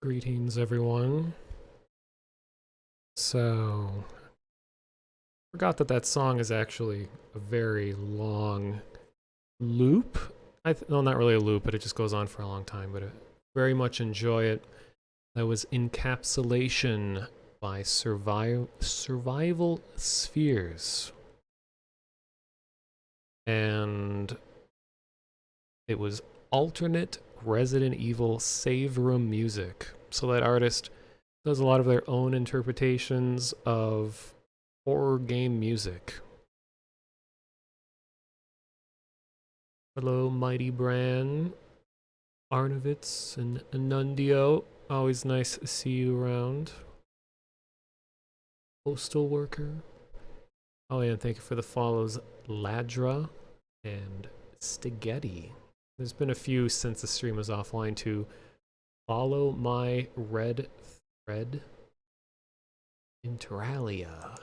Greetings, everyone. So, forgot that that song is actually a very long loop. No, not really a loop, but it just goes on for a long time. But I very much enjoy it. That was Encapsulation by Survival Spheres, and it was alternate Resident Evil save room music. So that artist does a lot of their own interpretations of horror game music. Hello, Mighty Bran, Arnovitz, and Anundio. Always nice to see you around. Postal Worker. Oh, yeah, and thank you for the follows, Ladra and Stigeti. There's been a few since the stream was offline to follow my red thread. Interalia.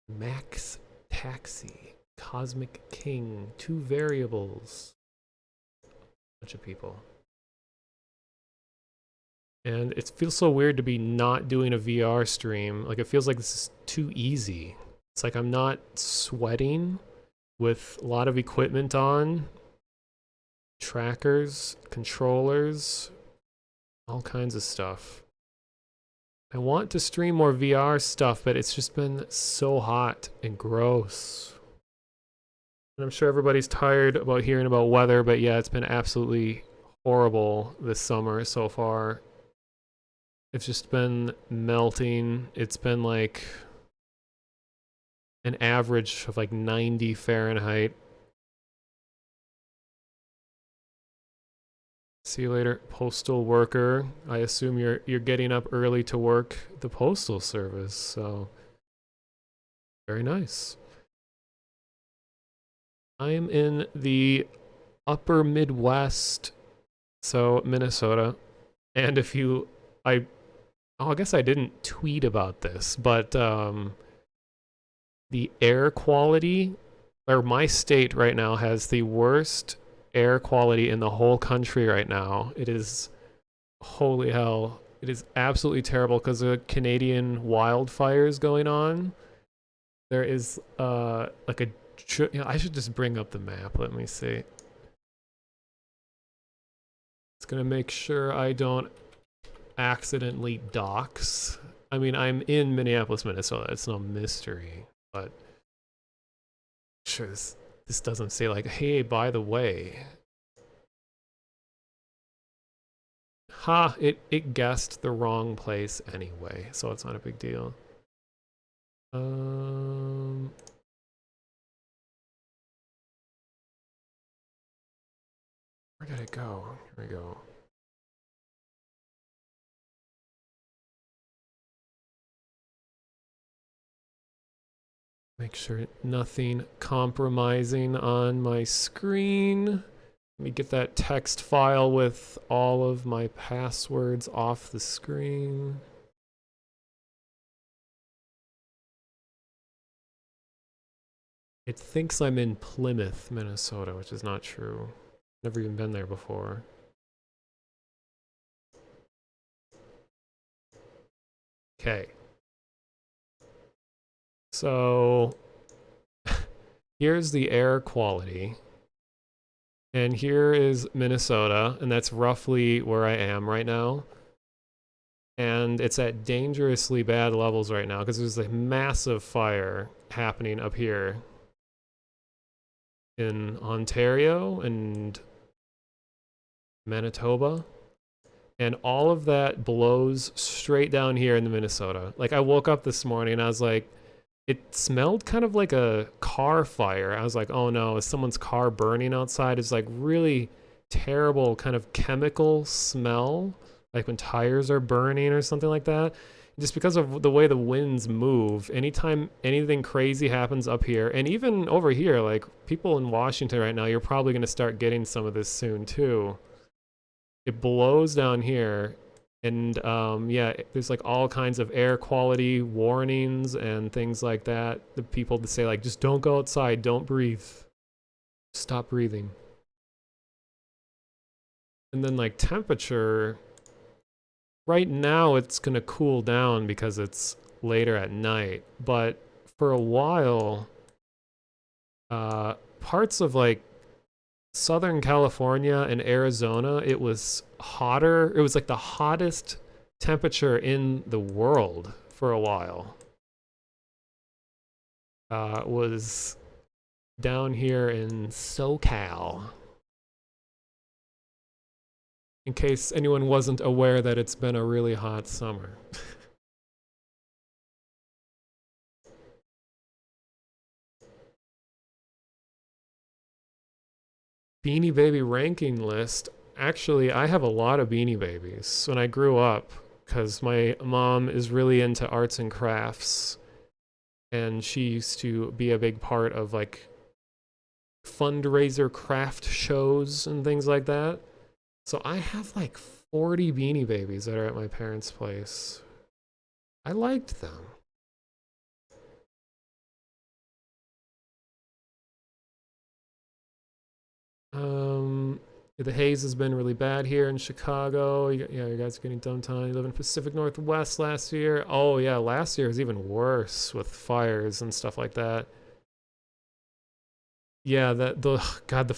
Max Taxi. Cosmic King. 2 variables. Bunch of people. And it feels so weird to be not doing a VR stream. Like, it feels like this is too easy. It's like I'm not sweating with a lot of equipment on. Trackers, controllers, all kinds of stuff. I want to stream more VR stuff, but it's just been so hot and gross. And I'm sure everybody's tired about hearing about weather, but yeah, it's been absolutely horrible this summer so far. It's just been melting. It's been like an average of like 90 Fahrenheit. See you later, postal worker. I assume you're getting up early to work the postal service, so very nice. I'm in the upper Midwest, so Minnesota. And if you I guess I didn't tweet about this, but the air quality, or my state right now has the worst air quality in the whole country right now. It is, holy hell, it is absolutely terrible because of Canadian wildfires going on. There is like a, I should just bring up the map. Let me see. It's gonna make sure I don't accidentally dox. I mean, I'm in Minneapolis, Minnesota. It's no mystery, but sure, this doesn't say like, hey, by the way. Ha, it guessed the wrong place anyway, so it's not a big deal. Where did it go? Here we go. Make sure nothing compromising on my screen. Let me get that text file with all of my passwords off the screen. It thinks I'm in Plymouth, Minnesota, which is not true. Never even been there before. Okay. So here's the air quality. And here is Minnesota, and that's roughly where I am right now. And it's at dangerously bad levels right now because there's a massive fire happening up here in Ontario and Manitoba. And all of that blows straight down here in the Minnesota. Like, I woke up this morning and I was like, it smelled kind of like a car fire. I was like, oh no, is someone's car burning outside? It's like really terrible kind of chemical smell, like when tires are burning or something like that. Just because of the way the winds move, anytime anything crazy happens up here, and even over here, like people in Washington right now, you're probably going to start getting some of this soon too. It blows down here, and yeah, there's like all kinds of air quality warnings and things like that. The people that say like, just don't go outside, don't breathe, stop breathing. And then like temperature, right now it's gonna cool down because it's later at night, but for a while, parts of like Southern California and Arizona, it was hotter. It was like the hottest temperature in the world for a while. Was down here in SoCal. In case anyone wasn't aware that it's been a really hot summer. Beanie Baby ranking list. Actually, I have a lot of Beanie Babies. When I grew up, because my mom is really into arts and crafts, and she used to be a big part of like fundraiser craft shows and things like that. So I have like 40 Beanie Babies that are at my parents' place. I liked them. Um, the haze has been really bad here in Chicago. Yeah, you guys are getting dumped on. You live in Pacific Northwest last year. Oh yeah, last year was even worse with fires and stuff like that. Yeah, the God,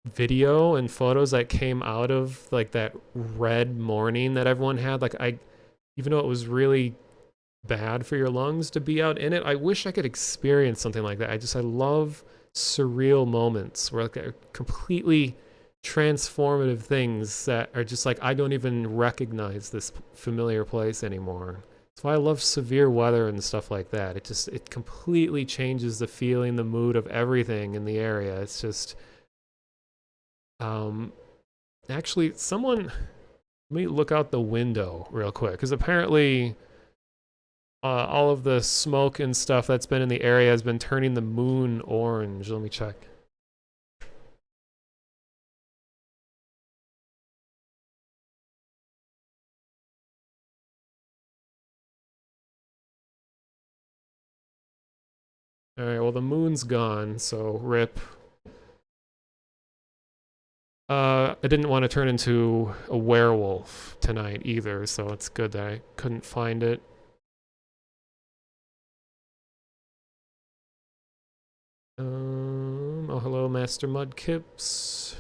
video and photos that came out of like that red morning that everyone had, like even though it was really bad for your lungs to be out in it, I wish I could experience something like that. I love surreal moments where like they're completely transformative things that are just like I don't even recognize this familiar place anymore. That's why I love severe weather and stuff like that. It completely changes the feeling, the mood of everything in the area. It's just um actually someone, let me look out the window real quick because apparently all of the smoke and stuff that's been in the area has been turning the moon orange. Let me check. All right, well the moon's gone, so rip. I didn't want to turn into a werewolf tonight either, so it's good that I couldn't find it. Oh hello, Master Mudkips.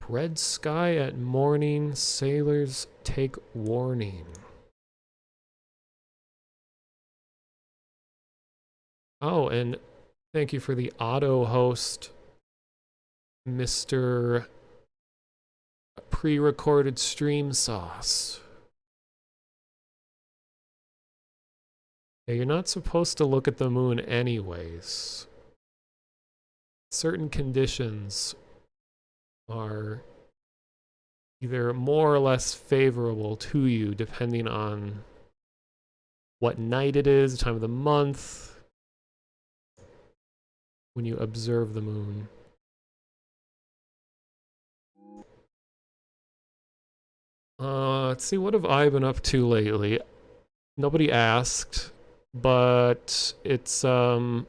Red sky at morning, sailors take warning. Oh, and thank you for the auto host, Mr. Pre-recorded stream sauce. Yeah, you're not supposed to look at the moon anyways. Certain conditions are either more or less favorable to you depending on what night it is, the time of the month, when you observe the moon. Let's see, what have I been up to lately? Nobody asked, but it's, well,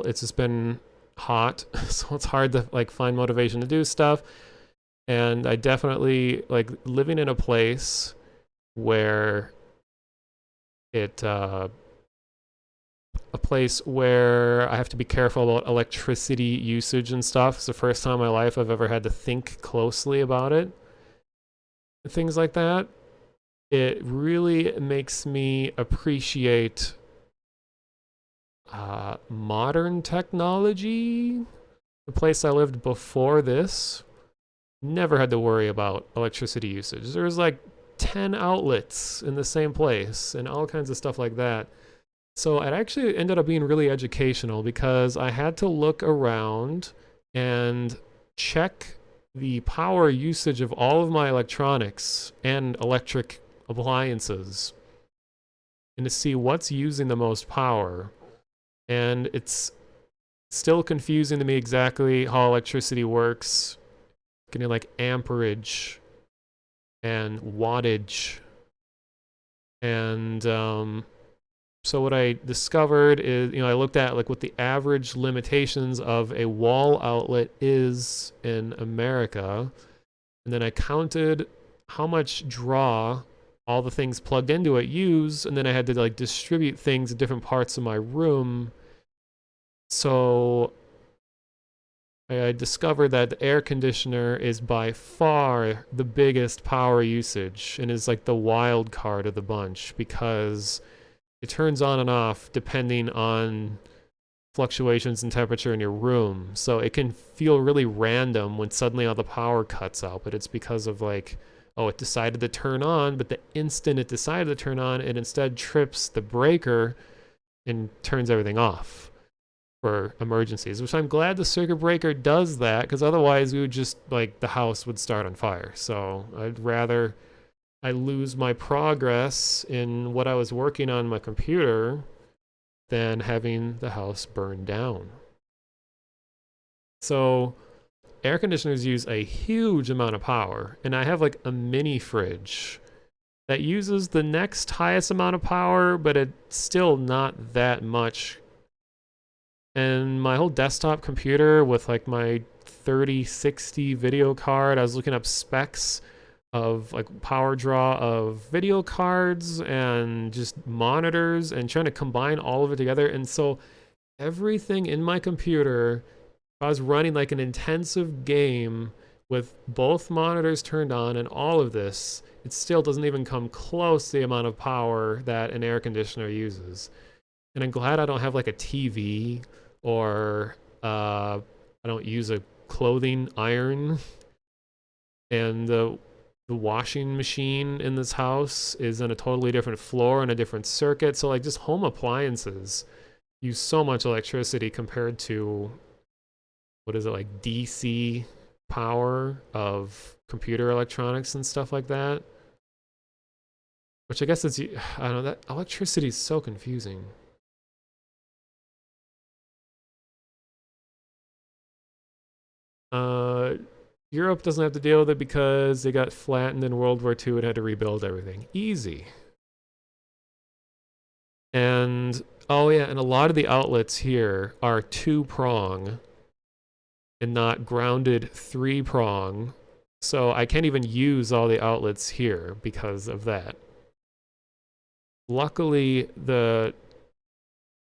it's just been hot, so it's hard to, like, find motivation to do stuff. And I definitely, like, living in a place where a place where I have to be careful about electricity usage and stuff. It's the first time in my life I've ever had to think closely about it. Things like that. It really makes me appreciate modern technology. The place I lived before this never had to worry about electricity usage. There was like 10 outlets in the same place and all kinds of stuff like that. So it actually ended up being really educational because I had to look around and check the power usage of all of my electronics and electric appliances and to see what's using the most power. And it's still confusing to me exactly how electricity works, getting like amperage and wattage and So what I discovered is, I looked at like what the average limitations of a wall outlet is in America, and then I counted how much draw all the things plugged into it use, and then I had to like distribute things in different parts of my room. So I discovered that the air conditioner is by far the biggest power usage and is like the wild card of the bunch because it turns on and off depending on fluctuations in temperature in your room. So it can feel really random when suddenly all the power cuts out, but it's because of like, oh, it decided to turn on, but the instant it decided to turn on, it instead trips the breaker and turns everything off for emergencies, which I'm glad the circuit breaker does that, because otherwise we would just, like, the house would start on fire. So I'd rather I lose my progress in what I was working on my computer than having the house burn down. So air conditioners use a huge amount of power, and I have like a mini fridge that uses the next highest amount of power, but it's still not that much. And my whole desktop computer with like my 3060 video card, I was looking up specs of like power draw of video cards and just monitors and trying to combine all of it together. And so everything in my computer, if I was running like an intensive game with both monitors turned on and all of this, it still doesn't even come close to the amount of power that an air conditioner uses. And I'm glad I don't have like a TV or I don't use a clothing iron. And the washing machine in this house is in a totally different floor and a different circuit. So like just home appliances use so much electricity compared to, what is it, like DC power of computer electronics and stuff like that. Which I guess it's, I don't know, that electricity is so confusing. Uh, Europe doesn't have to deal with it because they got flattened in World War II and had to rebuild everything. Easy. And, oh yeah, and a lot of the outlets here are two-prong and not grounded three-prong. So I can't even use all the outlets here because of that. Luckily, the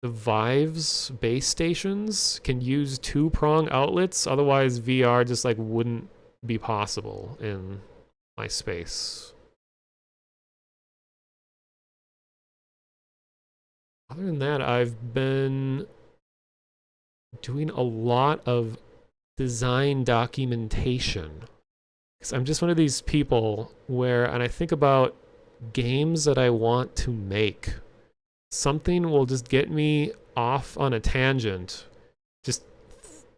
Vive's base stations can use two-prong outlets. Otherwise, VR just like wouldn't be possible in my space. Other than that, I've been doing a lot of design documentation. Because I'm just one of these people where, and I think about games that I want to make. Something will just get me off on a tangent, just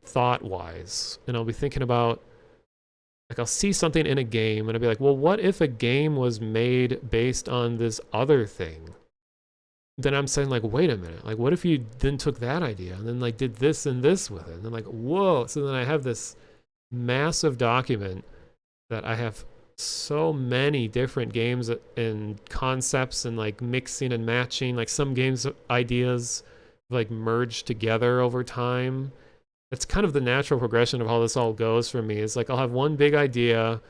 thought-wise. And I'll be thinking about, like, I'll see something in a game and I'll be like, well, what if a game was made based on this other thing? Then I'm saying, like, wait a minute, like, what if you then took that idea and then like did this and this with it? And then like, whoa. So then I have this massive document that I have so many different games and concepts and like mixing and matching, like some games ideas like merged together over time. It's kind of the natural progression of how this all goes for me. Is like I'll have one big idea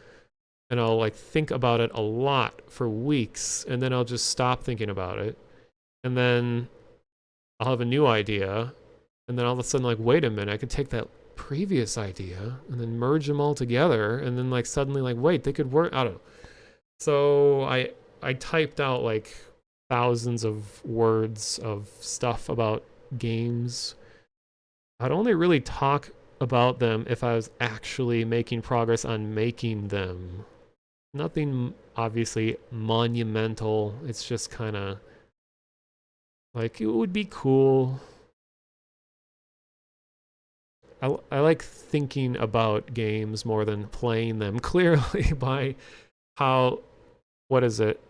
and I'll like think about it a lot for weeks and then I'll just stop thinking about it. And then I'll have a new idea and then all of a sudden like, wait a minute, I could take that previous idea and then merge them all together and then like suddenly like, wait, they could work. I don't know. So I typed out like thousands of words of stuff about games. I'd only really talk about them if I was actually making progress on making them. Nothing obviously monumental. It's just kind of like, it would be cool. I like thinking about games more than playing them, clearly by how, what is it?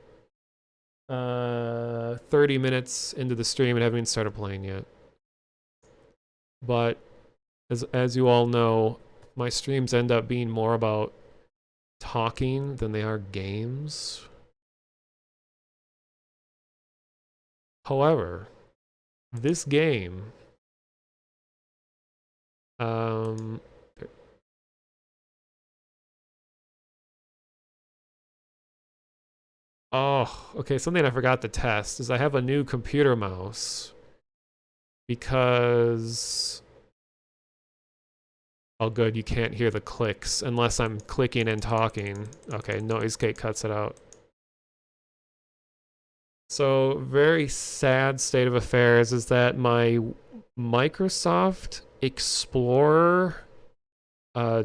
30 minutes into the stream and haven't even started playing yet. But as you all know, my streams end up being more about talking than they are games. However, this game, um, oh, okay, something I forgot to test is I have a new computer mouse because, oh good, you can't hear the clicks unless I'm clicking and talking. Okay, noise gate cuts it out. So, very sad state of affairs is that my Microsoft Explorer, uh,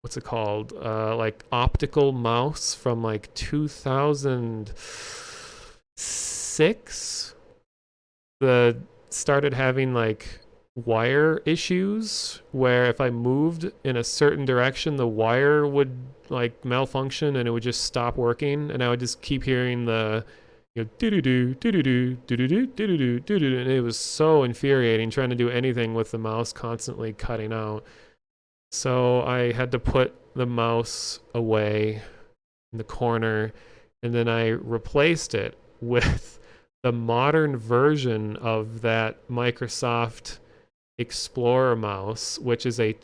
what's it called? Like optical mouse from like 2006, the started having like wire issues where if I moved in a certain direction, the wire would like malfunction and it would just stop working, and I would just keep hearing the do do do do do do do do do do do do, and it was so infuriating trying to do anything with the mouse constantly cutting out. So I had to put the mouse away in the corner, and then I replaced it with the modern version of that Microsoft Explorer mouse, which is a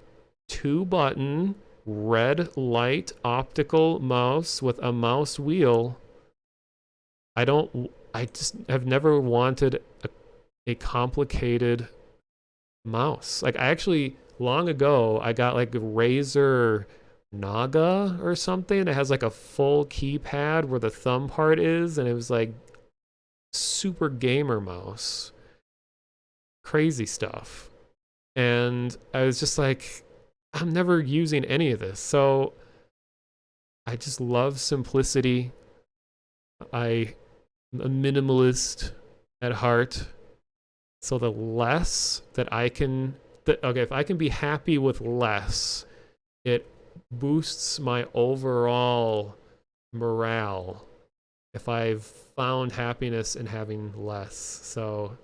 2-button red light optical mouse with a mouse wheel. I just have never wanted a complicated mouse. Like I actually, long ago, I got like a Razer Naga or something. It has like a full keypad where the thumb part is, and it was like super gamer mouse. Crazy stuff. And I was just like, I'm never using any of this. So I just love simplicity. I'm a minimalist at heart. So the less that I can, okay, if I can be happy with less, it boosts my overall morale if I've found happiness in having less. So,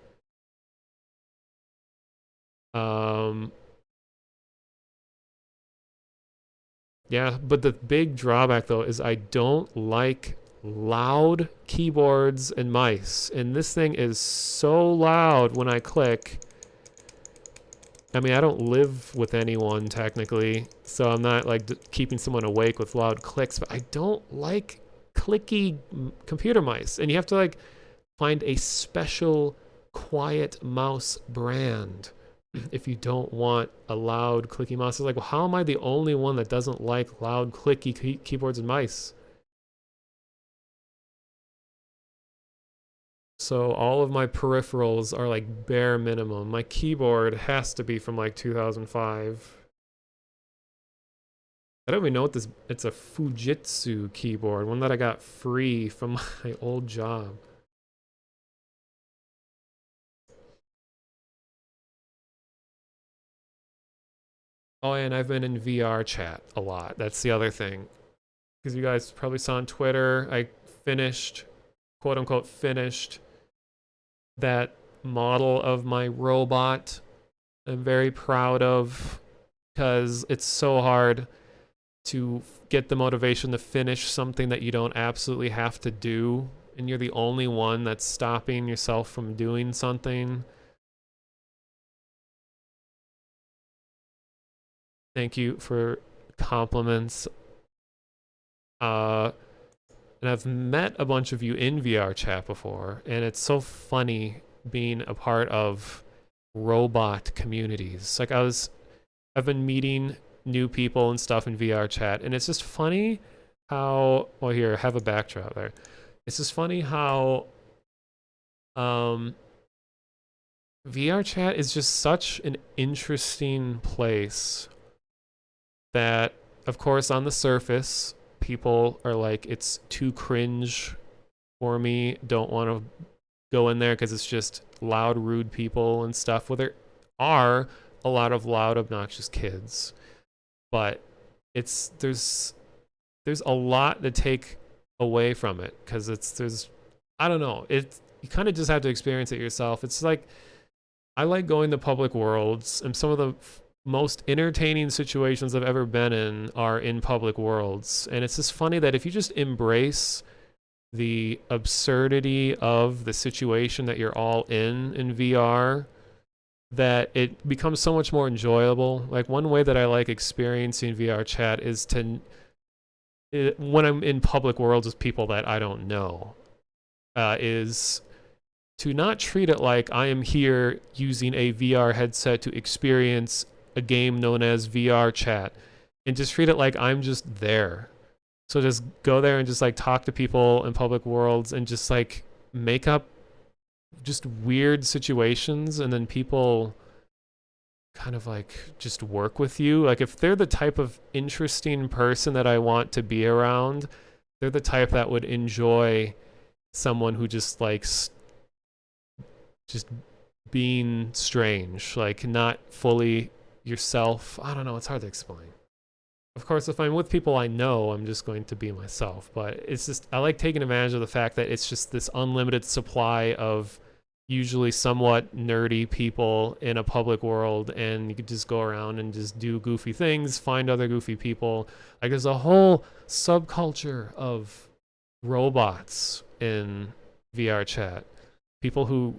yeah, but the big drawback though is I don't like loud keyboards and mice. And this thing is so loud when I click. I mean, I don't live with anyone technically, so I'm not like keeping someone awake with loud clicks, but I don't like clicky computer mice. And you have to like find a special quiet mouse brand if you don't want a loud clicky mouse. It's like, well, how am I the only one that doesn't like loud clicky keyboards and mice? So all of my peripherals are like bare minimum. My keyboard has to be from like 2005. I don't even know what this, it's a Fujitsu keyboard, one that I got free from my old job. Oh, and I've been in VR chat a lot. That's the other thing. Because you guys probably saw on Twitter, I finished, quote unquote, finished that model of my robot. I'm very proud of, because it's so hard to get the motivation to finish something that you don't absolutely have to do, and you're the only one that's stopping yourself from doing something. Thank you for compliments. And I've met a bunch of you in VR chat before, and it's so funny being a part of robot communities. Like I've been meeting new people and stuff in VR chat, and it's just funny how, well here, have a backdrop there. It's just funny how VR chat is just such an interesting place that, of course, on the surface, people are like, it's too cringe for me, don't want to go in there because it's just loud, rude people and stuff. Well, there are a lot of loud, obnoxious kids, but there's a lot to take away from it, because there's I don't know, you kind of just have to experience it yourself. It's like, I like going to public worlds, and some of the most entertaining situations I've ever been in are in public worlds. And it's just funny that if you just embrace the absurdity of the situation that you're all in VR, that it becomes so much more enjoyable. Like one way that I like experiencing VR chat is when I'm in public worlds with people that I don't know, is to not treat it like I am here using a VR headset to experience a game known as VR chat, and just treat it like I'm just there. So just go there and just like talk to people in public worlds and just like make up just weird situations, and then people kind of like just work with you. Like if they're the type of interesting person that I want to be around, they're the type that would enjoy someone who just likes just being strange, like not fully yourself. I don't know, it's hard to explain. Of course, if I'm with people I know, I'm just going to be myself, but it's just I like taking advantage of the fact that it's just this unlimited supply of usually somewhat nerdy people in a public world, and you could just go around and just do goofy things, find other goofy people. Like there's a whole subculture of robots in VR chat. People who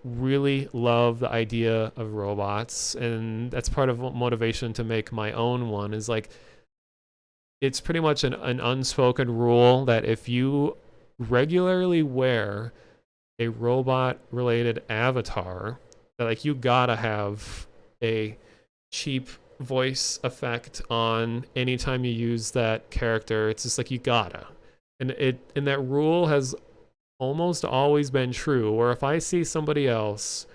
really love the idea of robots, and that's part of motivation to make my own one, is like it's pretty much an unspoken rule that if you regularly wear a robot related avatar, that like you gotta have a cheap voice effect on anytime you use that character. It's just like you gotta. And that rule has almost always been true, where if I see somebody else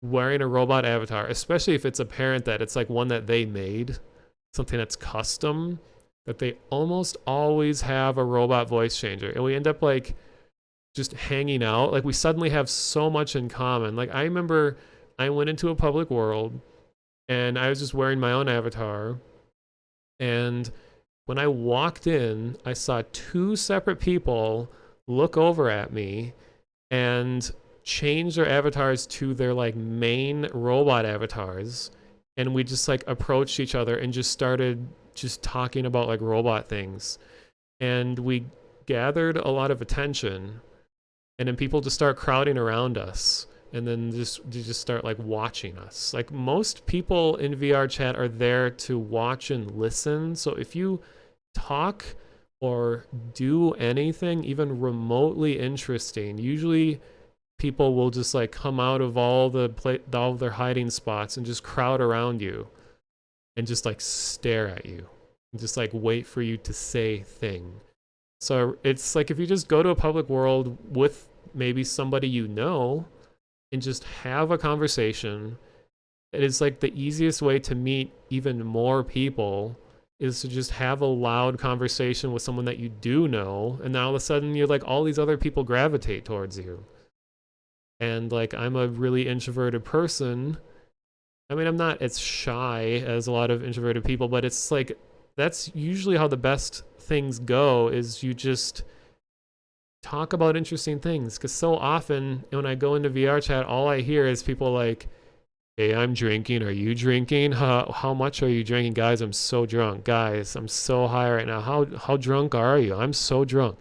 wearing a robot avatar, especially if it's apparent that it's like one that they made, something that's custom, that they almost always have a robot voice changer. And we end up like just hanging out. Like we suddenly have so much in common. Like I remember I went into a public world and I was just wearing my own avatar. And when I walked in, I saw two separate people look over at me and change their avatars to their like main robot avatars. And we just like approached each other and just started just talking about like robot things. And we gathered a lot of attention, and then people just start crowding around us, and then just start like watching us. Like most people in VR chat are there to watch and listen. So if you talk or do anything even remotely interesting, usually people will just like come out of all of their hiding spots and just crowd around you and just like stare at you and just like wait for you to say thing. So it's like if you just go to a public world with maybe somebody you know and just have a conversation, it is like the easiest way to meet even more people is to just have a loud conversation with someone that you do know, and now all of a sudden you're like all these other people gravitate towards you. And like I'm a really introverted person. I mean, I'm not as shy as a lot of introverted people, but it's like that's usually how the best things go, is you just talk about interesting things. Because so often when I go into VR chat, all I hear is people like, hey, I'm drinking. Are you drinking? How much are you drinking? Guys, I'm so drunk. Guys, I'm so high right now. How drunk are you? I'm so drunk.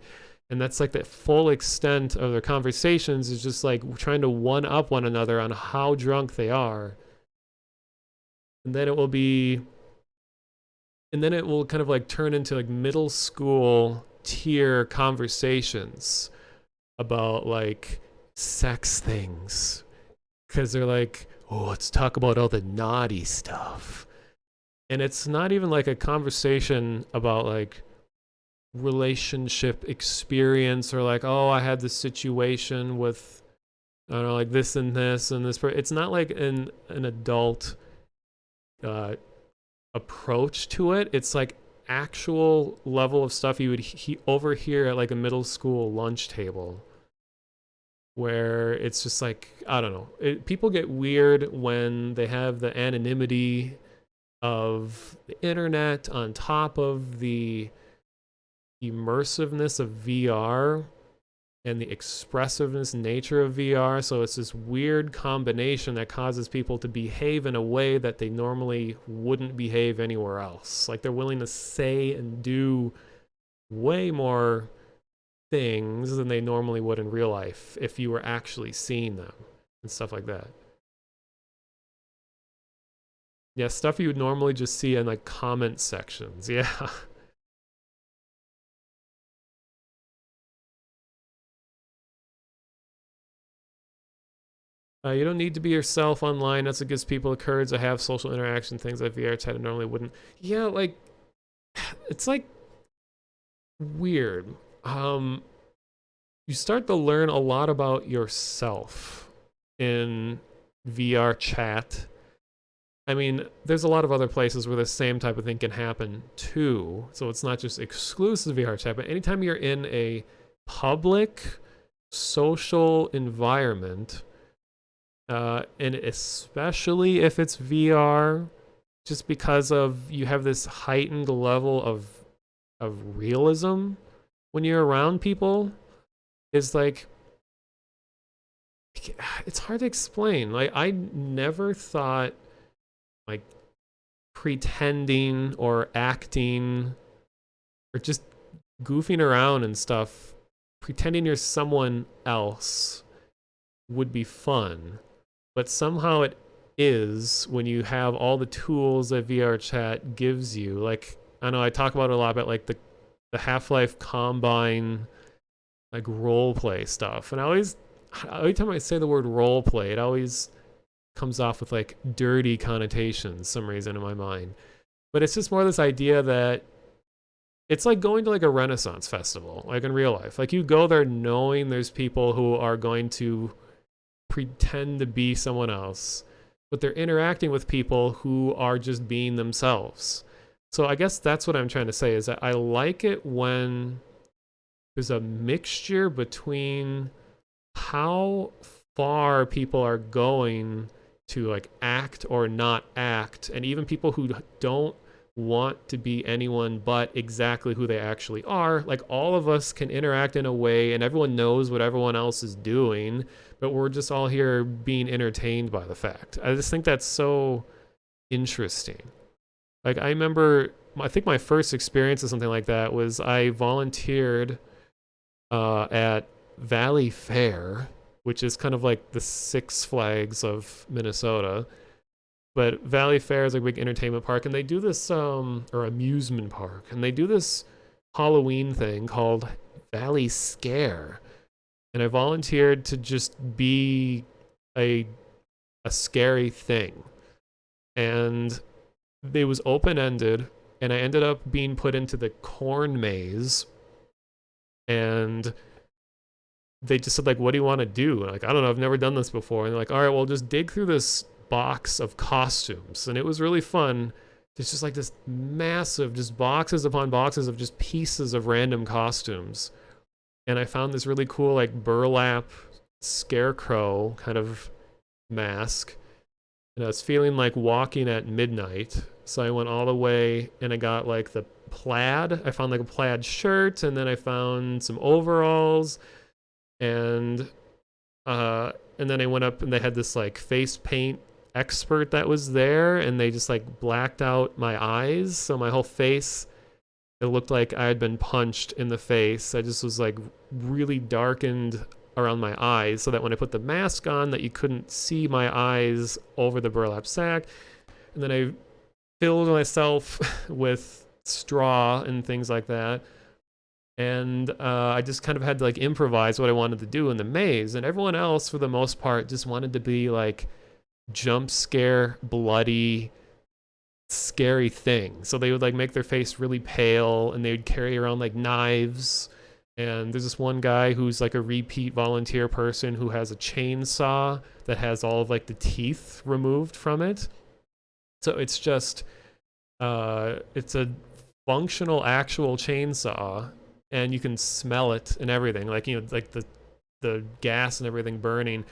And that's like the full extent of their conversations, is just like trying to one up one another on how drunk they are. And then it will be, and then it will kind of like turn into like middle school tier conversations about like sex things. Because they're like, oh, let's talk about all the naughty stuff. And it's not even like a conversation about like relationship experience, or like, oh, I had this situation with, I don't know, like this and this and this. It's not like an adult approach to it. It's like actual level of stuff you would overhear at like a middle school lunch table, where it's just like, I don't know, people get weird when they have the anonymity of the internet on top of the immersiveness of VR and the expressiveness nature of VR. So it's this weird combination that causes people to behave in a way that they normally wouldn't behave anywhere else. Like they're willing to say and do way more things than they normally would in real life if you were actually seeing them and stuff like that. Yeah, stuff you would normally just see in like comment sections. Yeah. You don't need to be yourself online. That's what gives people the courage to have social interaction, things that VR chat normally wouldn't. Yeah, like it's like weird. Um, you start to learn a lot about yourself in VR chat. I mean, there's a lot of other places where the same type of thing can happen too. So it's not just exclusive to VR chat, but anytime you're in a public social environment, and especially if it's VR, just because of you have this heightened level of realism when you're around people, is like it's hard to explain. Like I never thought like pretending or acting or just goofing around and stuff, pretending you're someone else would be fun. But somehow it is when you have all the tools that VR chat gives you. Like I know I talk about it a lot about like the Half-Life Combine like role play stuff. And I always every time I say the word role play, it always comes off with like dirty connotations some reason in my mind. But it's just more this idea that it's like going to like a Renaissance festival, like in real life. Like you go there knowing there's people who are going to pretend to be someone else, but they're interacting with people who are just being themselves. So I guess that's what I'm trying to say is that I like it when there's a mixture between how far people are going to like act or not act, and even people who don't want to be anyone but exactly who they actually are. Like all of us can interact in a way and everyone knows what everyone else is doing, but we're just all here being entertained by the fact. I just think that's so interesting. Like I remember, I think my first experience of something like that was I volunteered at Valley Fair, which is kind of like the Six Flags of Minnesota. But Valley Fair is like a big entertainment park, and they do this or amusement park, and they do this Halloween thing called Valley Scare. And I volunteered to just be a a scary thing. And it was open ended, and I ended up being put into the corn maze, and they just said like, what do you want to do? And like, I don't know, I've never done this before. And they're like, all right, well, just dig through this box of costumes. And it was really fun. There's just like this massive, just boxes upon boxes of just pieces of random costumes. And I found this really cool like burlap scarecrow kind of mask. And I was feeling like walking at midnight. So I went all the way and I got like the plaid. I found like a plaid shirt, and then I found some overalls, and then I went up and they had this like face paint expert that was there, and they just like blacked out my eyes, so my whole face, it looked like I had been punched in the face. I just was like really darkened around my eyes, so that when I put the mask on that you couldn't see my eyes over the burlap sack. And then I filled myself with straw and things like that. And I just kind of had to like improvise what I wanted to do in the maze. And everyone else, for the most part, just wanted to be like jump scare, bloody, scary thing. So they would like make their face really pale, and they would carry around like knives. And there's this one guy who's like a repeat volunteer person who has a chainsaw that has all of like the teeth removed from it. So it's just it's a functional actual chainsaw, and you can smell it and everything, like, you know, like the gas and everything burning,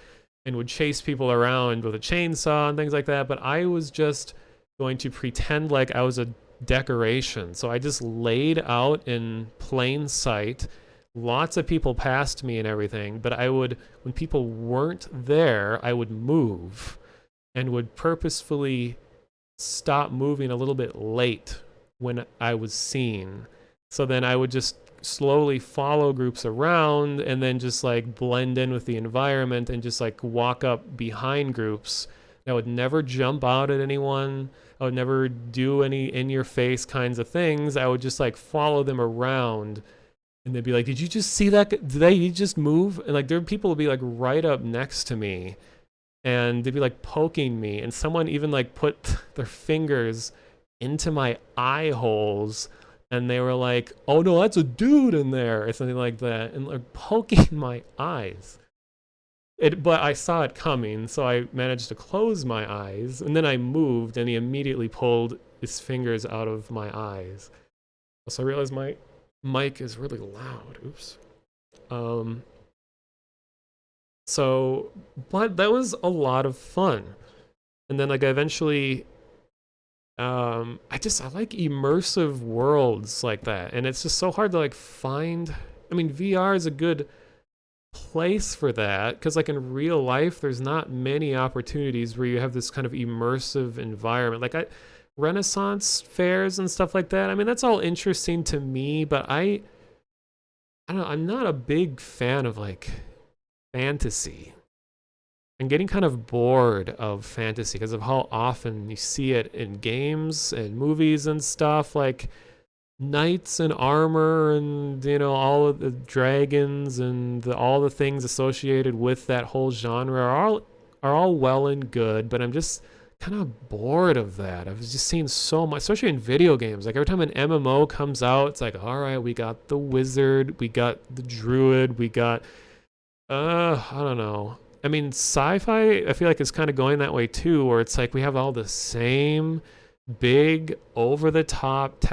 and would chase people around with a chainsaw and things like that. But I was just going to pretend like I was a decoration. So I just laid out in plain sight. Lots of people passed me and everything, but I would, when people weren't there, I would move and would purposefully stop moving a little bit late when I was seen. So then I would just slowly follow groups around and then just like blend in with the environment and just like walk up behind groups. I would never jump out at anyone. I would never do any in your face kinds of things. I would just like follow them around and they'd be like, "Did you just see that? Did they just move?" And like there are people would be like right up next to me and they'd be like poking me, and someone even like put their fingers into my eye holes and they were like, "Oh no, that's a dude in there," or something like that, and like poking my eyes. But I saw it coming, so I managed to close my eyes, and then I moved, and he immediately pulled his fingers out of my eyes. So I realized my mic is really loud. Oops. Um. So, but that was a lot of fun, and then like I eventually I like immersive worlds like that, and it's just so hard to like find. I mean, VR is a good place for that because like in real life there's not many opportunities where you have this kind of immersive environment like Renaissance fairs and stuff like that. I mean, that's all interesting to me, but I don't know, I'm not a big fan of like fantasy. I'm getting kind of bored of fantasy because of how often you see it in games and movies and stuff, like knights and armor and all of the dragons and all the things associated with that whole genre are all well and good, but I'm just kind of bored of that. I've just seen so much, especially in video games. Like every time an MMO comes out, it's like, all right, we got the wizard, we got the druid, we got I don't know. I mean, sci-fi, I feel like it's kind of going that way too, where it's like we have all the same big, over-the-top,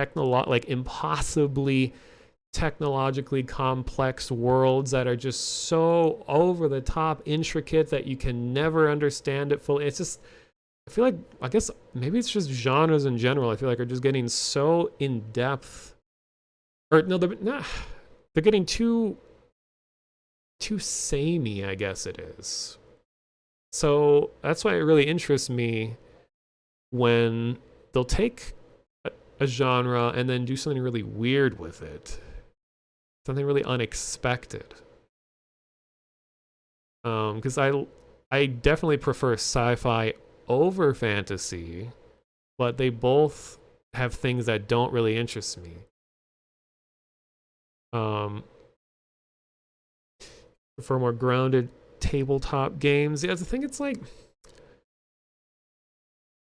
like impossibly technologically complex worlds that are just so over-the-top, intricate that you can never understand it fully. It's just, I feel like, I guess maybe it's just genres in general. I feel like are just getting so in-depth, or no, they're getting too samey, I guess it is. So that's why it really interests me when they'll take a genre and then do something really weird with it, something really unexpected. Because I definitely prefer sci-fi over fantasy, but they both have things that don't really interest me. For more grounded tabletop games, yeah, the thing, it's like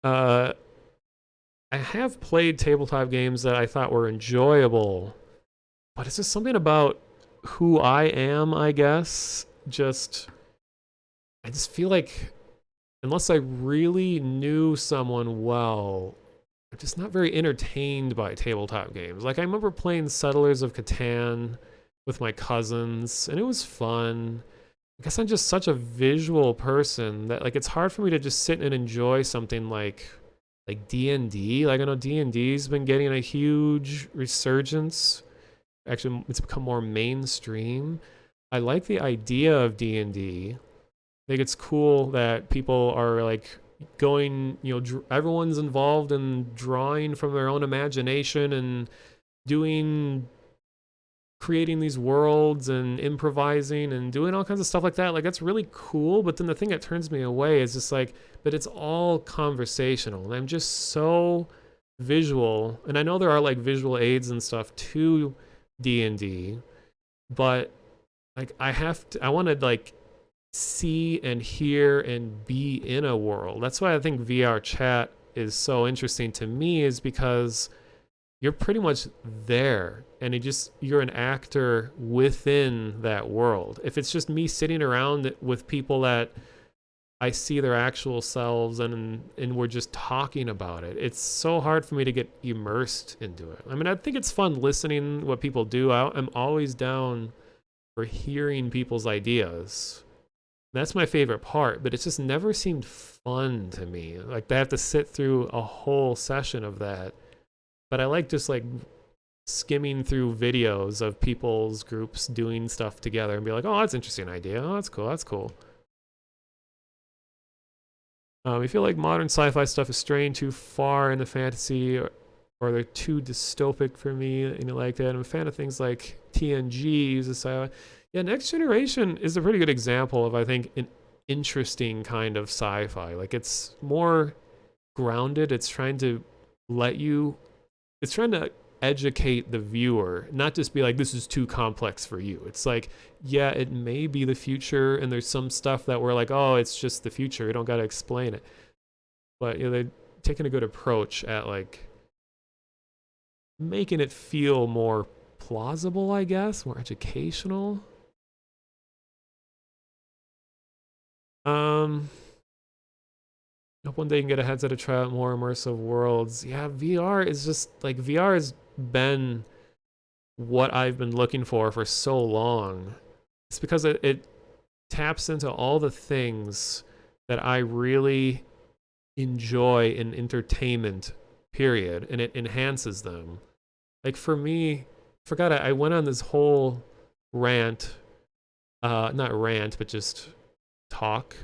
I have played tabletop games that I thought were enjoyable, but it's just something about who I am, I guess. I just feel like unless I really knew someone well, I'm just not very entertained by tabletop games. Like I remember playing Settlers of Catan with my cousins, and it was fun. I guess I'm just such a visual person that like it's hard for me to just sit and enjoy something like D&D. Like I know D&D's been getting a huge resurgence. Actually, it's become more mainstream. I like the idea of D&D. I think it's cool that people are like going, everyone's involved in drawing from their own imagination and creating these worlds and improvising and doing all kinds of stuff like that. Like that's really cool. But then the thing that turns me away is just like, but it's all conversational. And I'm just so visual. And I know there are like visual aids and stuff to D&D, but like I want to like see and hear and be in a world. That's why I think VR chat is so interesting to me, is because you're pretty much there and you're an actor within that world. If it's just me sitting around with people that I see their actual selves and we're just talking about it, it's so hard for me to get immersed into it. I mean, I think it's fun listening what people do. I'm always down for hearing people's ideas. That's my favorite part, but it's just never seemed fun to me. Like they have to sit through a whole session of that. But I like just like skimming through videos of people's groups doing stuff together and be like, oh, that's an interesting idea. Oh, that's cool. That's cool. I feel like modern sci-fi stuff is straying too far into fantasy, or they're too dystopic for me, like that. I'm a fan of things like TNG uses sci-fi. Yeah, Next Generation is a pretty good example of, I think, an interesting kind of sci-fi. Like, it's more grounded. It's trying to let you, it's trying to educate the viewer, not just be like, this is too complex for you. It's like, yeah, it may be the future, and there's some stuff that we're like, oh, it's just the future, we don't got to explain it. But they're taking a good approach at like making it feel more plausible, I guess, more educational. um Hope one day you can get a headset to try out more immersive worlds. Yeah, VR is just like, VR has been what I've been looking for so long. It's because it taps into all the things that I really enjoy in entertainment, period, and it enhances them. Like for me, forgot I went on this whole rant, not rant, but just talk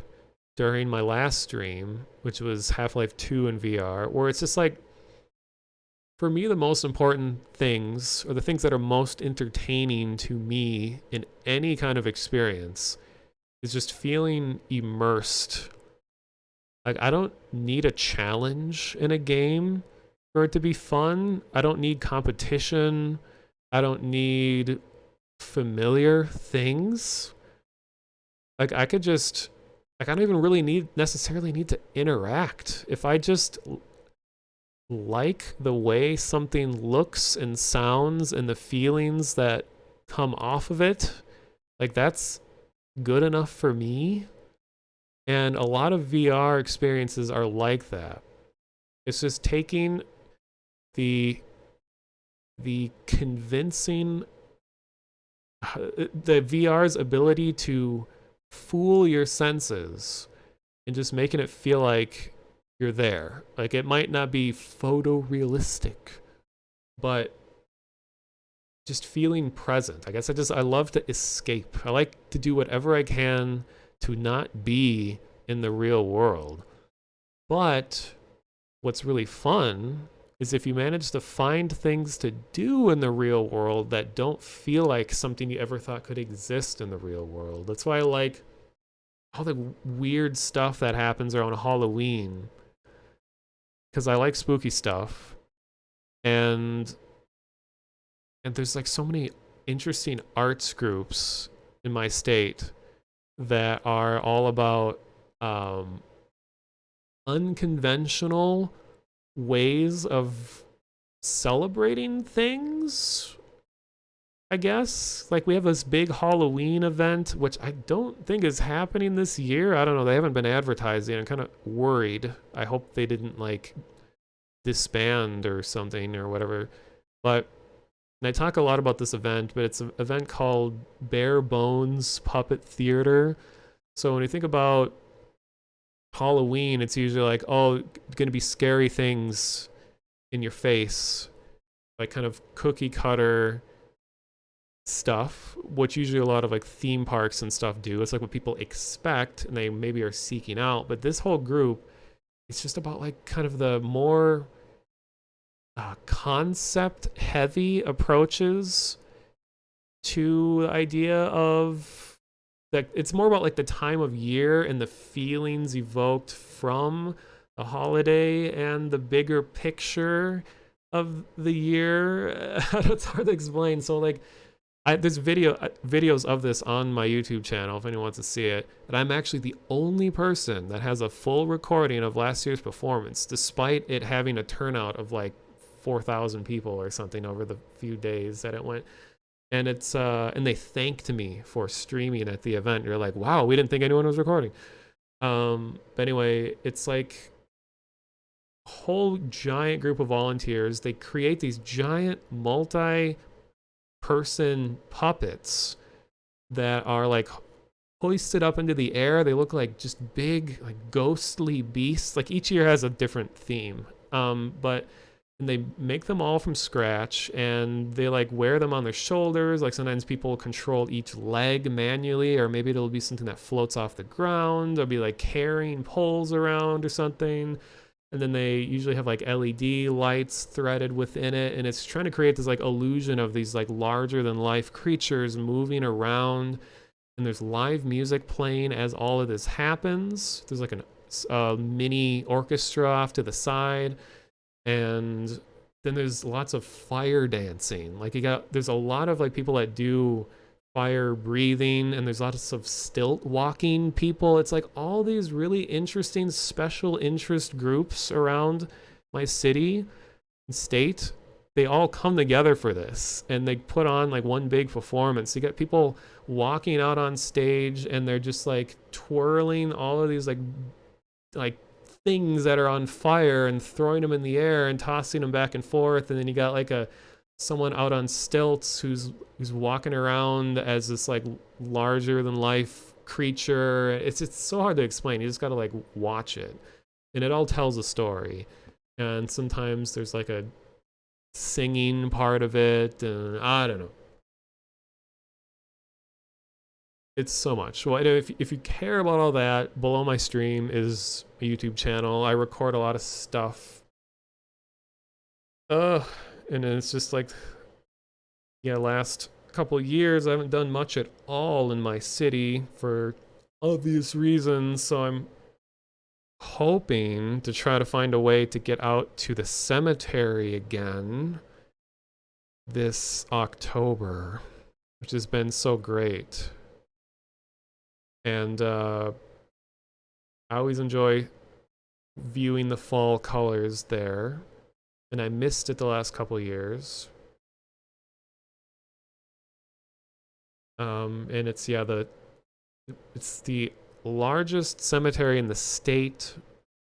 during my last stream, which was Half-Life 2 in VR, where it's just like, for me, the most important things, or the things that are most entertaining to me in any kind of experience, is just feeling immersed. Like, I don't need a challenge in a game for it to be fun. I don't need competition. I don't need familiar things. Like, I could just, like, I don't even really necessarily need to interact. If I just like the way something looks and sounds and the feelings that come off of it, like, that's good enough for me. And a lot of VR experiences are like that. It's just taking the convincing, the VR's ability to fool your senses and just making it feel like you're there. Like, it might not be photorealistic, but just feeling present. I guess I love to escape. I like to do whatever I can to not be in the real world. But what's really fun is if you manage to find things to do in the real world that don't feel like something you ever thought could exist in the real world. That's why I like all the weird stuff that happens around Halloween, because I like spooky stuff. And there's like so many interesting arts groups in my state that are all about unconventional ways of celebrating things, I guess. Like, we have this big Halloween event, which I don't think is happening this year. I don't know. They haven't been advertising. I'm kind of worried. I hope they didn't like disband or something or whatever. But and I talk a lot about this event, but it's an event called Bare Bones Puppet Theater. So when you think about Halloween, it's usually like, oh, going to be scary things in your face, like kind of cookie cutter stuff, which usually a lot of like theme parks and stuff do. It's like what people expect and they maybe are seeking out. But this whole group, it's just about like kind of the more concept heavy approaches to the idea of that. It's more about like the time of year and the feelings evoked from the holiday and the bigger picture of the year. It's hard to explain. So like, there's videos of this on my YouTube channel if anyone wants to see it. And I'm actually the only person that has a full recording of last year's performance, despite it having a turnout of like 4,000 people or something over the few days that it went. And it's and they thanked me for streaming at the event. You're like, wow, we didn't think anyone was recording. But anyway, it's like a whole giant group of volunteers. They create these giant multi-person puppets that are like hoisted up into the air. They look like just big, like ghostly beasts. Like, each year has a different theme. And they make them all from scratch, and they like wear them on their shoulders. Like, sometimes people control each leg manually, or maybe it'll be something that floats off the ground. They'll be like carrying poles around or something. And then they usually have like LED lights threaded within it, and it's trying to create this like illusion of these like larger than life creatures moving around. And there's live music playing as all of this happens. There's like a mini orchestra off to the side, and then there's lots of fire dancing. Like there's a lot of like people that do fire breathing, and there's lots of stilt walking people. It's like all these really interesting special interest groups around my city and state. They all come together for this, and they put on like one big performance. You get people walking out on stage, and they're just like twirling all of these like things that are on fire and throwing them in the air and tossing them back and forth. And then you got like someone out on stilts who's walking around as this like larger than life creature. It's so hard to explain. You just got to like watch it, and it all tells a story. And sometimes there's like a singing part of it, and I don't know. It's so much. Well, if you care about all that, below my stream is a YouTube channel. I record a lot of stuff. And it's just like, yeah, last couple years I haven't done much at all in my city for obvious reasons, so I'm hoping to try to find a way to get out to the cemetery again this October, which has been so great. And I always enjoy viewing the fall colors there, and I missed it the last couple years. And it's it's the largest cemetery in the state,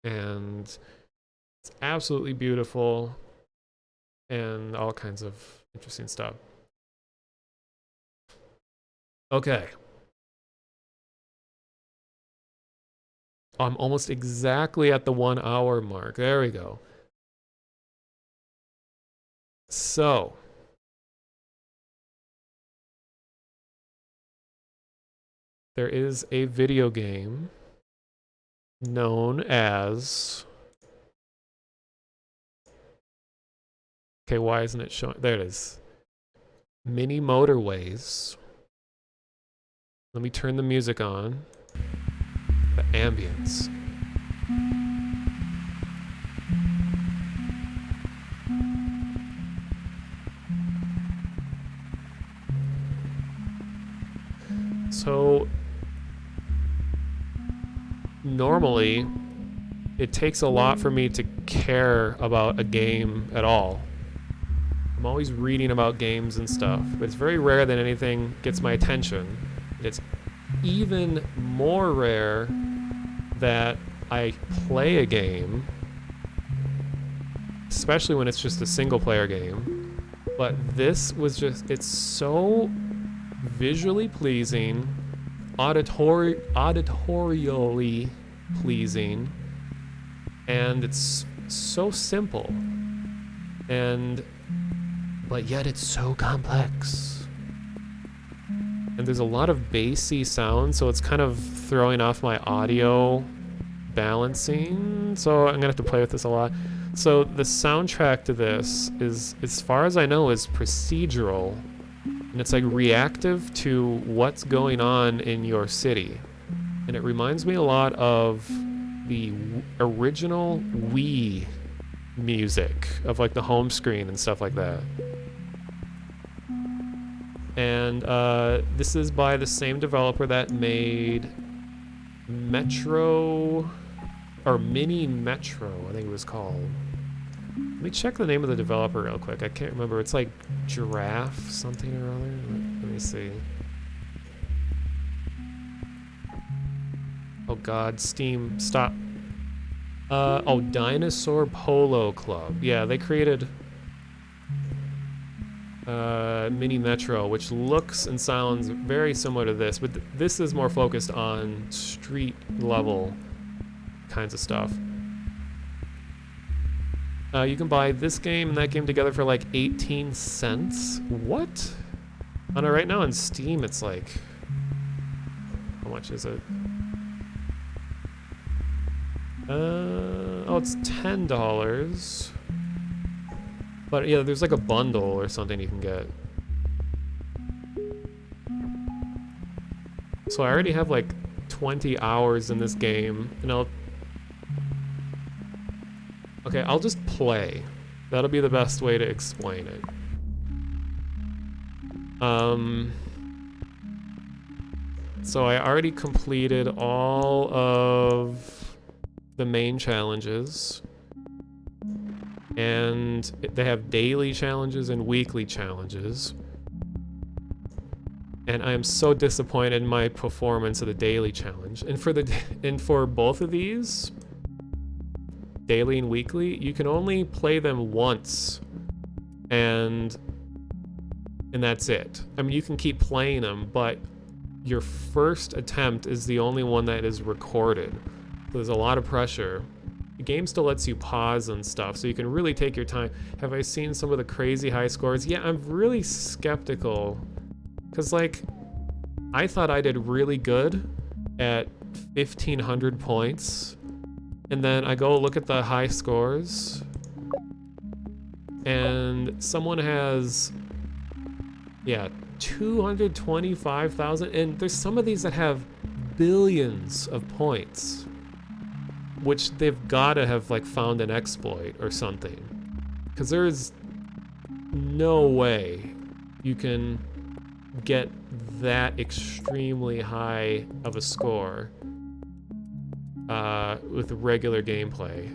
and it's absolutely beautiful and all kinds of interesting stuff. Okay. I'm almost exactly at the 1 hour mark. There we go. So, there is a video game known as... Okay, why isn't it showing? There it is. Mini Motorways. Let me turn the music on. The ambience. So normally it takes a lot for me to care about a game at all. I'm always reading about games and stuff, but it's very rare that anything gets my attention. It's even more rare that I play a game, especially when it's just a single player game. But this was just, it's so visually pleasing, auditorially pleasing, and it's so simple, but yet it's so complex. And there's a lot of bassy sound, so it's kind of throwing off my audio balancing. So I'm gonna have to play with this a lot. So the soundtrack to this is, as far as I know, is procedural. And it's like reactive to what's going on in your city. And it reminds me a lot of the original Wii music, of like the home screen and stuff like that. And this is by the same developer that made Metro, or Mini Metro, I think it was called. Let me check the name of the developer real quick. I can't remember. It's like Giraffe something or other. Let me see. Oh god, Steam, stop. Oh, Dinosaur Polo Club. Yeah, they created Mini Metro, which looks and sounds very similar to this, but this is more focused on street level kinds of stuff. You can buy this game and that game together for like 18 cents. What? I know right now on Steam it's like, how much is it? Oh, it's $10. But yeah, there's like a bundle or something you can get. So I already have like 20 hours in this game, and I'll just play. That'll be the best way to explain it. So I already completed all of the main challenges. And they have daily challenges and weekly challenges. And I am so disappointed in my performance of the daily challenge. And for both of these, daily and weekly, you can only play them once. And that's it. I mean, you can keep playing them, but your first attempt is the only one that is recorded. So there's a lot of pressure. The game still lets you pause and stuff, so you can really take your time. Have I seen some of the crazy high scores? Yeah, I'm really skeptical. Because, like, I thought I did really good at 1,500 points. And then I go look at the high scores. And someone has, 225,000. And there's some of these that have billions of points, which they've gotta have like found an exploit or something. Because there's no way you can get that extremely high of a score with regular gameplay.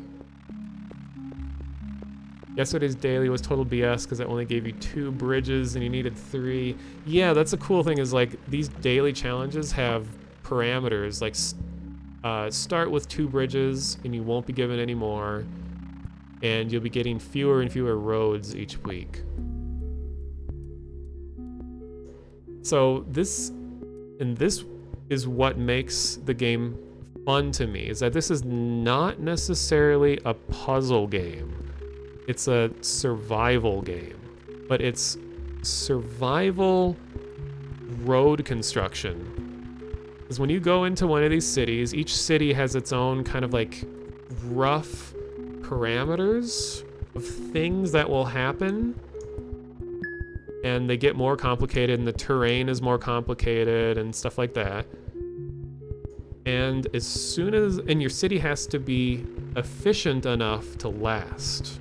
Yesterday's daily was total BS because it only gave you 2 bridges and you needed 3. Yeah, that's the cool thing is like these daily challenges have parameters like start with 2 bridges and you won't be given any more, and you'll be getting fewer and fewer roads each week. So this is what makes the game fun to me, is that this is not necessarily a puzzle game. It's a survival game, but it's survival road construction. Because when you go into one of these cities, each city has its own kind of like rough parameters of things that will happen. And they get more complicated and the terrain is more complicated and stuff like that. And and your city has to be efficient enough to last.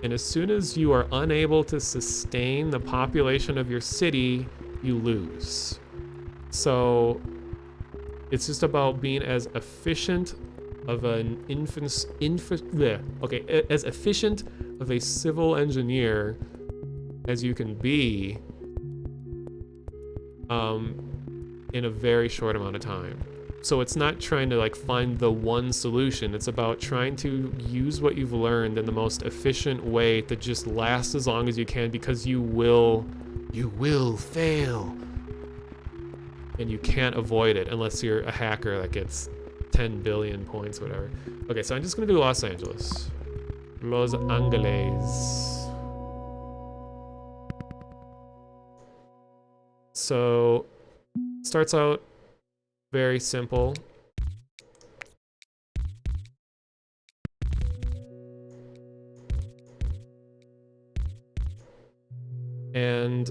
And as soon as you are unable to sustain the population of your city, you lose. So it's just about being as efficient of as efficient of a civil engineer as you can be in a very short amount of time. So it's not trying to like find the one solution. It's about trying to use what you've learned in the most efficient way to just last as long as you can, because you will fail. And you can't avoid it unless you're a hacker that gets 10 billion points, whatever. Okay, so I'm just gonna do Los Angeles. Los Angeles. So, starts out very simple. And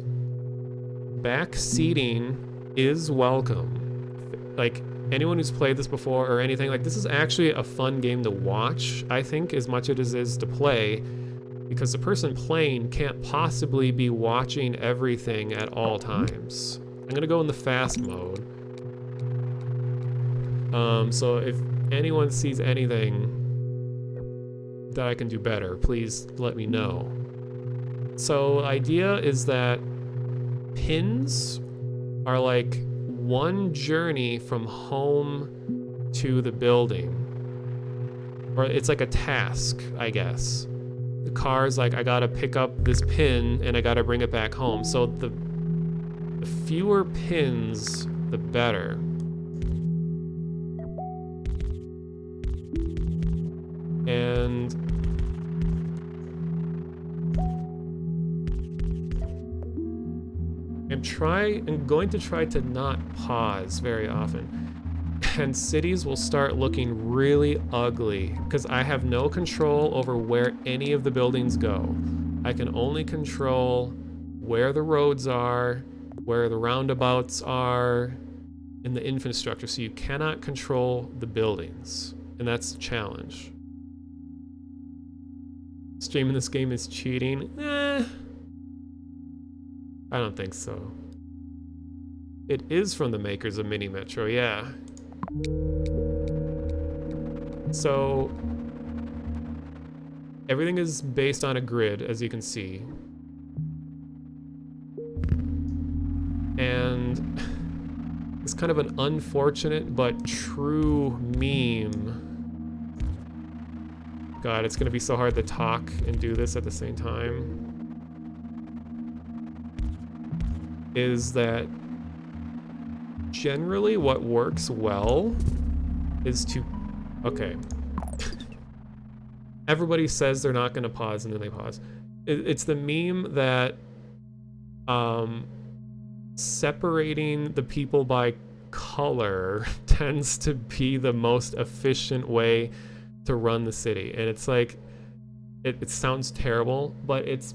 back seating is welcome. Like, anyone who's played this before or anything, like, this is actually a fun game to watch, I think, as much as it is to play, because the person playing can't possibly be watching everything at all times. I'm gonna go in the fast mode. So if anyone sees anything that I can do better, please let me know. So idea is that pins are like one journey from home to the building. Or it's like a task, I guess. The car's like, I gotta pick up this pin and I gotta bring it back home. So the fewer pins, the better. And I'm going to try to not pause very often. And cities will start looking really ugly because I have no control over where any of the buildings go. I can only control where the roads are, where the roundabouts are, and the infrastructure. So you cannot control the buildings, and that's the challenge. Streaming this game is cheating? I don't think so. It is from the makers of Mini Metro, yeah. So everything is based on a grid, as you can see. And it's kind of an unfortunate but true meme. God, it's gonna be so hard to talk and do this at the same time. Is that generally what works well is to... Okay. Everybody says they're not gonna pause and then they pause. It's the meme that separating the people by color tends to be the most efficient way to run the city. And it's like, it sounds terrible, but it's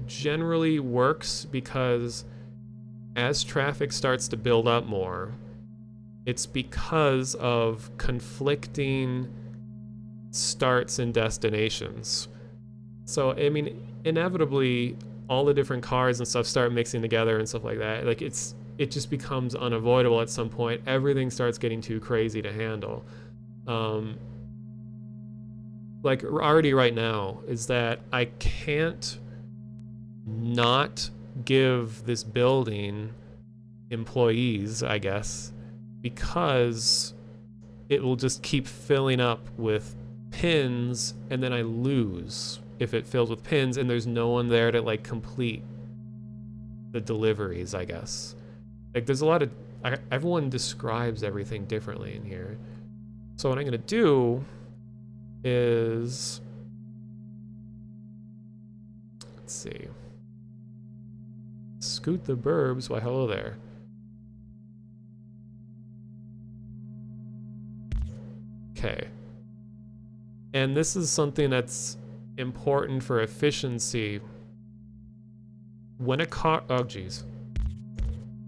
generally works because as traffic starts to build up more, it's because of conflicting starts and destinations. So, I mean, inevitably, all the different cars and stuff start mixing together and stuff like that. Like, it just becomes unavoidable at some point. Everything starts getting too crazy to handle. Like, already right now, is that I can't not give this building employees, I guess, because it will just keep filling up with pins, and then I lose if it fills with pins and there's no one there to like complete the deliveries, I guess. Like, there's a lot of... everyone describes everything differently in here. So what I'm gonna do is... Let's see. Scoot the burbs. Why, hello there. Okay. And this is something that's important for efficiency. When a car... Oh, geez.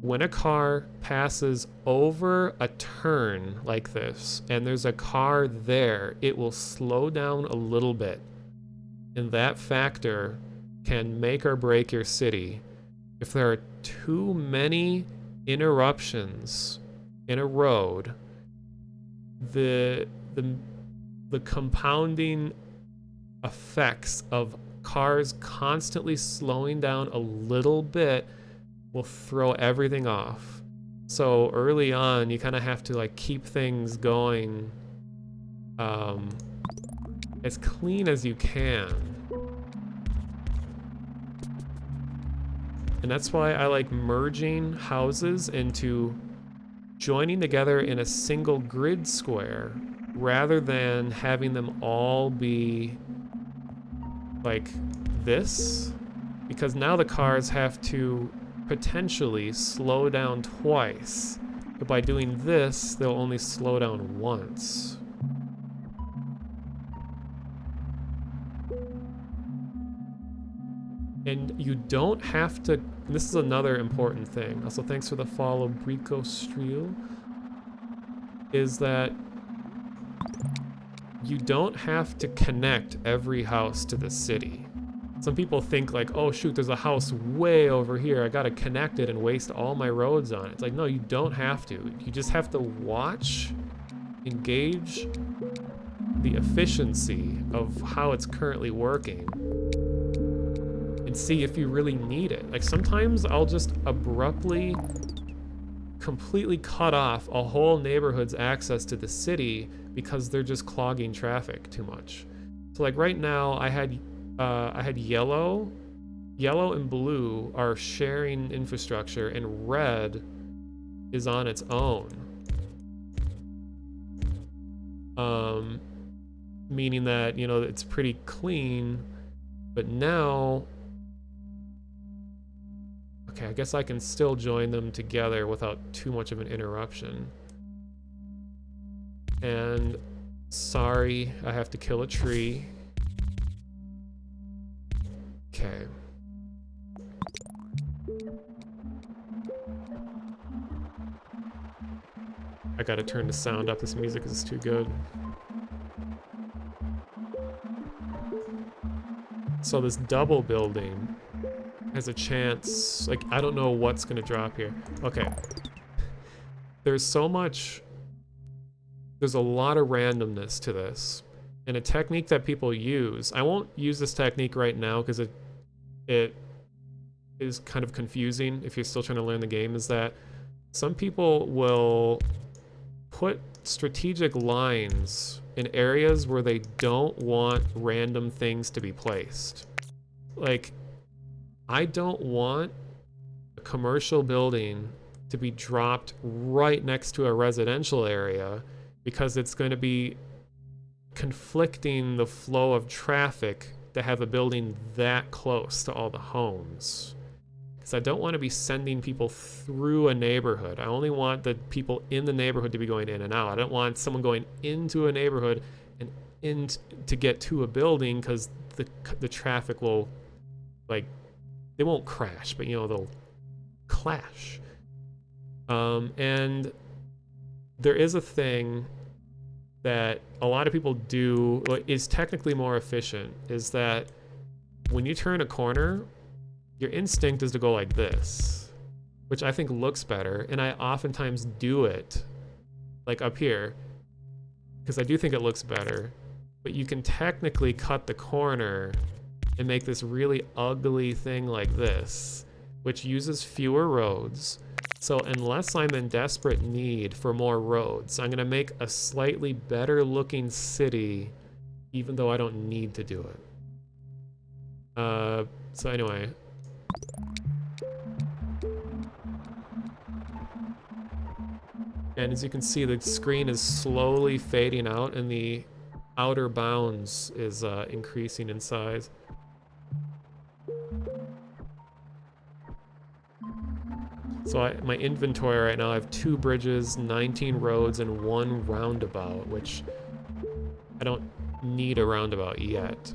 When a car passes over a turn like this, and there's a car there, it will slow down a little bit. And that factor can make or break your city. If there are too many interruptions in a road, the compounding effects of cars constantly slowing down a little bit will throw everything off. So early on, you kind of have to like keep things going as clean as you can. And that's why I like merging houses into joining together in a single grid square rather than having them all be like this, because now the cars have to potentially slow down twice, but by doing this they'll only slow down once. And you don't have to... And this is another important thing. Also, thanks for the follow, Brico Streel. Is that you don't have to connect every house to the city. Some people think like, oh shoot, there's a house way over here, I gotta connect it and waste all my roads on it. It's like, no, you don't have to. You just have to watch, engage the efficiency of how it's currently working, and see if you really need it. Like, sometimes I'll just abruptly completely cut off a whole neighborhood's access to the city because they're just clogging traffic too much. So like right now I had yellow and blue are sharing infrastructure, and red is on its own. Meaning that, you know, it's pretty clean, but now, okay, I guess I can still join them together without too much of an interruption. And sorry, I have to kill a tree. Okay. I gotta turn the sound up. This music is too good. So this double building has a chance, like, I don't know what's gonna drop here. Okay. There's so much, there's a lot of randomness to this. And a technique that people use, I won't use this technique right now because it is kind of confusing if you're still trying to learn the game, is that some people will put strategic lines in areas where they don't want random things to be placed. Like, I don't want a commercial building to be dropped right next to a residential area because it's going to be conflicting the flow of traffic to have a building that close to all the homes. Because I don't want to be sending people through a neighborhood. I only want the people in the neighborhood to be going in and out. I don't want someone going into a neighborhood and in to get to a building, because the traffic will, like, they won't crash, but, you know, they'll clash. And there is a thing that a lot of people do, is technically more efficient, is that when you turn a corner, your instinct is to go like this, which I think looks better, and I oftentimes do it like up here because I do think it looks better. But you can technically cut the corner and make this really ugly thing like this, which uses fewer roads. So unless I'm in desperate need for more roads, I'm gonna make a slightly better looking city, even though I don't need to do it. So anyway. And as you can see, the screen is slowly fading out and the outer bounds is increasing in size. So my inventory right now, I have 2 bridges, 19 roads, and 1 roundabout, which I don't need a roundabout yet.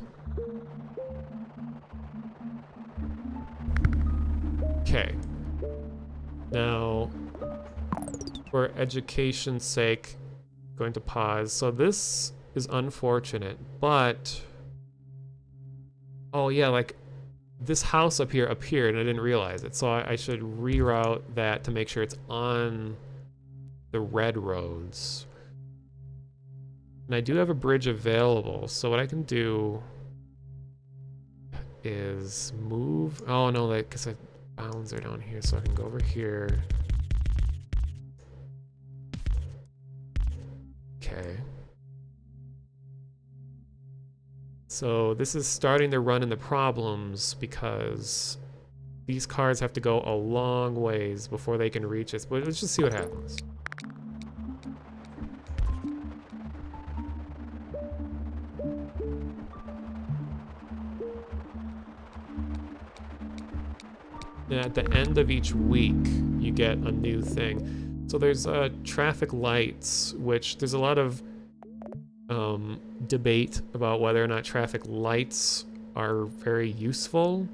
Okay. Now, for education's sake, I'm going to pause. So this is unfortunate, but... Oh yeah, like, this house up here appeared and I didn't realize it, so I should reroute that to make sure it's on the red roads. And I do have a bridge available, so what I can do is move... Oh no, like, because the bounds are down here, so I can go over here. Okay. So this is starting to run into problems because these cars have to go a long ways before they can reach us. But let's just see what happens. And at the end of each week, you get a new thing. So there's traffic lights, which there's a lot of debate about whether or not traffic lights are very useful.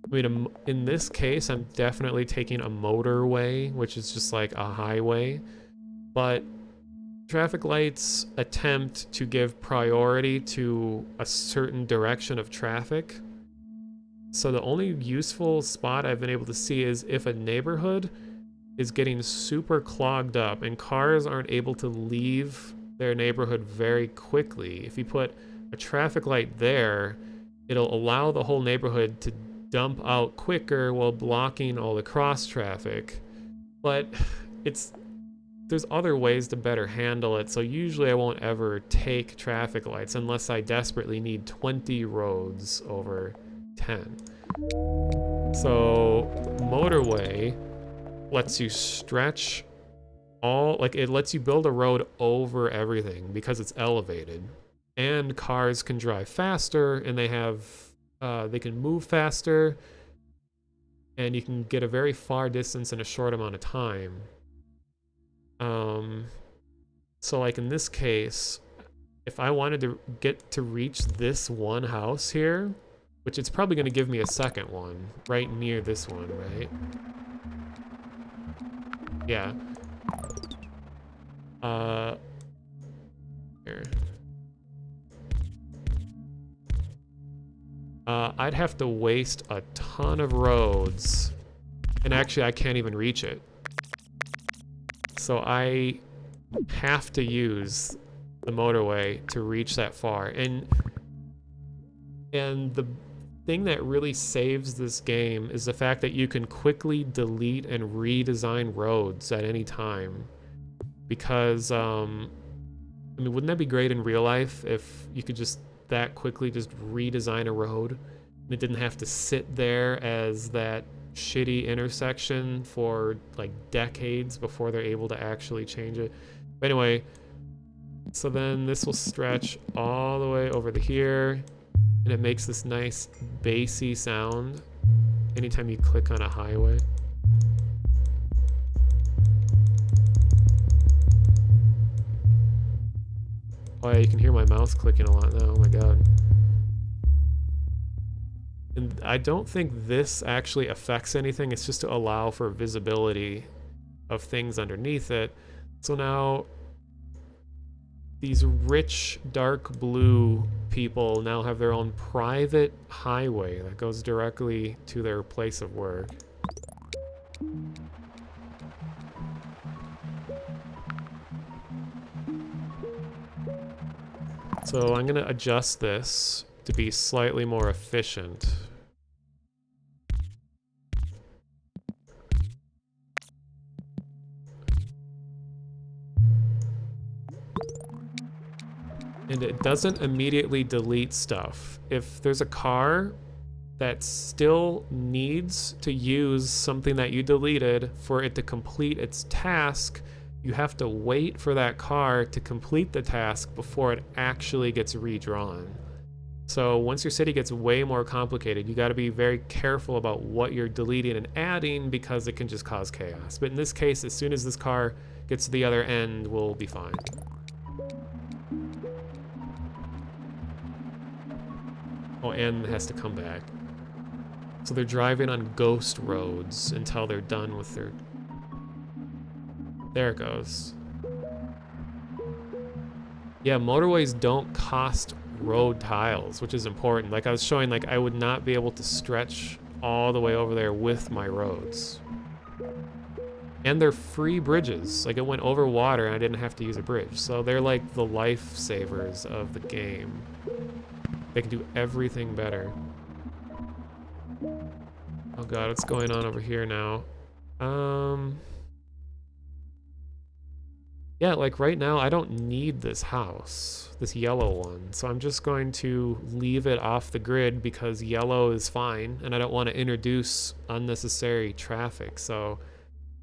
I mean, in this case, I'm definitely taking a motorway, which is just like a highway. But traffic lights attempt to give priority to a certain direction of traffic. So the only useful spot I've been able to see is if a neighborhood is getting super clogged up and cars aren't able to leave their neighborhood very quickly. If you put a traffic light there, it'll allow the whole neighborhood to dump out quicker while blocking all the cross traffic. But there's other ways to better handle it, so usually I won't ever take traffic lights unless I desperately need 20 roads over 10. So motorway lets you stretch it lets you build a road over everything because it's elevated, and cars can drive faster, and they can move faster, and you can get a very far distance in a short amount of time. So like in this case, if I wanted to get to reach this one house here, which it's probably going to give me a second one right near this one, right? Yeah. Here. I'd have to waste a ton of roads, and actually I can't even reach it. So I have to use the motorway to reach that far. And the thing that really saves this game is the fact that you can quickly delete and redesign roads at any time. Because, I mean, wouldn't that be great in real life if you could just that quickly just redesign a road and it didn't have to sit there as that shitty intersection for like decades before they're able to actually change it. But anyway, so then this will stretch all the way over to here, and it makes this nice bassy sound anytime you click on a highway. Oh yeah, you can hear my mouse clicking a lot now. Oh my god. And I don't think this actually affects anything. It's just to allow for visibility of things underneath it. So now these rich dark blue people now have their own private highway that goes directly to their place of work. So I'm gonna adjust this to be slightly more efficient. And it doesn't immediately delete stuff. If there's a car that still needs to use something that you deleted for it to complete its task, you have to wait for that car to complete the task before it actually gets redrawn. So once your city gets way more complicated, you got to be very careful about what you're deleting and adding because it can just cause chaos. But in this case, as soon as this car gets to the other end, we'll be fine. Oh, and it has to come back. So they're driving on ghost roads until they're done with their... There it goes. Yeah, motorways don't cost road tiles, which is important. Like I was showing, like I would not be able to stretch all the way over there with my roads. And they're free bridges. Like it went over water and I didn't have to use a bridge. So they're like the lifesavers of the game. They can do everything better. Oh god, what's going on over here now? Yeah, like right now I don't need this house, this yellow one. So I'm just going to leave it off the grid because yellow is fine and I don't want to introduce unnecessary traffic. So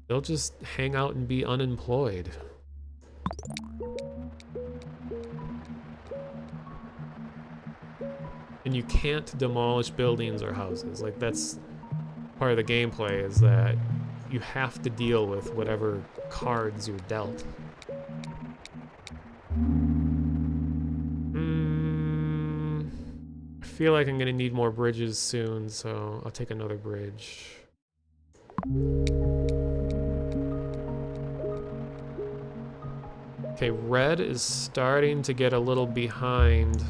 they'll just hang out and be unemployed. And you can't demolish buildings or houses. Like that's part of the gameplay, is that you have to deal with whatever cards you're dealt. I feel like I'm gonna need more bridges soon, so I'll take another bridge. Okay, red is starting to get a little behind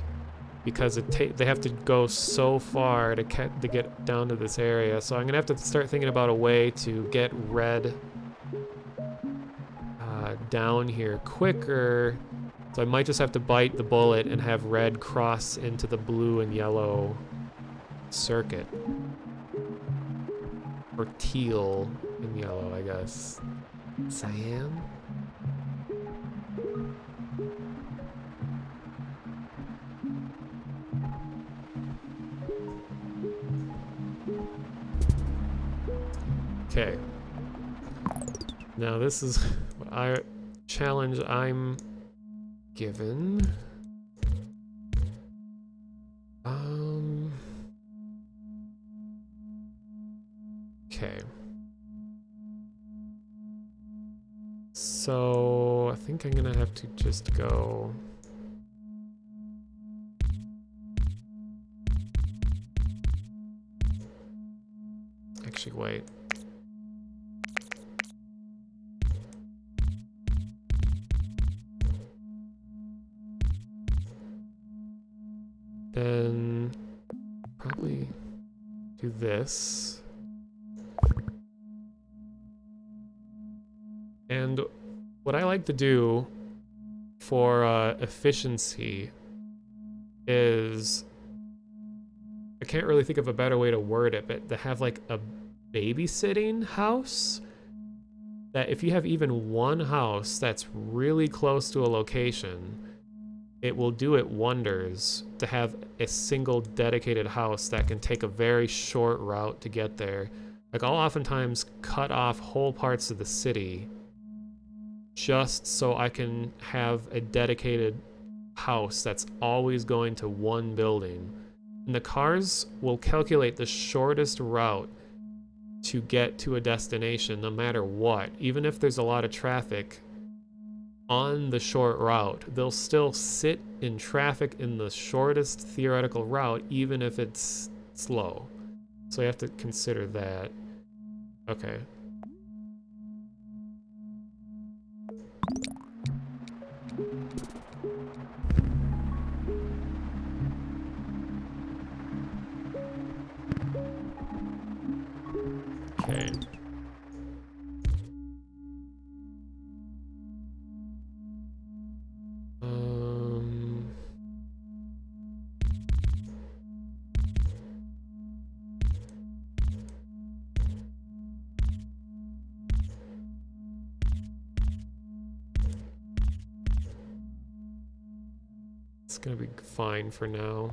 because they have to go so far to get down to this area. So I'm gonna have to start thinking about a way to get red down here quicker. So I might just have to bite the bullet and have red cross into the blue and yellow circuit. Or teal and yellow, I guess. Cyan? Okay. Now this is what challenge I'm given. Okay. So So I think I'm gonna have to just go... Actually, wait. Then probably do this. And what I like to do for efficiency is, I can't really think of a better way to word it, but to have like a babysitting house, that if you have even one house that's really close to a location, it will do it wonders to have a single dedicated house that can take a very short route to get there. Like, I'll oftentimes cut off whole parts of the city just so I can have a dedicated house that's always going to one building. And the cars will calculate the shortest route to get to a destination no matter what. Even if there's a lot of traffic on the short route, they'll still sit in traffic in the shortest theoretical route, even if it's slow. So you have to consider that. Okay. Okay. It's gonna be fine for now.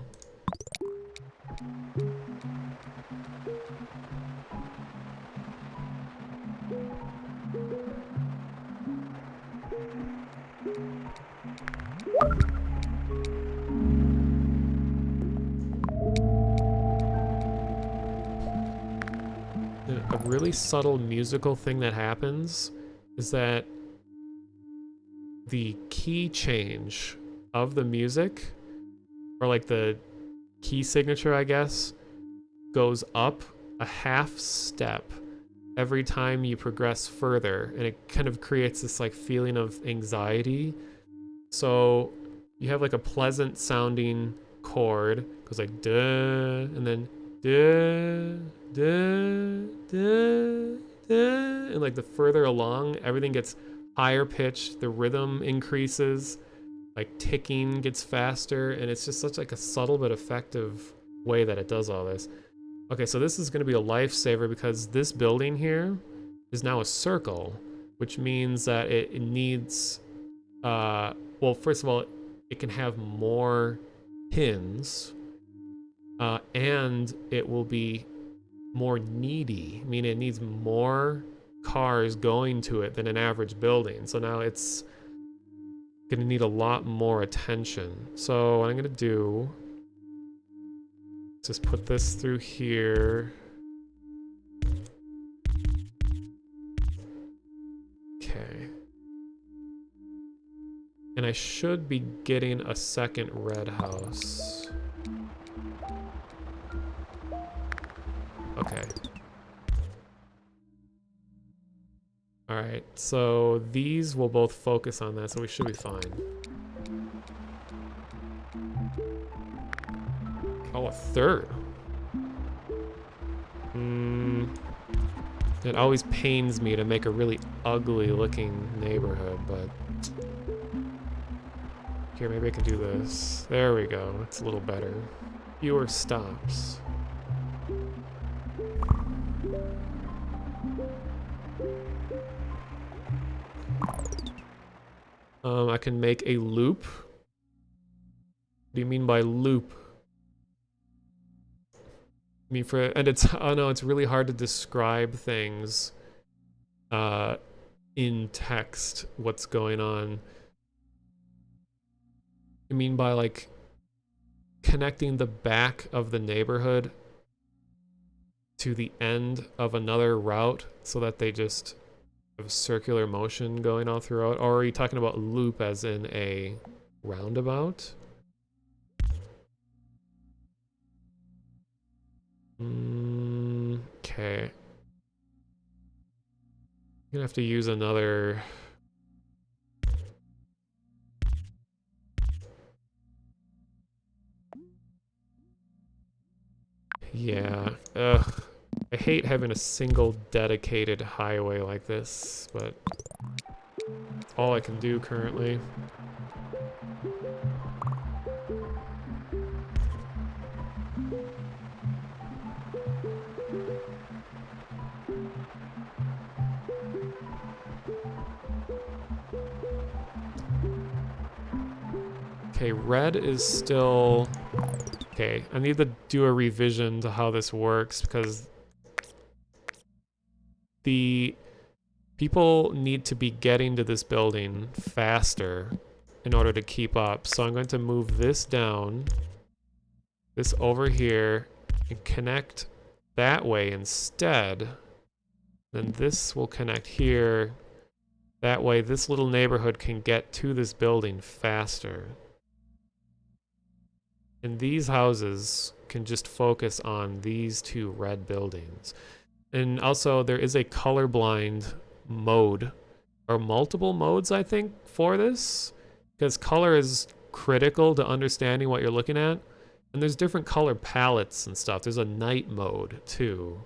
A really subtle musical thing that happens is that the key change of the music, or like the key signature, I guess, goes up a half step every time you progress further, and it kind of creates this like feeling of anxiety. So you have like a pleasant sounding chord, goes like duh, and then duh, duh, duh, duh, and like the further along, everything gets higher pitched, the rhythm increases, like ticking gets faster, and it's just such like a subtle but effective way that it does all this. Okay, so this is going to be a lifesaver because this building here is now a circle, which means that it needs, well, first of all, it can have more pins, and it will be more needy, meaning it needs more cars going to it than an average building. So now it's gonna need a lot more attention. So what I'm gonna do is just put this through here. Okay. And I should be getting a second red house. Okay. Alright, so these will both focus on that, so we should be fine. Oh, a third. It always pains me to make a really ugly looking neighborhood, but... Here, maybe I can do this. There we go, that's a little better. Fewer stops. I can make a loop. What do you mean by loop? I mean, and it's, oh no, it's really hard to describe things in text, what's going on. I mean by like connecting the back of the neighborhood to the end of another route so that they just of circular motion going all throughout? Or are you talking about loop as in a roundabout? Okay. I'm gonna have to use another... Yeah. Ugh. I hate having a single dedicated highway like this, but it's all I can do currently. Okay, red is still... Okay, I need to do a revision to how this works because the people need to be getting to this building faster in order to keep up. So I'm going to move this down, this over here, and connect that way instead. Then this will connect here. That way this little neighborhood can get to this building faster. And these houses can just focus on these two red buildings. And also there is a colorblind mode, or multiple modes I think for this, because color is critical to understanding what you're looking at. And there's different color palettes and stuff. There's a night mode too.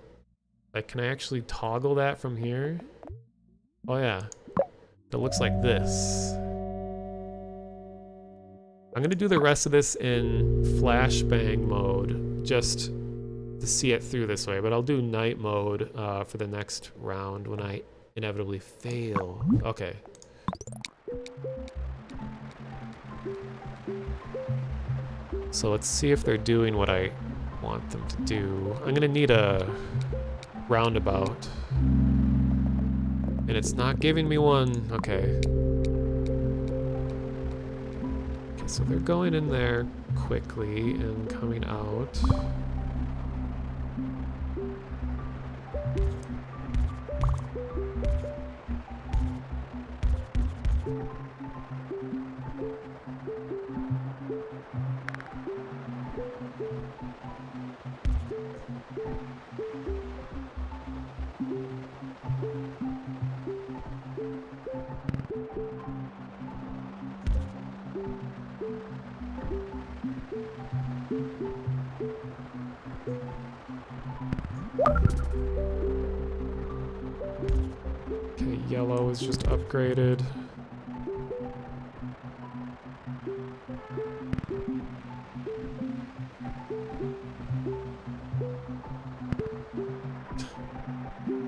Like, can I actually toggle that from here? Oh yeah, it looks like this. I'm gonna do the rest of this in flashbang mode just to see it through this way, but I'll do night mode for the next round when I inevitably fail. Okay. So let's see if they're doing what I want them to do. I'm gonna need a roundabout. And it's not giving me one. Okay. Okay, so they're going in there quickly and coming out. Okay, yellow is just upgraded.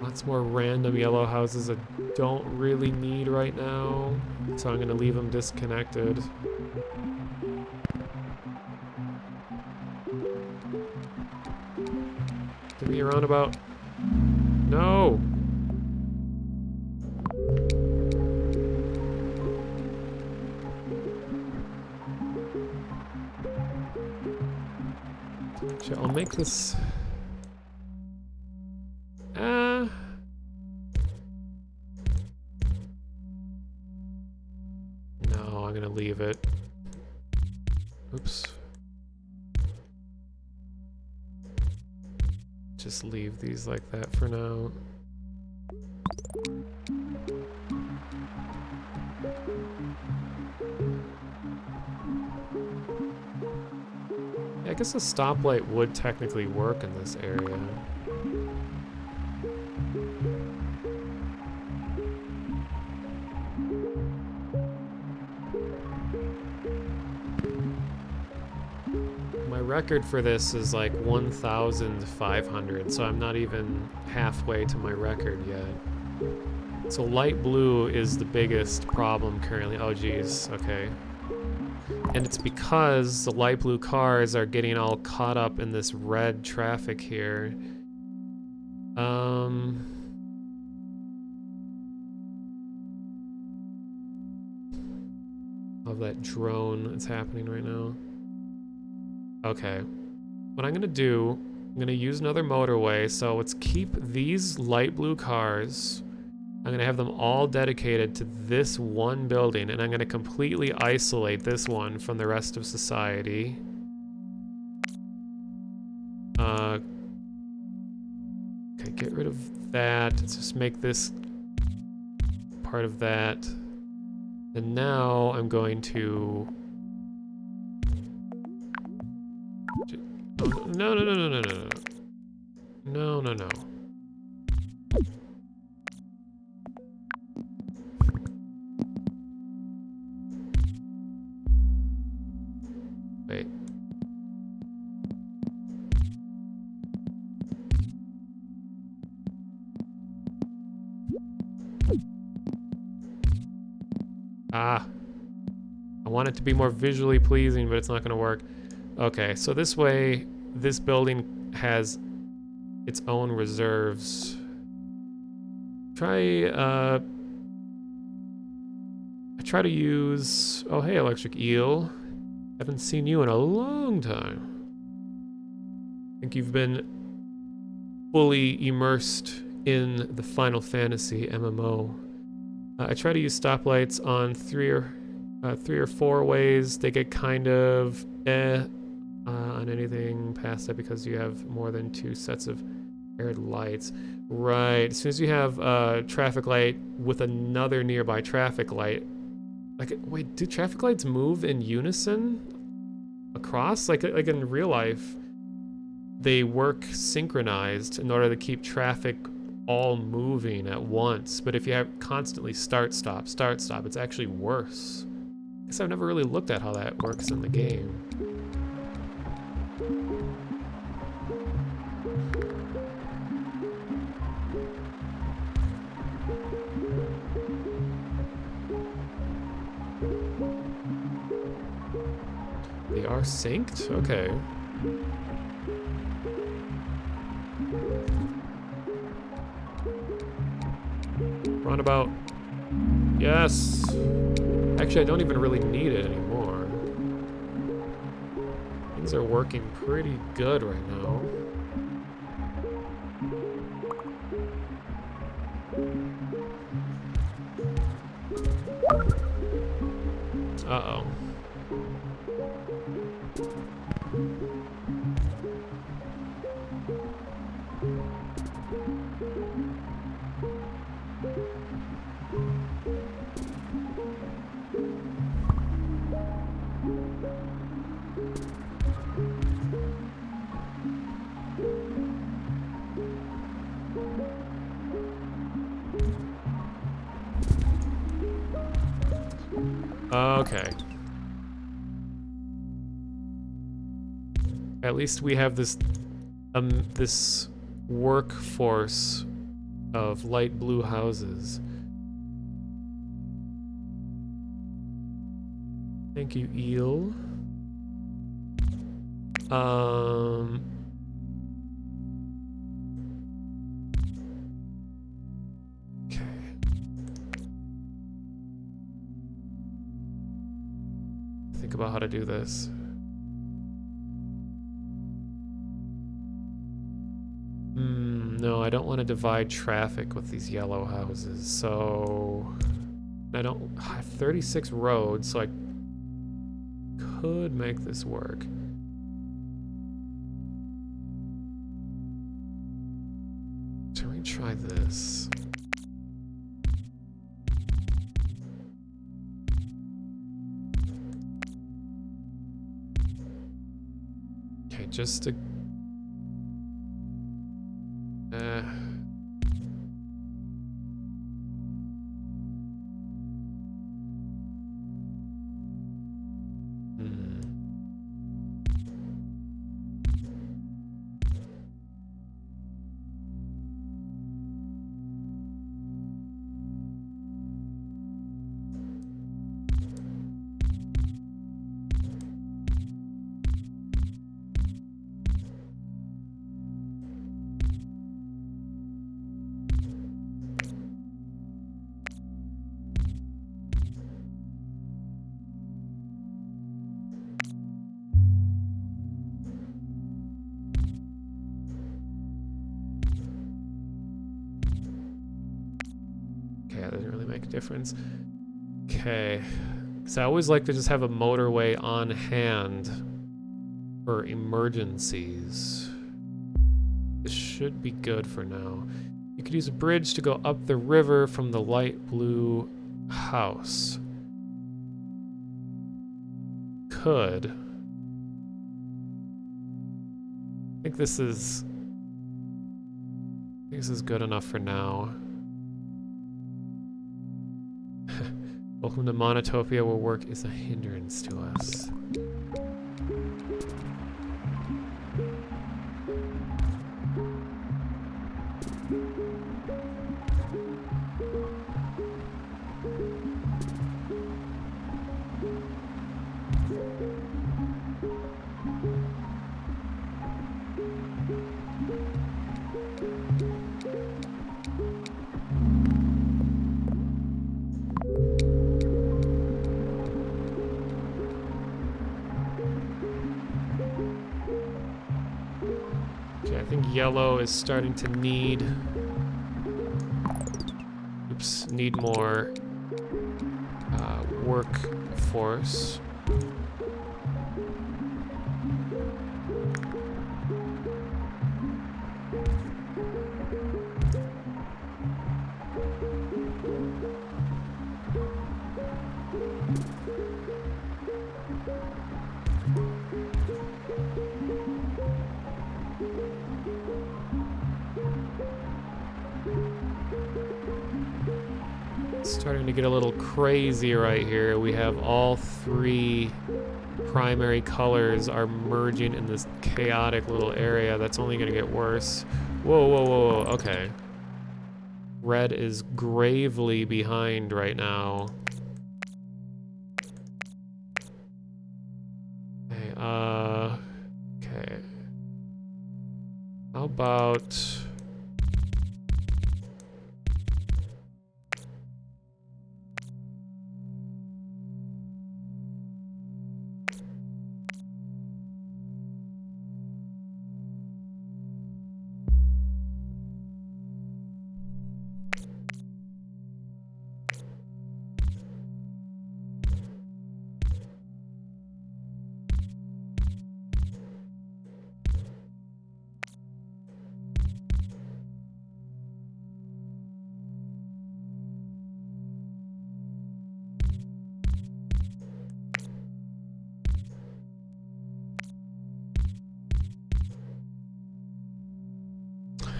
Lots more random yellow houses I don't really need right now, so I'm gonna leave them disconnected. Give me a roundabout. No! Actually, I'll make this... No, I'm gonna leave it. Oops. Just leave these like that for now. Yeah, I guess a stoplight would technically work in this area. My record for this is like 1,500, so I'm not even halfway to my record yet. So light blue is the biggest problem currently. Oh geez, okay. And it's because the light blue cars are getting all caught up in this red traffic here. Of that drone that's happening right now. Okay. What I'm gonna do, I'm gonna use another motorway, so let's keep these light blue cars I'm going to have them all dedicated to this one building, and I'm going to completely isolate this one from the rest of society. Okay, get rid of that. Let's just make this part of that. And now I'm going to... Oh, no, no, no, no, no, no, no. No, no, no. Wait. Ah. I want it to be more visually pleasing, but it's not going to work. Okay, so this way, this building has its own reserves. I try to use... Oh, hey, Electric Eel. Haven't seen you in a long time. I think you've been fully immersed in the Final Fantasy MMO. I try to use stoplights on three or four ways. They get kind of on anything past that because you have more than 2 sets of paired lights. Right. As soon as you have a traffic light with another nearby traffic light, like, wait, do traffic lights move in unison across? Like in real life, they work synchronized in order to keep traffic all moving at once. But if you have constantly start, stop, it's actually worse. I guess I've never really looked at how that works in the game. They are synced? Okay. Roundabout. Yes! Actually, I don't even really need it anymore. Things are working pretty good right now. Uh-oh. Okay. At least we have this this workforce of light blue houses. Thank you, Eel. Okay. Think about how to do this. No, I don't want to divide traffic with these yellow houses, so I have 36 roads, so I could make this work. Shall we try this? Okay, just to... make a difference. Okay. Because I always like to just have a motorway on hand for emergencies. This should be good for now. You could use a bridge to go up the river from the light blue house. Could. I think this is good enough for now. Welcome to Monotopia, where work is a hindrance to us. I think yellow is starting to need more workforce. Starting to get a little crazy right here. We have all three primary colors are merging in this chaotic little area that's only going to get worse. Whoa, whoa, whoa, whoa, okay. Red is gravely behind right now. Okay, okay. How about...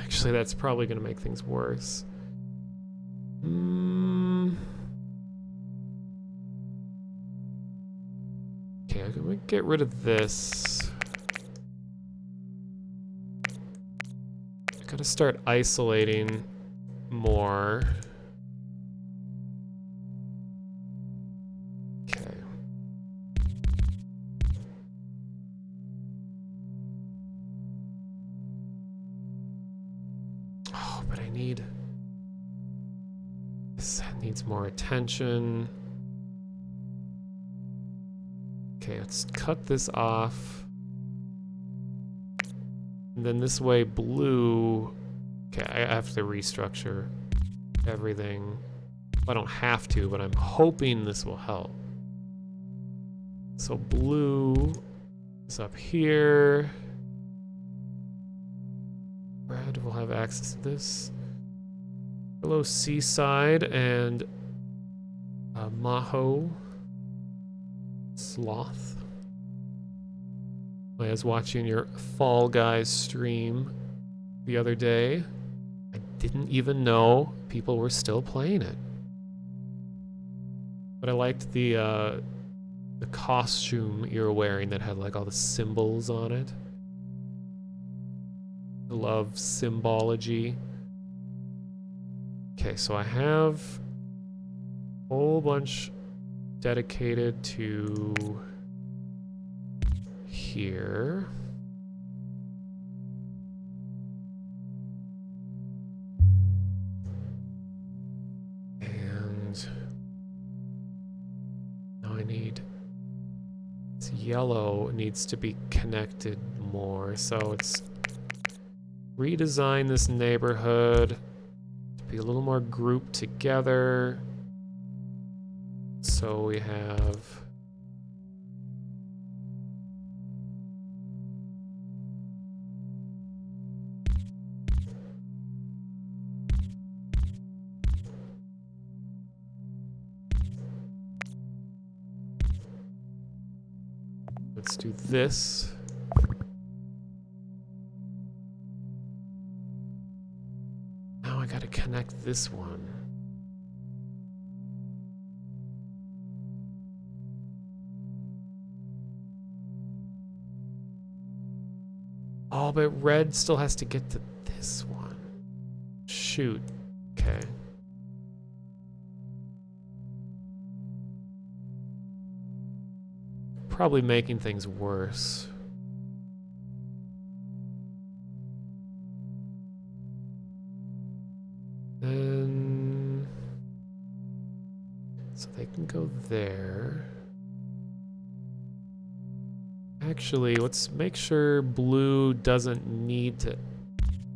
Actually, that's probably going to make things worse. Okay, I'm going to get rid of this. I gotta start isolating more. Okay. Oh, but I need... This needs more attention. Okay, let's cut this off. And then this way, blue... Okay, I have to restructure everything. I don't have to, but I'm hoping this will help. So blue is up here. Red will have access to this. Hello, Seaside and Maho. Sloth. I was watching your Fall Guys stream the other day. I didn't even know people were still playing it. But I liked the costume you were wearing that had like all the symbols on it. I love symbology. Okay, so I have a whole bunch dedicated to here. And now I need this yellow needs to be connected more. So it's redesign this neighborhood to be a little more grouped together. So we have... Let's do this. Now I gotta connect this one. Oh, but red still has to get to this one. Shoot. Okay. Probably making things worse. Then... So they can go there. Actually, let's make sure blue doesn't need to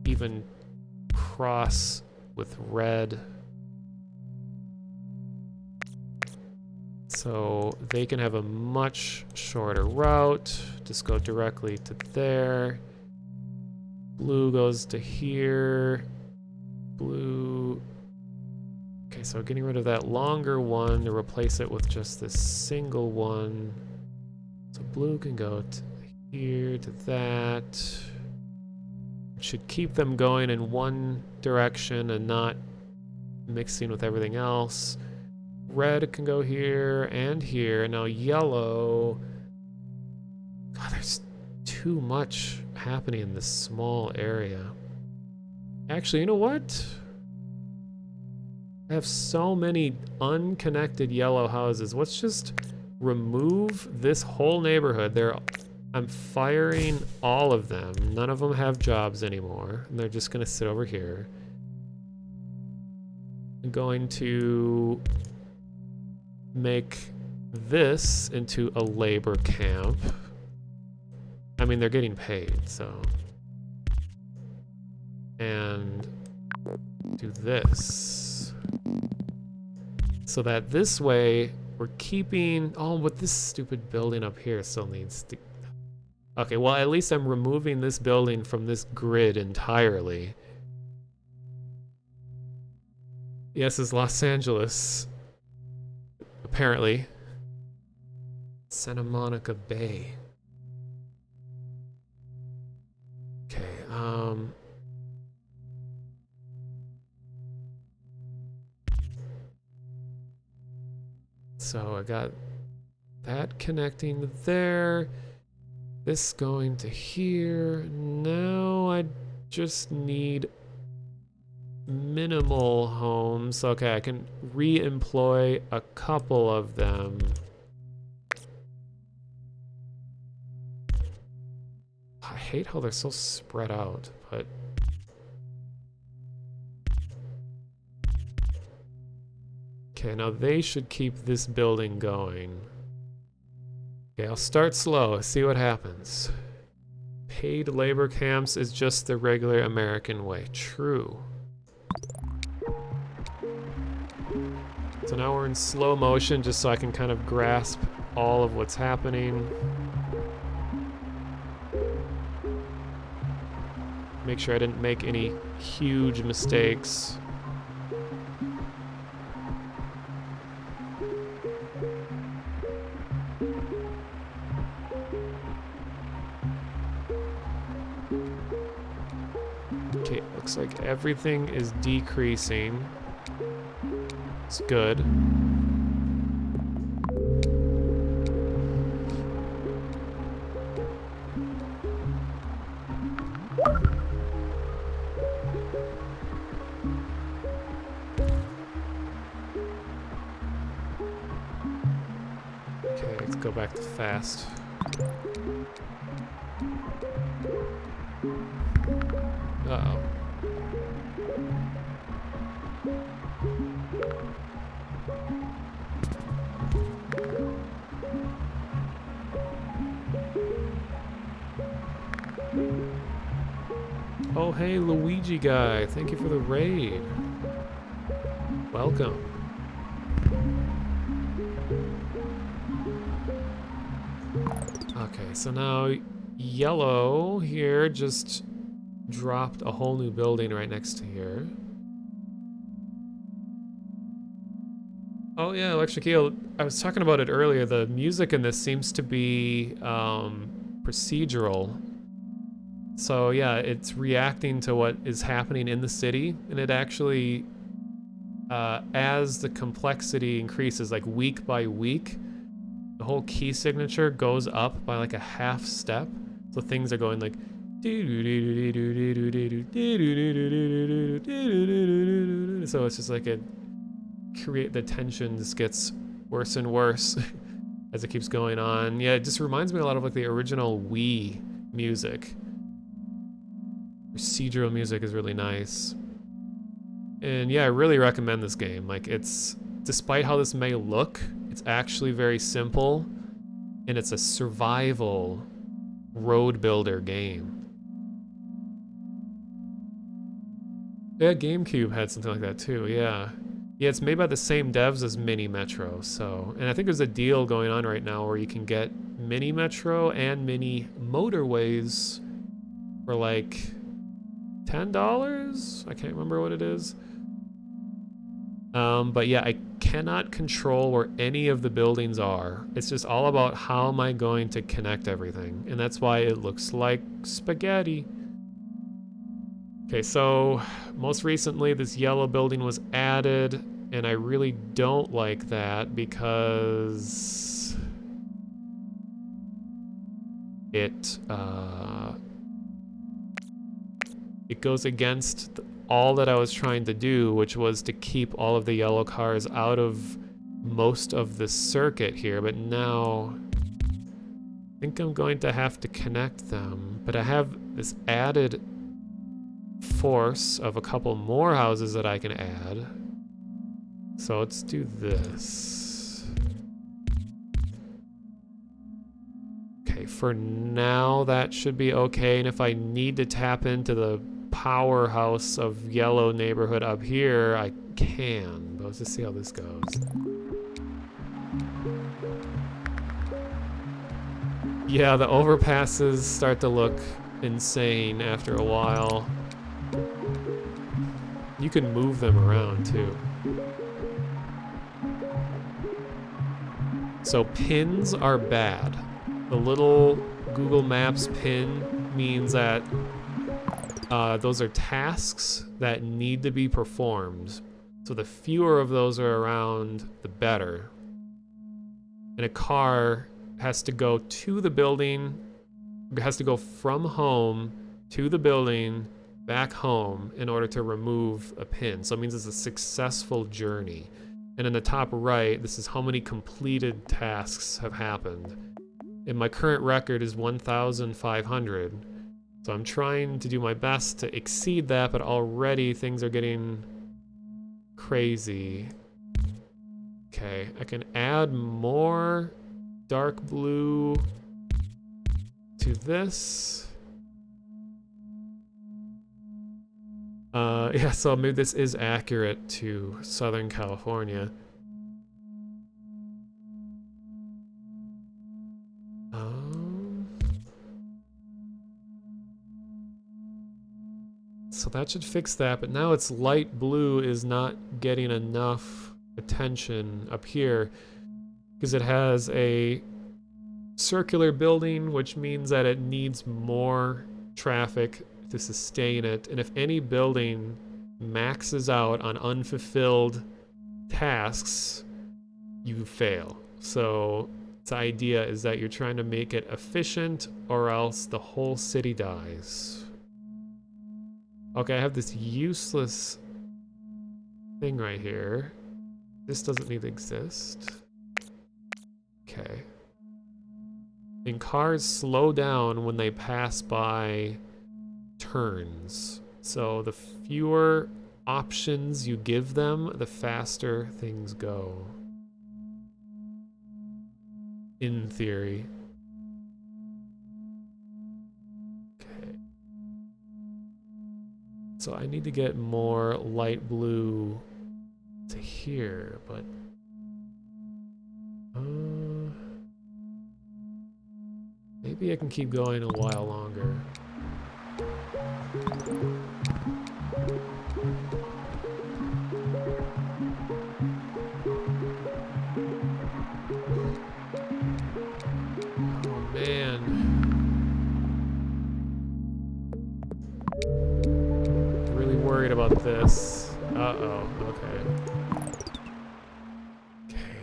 even cross with red. So they can have a much shorter route. Just go directly to there. Blue goes to here. Blue. Okay, so getting rid of that longer one to replace it with just this single one. So blue can go to here, to that. It should keep them going in one direction and not mixing with everything else. Red can go here and here. Now yellow. God, there's too much happening in this small area. Actually, you know what? I have so many unconnected yellow houses. Let's just remove this whole neighborhood. I'm firing all of them. None of them have jobs anymore. And they're just going to sit over here. I'm going to make this into a labor camp. I mean, they're getting paid, so. And do this. So that this way, we're keeping... Oh, but this stupid building up here still needs to... Okay, well, at least I'm removing this building from this grid entirely. Yes, it's Los Angeles. Apparently. Santa Monica Bay. Okay, so I got that connecting there. This going to here. Now I just need minimal homes. Okay, I can re-employ a couple of them. I hate how they're so spread out, but... Okay, now they should keep this building going. Okay, I'll start slow, see what happens. Paid labor camps is just the regular American way. True. So now we're in slow motion just so I can kind of grasp all of what's happening. Make sure I didn't make any huge mistakes. Okay, looks like everything is decreasing. It's good. Okay, let's go back to fast. Uh-oh. Oh, hey, Luigi guy. Thank you for the raid. Welcome. Okay, so now yellow here just dropped a whole new building right next to here. Oh yeah, Electric Eel. I was talking about it earlier. The music in this seems to be procedural. So yeah, it's reacting to what is happening in the city, and it actually, as the complexity increases, like week by week, the whole key signature goes up by like a half step. So things are going like, so it's just like the tension just gets worse and worse as it keeps going on. Yeah, it just reminds me a lot of like the original Wii music. Procedural music is really nice. And yeah, I really recommend this game. Like, it's, despite how this may look, it's actually very simple, and it's a survival road builder game. Yeah, GameCube had something like that too, yeah. Yeah, it's made by the same devs as Mini Metro, so... And I think there's a deal going on right now where you can get Mini Metro and Mini Motorways for like $10? I can't remember what it is. But yeah, I cannot control where any of the buildings are. It's just all about how am I going to connect everything. And that's why it looks like spaghetti. Okay, so most recently this yellow building was added, and I really don't like that because it goes against all that I was trying to do, which was to keep all of the yellow cars out of most of the circuit here, but now I think I'm going to have to connect them. But I have this added force of a couple more houses that I can add. So let's do this. Okay, for now that should be okay, and if I need to tap into the powerhouse of yellow neighborhood up here, I can. But let's just see how this goes. Yeah, the overpasses start to look insane after a while. You can move them around too. So pins are bad. The little Google Maps pin means that those are tasks that need to be performed. So the fewer of those are around, the better. And a car has to go to the building, has to go from home to the building, back home in order to remove a pin. So it means it's a successful journey. And in the top right, this is how many completed tasks have happened. And my current record is 1,500. So I'm trying to do my best to exceed that, but already things are getting crazy. Okay, I can add more dark blue to this. Yeah, so maybe this is accurate to Southern California. So that should fix that, but now it's light blue is not getting enough attention up here because it has a circular building, which means that it needs more traffic to sustain it. And if any building maxes out on unfulfilled tasks, you fail. So the idea is that you're trying to make it efficient or else the whole city dies. Okay, I have this useless thing right here. This doesn't need to exist. Okay. And cars slow down when they pass by turns. So the fewer options you give them, the faster things go. In theory. Okay. So I need to get more light blue to here, but Maybe I can keep going a while longer. Oh man. Really worried about this. Uh-oh, okay. Okay.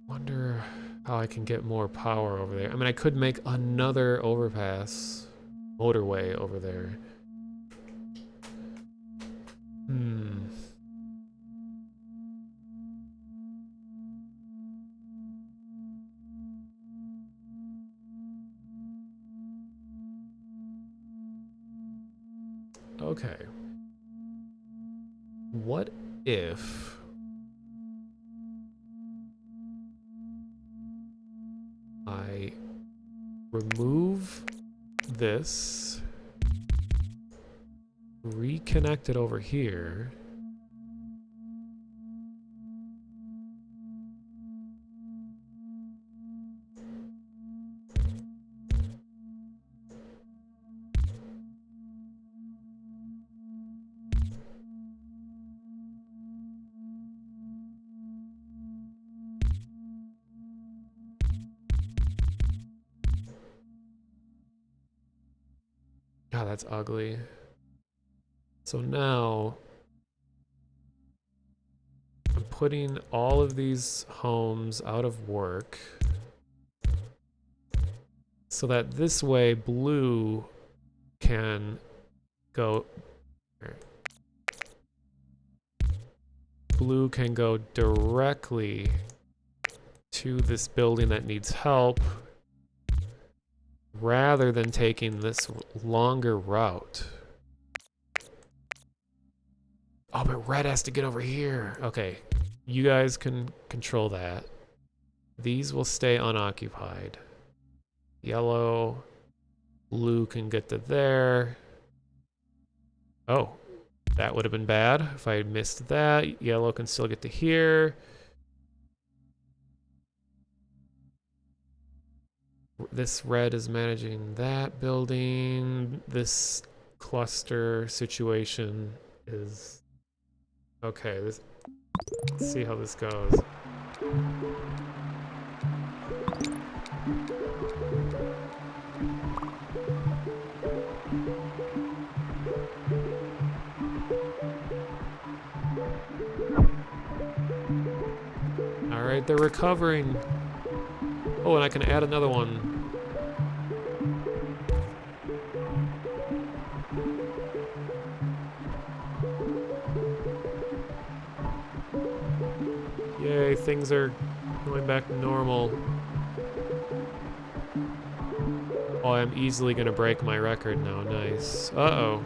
Wonder how I can get more power over there. I mean, I could make another overpass, motorway over there. Okay. What if I remove this, reconnect it over here, God, that's ugly. So now I'm putting all of these homes out of work so that this way blue can go. Blue can go directly to this building that needs help rather than taking this longer route. Oh, but red has to get over here. Okay, you guys can control that. These will stay unoccupied. Yellow, blue can get to there. Oh, that would have been bad if I had missed that. Yellow can still get to here. This red is managing that building. This cluster situation is okay. Let's see how this goes. All right, they're recovering. Oh, and I can add another one. Yay, things are going back to normal. Oh, I'm easily gonna break my record now. Nice. Uh-oh.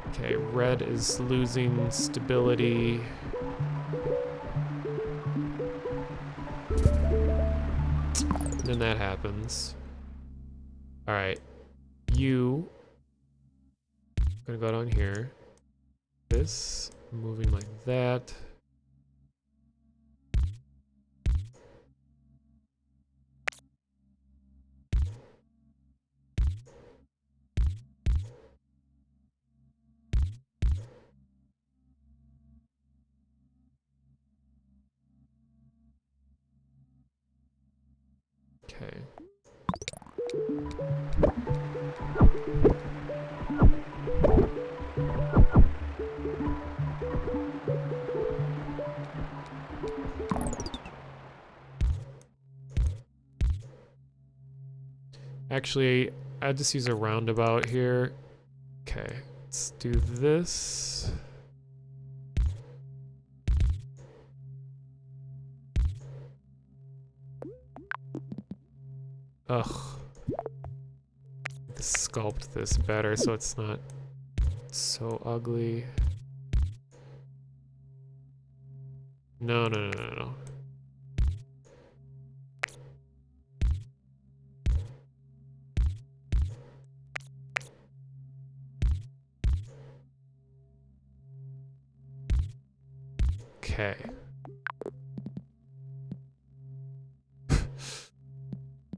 Okay, red is losing stability. Then that happens. Alright. You gonna go down here. This, moving like that. Okay. Actually, I'll just use a roundabout here. Okay, let's do this. Ugh. Let's sculpt this better so it's not so ugly. No, no, no, no, no.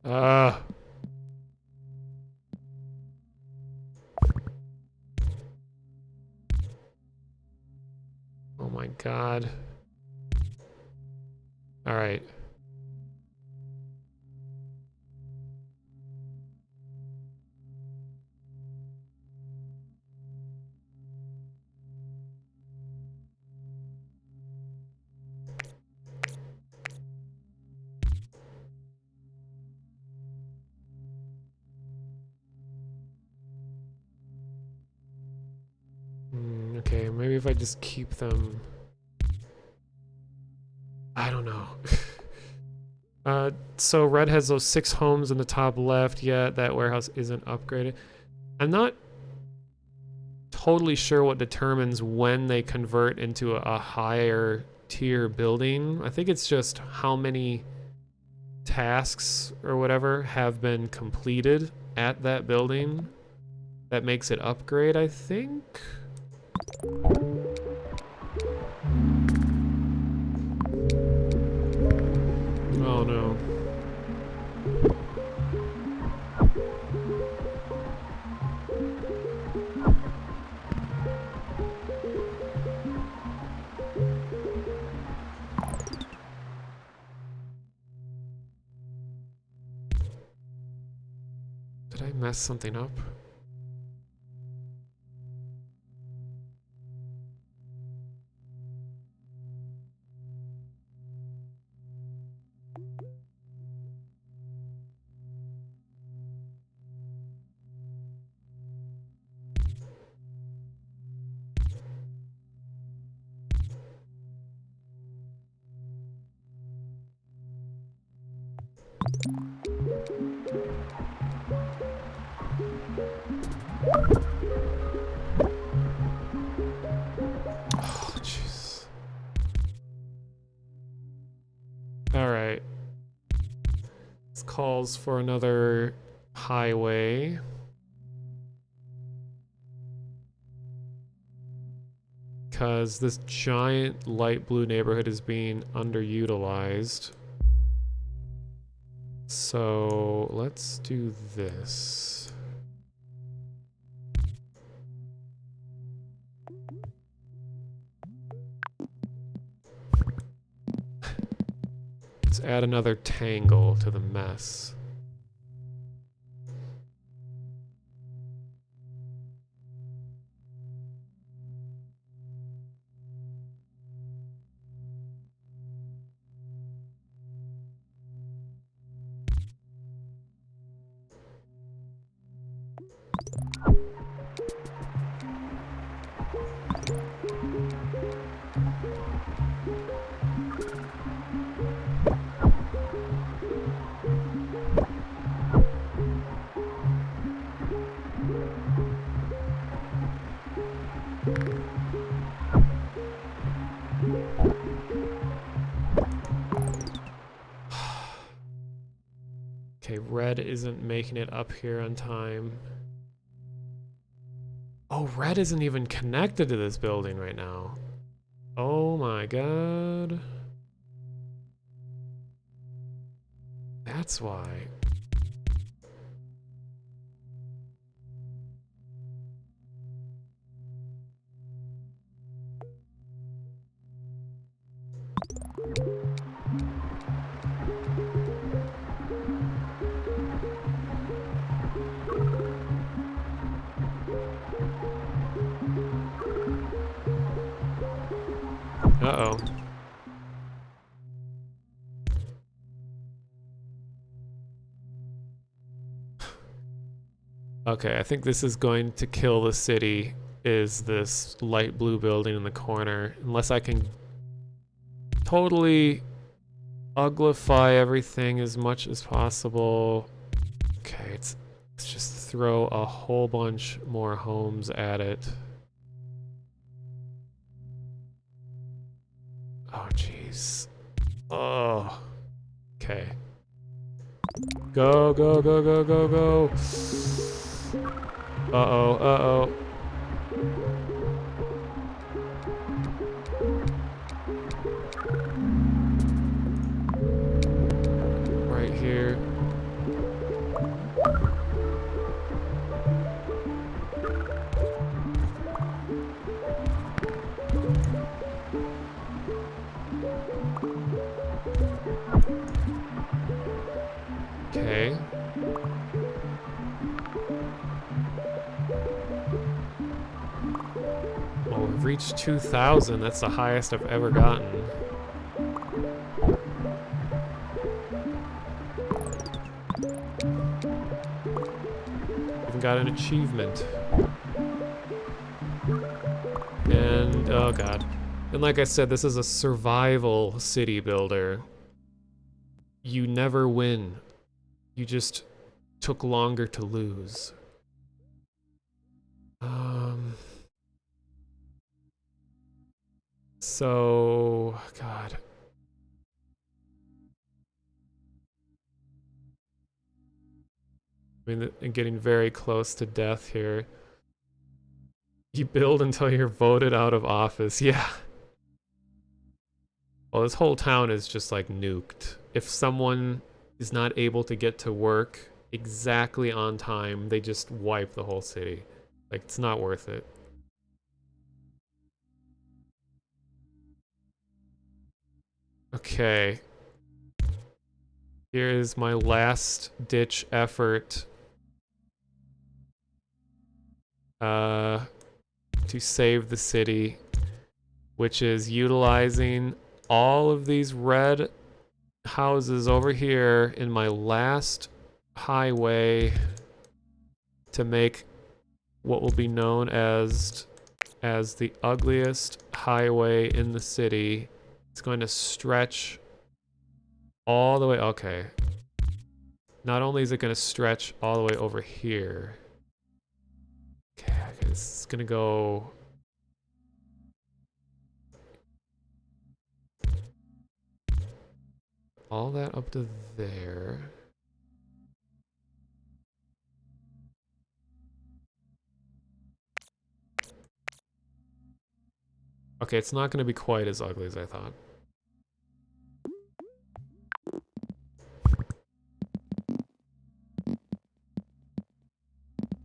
Ah. Oh my god. All right. Okay, maybe if I just keep them... I don't know. So red has those 6 homes in the top left yet. That warehouse isn't upgraded. I'm not totally sure what determines when they convert into a higher tier building. I think it's just how many tasks or whatever have been completed at that building that makes it upgrade, I think. Oh no. Did I mess something up? Oh, jeez. All right. This calls for another highway. Because this giant light blue neighborhood is being underutilized. So let's do this. Let's add another tangle to the mess. Okay, red isn't making it up here on time. Oh, red isn't even connected to this building right now. Oh my god. That's why. Uh-oh. Okay, I think this is going to kill the city, is this light blue building in the corner. Unless I can totally uglify everything as much as possible. Okay, let's just throw a whole bunch more homes at it. Oh, jeez. Oh. Okay. Go, go, go, go, go, go. Uh-oh, uh-oh. Right here. Okay. Well, we've reached 2,000. That's the highest I've ever gotten. Even got an achievement. And, oh god. And like I said, this is a survival city builder. You never win. You just took longer to lose. So, god. I mean, I'm getting very close to death here. You build until you're voted out of office. Yeah. Well, this whole town is just like nuked. If someone is not able to get to work exactly on time, they just wipe the whole city. Like, it's not worth it. Okay. Here is my last ditch effort to save the city, which is utilizing all of these red houses over here in my last highway to make what will be known as the ugliest highway in the city. It's going to stretch all the way. Okay. Not only is it going to stretch all the way over here. Okay, this is going to go all that up to there. Okay, it's not going to be quite as ugly as I thought.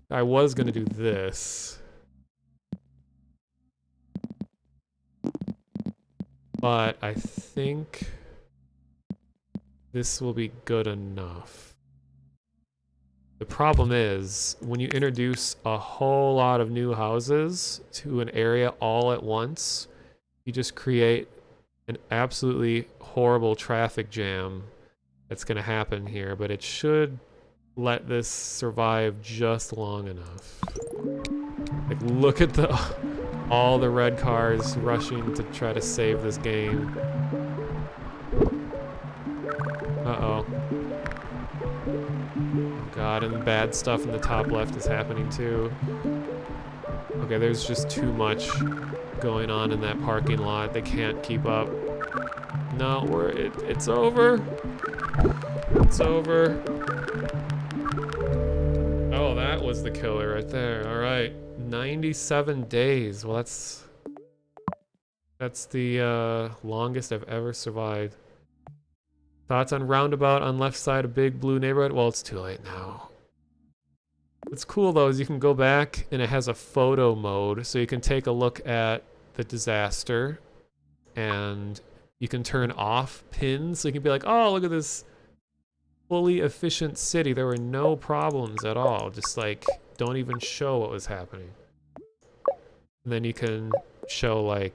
I was going to do this. But I think this will be good enough. The problem is, when you introduce a whole lot of new houses to an area all at once, you just create an absolutely horrible traffic jam that's going to happen here, but it should let this survive just long enough. Like, look at all the red cars rushing to try to save this game. Uh-oh. God, and the bad stuff in the top left is happening too. Okay, there's just too much going on in that parking lot. They can't keep up. No, it's over. It's over. Oh, that was the killer right there. All right, 97 days. Well, that's the longest I've ever survived. Thoughts on roundabout on left side of big blue neighborhood? Well, it's too late now. What's cool though is you can go back and it has a photo mode, so you can take a look at the disaster and you can turn off pins. So you can be like, oh, look at this fully efficient city. There were no problems at all. Just like, don't even show what was happening. And then you can show like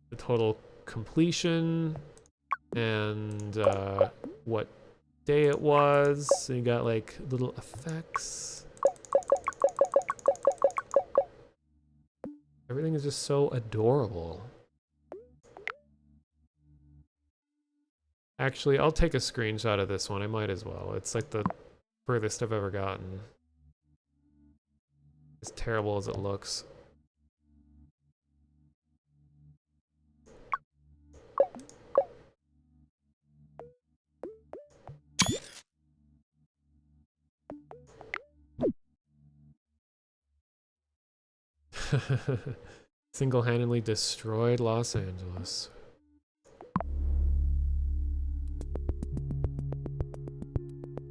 the total completion and what day it was. So you got like little effects. Everything is just so adorable. Actually, I'll take a screenshot of this one. I might as well. It's like the furthest I've ever gotten. As terrible as it looks. Single-handedly destroyed Los Angeles.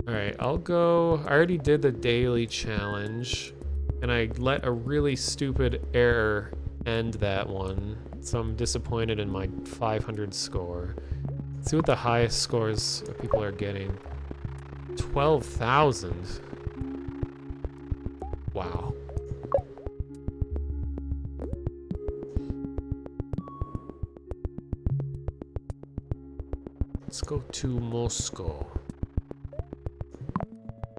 Alright, I'll go... I already did the daily challenge, and I let a really stupid error end that one, so I'm disappointed in my 500 score. Let's see what the highest scores people are getting. 12,000. Wow. Let's go to Moscow.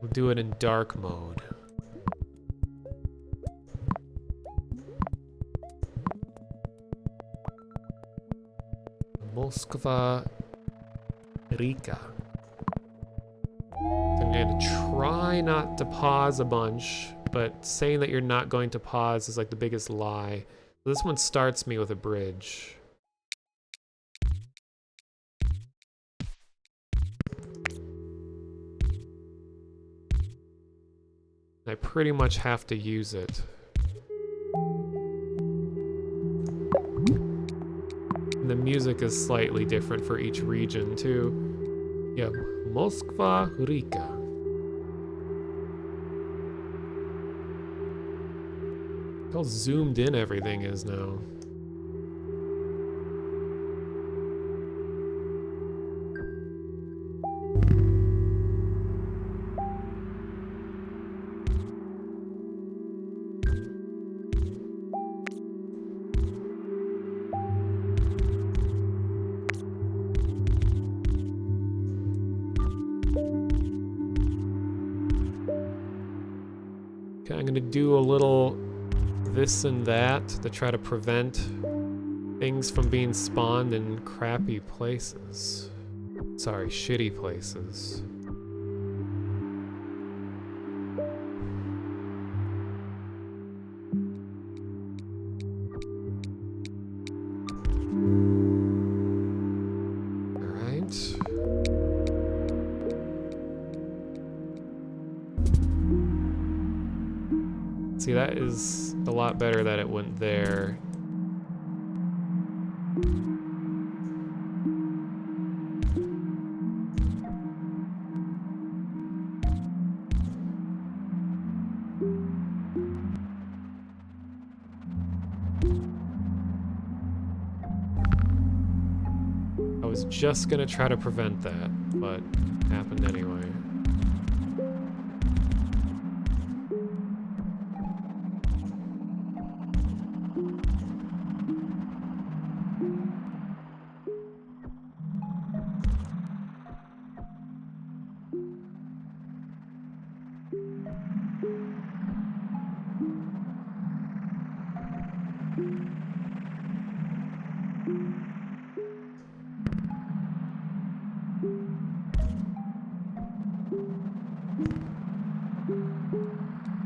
We'll do it in dark mode. Moskva, Rika. I'm going to try not to pause a bunch, but saying that you're not going to pause is like the biggest lie. This one starts me with a bridge. I pretty much have to use it. And the music is slightly different for each region too. Yeah, Moskva, Rika. Look how zoomed in everything is now. Okay, I'm gonna do a little this and that to try to prevent things from being spawned in crappy places. Sorry, shitty places. See, that is a lot better that it went there. I was just gonna try to prevent that, but it happened anyway.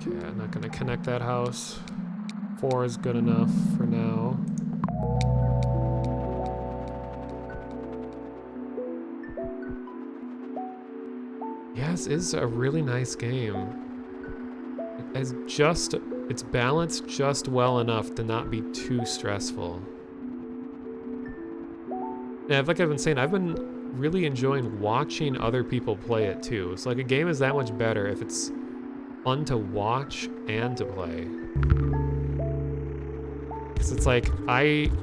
Okay, I'm not gonna connect that house. 4 is good enough for now. Yes, it's a really nice game. It's balanced just well enough to not be too stressful. And like I've been saying, I've been really enjoying watching other people play it too. So like a game is that much better if it's fun to watch and to play. Because it's like,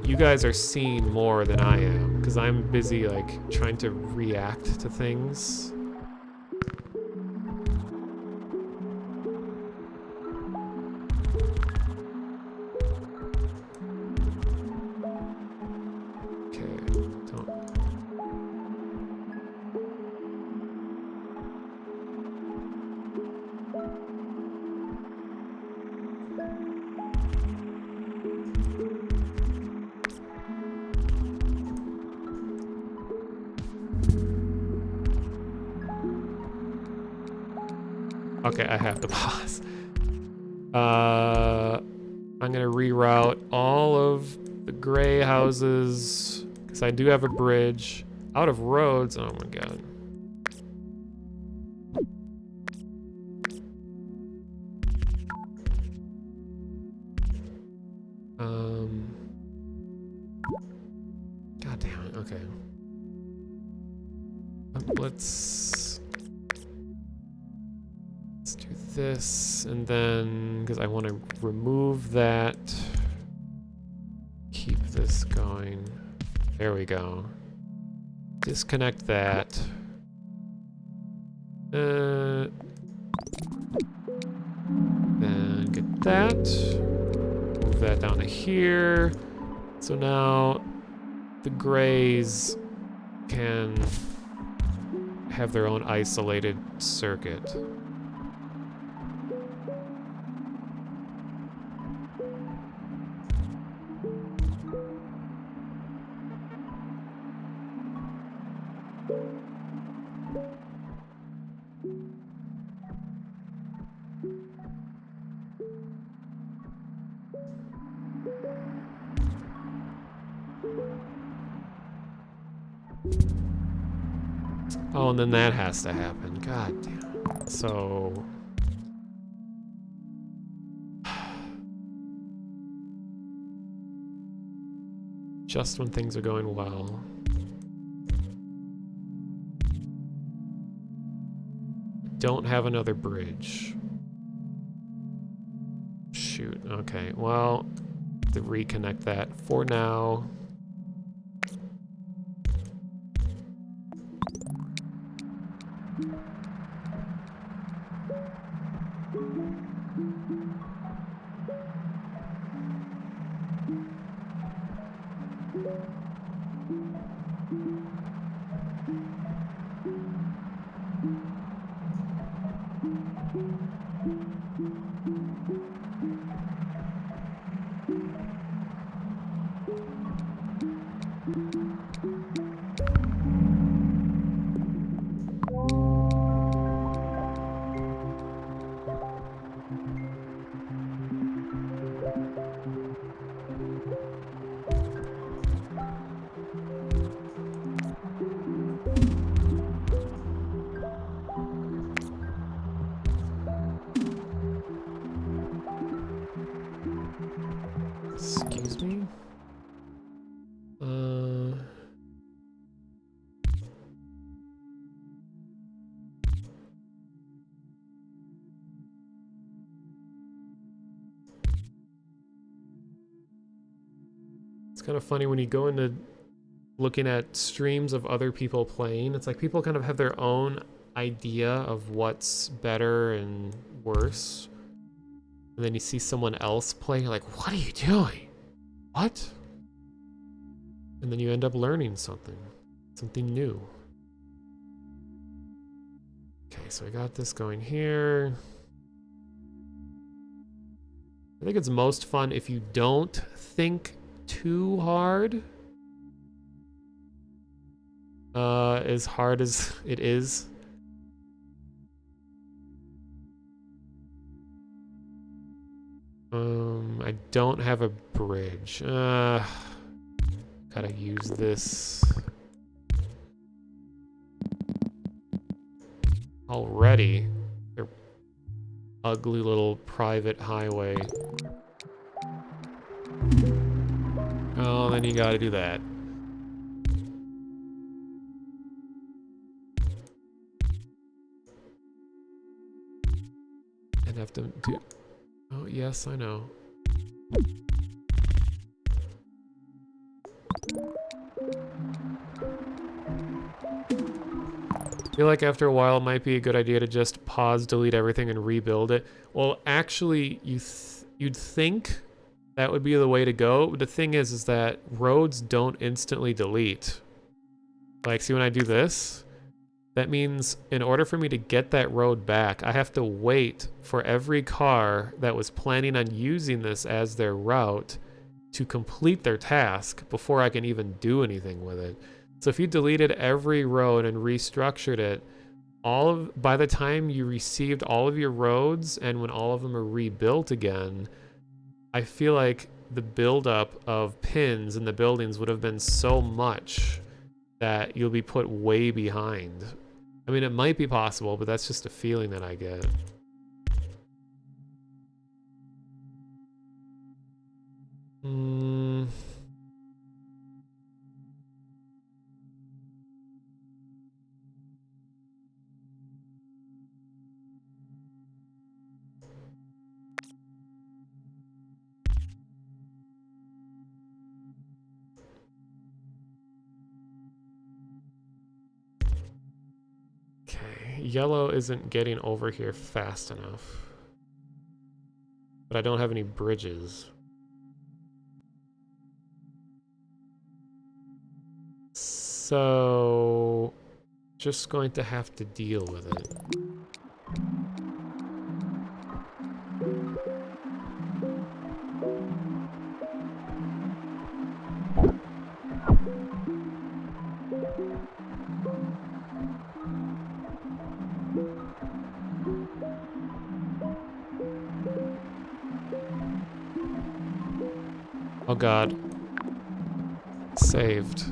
you guys are seeing more than I am, because I'm busy like trying to react to things. Okay, I have to pause. I'm gonna reroute all of the gray houses because I do have a bridge out of roads. Oh my god. God damn it. Okay. Let's do this, and then, because I want to remove that, keep this going. There we go. Disconnect that. Then get that. Move that down to here. So now the grays can have their own isolated circuit. Oh, and then that has to happen. God damn. So... just when things are going well. Don't have another bridge. Shoot, okay. Well, to reconnect that for now. Excuse me? It's kind of funny when you go into looking at streams of other people playing, it's like people kind of have their own idea of what's better and worse. And then you see someone else play, you're like, what are you doing? What? And then you end up learning something new. Okay, so we got this going here. I think it's most fun if you don't think too hard. As hard as it is. I don't have a bridge. Gotta use this. Already. Their ugly little private highway. Oh, then you gotta do that. And have to do... Oh, yes, I know. I feel like after a while it might be a good idea to just pause, delete everything, and rebuild it. Well, actually, you'd think that would be the way to go. But the thing is that roads don't instantly delete. Like, see when I do this? That means in order for me to get that road back, I have to wait for every car that was planning on using this as their route to complete their task before I can even do anything with it. So if you deleted every road and restructured it, by the time you received all of your roads and when all of them are rebuilt again, I feel like the buildup of pins in the buildings would have been so much that you'll be put way behind. I mean, it might be possible, but that's just a feeling that I get. yellow isn't getting over here fast enough. But I don't have any bridges. So, just going to have to deal with it. Oh God. Saved.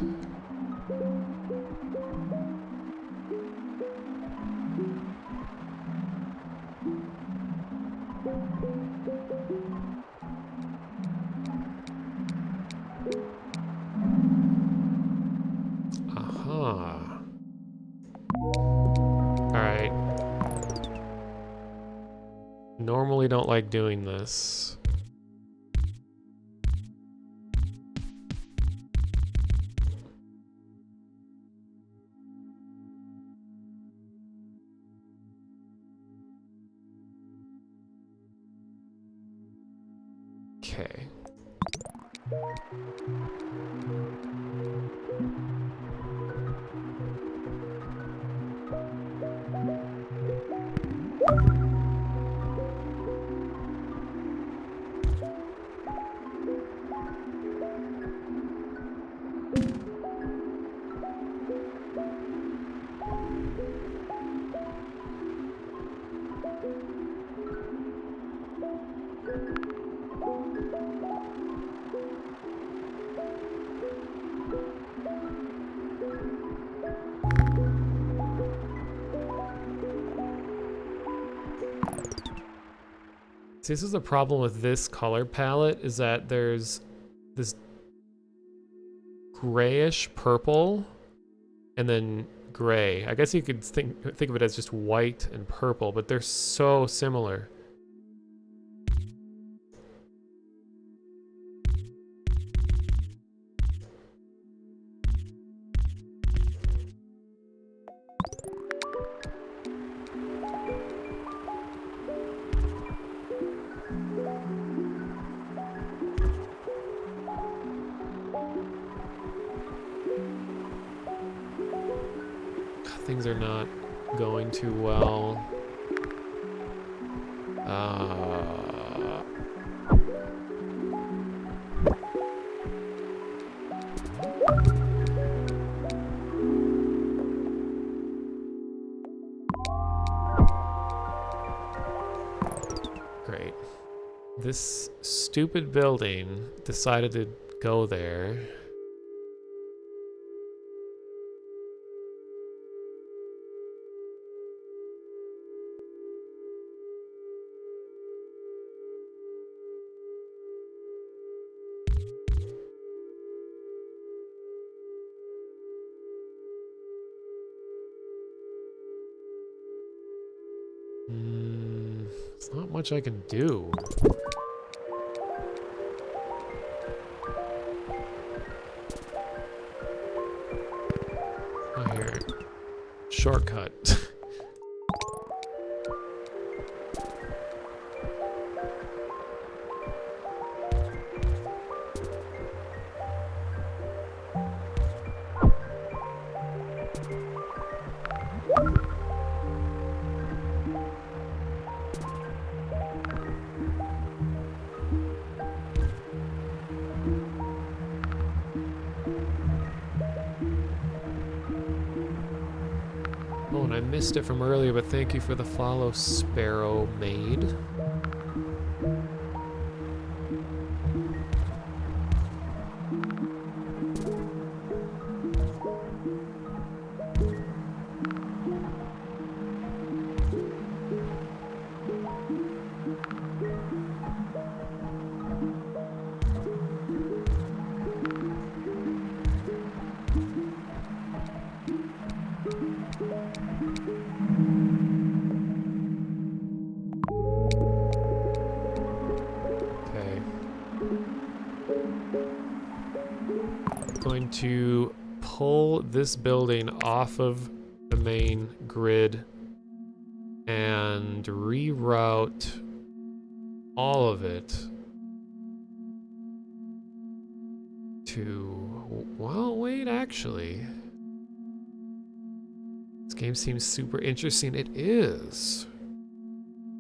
Aha. Alright. Normally don't like doing this. Okay. See, this is the problem with this color palette, is that there's this grayish purple and then gray. I guess you could think of it as just white and purple, but they're so similar. Things are not going too well. Great. This stupid building decided to go there. There's not much I can do. Oh, here. Shortcut. Oh, and I missed it from earlier, but thank you for the follow, Sparrow Maid. Going to pull this building off of the main grid and reroute all of it to, well, wait, actually. This game seems super interesting. It is.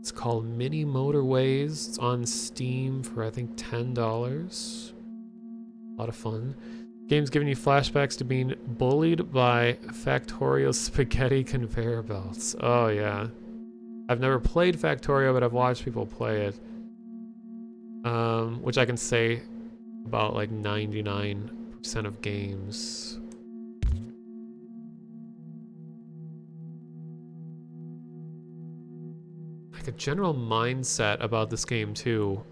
It's called Mini Motorways. It's on Steam for, I think, $10. A lot of fun. Game's giving you flashbacks to being bullied by Factorio spaghetti conveyor belts. Oh, yeah. I've never played Factorio, but I've watched people play it. Which I can say about like 99% of games. Like a general mindset about this game too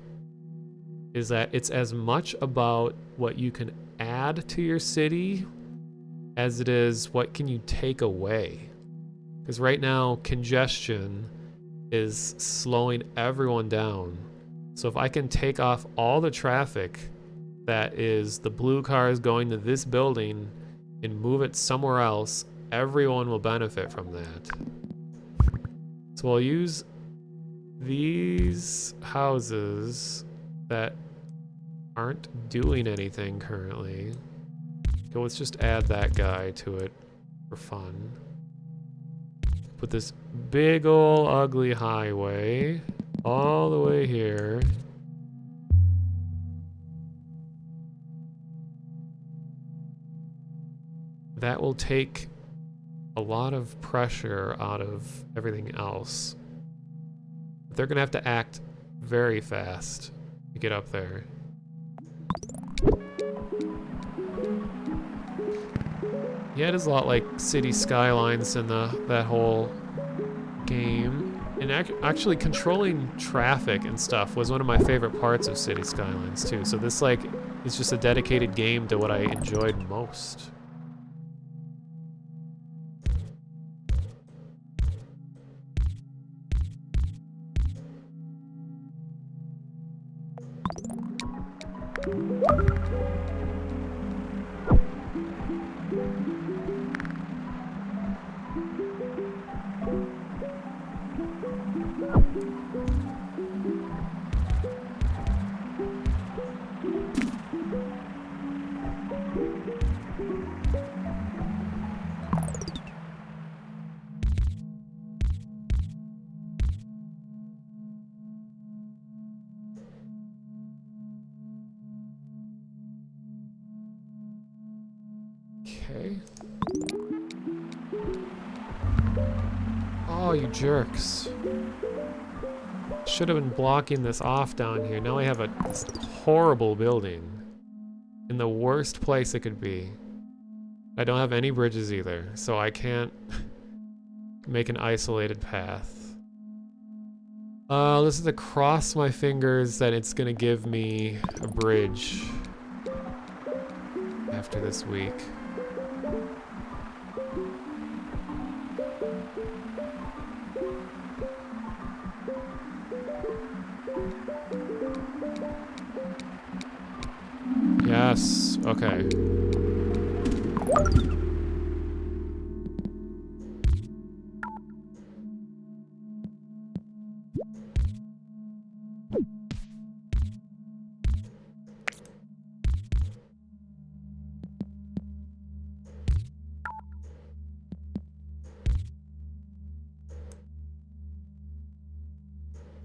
is that it's as much about what you can add to your city as it is what can you take away. Because right now congestion is slowing everyone down. So if I can take off all the traffic that is the blue cars going to this building and move it somewhere else, everyone will benefit from that. So I'll use these houses that aren't doing anything currently. Okay, let's just add that guy to it for fun. Put this big ol' ugly highway all the way here. That will take a lot of pressure out of everything else. But they're gonna have to act very fast to get up there. Yeah, it is a lot like City Skylines in that whole game. And actually controlling traffic and stuff was one of my favorite parts of City Skylines too. So this like is just a dedicated game to what I enjoyed most. Okay. Oh, you jerks. Should have been blocking this off down here. Now I have this horrible building in the worst place it could be. I don't have any bridges either, so I can't make an isolated path. This is to cross my fingers that it's gonna give me a bridge after this week. Yes, okay.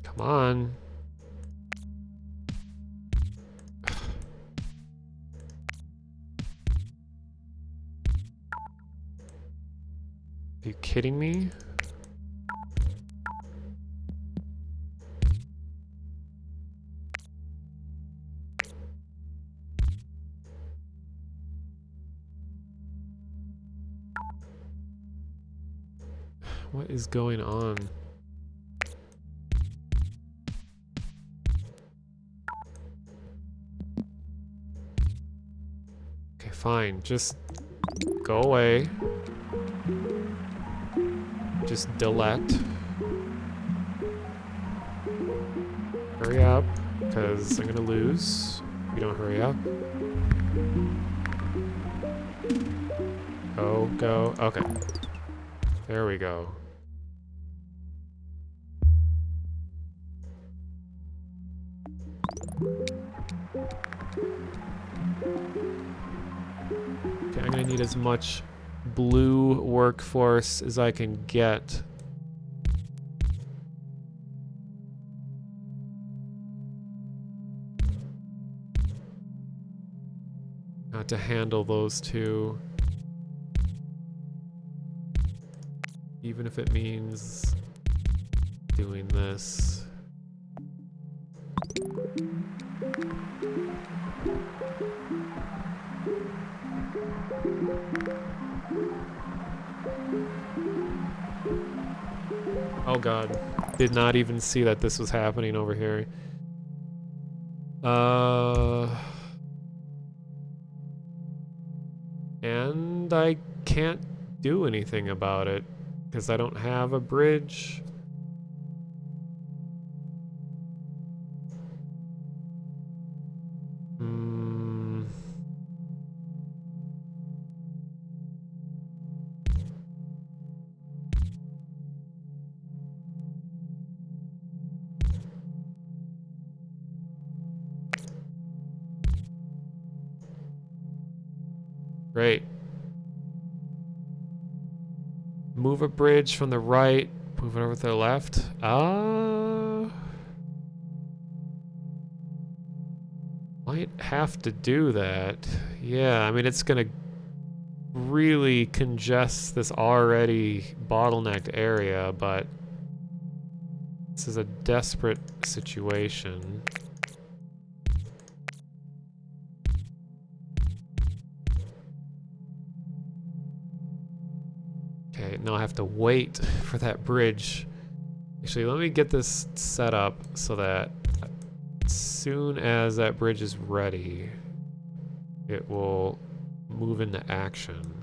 Come on. Are you kidding me? What is going on? Okay, fine. Just go away. Just delete. Hurry up, because I'm gonna lose if you don't hurry up. Go, go. Okay. There we go. Okay, I'm gonna need as much blue workforce as I can get. Not to handle those two. Even if it means doing this. Oh god. Did not even see that this was happening over here. And I can't do anything about it because I don't have a bridge. Great. Move a bridge from the right, move it over to the left. Might have to do that. Yeah, I mean, it's gonna really congest this already bottlenecked area, but this is a desperate situation. Okay, now I have to wait for that bridge. Actually, let me get this set up so that as soon as that bridge is ready, it will move into action.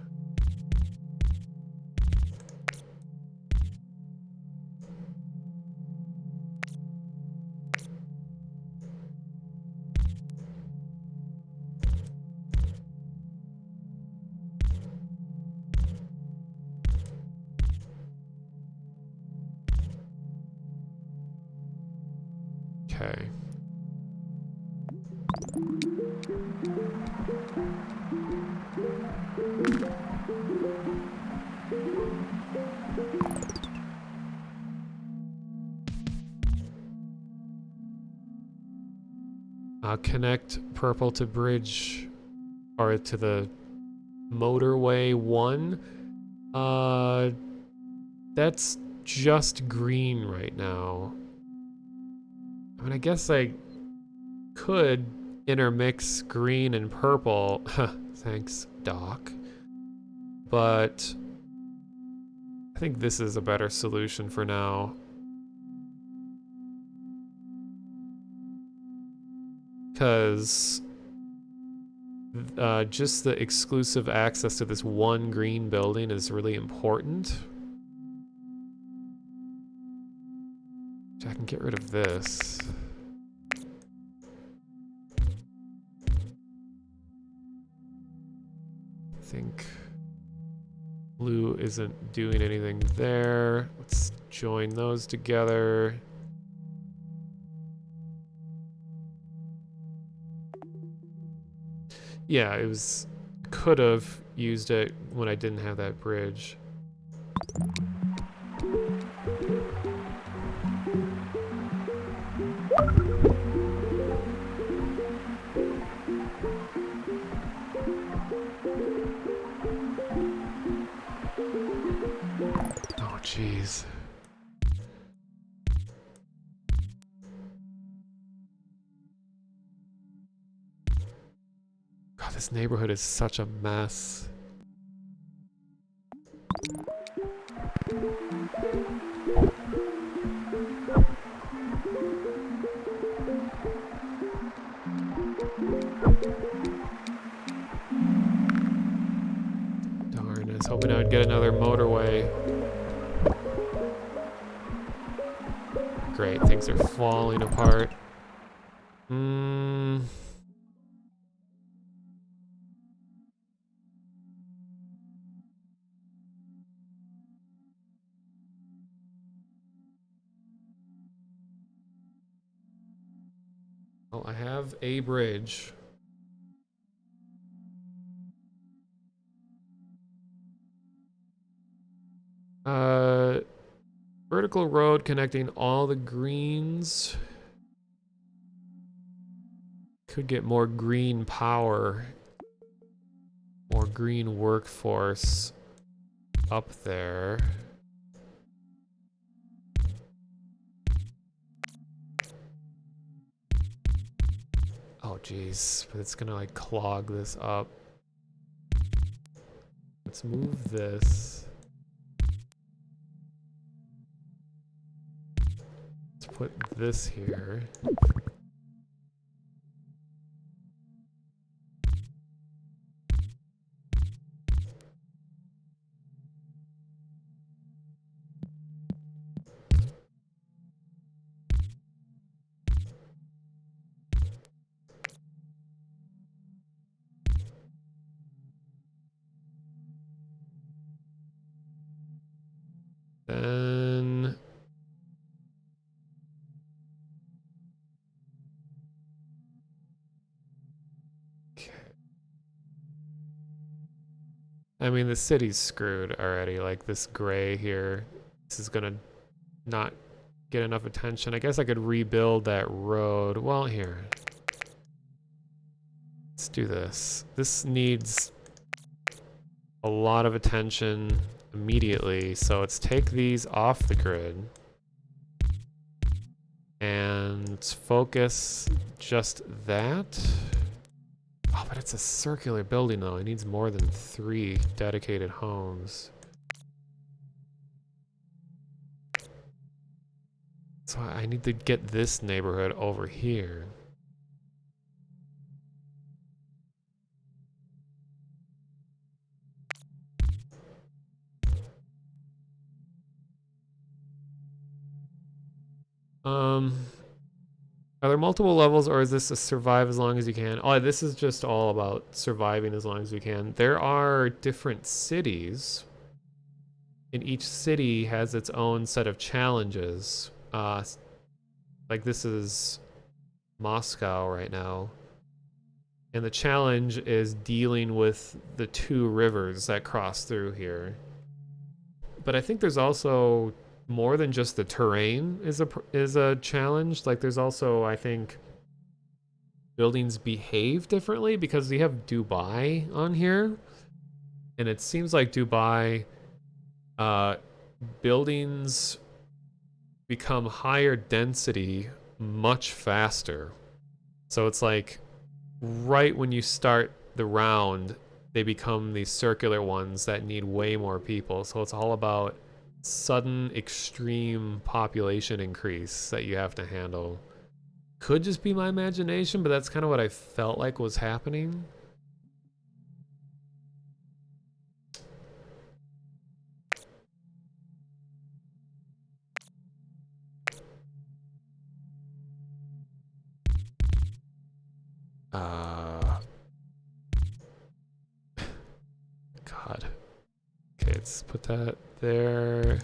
Okay. Connect purple to bridge, or to the motorway 1. That's just green right now. I mean, I guess I could intermix green and purple. Thanks, Doc. But I think this is a better solution for now. Because just the exclusive access to this one green building is really important. I can get rid of this. I think blue isn't doing anything there. Let's join those together. Yeah, it was... could have used it when I didn't have that bridge. Oh, jeez. God, this neighborhood is such a mess. Darn, I was hoping I would get another motorway. Great, things are falling apart. Oh, I have a bridge. Vertical road connecting all the greens. Could get more green power. More green workforce up there. Oh geez, but it's gonna like clog this up. Let's move this. Let's put this here. Then okay. I mean the city's screwed already, like this gray here. This is gonna not get enough attention. I guess I could rebuild that road. Well, here. Let's do this. This needs a lot of attention immediately, so let's take these off the grid and focus just that. Oh, but it's a circular building though. It needs more than 3 dedicated homes. So I need to get this neighborhood over here. Are there multiple levels or is this a survive as long as you can? Oh, this is just all about surviving as long as you can. There are different cities, and each city has its own set of challenges. Like this is Moscow right now. And the challenge is dealing with the 2 rivers that cross through here. But I think there's also more than just the terrain is a challenge. Like there's also, I think, buildings behave differently because we have Dubai on here. And it seems like Dubai buildings become higher density much faster. So it's like right when you start the round, they become these circular ones that need way more people. So it's all about sudden extreme population increase that you have to handle. Could just be my imagination, but that's kind of what I felt like was happening. God. Okay, let's put that there.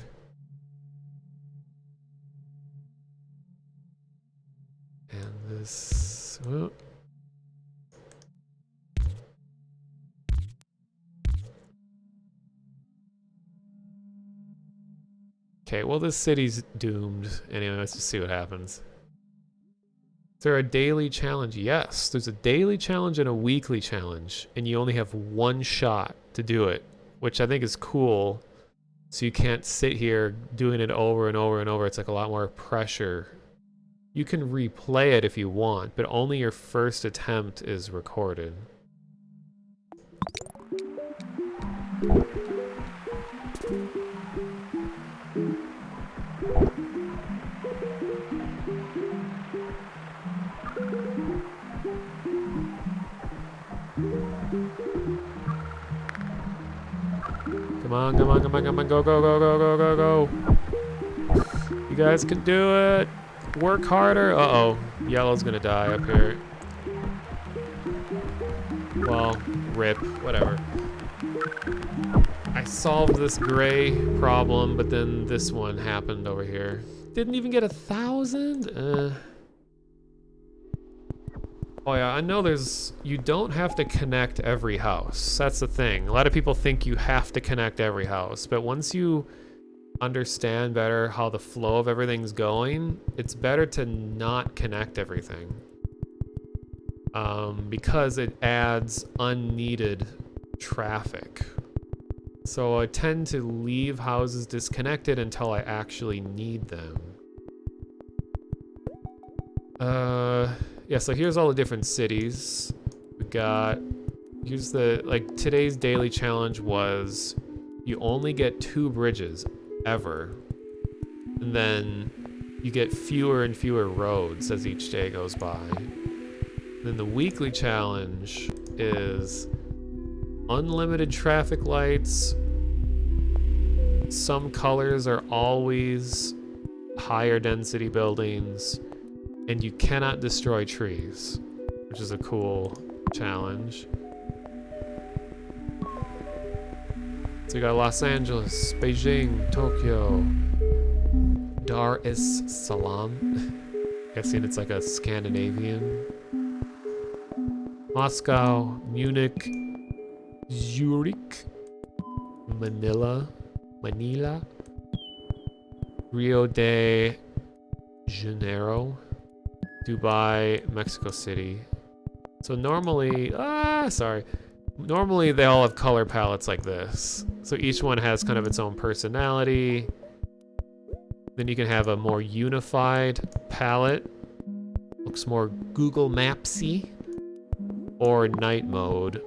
And this. Oh. Okay, well this city's doomed. Anyway, let's just see what happens. Is there a daily challenge? Yes, there's a daily challenge and a weekly challenge, and you only have 1 shot to do it, which I think is cool. So you can't sit here doing it over and over and over. It's like a lot more pressure. You can replay it if you want, but only your first attempt is recorded. Come on, come on, come on, come on, go, go, go, go, go, go, go. You guys can do it. Work harder. Uh-oh, yellow's gonna die up here. Well, rip, whatever. I solved this gray problem, but then this one happened over here. Didn't even get 1,000? Oh yeah, I know you don't have to connect every house. That's the thing. A lot of people think you have to connect every house, but once you understand better how the flow of everything's going, it's better to not connect everything. Because it adds unneeded traffic. So I tend to leave houses disconnected until I actually need them. Yeah, so here's all the different cities. We got, here's the, like, today's daily challenge was you only get 2 bridges ever. And then you get fewer and fewer roads as each day goes by. Then the weekly challenge is unlimited traffic lights. Some colors are always higher density buildings. And you cannot destroy trees, which is a cool challenge. So you got Los Angeles, Beijing, Tokyo, Dar es Salaam. Guessing it's like a Scandinavian. Moscow, Munich, Zurich, Manila, Rio de Janeiro, Dubai, Mexico City. So normally, normally they all have color palettes like this. So each one has kind of its own personality. Then you can have a more unified palette. Looks more Google Mapsy. Or night mode.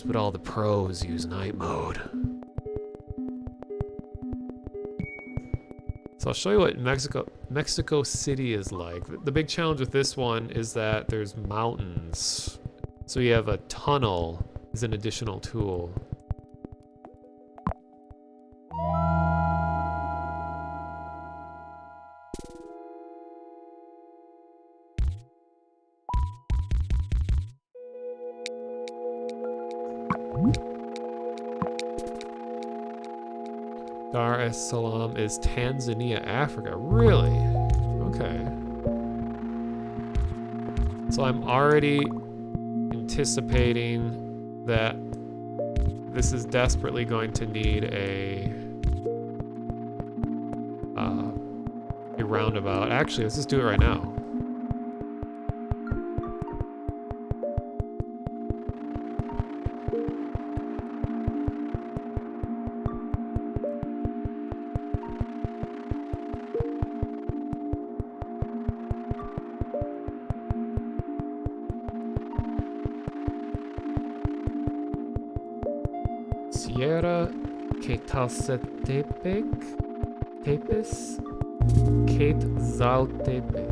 But all the pros use night mode. So I'll show you what Mexico City is like. The big challenge with this one is that there's mountains. So you have a tunnel as an additional tool. Dar es Salaam is Tanzania, Africa. Really? Okay. So I'm already anticipating that this is desperately going to need a roundabout. Actually, let's just do it right now. Sierra Quetzaltepec, Quetzaltepec.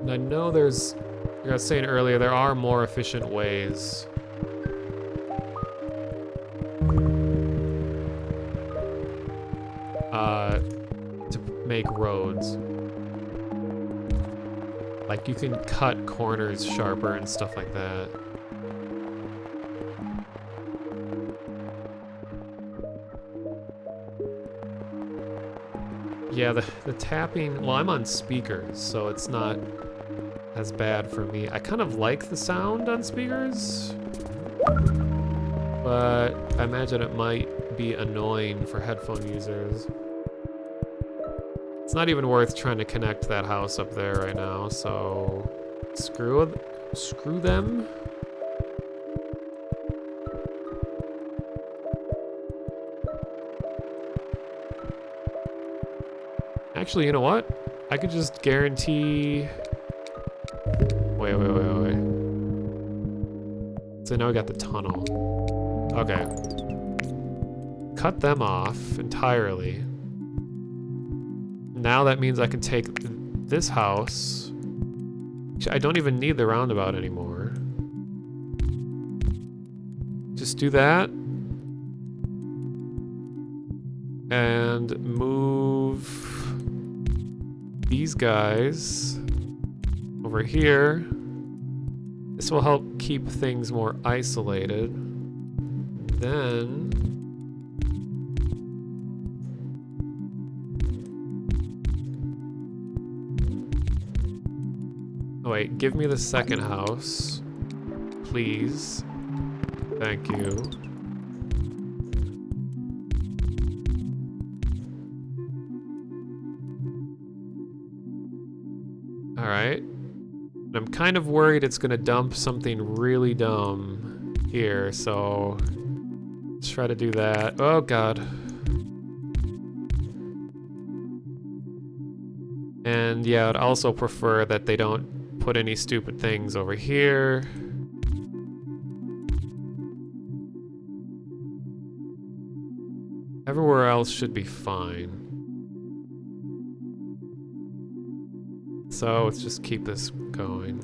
And I know there's, like I was saying earlier, there are more efficient ways. To make roads. Like you can cut corners sharper and stuff like that. Yeah, the tapping, well, I'm on speakers, so it's not as bad for me. I kind of like the sound on speakers, but I imagine it might be annoying for headphone users. It's not even worth trying to connect that house up there right now, so screw them. Actually, you know what? I could just guarantee... Wait. So now we got the tunnel. Okay. Cut them off entirely. Now that means I can take this house. I don't even need the roundabout anymore. Just do that. And move these guys over here. This will help keep things more isolated. Then oh wait, give me the second house, please. Thank you. All right. I'm kind of worried it's gonna dump something really dumb here, so let's try to do that. Oh God. And yeah, I'd also prefer that they don't put any stupid things over here. Everywhere else should be fine. So let's just keep this going.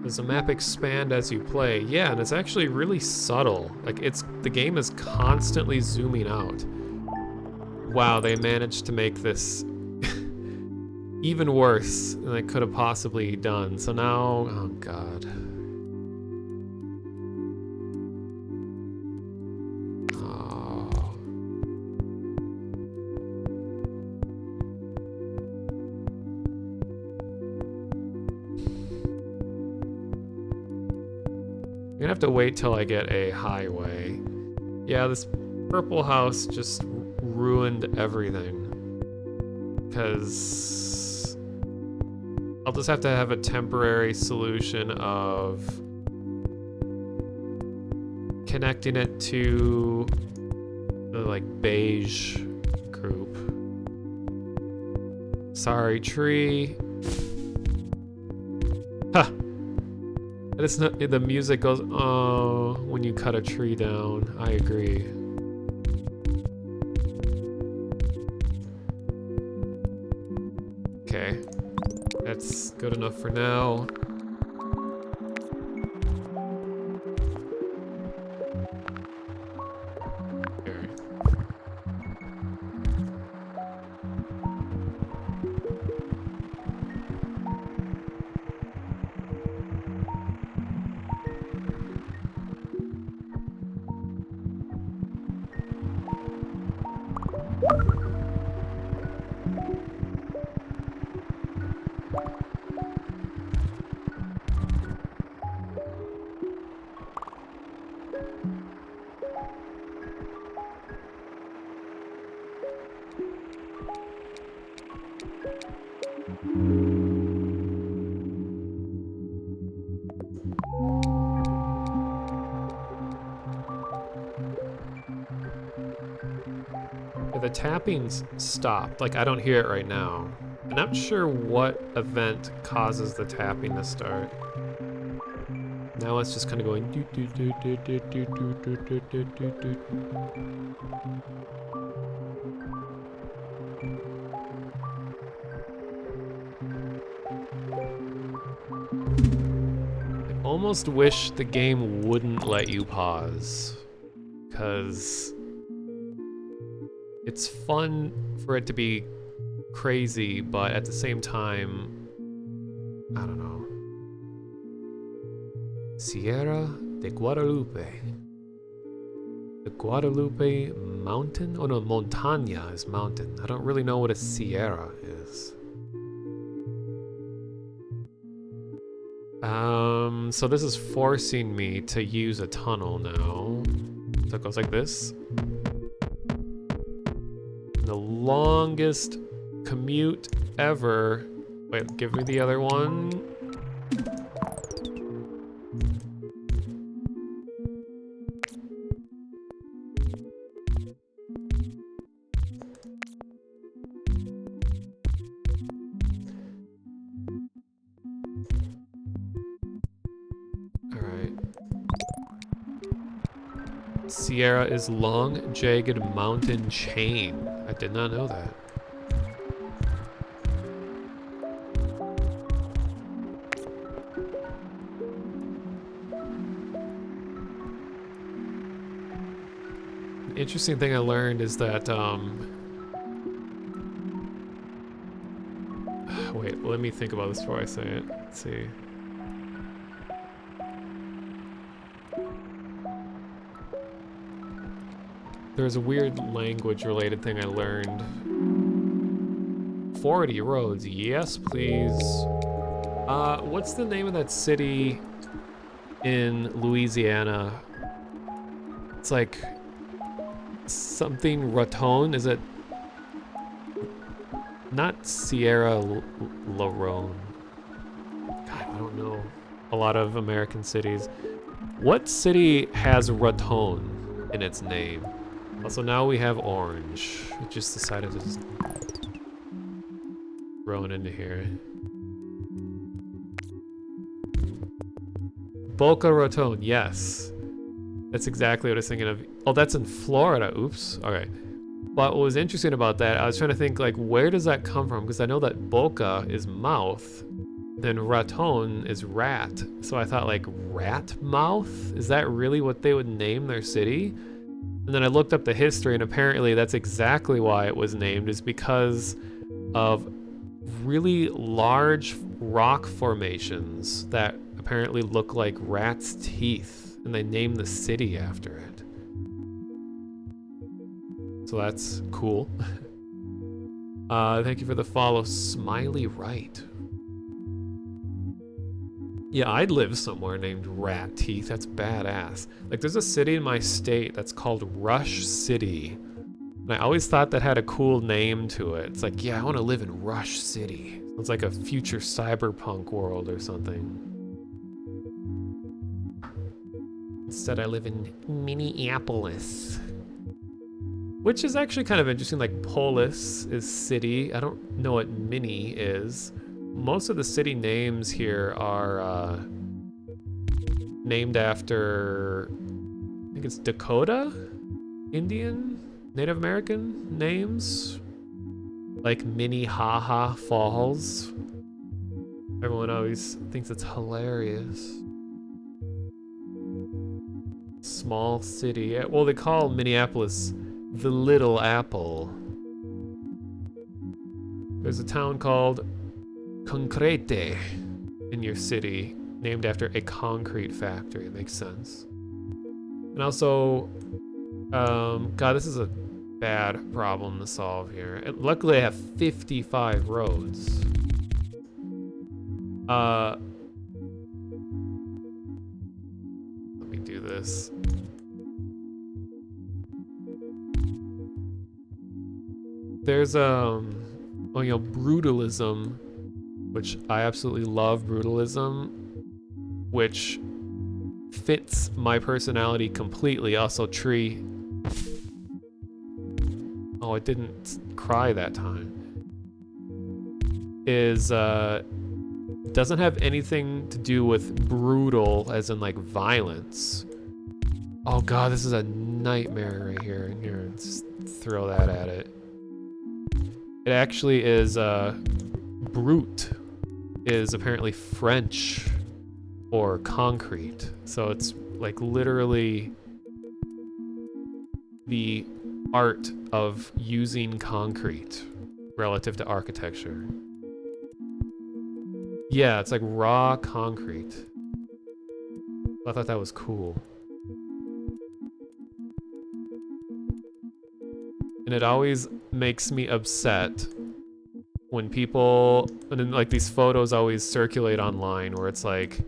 Does the map expand as you play? Yeah, and it's actually really subtle. Like the game is constantly zooming out. Wow, they managed to make this even worse than I could have possibly done. So now, oh God. Oh. I'm gonna have to wait till I get a highway. Yeah, this purple house just ruined everything. Because I'll just have to have a temporary solution of connecting it to the like beige group. Sorry, tree. Ha! It's not, the music goes, oh, when you cut a tree down. I agree. Okay. That's good enough for now. Here. The tapping's stopped. Like, I don't hear it right now. I'm not sure what event causes the tapping to start. Now it's just kind of going do do do do do do do do do do do. I almost wish the game wouldn't let you pause, because it's fun for it to be crazy, but at the same time, I don't know. Sierra de Guadalupe. The Guadalupe mountain? Oh no, montaña is mountain. I don't really know what a sierra is. So this is forcing me to use a tunnel now. So it goes like this. The longest commute ever. Wait, give me the other one. All right. Sierra is long, jagged mountain chain. I did not know that. interesting thing I learned is that, wait, let me think about this before I say it. Let's see. There's a weird language-related thing I learned. 40 roads, yes please. What's the name of that city in Louisiana? It's like something Raton, is it? Not Sierra Leone. God, I don't know a lot of American cities. What city has Raton in its name? Also, now we have orange. I just decided to just throw it into here. Boca Raton, yes. That's exactly what I was thinking of. Oh, that's in Florida. Oops. Okay. But what was interesting about that, I was trying to think, like, where does that come from? Because I know that boca is mouth, then raton is rat. So I thought, like, rat mouth? Is that really what they would name their city? And then I looked up the history, and apparently that's exactly why it was named, is because of really large rock formations that apparently look like rats' teeth, and they named the city after it. So that's cool. Thank you for the follow, Smiley Right. Yeah, I'd live somewhere named Rat Teeth. That's badass. Like, there's a city in my state that's called Rush City. And I always thought that had a cool name to it. It's like, yeah, I want to live in Rush City. It's like a future cyberpunk world or something. Instead, I live in Minneapolis. Which is actually kind of interesting, like Polis is city. I don't know what Mini is. Most of the city names here are named after, I think it's Dakota? Indian? Native American names? Like Minnehaha Falls. Everyone always thinks it's hilarious. Small city. Well, they call Minneapolis the Little Apple. There's a town called Concrete in your city, named after a concrete factory. It makes sense. And also, God, this is a bad problem to solve here. Luckily, I have 55 roads. Let me do this. There's brutalism, which I absolutely love brutalism, which fits my personality completely. Also, tree. Oh, it didn't cry that time. Is doesn't have anything to do with brutal, as in like violence. Oh God, this is a nightmare right here. Here, just throw that at it. It actually is, brute is apparently French for concrete. So it's like literally the art of using concrete relative to architecture. Yeah, it's like raw concrete. I thought that was cool. And it always makes me upset when people, and then like these photos always circulate online where it's like,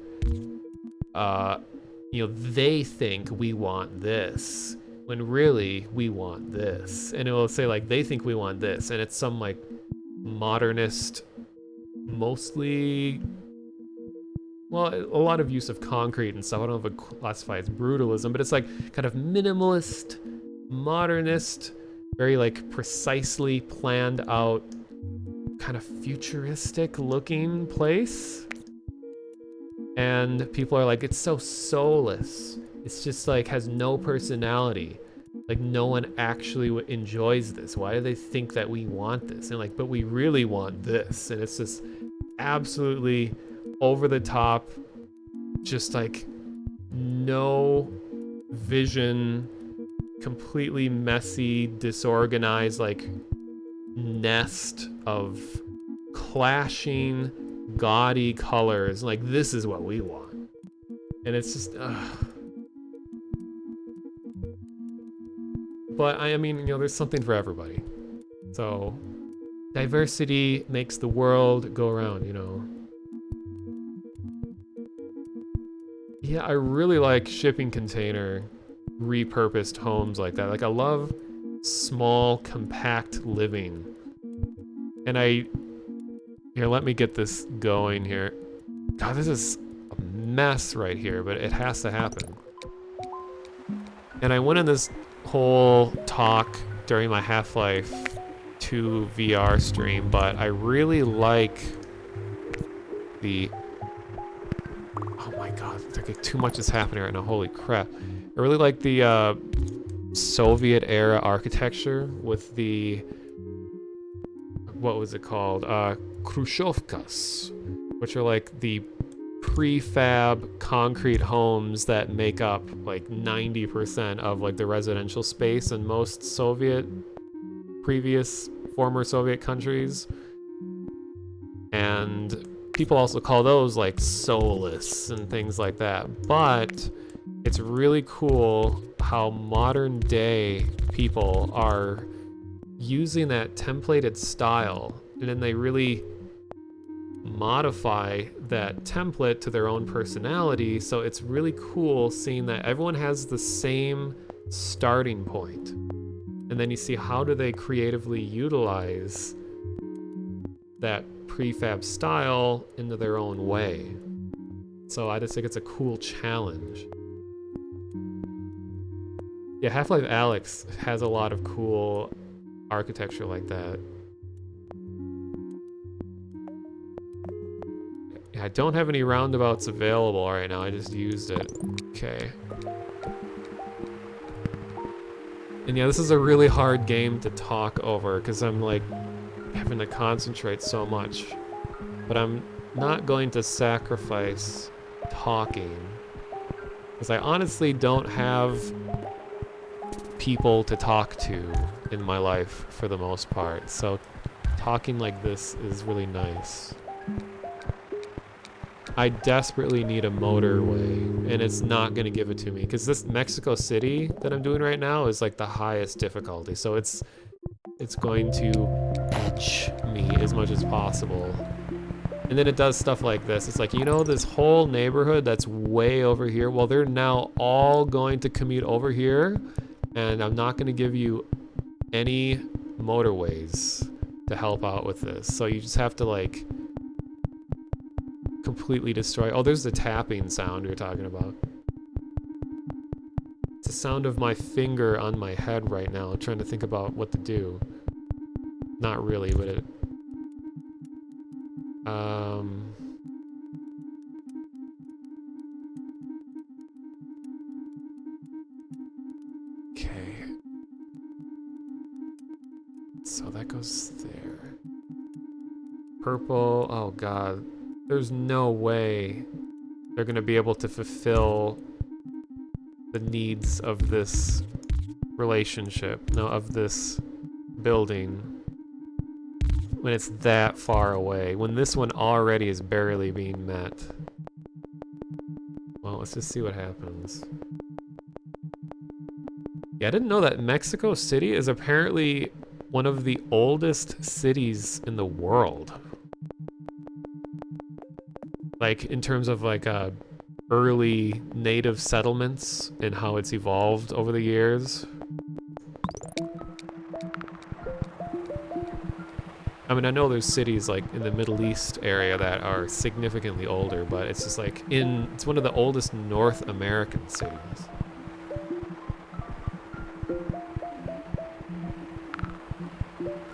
they think we want this, when really we want this. And it will say like, they think we want this, and it's some like modernist, mostly, well, a lot of use of concrete and stuff. I don't know if it classifies as brutalism, but it's like kind of minimalist, modernist, very like precisely planned out, kind of futuristic looking place. And people are like, it's so soulless. It's just like has no personality. Like no one actually enjoys this. Why do they think that we want this? And like, but we really want this. And it's just absolutely over the top, just like no vision, completely messy, disorganized, like, nest of clashing, gaudy colors. Like, this is what we want. And it's just, but I mean, you know, there's something for everybody. So, diversity makes the world go around, you know. Yeah, I really like shipping container repurposed homes like that. Like, I love small, compact living. And here, let me get this going here. God, this is a mess right here, but it has to happen. And I went in this whole talk during my Half-Life 2 VR stream, but I really like the... Oh my god, it's like too much is happening right now, holy crap. I really like the Soviet-era architecture with the... What was it called? Khrushchevkas, which are like the prefab concrete homes that make up like 90% of like the residential space in most former Soviet countries. And people also call those like soulless and things like that. But it's really cool how modern day people are using that templated style, and then they really modify that template to their own personality. So it's really cool seeing that everyone has the same starting point, and then you see how do they creatively utilize that prefab style into their own way. So I just think it's a cool challenge. Yeah, Half-Life Alyx has a lot of cool architecture like that. I don't have any roundabouts available right now, I just used it. Okay. And yeah, this is a really hard game to talk over because I'm like having to concentrate so much. But I'm not going to sacrifice talking because I honestly don't have people to talk to in my life for the most part. So talking like this is really nice. I desperately need a motorway, and it's not going to give it to me because this Mexico City that I'm doing right now is like the highest difficulty, so it's going to etch me as much as possible. And then it does stuff like this. It's like, you know, this whole neighborhood that's way over here, well, they're now all going to commute over here, and I'm not going to give you any motorways to help out with this. So you just have to like completely destroy. Oh, there's the tapping sound you're talking about. It's the sound of my finger on my head right now, trying to think about what to do. Not really, but it... Okay. So that goes there. Purple, oh god. There's no way they're gonna be able to fulfill the needs of this relationship, no, of this building, when it's that far away, when this one already is barely being met. Well, let's just see what happens. Yeah, I didn't know that Mexico City is apparently one of the oldest cities in the world. Like, in terms of, like, early native settlements and how it's evolved over the years. I mean, I know there's cities, like, in the Middle East area that are significantly older, but it's just, like, it's one of the oldest North American cities.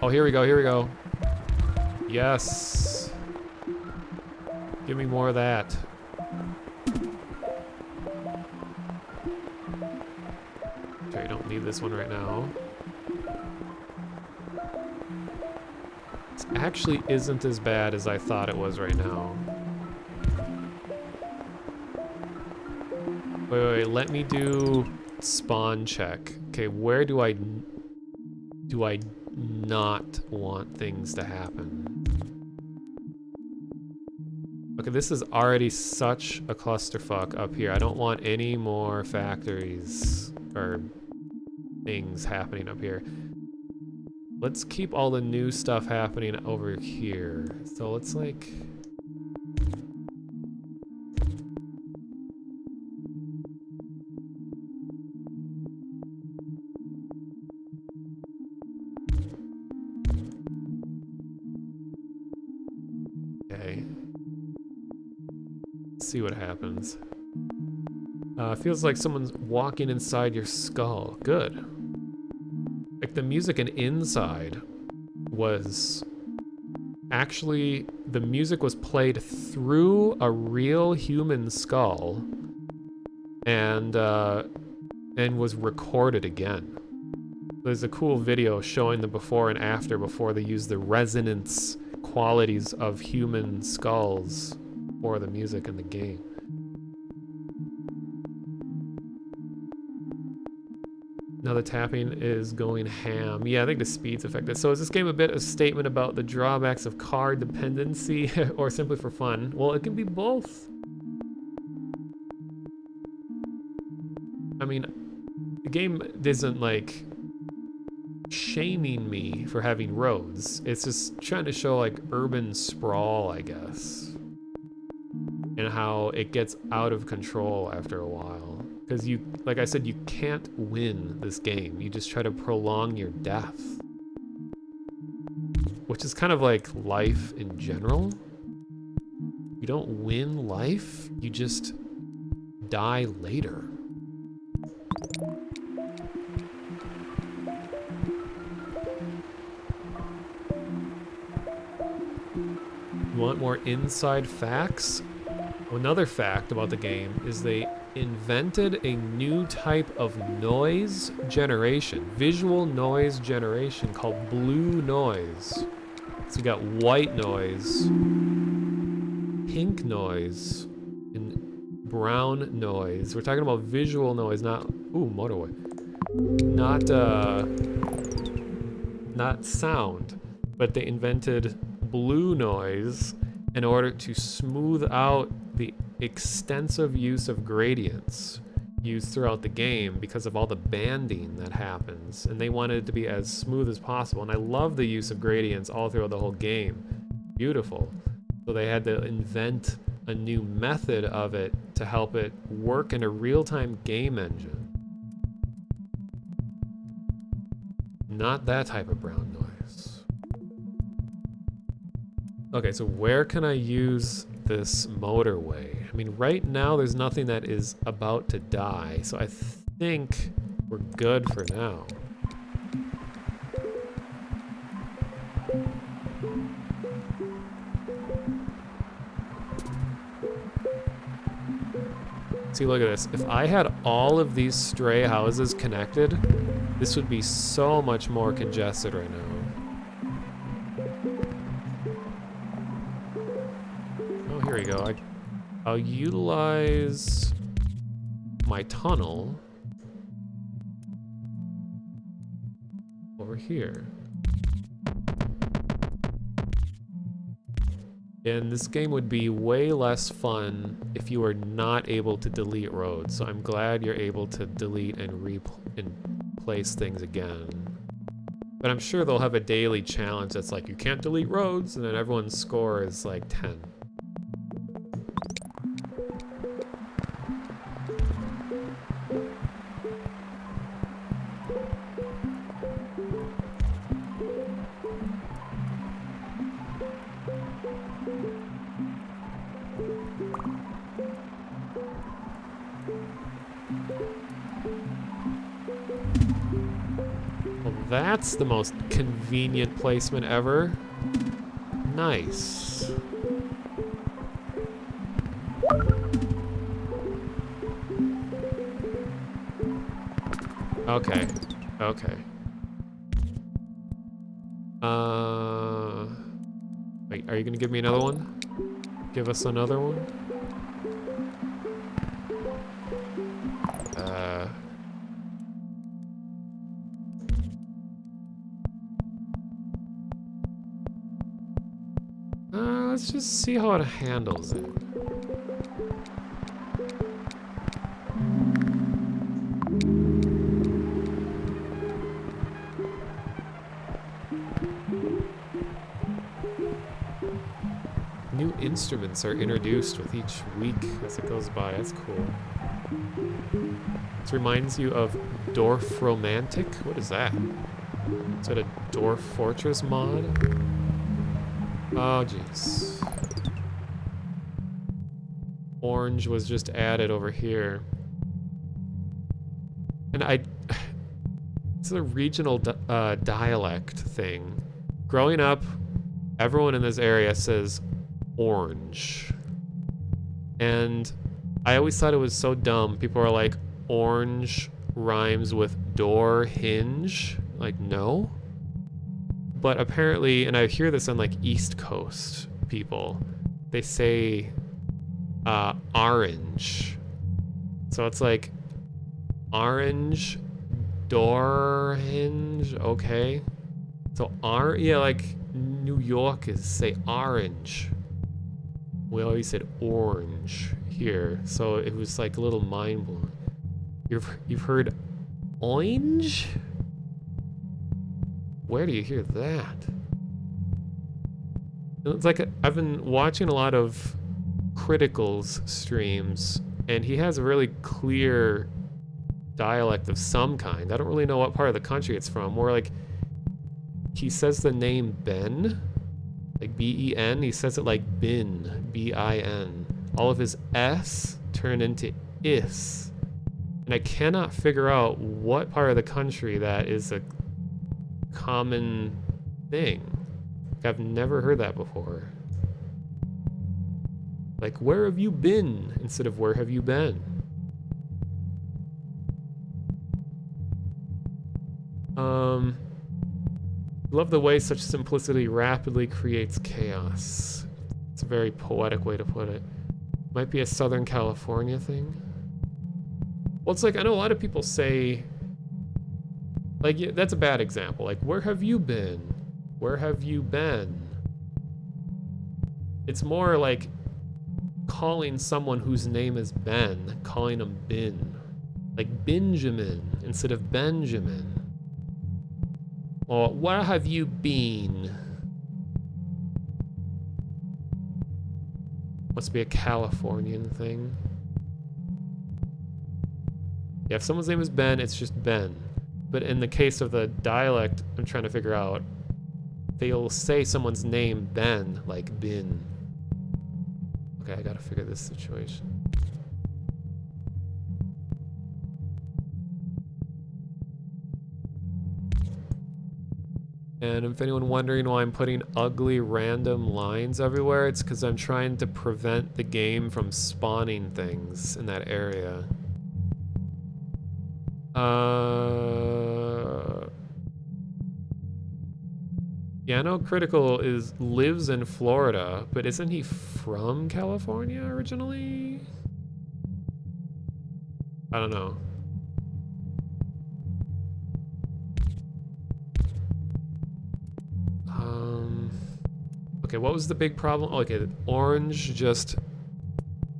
Oh, here we go, here we go. Yes. Give me more of that. Okay, I don't need this one right now. It actually isn't as bad as I thought it was right now. Wait, let me do spawn check. Okay, where do I not want things to happen? Okay, this is already such a clusterfuck up here. I don't want any more factories or things happening up here. Let's keep all the new stuff happening over here. So let's like... Okay. Let's see what happens. Feels like someone's walking inside your skull. Good. Like the music and inside was actually, the music was played through a real human skull and was recorded again. There's a cool video showing the before and after before they used the resonance qualities of human skulls for the music in the game. Now the tapping is going ham. Yeah, I think the speed's affected. So is this game a bit of a statement about the drawbacks of card dependency or simply for fun? Well, it can be both. I mean, the game isn't like shaming me for having roads. It's just trying to show like urban sprawl, I guess. And how it gets out of control after a while. Because you, like I said, you can't win this game. You just try to prolong your death. Which is kind of like life in general. You don't win life, you just die later. You want more inside facts? Well, another fact about the game is they invented a new type of noise generation, visual noise generation called blue noise. So you got white noise, pink noise, and brown noise. We're talking about visual noise, not, ooh, motorway. Not sound, but they invented blue noise in order to smooth out the extensive use of gradients used throughout the game because of all the banding that happens, and they wanted it to be as smooth as possible. And I love the use of gradients all throughout the whole game. Beautiful. So they had to invent a new method of it to help it work in a real-time game engine. Not that type of brown noise. Okay, so where can I use this motorway? I mean, right now there's nothing that is about to die, so I think we're good for now. See, look at this. If I had all of these stray houses connected, this would be so much more congested right now. Oh, here we go. I'll utilize my tunnel over here. And this game would be way less fun if you were not able to delete roads. So I'm glad you're able to delete and place things again. But I'm sure they'll have a daily challenge that's like, you can't delete roads, and then everyone's score is like 10. That's the most convenient placement ever. Nice. Okay. Okay. Wait, are you gonna give me another one? Give us another one? let's just see how it handles it. New instruments are introduced with each week as it goes by. That's cool. This reminds you of Dorf Romantic? What is that? Is that a Dwarf Fortress mod? Oh, jeez. Orange was just added over here. And it's a regional dialect thing. Growing up, everyone in this area says orange. And I always thought it was so dumb. People are like, orange rhymes with door hinge. Like, no. But apparently, and I hear this on like East Coast people, they say orange. So it's like orange door hinge. Okay. So yeah, like New Yorkers say orange. We always said orange here. So it was like a little mind blowing. You've heard orange? Where do you hear that? It's like I've been watching a lot of Critical's streams, and he has a really clear dialect of some kind. I don't really know what part of the country it's from. Or like he says the name Ben, like B-E-N. He says it like bin, B-I-N. All of his S turn into is, and I cannot figure out what part of the country that is a common thing. I've never heard that before. Like, where have you been instead of where have you been? Love the way such simplicity rapidly creates chaos. It's a very poetic way to put it. Might be a Southern California thing. Well, it's like, I know a lot of people say, like, yeah, that's a bad example. Like, where have you been? Where have you been? It's more like calling someone whose name is Ben, calling them Bin. Like Benjamin instead of Benjamin. Or where have you been? Must be a Californian thing. Yeah, if someone's name is Ben, it's just Ben. But in the case of the dialect I'm trying to figure out, they'll say someone's name Ben, like Bin. Okay, I gotta figure this situation. And if anyone wondering why I'm putting ugly random lines everywhere, it's because I'm trying to prevent the game from spawning things in that area. Yeah, I know Critical lives in Florida, but isn't he from California originally? I don't know. Okay, what was the big problem? Oh, okay,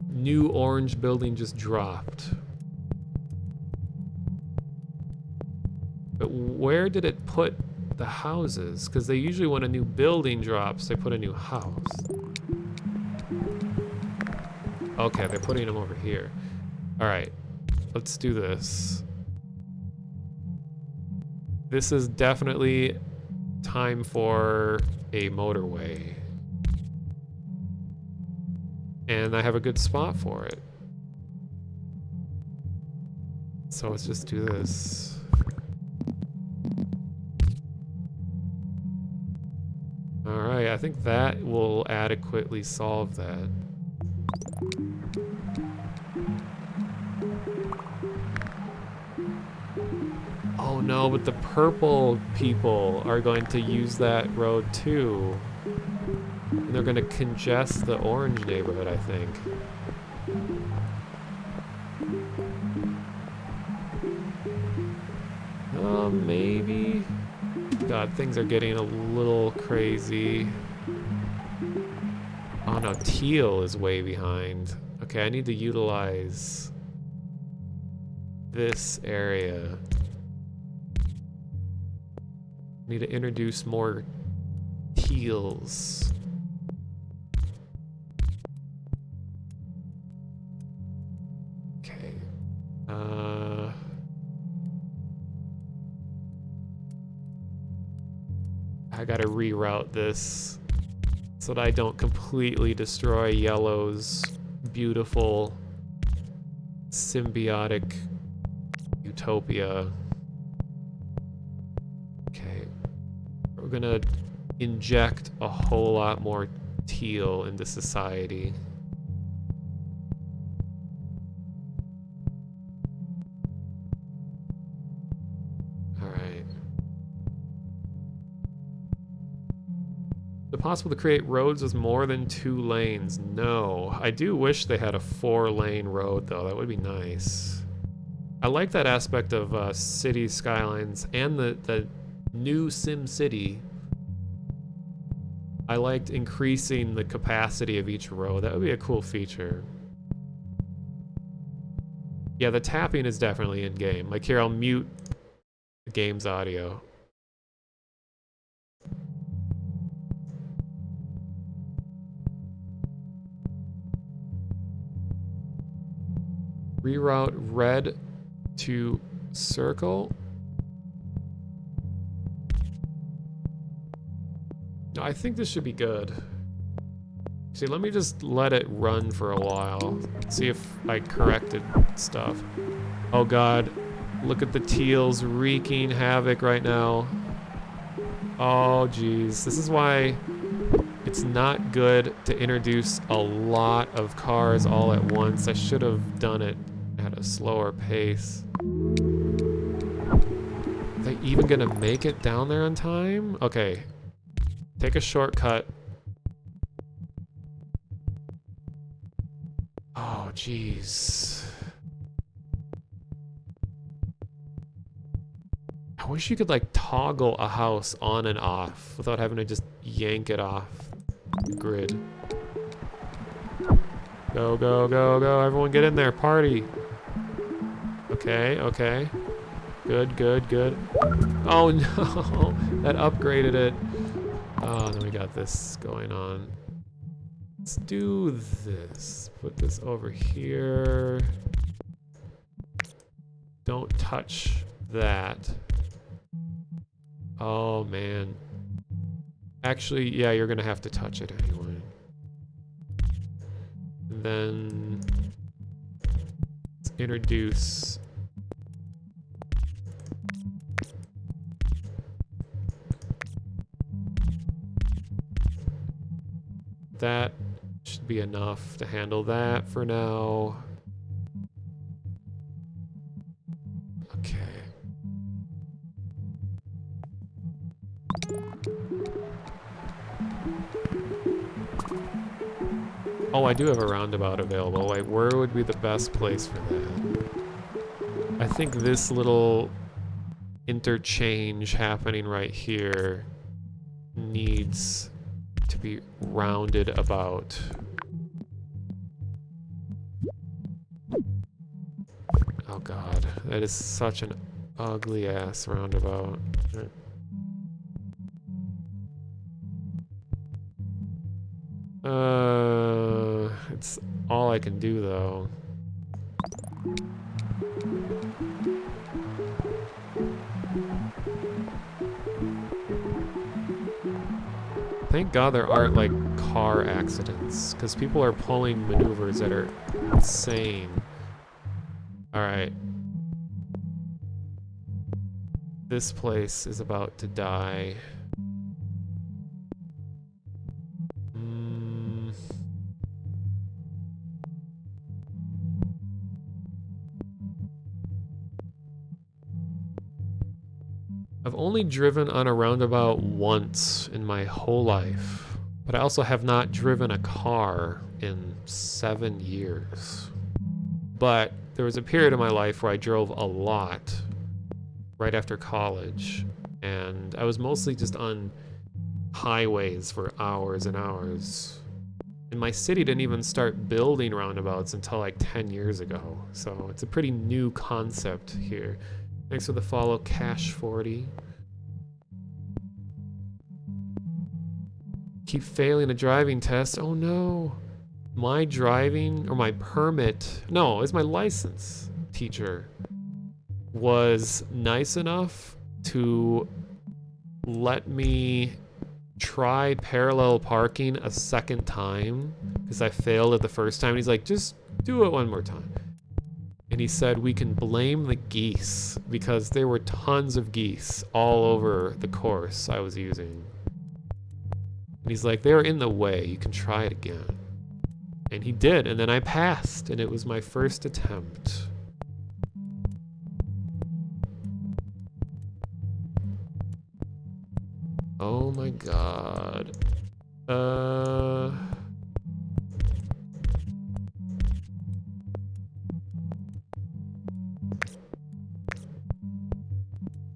new orange building just dropped. But where did it put the houses? Because they usually, when a new building drops, they put a new house. Okay, they're putting them over here. All right, let's do this. This is definitely time for a motorway. And I have a good spot for it. So let's just do this. Alright, I think that will adequately solve that. Oh no, but the purple people are going to use that road too. And they're gonna congest the orange neighborhood, I think. Maybe? God, things are getting a little crazy. Oh no, teal is way behind. Okay, I need to utilize this area. Need to introduce more teals. Okay. I gotta reroute this so that I don't completely destroy yellow's beautiful symbiotic utopia. Okay. We're gonna inject a whole lot more teal into society. Alright. Is it possible to create roads with more than 2 lanes? No. I do wish they had a 4-lane road, though. That would be nice. I like that aspect of city skylines and the new Sim City. I liked increasing the capacity of each road. That would be a cool feature. Yeah, the tapping is definitely in game. Like here, I'll mute the game's audio. Reroute red to circle. No, I think this should be good. See, let me just let it run for a while. See if I corrected stuff. Oh god, look at the teals wreaking havoc right now. Oh geez, this is why it's not good to introduce a lot of cars all at once. I should have done it at a slower pace. Are they even gonna make it down there on time? Okay, take a shortcut. Oh jeez. I wish you could like toggle a house on and off without having to just yank it off the grid. Go, go, go, go. Everyone get in there. Party. Okay, okay. Good, good, good. Oh no. That upgraded it. Oh, then we got this going on. Let's do this. Put this over here. Don't touch that. Oh man. Actually, yeah, you're gonna have to touch it anyway. And then let's introduce that. Should be enough to handle that for now. Okay. Oh, I do have a roundabout available. Like, where would be the best place for that? I think this little interchange happening right here needs to be rounded about. Oh god, that is such an ugly ass roundabout. It's all I can do though. Thank God there aren't like car accidents, because people are pulling maneuvers that are insane. Alright. This place is about to die. I've only driven on a roundabout once in my whole life, but I also have not driven a car in 7 years. But there was a period of my life where I drove a lot right after college, and I was mostly just on highways for hours and hours. And my city didn't even start building roundabouts until like 10 years ago. So it's a pretty new concept here. Thanks for the follow, Cash40. Keep failing a driving test. Oh no. My driving, or my permit, no, it's my license teacher, was nice enough to let me try parallel parking a second time because I failed it the first time. And he's like, just do it one more time. And he said we can blame the geese because there were tons of geese all over the course I was using. And he's like, they're in the way, you can try it again. And he did, and then I passed, and it was my first attempt. Oh my god.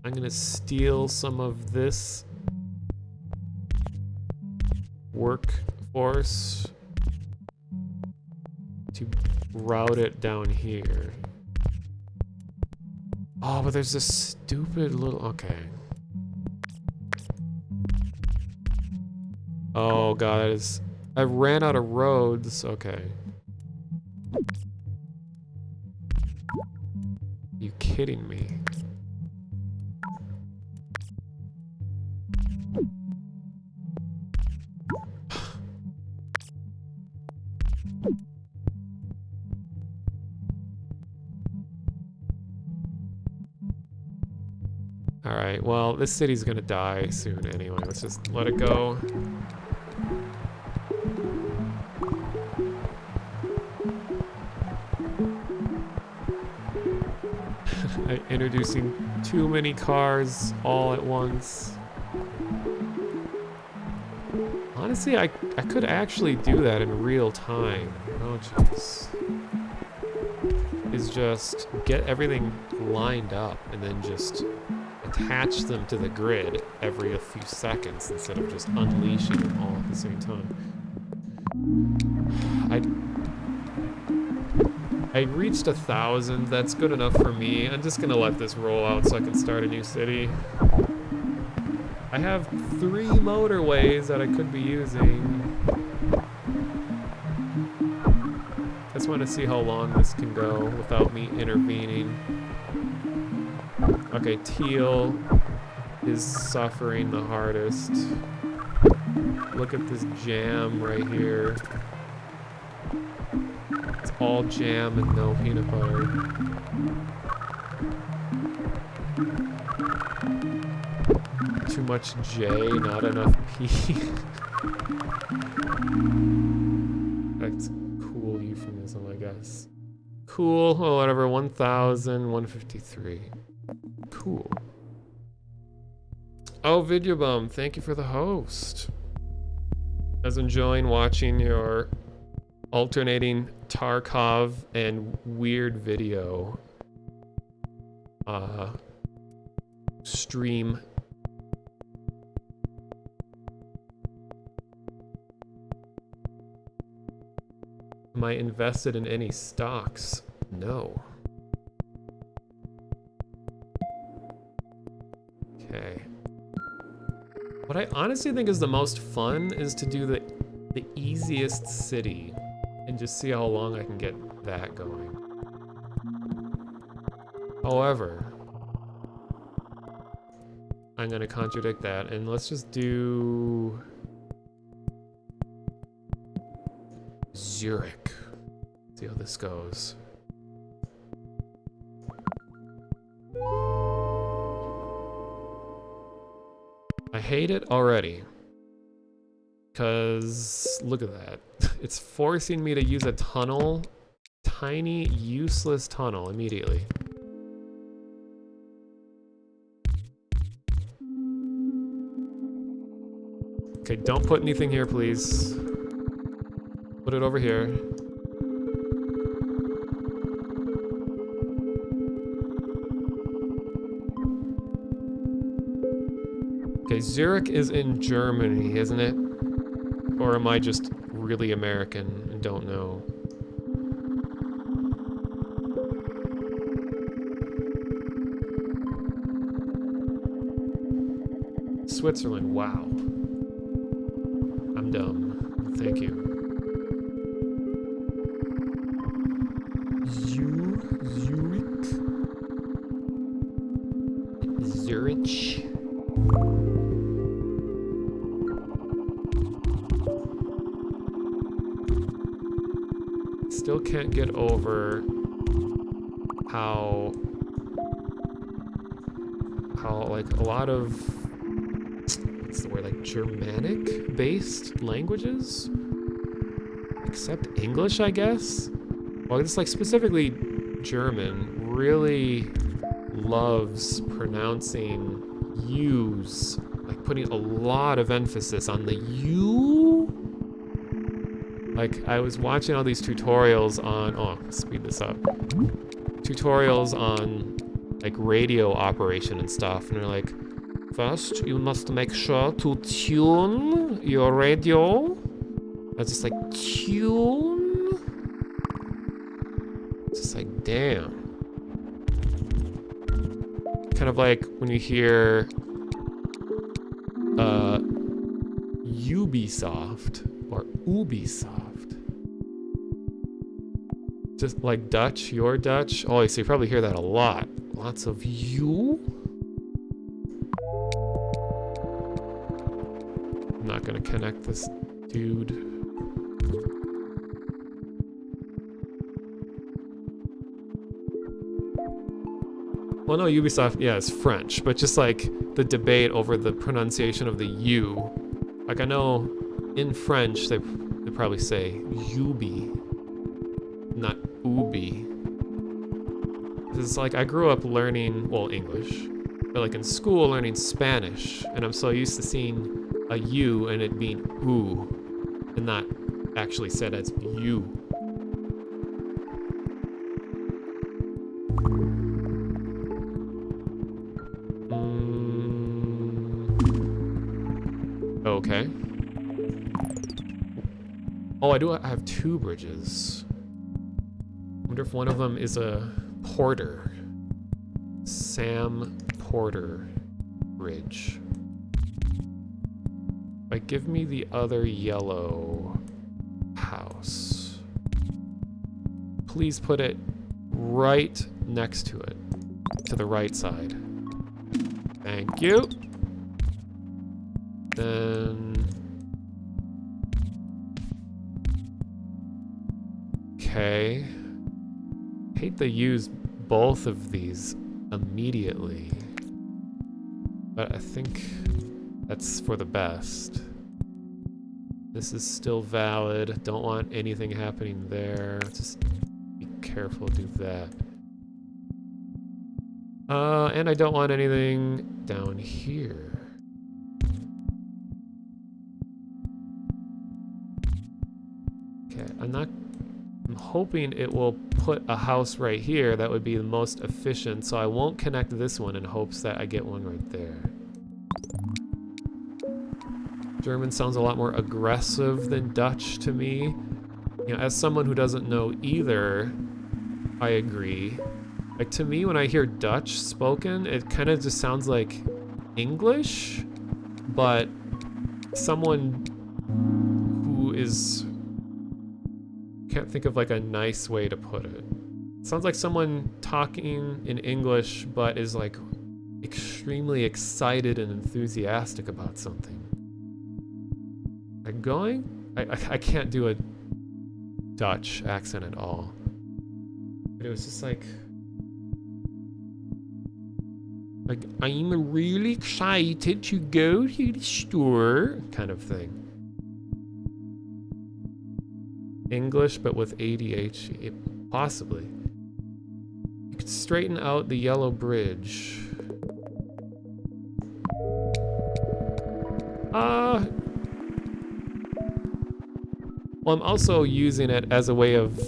I'm gonna steal some of this workforce to route it down here. Oh, but there's this stupid little... Okay. Oh god, that is... I ran out of roads. Okay. You kidding me? Alright, well, this city's gonna die soon anyway. Let's just let it go. Introducing too many cars all at once. Honestly, I could actually do that in real time. Oh, jeez. Is just get everything lined up and then just attach them to the grid every few seconds instead of just unleashing them all at the same time. I reached 1,000. That's good enough for me. I'm just gonna let this roll out so I can start a new city. I have 3 motorways that I could be using. I just want to see how long this can go without me intervening. Okay, Teal is suffering the hardest. Look at this jam right here. It's all jam and no peanut butter. Too much J, not enough P. That's cool euphemism, I guess. Cool, oh whatever, 1,153. Cool. Oh, Videobum, thank you for the host. I was enjoying watching your alternating Tarkov and weird video stream. Am I invested in any stocks? No. Okay. What I honestly think is the most fun is to do the easiest city and just see how long I can get that going. However, I'm gonna contradict that and let's just do Zurich. See how this goes. I hate it already. Because look at that. It's forcing me to use a tunnel. Tiny, useless tunnel immediately. Okay, don't put anything here, please. Put it over here. Okay, Zurich is in Germany, isn't it? Or am I just really American and don't know. Switzerland, wow. I'm dumb. Thank you. Zurich. Still can't get over how like a lot of, what's the word, like Germanic based languages, except English, I guess. Well, it's like specifically German really loves pronouncing U's, like putting a lot of emphasis on the U. Like I was watching all these tutorials on, oh, speed this up. Tutorials on like radio operation and stuff, and they're like, first you must make sure to tune your radio. I was just like, tune? It's just like, damn. Kind of like when you hear Ubisoft or Ubisoft. Just like Dutch, your Dutch. Oh, so you probably hear that a lot. Lots of you. I'm not gonna connect this dude. Well, no, Ubisoft, yeah, it's French, but just like the debate over the pronunciation of the U. Like I know in French, they probably say Ubi, not Ubi. It's like I grew up learning, well, English, but like in school learning Spanish, and I'm so used to seeing a U and it being oo, and not actually said as you. Okay. Oh, I have 2 bridges. I wonder if one of them is a Porter. Sam Porter Bridge. Like, give me the other yellow house. Please put it right next to it. To the right side. Thank you. Then... Okay. Hate to use both of these immediately. But I think that's for the best. This is still valid. Don't want anything happening there. Just be careful, do that. And I don't want anything down here. Okay, I'm hoping it will put a house right here that would be the most efficient, so I won't connect this one in hopes that I get one right there. German sounds a lot more aggressive than Dutch to me. You know, as someone who doesn't know either, I agree. Like, to me, when I hear Dutch spoken, it kind of just sounds like English, but someone who is... Can't think of like a nice way to put it. Sounds like someone talking in English, but is like extremely excited and enthusiastic about something. Like going? I can't do a Dutch accent at all. But it was just like I'm really excited to go to the store kind of thing. English, but with ADHD, possibly. You could straighten out the yellow bridge. Well, I'm also using it as a way of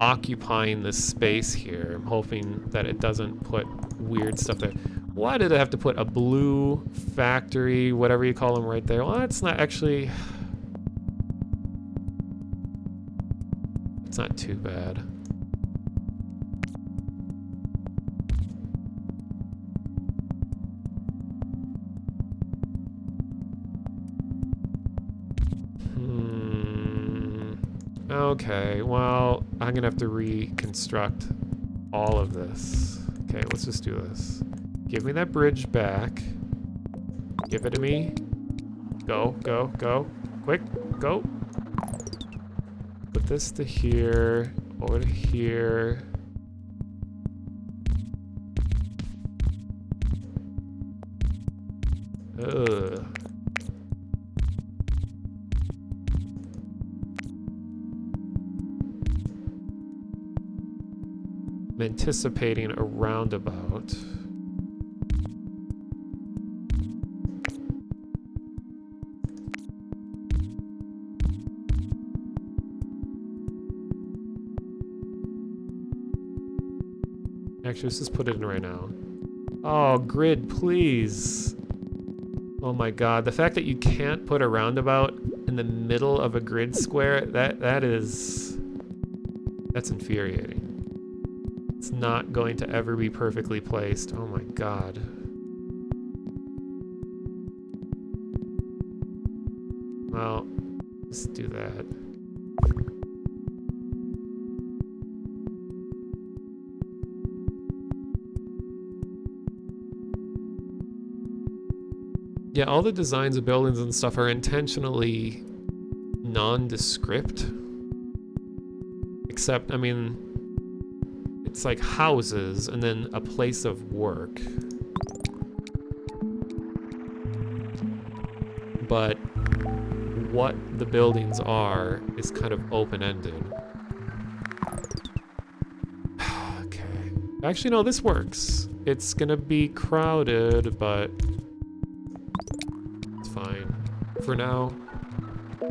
occupying this space here. I'm hoping that it doesn't put weird stuff there. Why did I have to put a blue factory, whatever you call them, right there? Well, that's not actually... not too bad. Okay, well, I'm gonna have to reconstruct all of this. Okay, let's just do this. Give me that bridge back. Give it to me. Go, go, go. Quick, go. Put this to here, over to here. Ugh. I'm anticipating a roundabout. Actually, let's just put it in right now. Oh, grid, please. Oh my god, the fact that you can't put a roundabout in the middle of a grid square, that's infuriating. It's not going to ever be perfectly placed. Oh my god. Well, let's do that. Yeah, all the designs of buildings and stuff are intentionally nondescript. Except, I mean, it's like houses and then a place of work. But what the buildings are is kind of open-ended. Okay. Actually, no, this works. It's gonna be crowded, but it's fine. For now.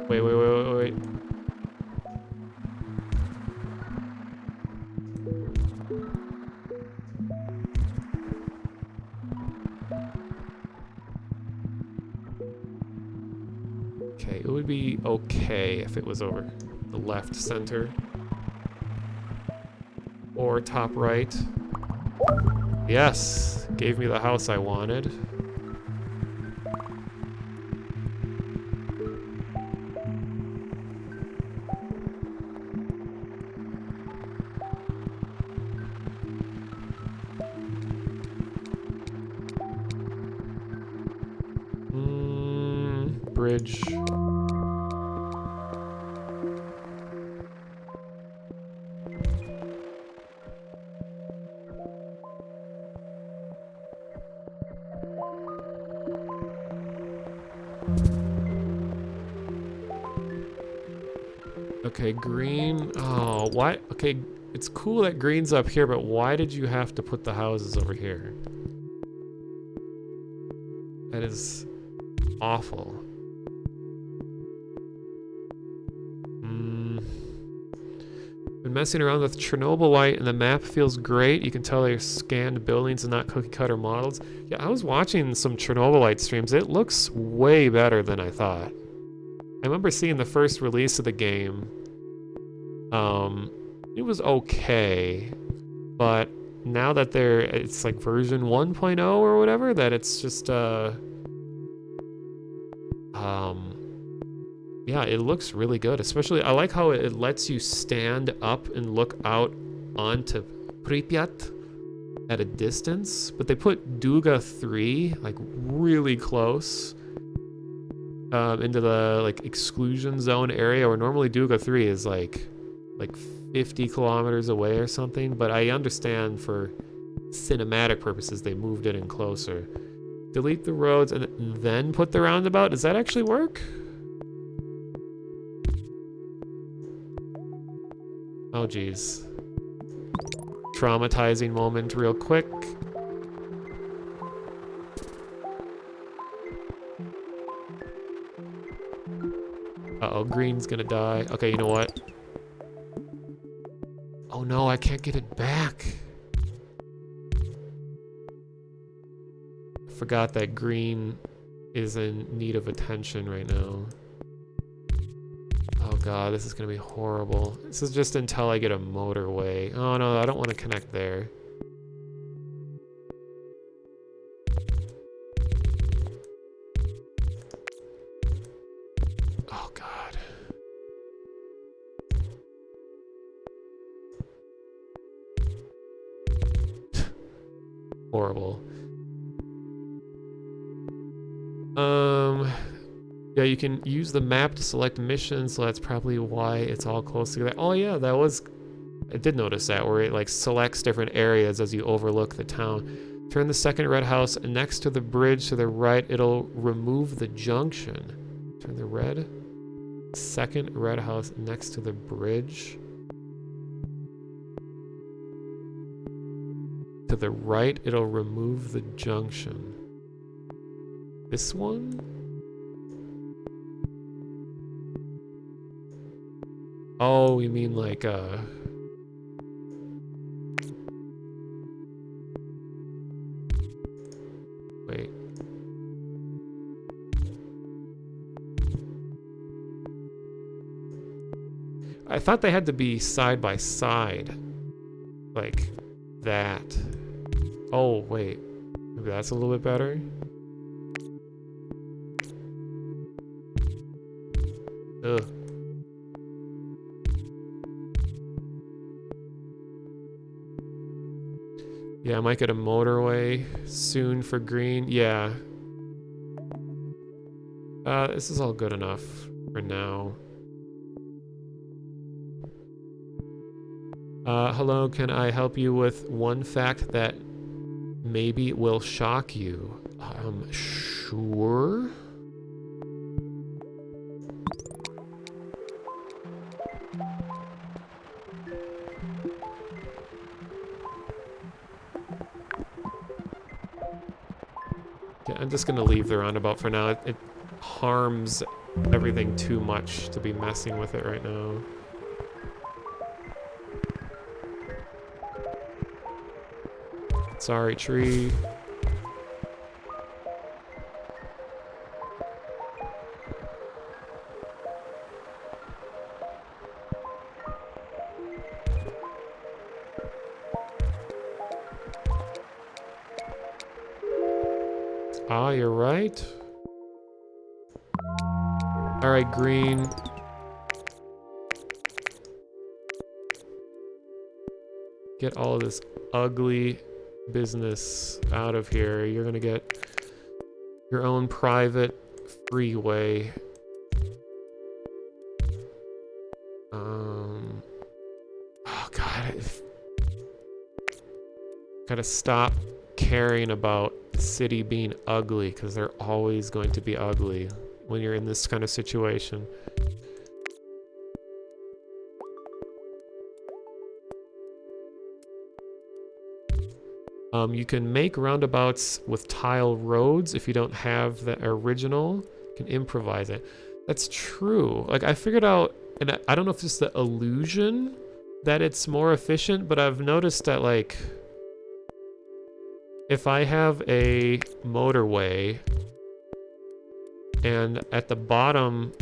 Wait. Okay, it would be okay if it was over the left center. Or top right. Yes, gave me the house I wanted. Bridge. Okay, green. Oh, why? Okay, it's cool that green's up here, but why did you have to put the houses over here? That is awful. Been messing around with Chernobyl light and the map feels great. You can tell they're scanned buildings and not cookie cutter models. Yeah, I was watching some Chernobyl light streams. It looks way better than I thought. I remember seeing the first release of the game. It was okay, but now that it's like version 1.0 or whatever, that it's just yeah, it looks really good. Especially, I like how it lets you stand up and look out onto Pripyat at a distance. But they put Duga 3 like really close into the like exclusion zone area, where normally Duga 3 is like 50 kilometers away or something. But I understand for cinematic purposes they moved it in closer. Delete the roads and then put the roundabout. Does that actually work? Oh geez. Traumatizing moment real quick. Uh-oh, green's gonna die. Okay, you know what? Oh no, I can't get it back. I forgot that green is in need of attention right now. Oh god, this is gonna be horrible. This is just until I get a motorway. Oh no, I don't want to connect there. Oh god. Horrible. Yeah, you can use the map to select missions, so that's probably why it's all close together. Oh yeah, that was... I did notice that, where it like selects different areas as you overlook the town. Turn the second red house next to the bridge to the right. It'll remove the junction. Turn the second red house next to the bridge. To the right, it'll remove the junction. This one? Oh, you mean like, wait. I thought they had to be side by side. Like that. Oh, wait. Maybe that's a little bit better. Ugh. Yeah, I might get a motorway soon for green. Yeah. This is all good enough for now. Hello, can I help you with one fact that maybe will shock you? Sure. Yeah, I'm just gonna leave the roundabout for now. It harms everything too much to be messing with it right now. Sorry, tree. Ah, you're right. All right, green. Get all of this ugly business out of here. You're gonna get your own private freeway. Oh god, gotta stop caring about the city being ugly, because they're always going to be ugly when you're in this kind of situation. You can make roundabouts with tile roads if you don't have the original. You can improvise it. That's true. Like, I figured out, and I don't know if it's the illusion that it's more efficient, but I've noticed that, like, if I have a motorway and at the bottom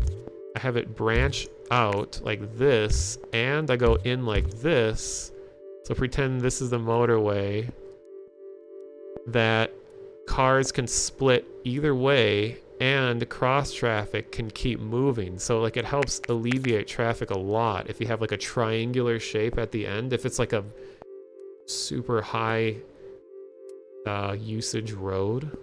I have it branch out like this, and I go in like this, so pretend this is the motorway, that cars can split either way and cross traffic can keep moving. So like it helps alleviate traffic a lot if you have like a triangular shape at the end. If it's like a super high usage road.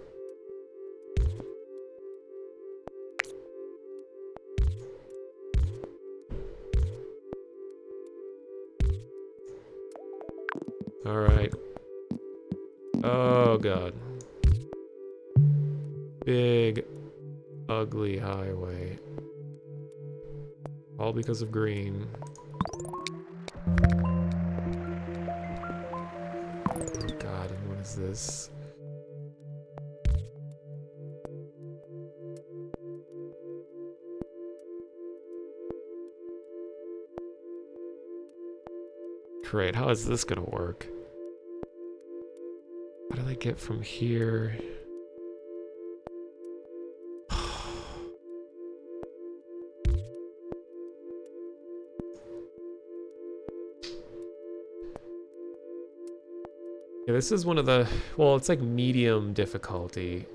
All right. Oh god. Big, ugly highway. All because of green. Oh god, and what is this? Great, how is this gonna work? How did I get from here? This is one of the, well, it's like medium difficulty.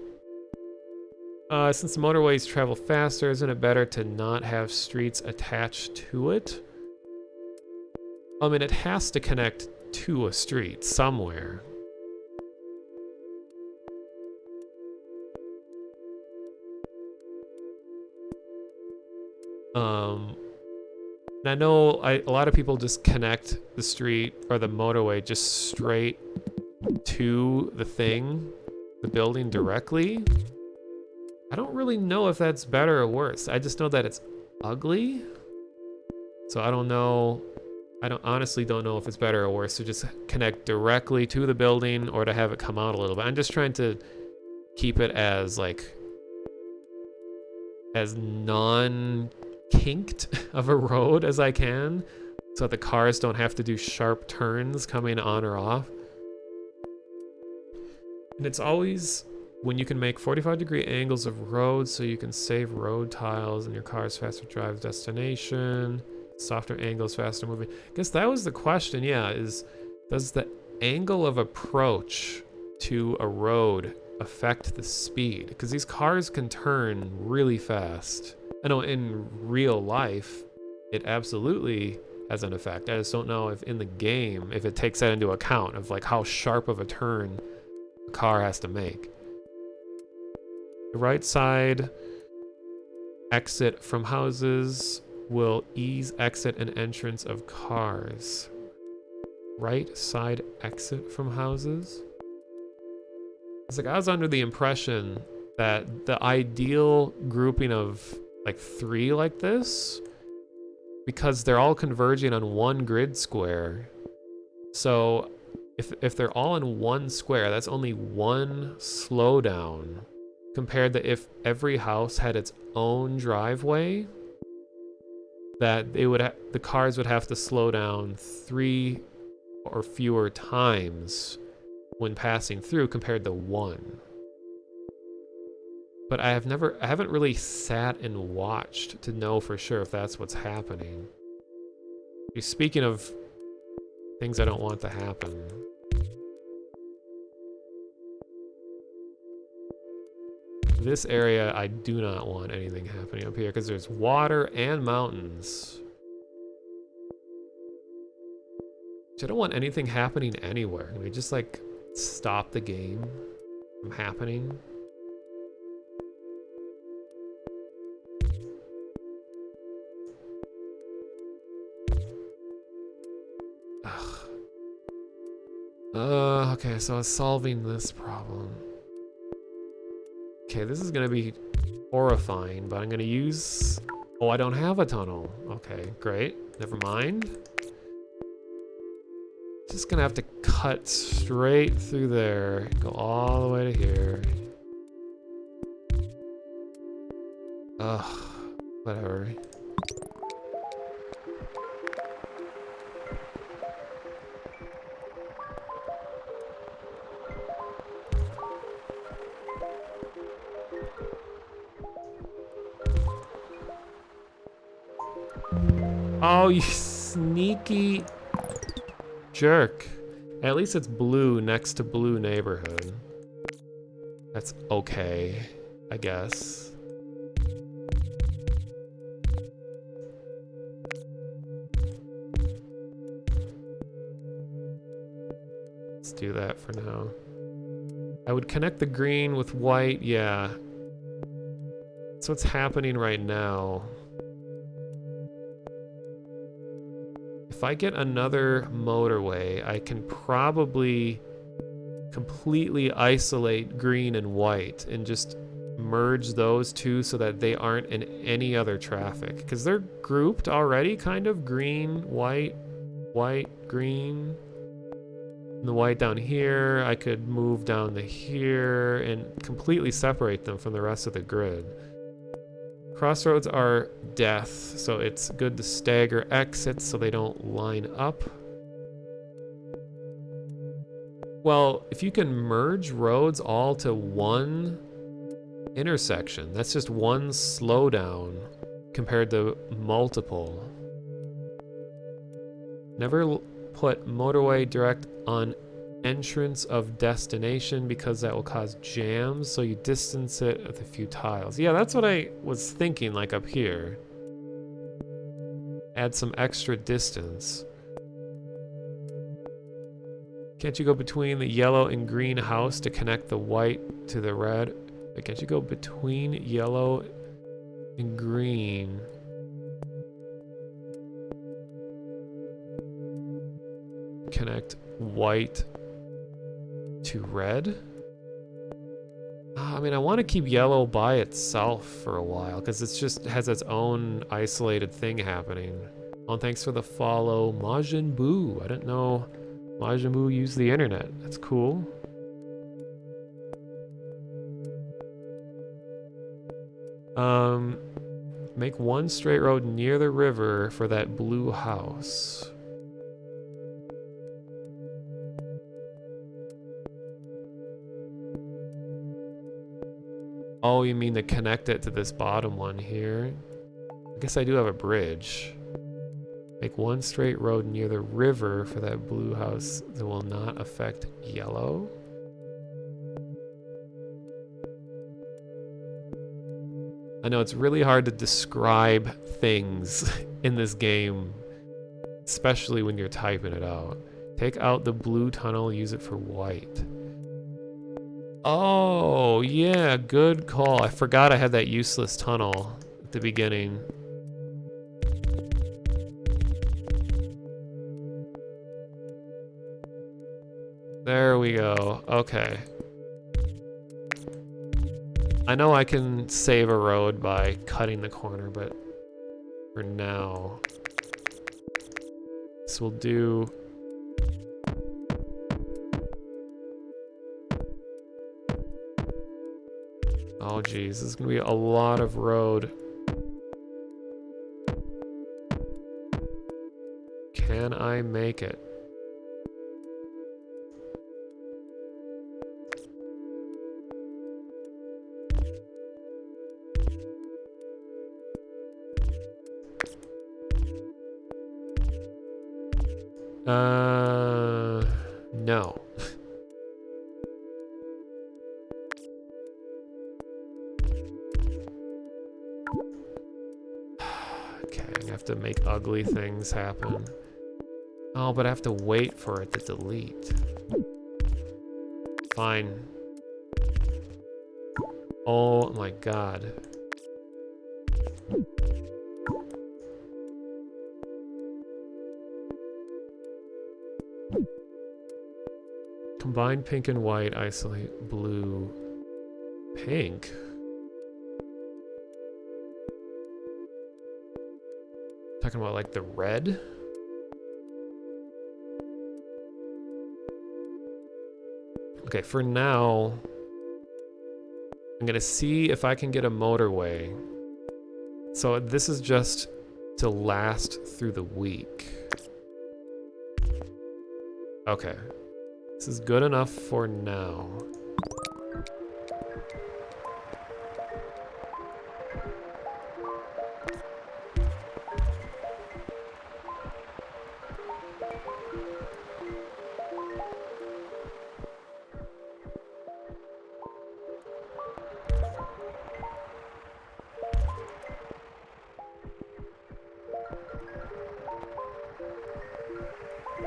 Since the motorways travel faster, isn't it better to not have streets attached to it? I mean, it has to connect to a street somewhere. And I know a lot of people just connect the street or the motorway just straight to the thing, the building directly. I don't really know if that's better or worse. I just know that it's ugly. So I don't know. I honestly don't know if it's better or worse to just connect directly to the building or to have it come out a little bit. I'm just trying to keep it as like as non-kinked of a road as I can, so that the cars don't have to do sharp turns coming on or off. And it's always when you can make 45-degree angles of roads so you can save road tiles and your car's faster drive destination. Softer angles, faster moving. I guess that was the question, yeah, is does the angle of approach to a road affect the speed? Because these cars can turn really fast. I know in real life, it absolutely has an effect. I just don't know if in the game, if it takes that into account of like how sharp of a turn a car has to make. The right side exit from houses will ease exit and entrance of cars. Right side exit from houses? It's like I was under the impression that the ideal grouping of like 3 like this, because they're all converging on one grid square. So if they're all in one square, that's only one slowdown compared to if every house had its own driveway, that they would the cars would have to slow down 3 or fewer times when passing through compared to 1. But I haven't really sat and watched to know for sure if that's what's happening. Speaking of things I don't want to happen. This area, I do not want anything happening up here because there's water and mountains. I don't want anything happening anywhere. Can we just like stop the game from happening? Okay, so I was solving this problem. Okay, this is gonna be horrifying, but I'm gonna use... Oh, I don't have a tunnel. Okay, great. Never mind. Just gonna have to cut straight through there, go all the way to here. Ugh, whatever. Oh, you sneaky jerk. At least it's blue next to blue neighborhood. That's okay, I guess. Let's do that for now. I would connect the green with white, yeah. That's what's happening right now. If I get another motorway, I can probably completely isolate green and white and just merge those two so that they aren't in any other traffic. Because they're grouped already, kind of. Green, white, white, green. And the white down here, I could move down to here and completely separate them from the rest of the grid. Crossroads are death, so it's good to stagger exits so they don't line up. Well, if you can merge roads all to one intersection, that's just one slowdown compared to multiple. Never put motorway direct on entrance of destination because that will cause jams, so you distance it with a few tiles. Yeah, that's what I was thinking, like up here. Add some extra distance. Can't you go between the yellow and green house to connect the white to the red? Wait, can't you go between yellow and green? Connect white to red? I mean, I want to keep yellow by itself for a while because it's just has its own isolated thing happening. Oh, thanks for the follow, Majin Buu. I didn't know Majin Buu used the internet. That's cool. Make one straight road near the river for that blue house. Oh, you mean to connect it to this bottom one here? I guess I do have a bridge. Make one straight road near the river for that blue house that will not affect yellow. I know it's really hard to describe things in this game, especially when you're typing it out. Take out the blue tunnel, use it for white. Oh, yeah, good call. I forgot I had that useless tunnel at the beginning. There we go. Okay. I know I can save a road by cutting the corner, but for now, this will do. Oh geez, this is gonna be a lot of road. Can I make it? No. Okay, I have to make ugly things happen. Oh, but I have to wait for it to delete. Fine. Oh my god. Combine pink and white, isolate blue, pink. Talking about like the red? Okay, for now, I'm gonna see if I can get a motorway. So this is just to last through the week. Okay. This is good enough for now.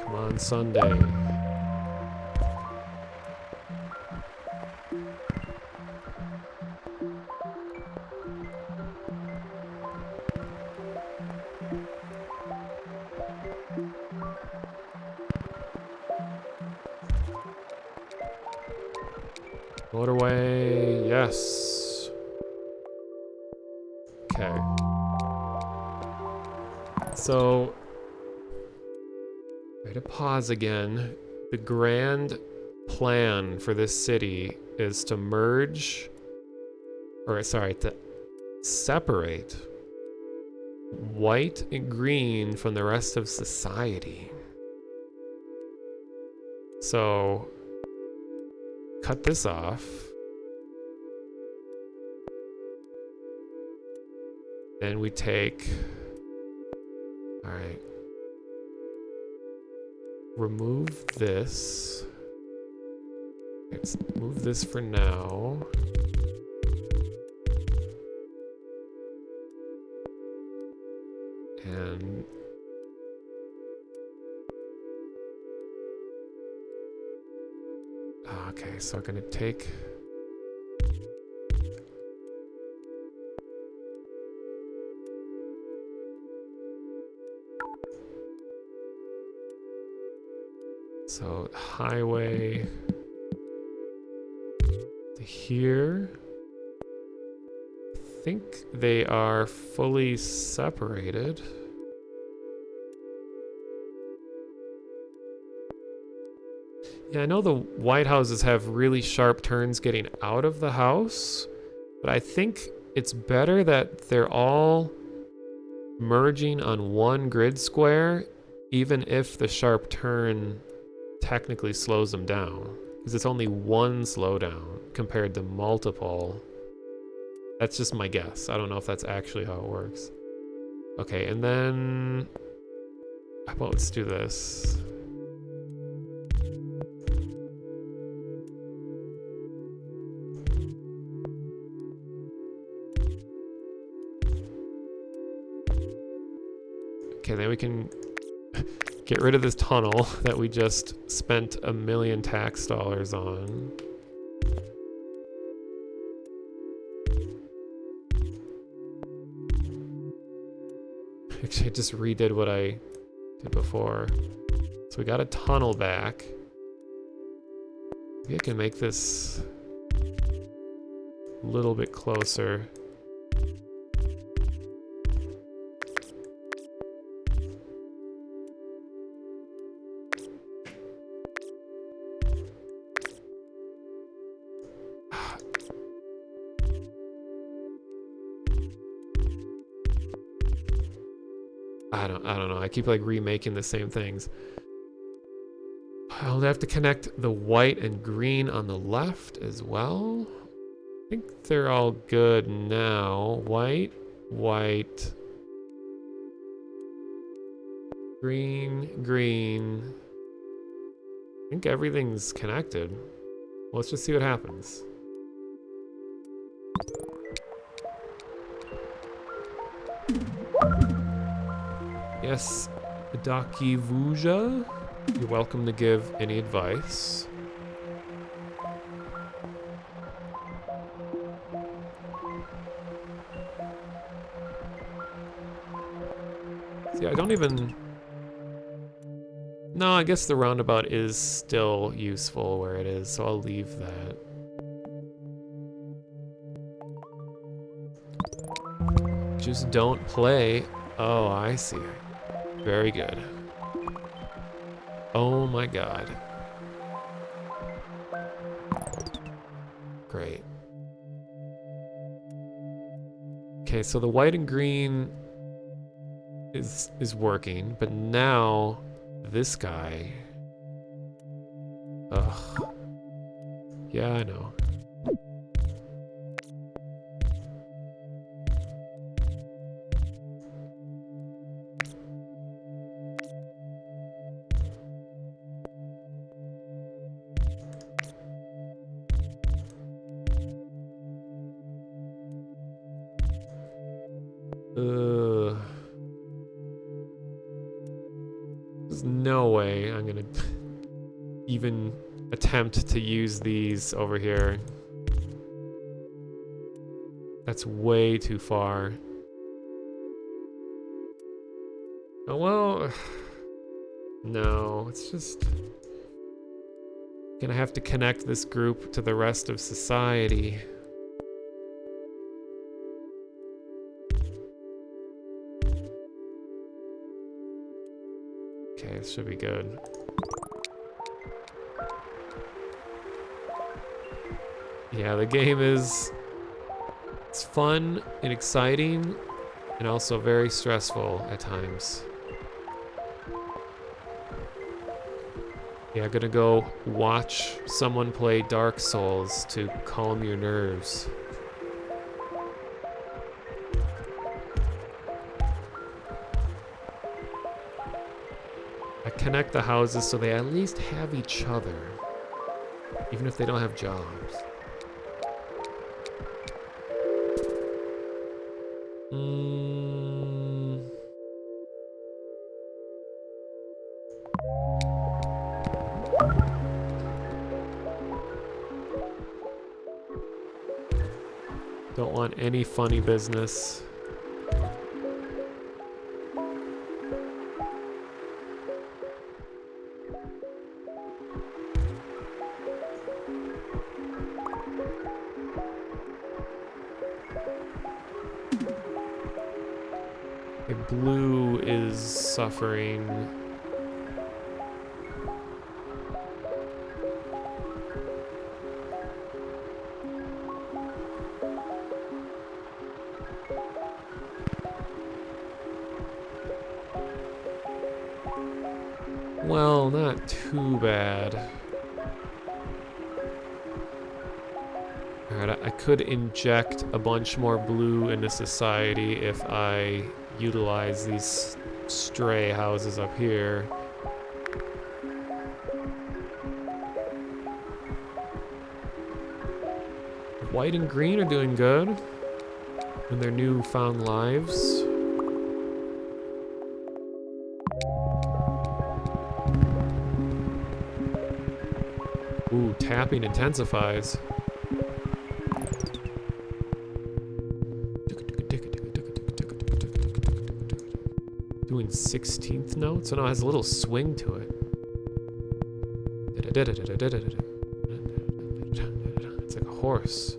Come on, Sunday. Motorway, yes. Okay. So, try to pause again. The grand plan for this city is to merge, or sorry, to separate white and green from the rest of society. So, cut this off. Then we take, all right, remove this. Let's move this for now. And okay, so I'm gonna take so highway to here. I think they are fully separated. Yeah, I know the White Houses have really sharp turns getting out of the house, but I think it's better that they're all merging on one grid square, even if the sharp turn technically slows them down, because it's only one slowdown compared to multiple. That's just my guess. I don't know if that's actually how it works. Okay, and then how about let's do this. Okay, then we can get rid of this tunnel that we just spent $1 million tax dollars on. Actually, I just redid what I did before. So we got a tunnel back. Maybe I can make this a little bit closer. I don't know. I keep like remaking the same things. I'll have to connect the white and green on the left as well. I think they're all good now. White, white, green, green. I think everything's connected. Let's just see what happens. Yes, Daki Vuja, you're welcome to give any advice. See, I don't even... No, I guess the roundabout is still useful where it is, so I'll leave that. Just don't play. Oh, I see. Very good. Oh my god. Great. Okay, so the white and green is working, but now this guy. Ugh. Yeah, I know. There's no way I'm gonna even attempt to use these over here. That's way too far. Oh well, no, it's just gonna have to connect this group to the rest of society. Okay, this should be good. Yeah, the game it's fun and exciting and also very stressful at times. Yeah, gonna go watch someone play Dark Souls to calm your nerves. I connect the houses so they at least have each other. even if they don't have jobs. Don't want any funny business. Okay, blue is suffering. Well, not too bad. Alright, I could inject a bunch more blue into society if I utilize these stray houses up here. White and green are doing good in their newfound lives. Ooh, tapping intensifies. Doing 16th notes? Oh no, it has a little swing to it. It's like a horse.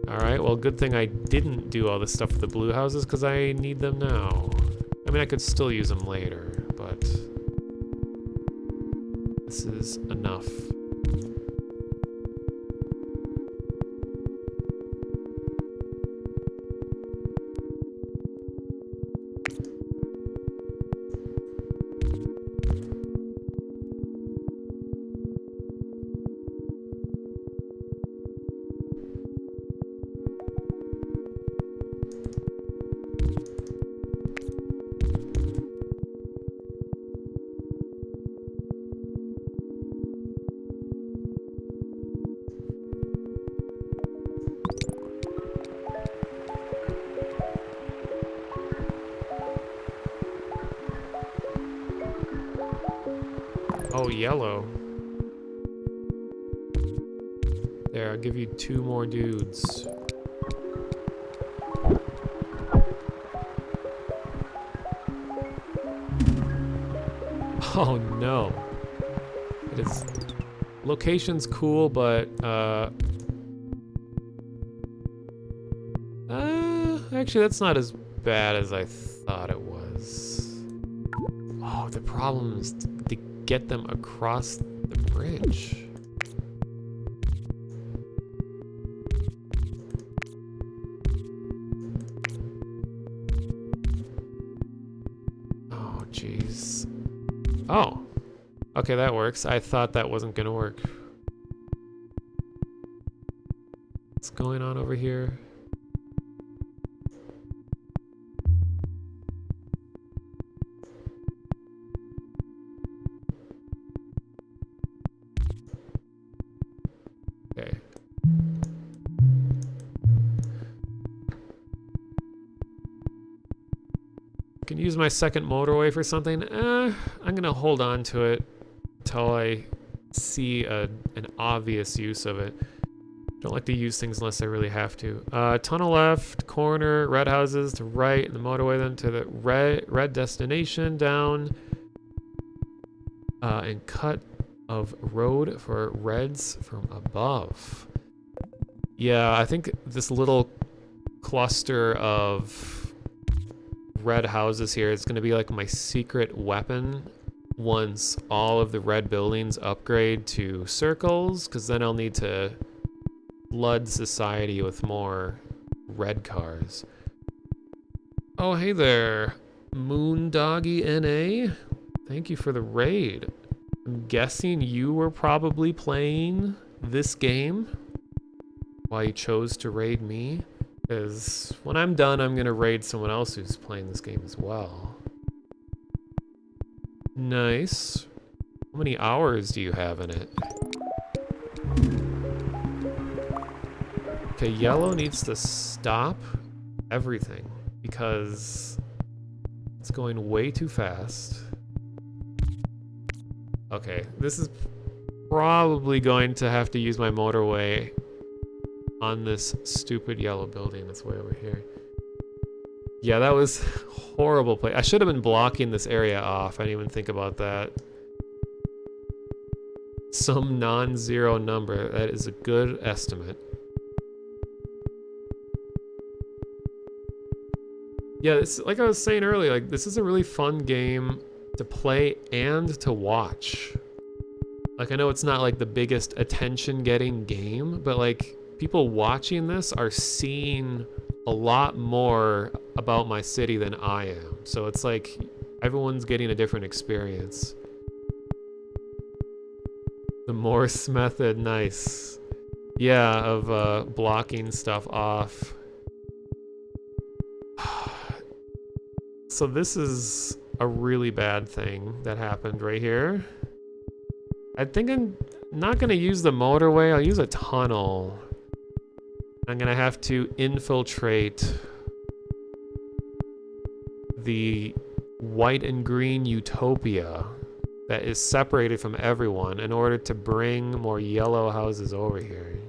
Alright, well, good thing I didn't do all this stuff with the blue houses, because I need them now. I mean, I could still use them later, but this is enough. Oh, yellow. There, I'll give you 2 more dudes. Oh no. It is... Location's cool, but, actually, that's not as bad as I thought it was. Oh, the problem is to get them across the bridge. Oh, jeez. Oh. Okay, that works. I thought that wasn't gonna work. What's going on over here? Okay. Can use my second motorway for something. I'm gonna hold on to it until I see an obvious use of it. Don't like to use things unless I really have to. Tunnel left, corner, red houses to right, and the motorway then to the red destination down. And cut of road for reds from above. Yeah, I think this little cluster of red houses here is going to be like my secret weapon once all of the red buildings upgrade to circles, because then I'll need to flood society with more red cars. Oh, hey there, Moondoggy NA. Thank you for the raid. I'm guessing you were probably playing this game why you chose to raid me, because when I'm done, I'm gonna raid someone else who's playing this game as well. Nice. How many hours do you have in it? Okay, yellow needs to stop everything because it's going way too fast. Okay, this is probably going to have to use my motorway on this stupid yellow building that's way over here. Yeah, that was horrible play. I should have been blocking this area off. I didn't even think about that. Some non-zero number. That is a good estimate. Yeah, it's like I was saying earlier, like this is a really fun game to play and to watch. Like I know it's not like the biggest attention-getting game, but like people watching this are seeing a lot more about my city than I am. So it's like everyone's getting a different experience. The Morse method, nice. Yeah, of blocking stuff off. So this is a really bad thing that happened right here. I think I'm not gonna use the motorway, I'll use a tunnel. I'm gonna have to infiltrate the white and green utopia that is separated from everyone in order to bring more yellow houses over here.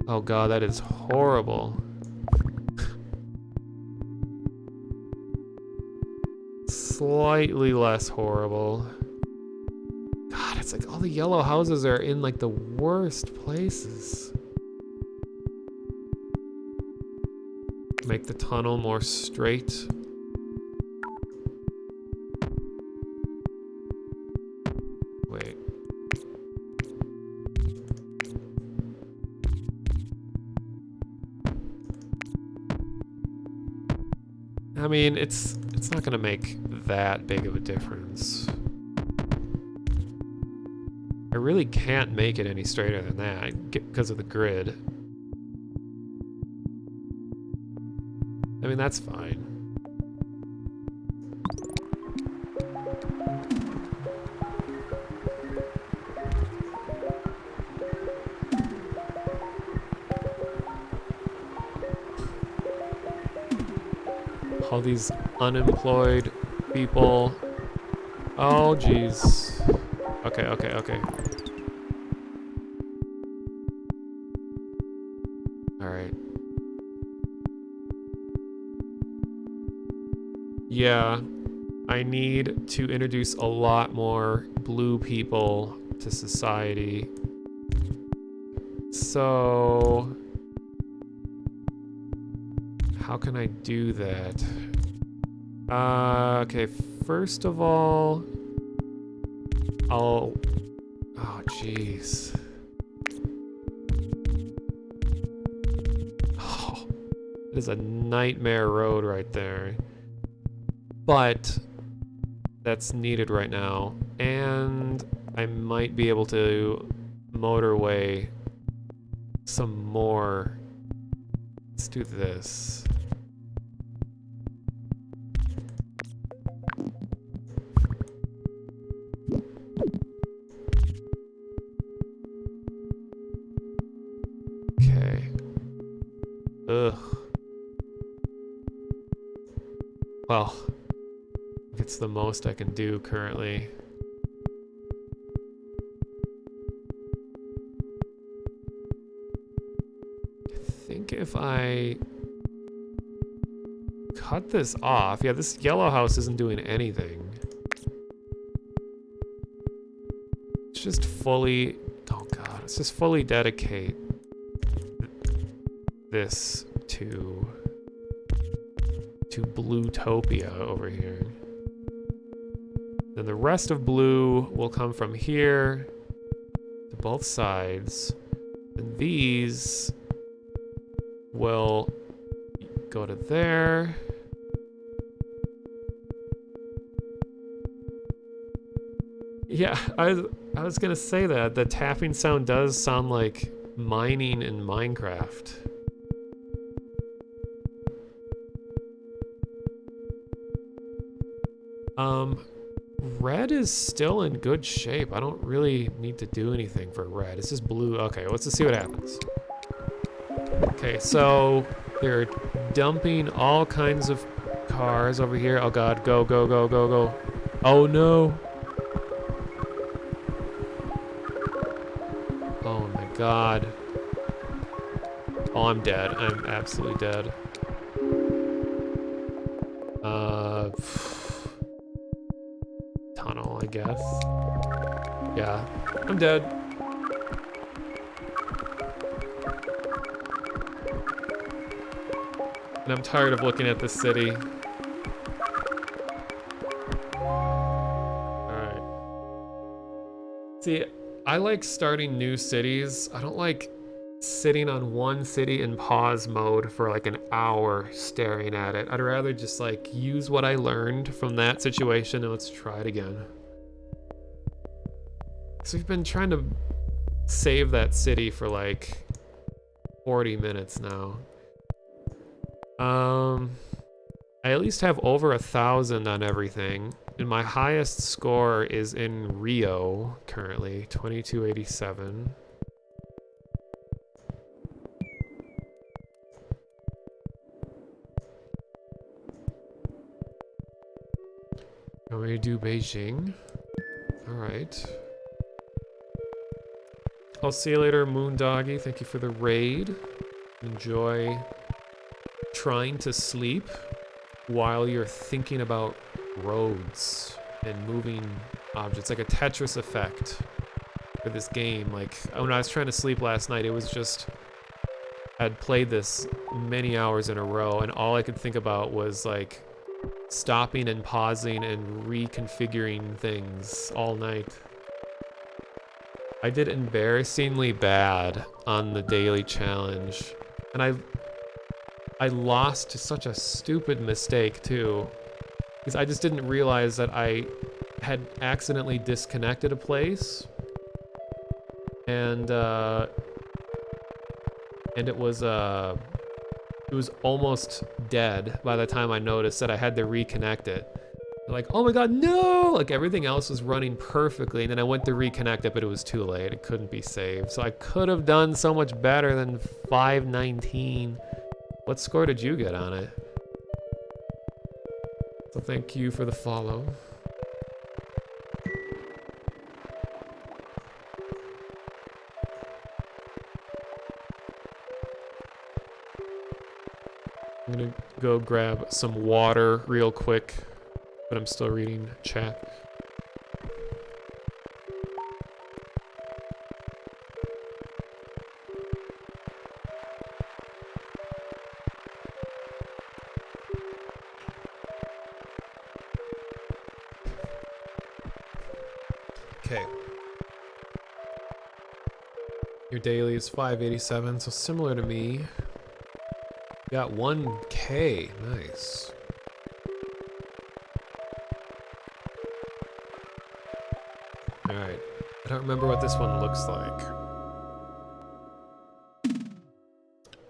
Oh god, that is horrible. Slightly less horrible. God, it's like all the yellow houses are in like the worst places. Make the tunnel more straight. Wait. I mean, it's not gonna make that big of a difference. I really can't make it any straighter than that because of the grid. I mean, that's fine. All these unemployed people. Oh, jeez. Okay, okay, okay. Alright. Yeah, I need to introduce a lot more blue people to society. So... how can I do that? Okay, first of all, oh jeez. Oh, that is a nightmare road right there. But that's needed right now. And I might be able to motorway some more. Let's do this. Okay. Ugh. Well, it's the most I can do currently. I think if I cut this off, yeah, this yellow house isn't doing anything. It's just fully, oh god, it's just fully dedicate this to Bluetopia over here. Then the rest of blue will come from here to both sides. And these will go to there. Yeah, I was gonna say that. The tapping sound does sound like mining in Minecraft. Red is still in good shape. I don't really need to do anything for red. It's just blue. Okay, let's just see what happens. Okay, so they're dumping all kinds of cars over here. Oh god, go, go, go, go, go. Oh no. Oh my god. Oh, I'm dead. I'm absolutely dead. Tunnel, I guess. Yeah, I'm dead. And I'm tired of looking at this city. Alright. See, I like starting new cities. I don't like sitting on one city in pause mode for like an hour staring at it. I'd rather just like use what I learned from that situation and let's try it again. So we've been trying to save that city for like 40 minutes now. I at least have over 1,000 on everything, and my highest score is in Rio currently, 2287. Want me to do Beijing? Alright. I'll see you later, Moondoggy. Thank you for the raid. Enjoy trying to sleep while you're thinking about roads and moving objects, like a Tetris effect for this game. Like when I was trying to sleep last night, it was just, I'd played this many hours in a row and all I could think about was like stopping and pausing and reconfiguring things all night. I did embarrassingly bad on the daily challenge, and I lost to such a stupid mistake too, because I just didn't realize that I had accidentally disconnected a place, and it was almost dead by the time I noticed that I had to reconnect it. Like, oh my god, no! Like everything else was running perfectly, and then I went to reconnect it, but it was too late. It couldn't be saved. So I could have done so much better than 519. What score did you get on it? So thank you for the follow. I'm gonna go grab some water real quick, but I'm still reading chat. Okay. Your daily is 587, so similar to me. Got 1K, nice. Alright, I don't remember what this one looks like.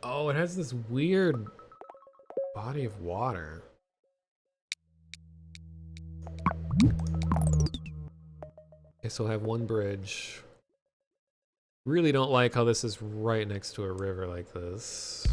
Oh, it has this weird body of water. Okay, so I have one bridge. Really don't like how this is right next to a river like this.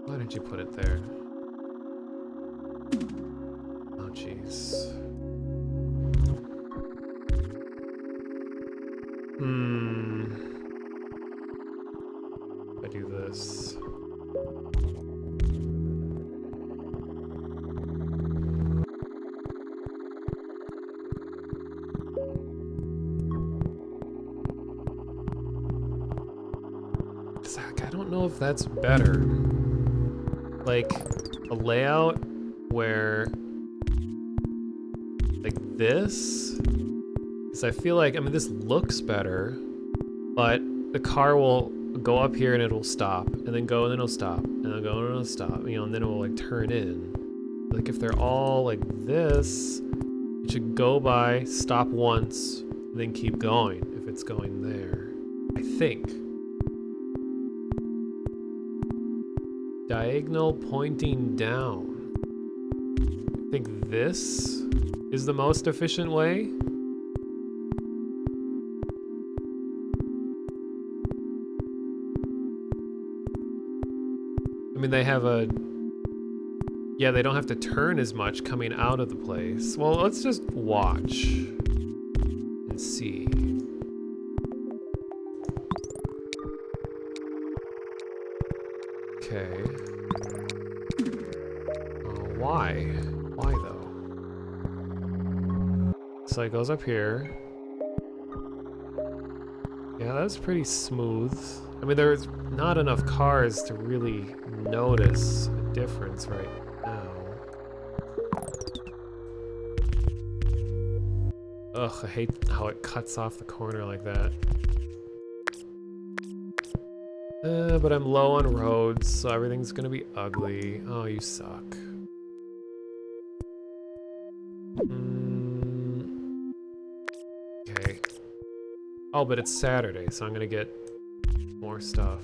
Why did you put it there? Oh, jeez. If I do this. Zach, I don't know if that's better. Like a layout where like this, because I feel like, I mean, this looks better, but the car will go up here and it will stop, and then go and then it'll stop, and then go and it'll stop, you know, and then it will like turn in. Like if they're all like this, it should go by, stop once, then keep going if it's going there. I think. Diagonal pointing down. I think this is the most efficient way. I mean, they have a... Yeah, they don't have to turn as much coming out of the place. Well, let's just watch and see. Okay. Why? Why though? So it goes up here. Yeah, that's pretty smooth. I mean, there's not enough cars to really notice a difference right now. Ugh, I hate how it cuts off the corner like that. But I'm low on roads, so everything's gonna be ugly. Oh, you suck. Okay. Oh, but it's Saturday, so I'm gonna get more stuff.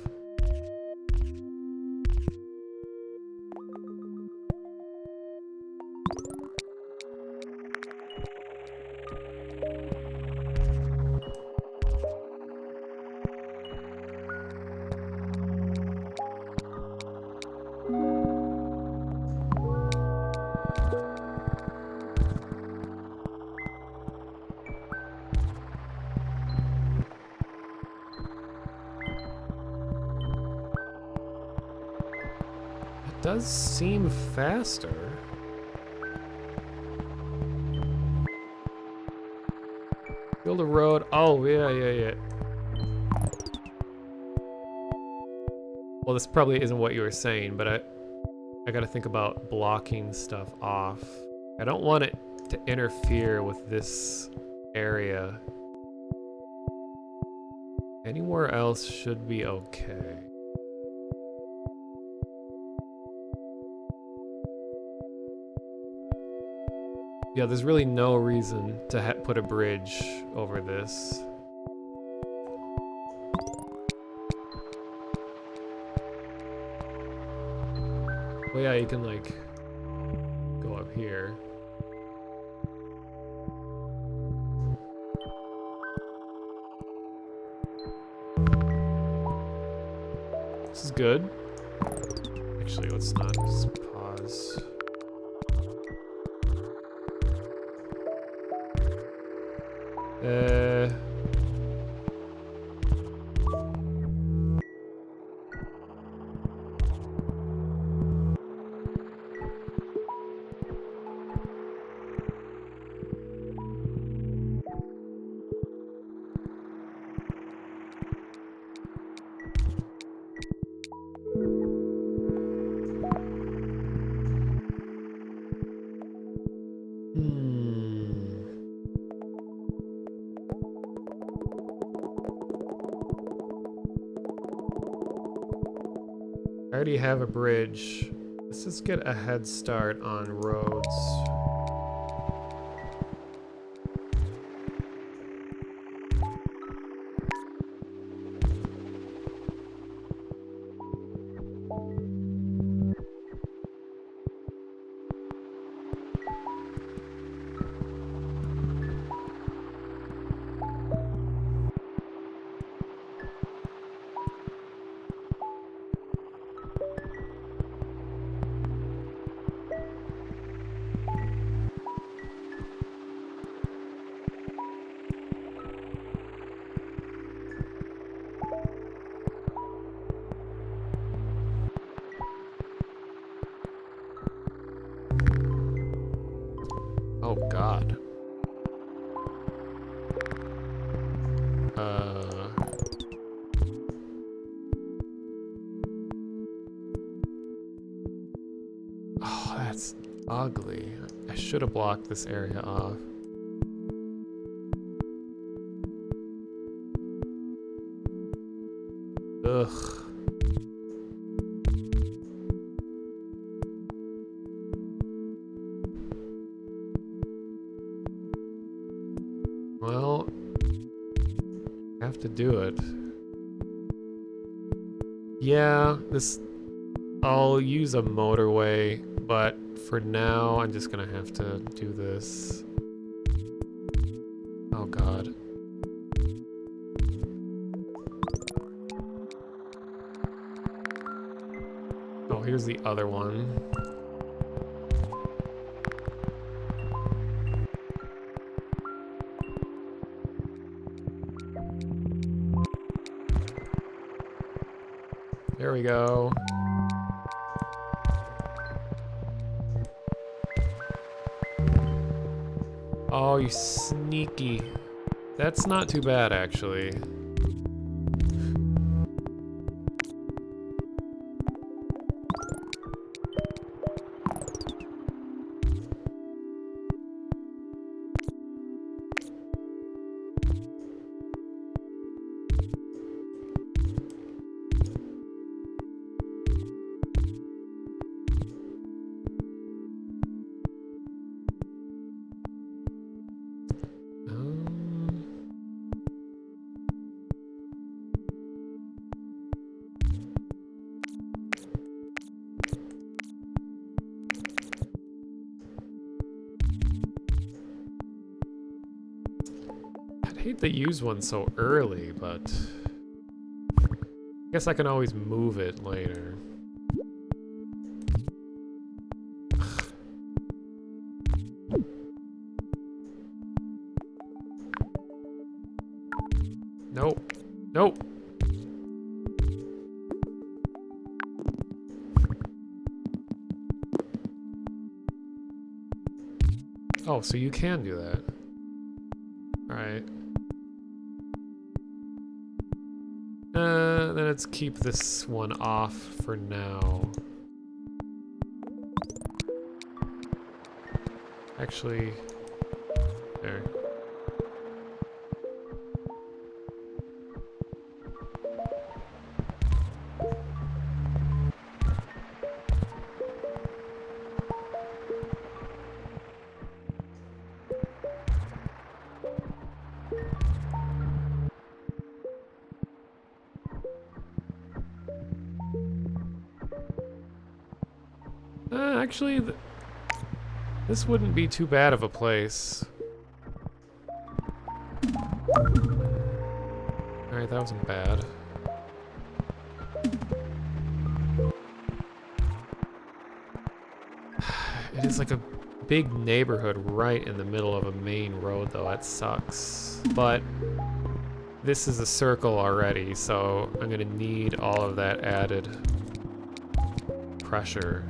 Does seem faster. Build a road. Oh, yeah. Well, this probably isn't what you were saying, but I gotta think about blocking stuff off. I don't want it to interfere with this area. Anywhere else should be okay. Yeah, there's really no reason to put a bridge over this. Well, yeah, you can like go up here. This is good. Actually, let's not just pause. I already have a bridge. Let's just get a head start on roads. Oh God. Oh, that's ugly. I should have blocked this area off. Ugh. Well, have to do it. Yeah, I'll use a motorway, but for now, I'm just gonna have to do this. Oh god. Oh, here's the other one. There we go. Oh, you sneaky. That's not too bad, actually. I'd hate to use one so early, but I guess I can always move it later. Nope. Nope. Oh, so you can do that. Alright. Then let's keep this one off for now. Actually, there. Actually, this wouldn't be too bad of a place. Alright, that wasn't bad. It is like a big neighborhood right in the middle of a main road, though. That sucks. But this is a circle already, so I'm gonna need all of that added pressure.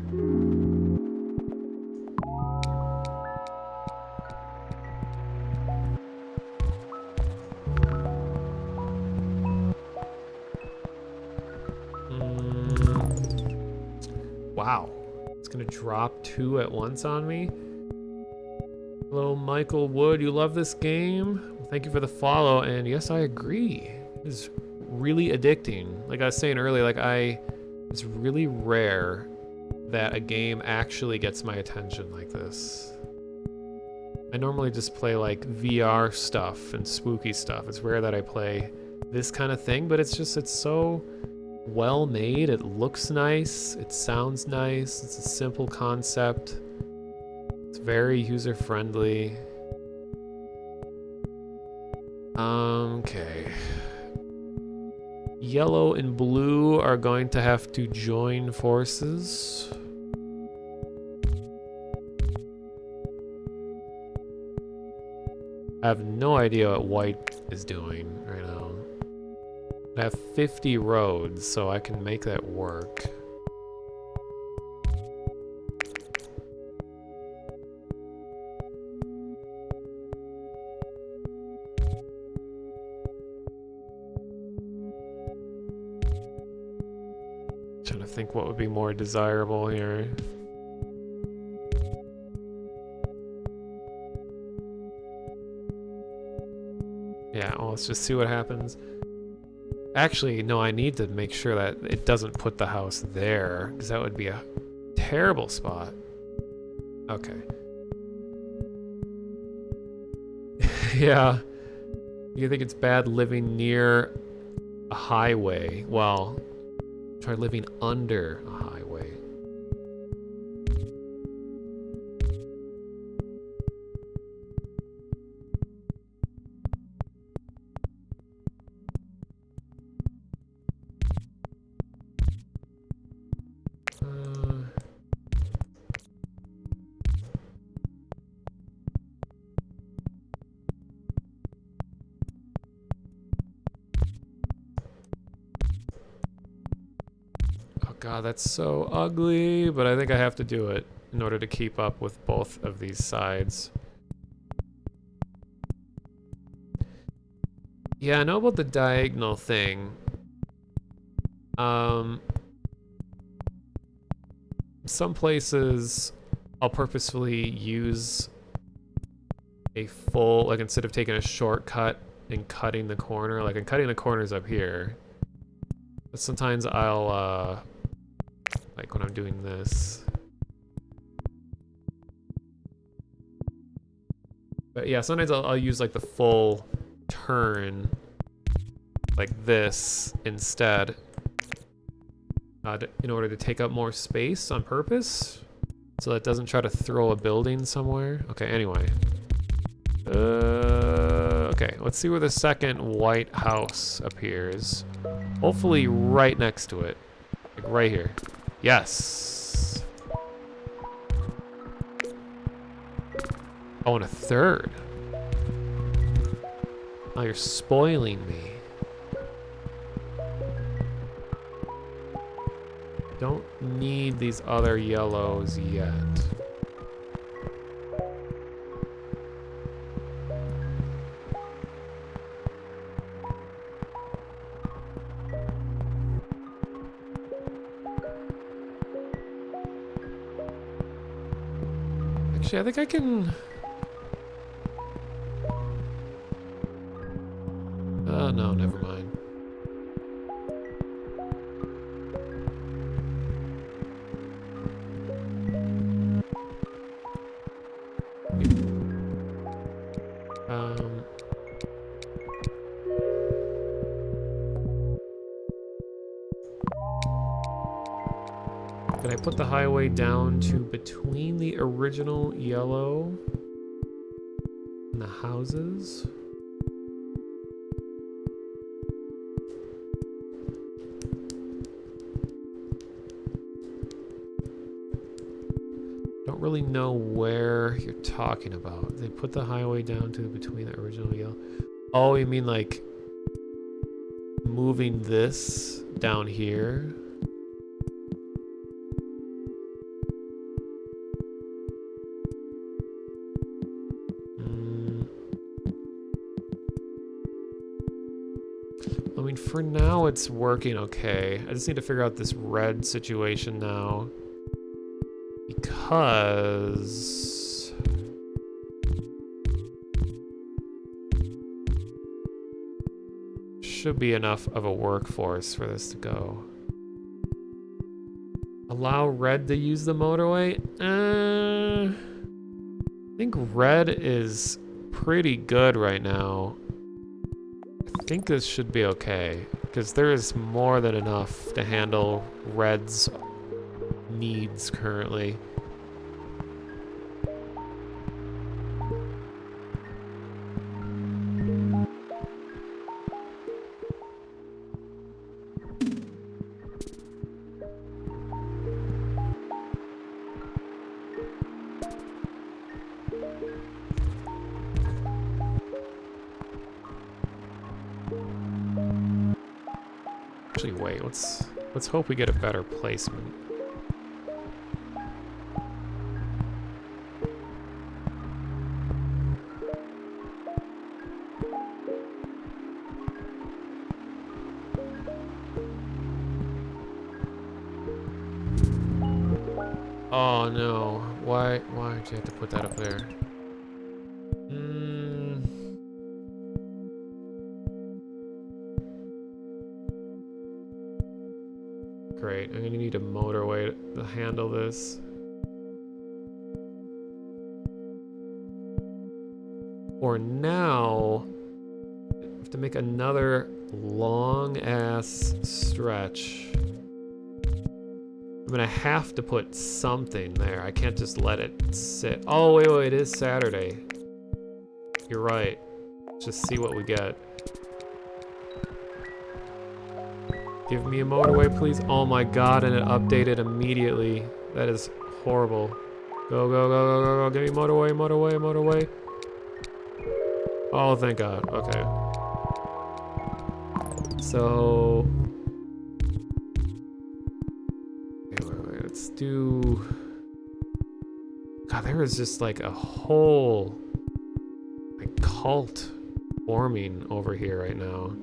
Wow, it's gonna drop 2 at once on me. Hello, Michael Wood, you love this game? Well, thank you for the follow, and yes, I agree. It is really addicting. Like I was saying earlier, it's really rare that a game actually gets my attention like this. I normally just play like VR stuff and spooky stuff. It's rare that I play this kind of thing, but it's so well made. It looks nice, it sounds nice, it's a simple concept, it's very user friendly. Okay. Yellow and blue are going to have to join forces. I have no idea what white is doing right now. I have 50 roads, so I can make that work. Trying to think what would be more desirable here. Yeah, well, let's just see what happens. Actually, no, I need to make sure that it doesn't put the house there, because that would be a terrible spot. Okay. Yeah, You think it's bad living near a highway? Well, try living under a highway. God, that's so ugly, but I think I have to do it in order to keep up with both of these sides. Yeah, I know about the diagonal thing. Some places I'll purposefully use a full, like instead of taking a shortcut and cutting the corner, like I'm cutting the corners up here. But sometimes I'll, like when I'm doing this. But yeah, sometimes I'll use like the full turn like this instead in order to take up more space on purpose so that it doesn't try to throw a building somewhere. Okay, anyway. Okay, let's see where the second white house appears. Hopefully right next to it. Like right here. Yes. Oh, and a third. Oh, you're spoiling me. Don't need these other yellows yet. Actually, I think I can... no, never mind. Did I put the highway down to between the original yellow and the houses? Don't really know where you're talking about. They put the highway down to between the original yellow. Oh, you mean like moving this down here? I mean, for now it's working okay. I just need to figure out this red situation now. Because... should be enough of a workforce for this to go. Allow red to use the motorway? I think red is pretty good right now. I think this should be okay, because there is more than enough to handle red's needs currently. Actually, wait, let's hope we get a better placement. Oh no, why did you have to put that up there? Great, I'm gonna need a motorway to handle this. For now, have to make another long ass stretch. I'm gonna have to put something there. I can't just let it sit. Oh, wait, it is Saturday. You're right. Just see what we get. Give me a motorway, please. Oh my god, and it updated immediately. That is horrible. Go, go, go, go, go, go. Give me motorway, motorway, motorway. Oh, thank god. Okay. So... okay, wait, let's do... God, there is just like a whole... like, cult forming over here right now.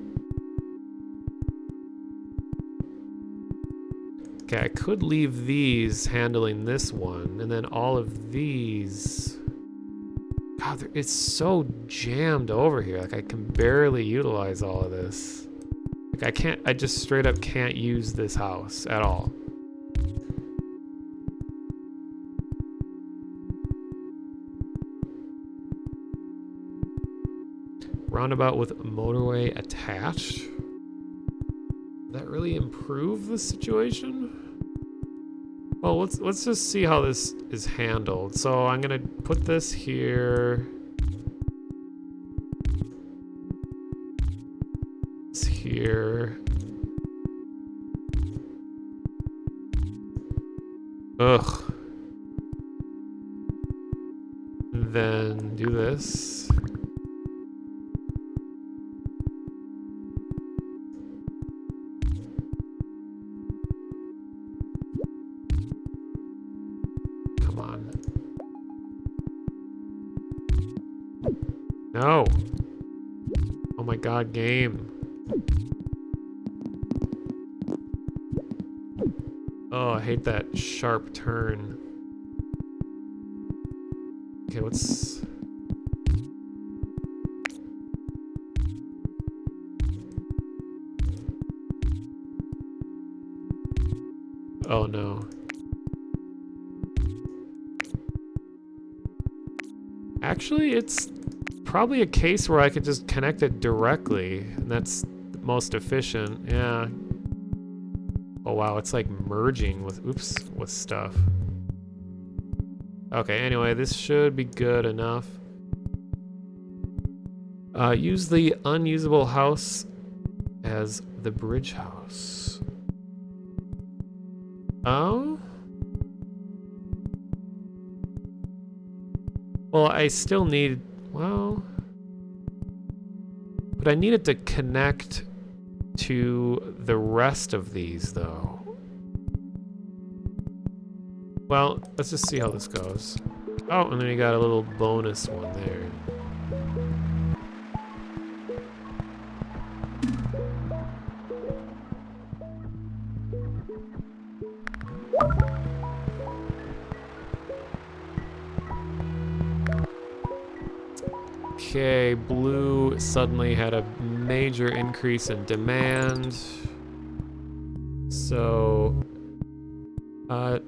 Okay, I could leave these handling this one, and then all of these... God, it's so jammed over here. Like, I can barely utilize all of this. Like, I just straight up can't use this house at all. Roundabout with motorway attached? Did that really improve the situation? Well, let's just see how this is handled. So I'm gonna put this here. It's here. Ugh. Then do this. No. Oh my god, game. Oh, I hate that sharp turn. Okay, let's... oh no. Actually, it's probably a case where I could just connect it directly, and that's the most efficient. Yeah. Oh wow, it's like merging with, oops, with stuff. Okay, anyway, this should be good enough. Use the unusable house as the bridge house. Oh? Well, I still need, well... but I need it to connect to the rest of these, though. Well, let's just see how this goes. Oh, and then you got a little bonus one there. Okay, blue suddenly had a major increase in demand. So,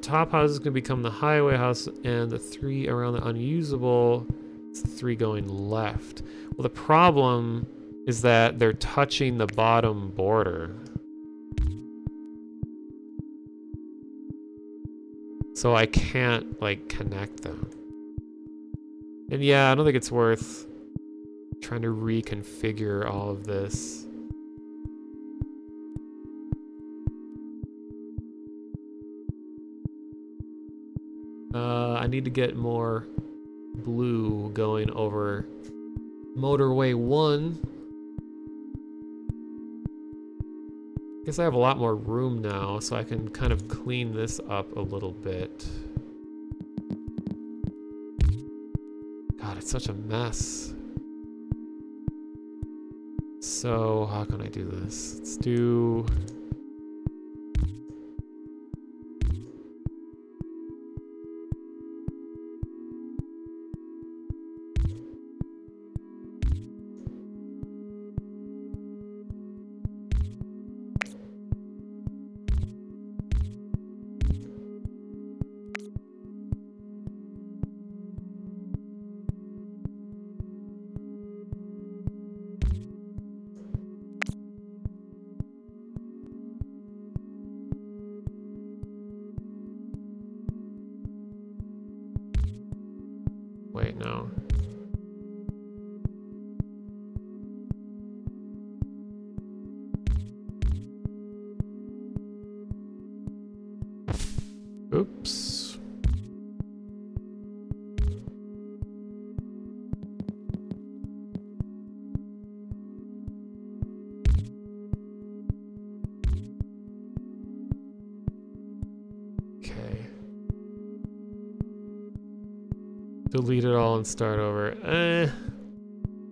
top house is going to become the highway house, and the 3 around the unusable, it's the 3 going left. Well, the problem is that they're touching the bottom border. So I can't, like, connect them. And yeah, I don't think it's worth trying to reconfigure all of this. I need to get more blue going over motorway 1. Guess I have a lot more room now, so I can kind of clean this up a little bit. God, it's such a mess. So, how can I do this? Let's do... right now. Oops. Okay. Delete it all and start over.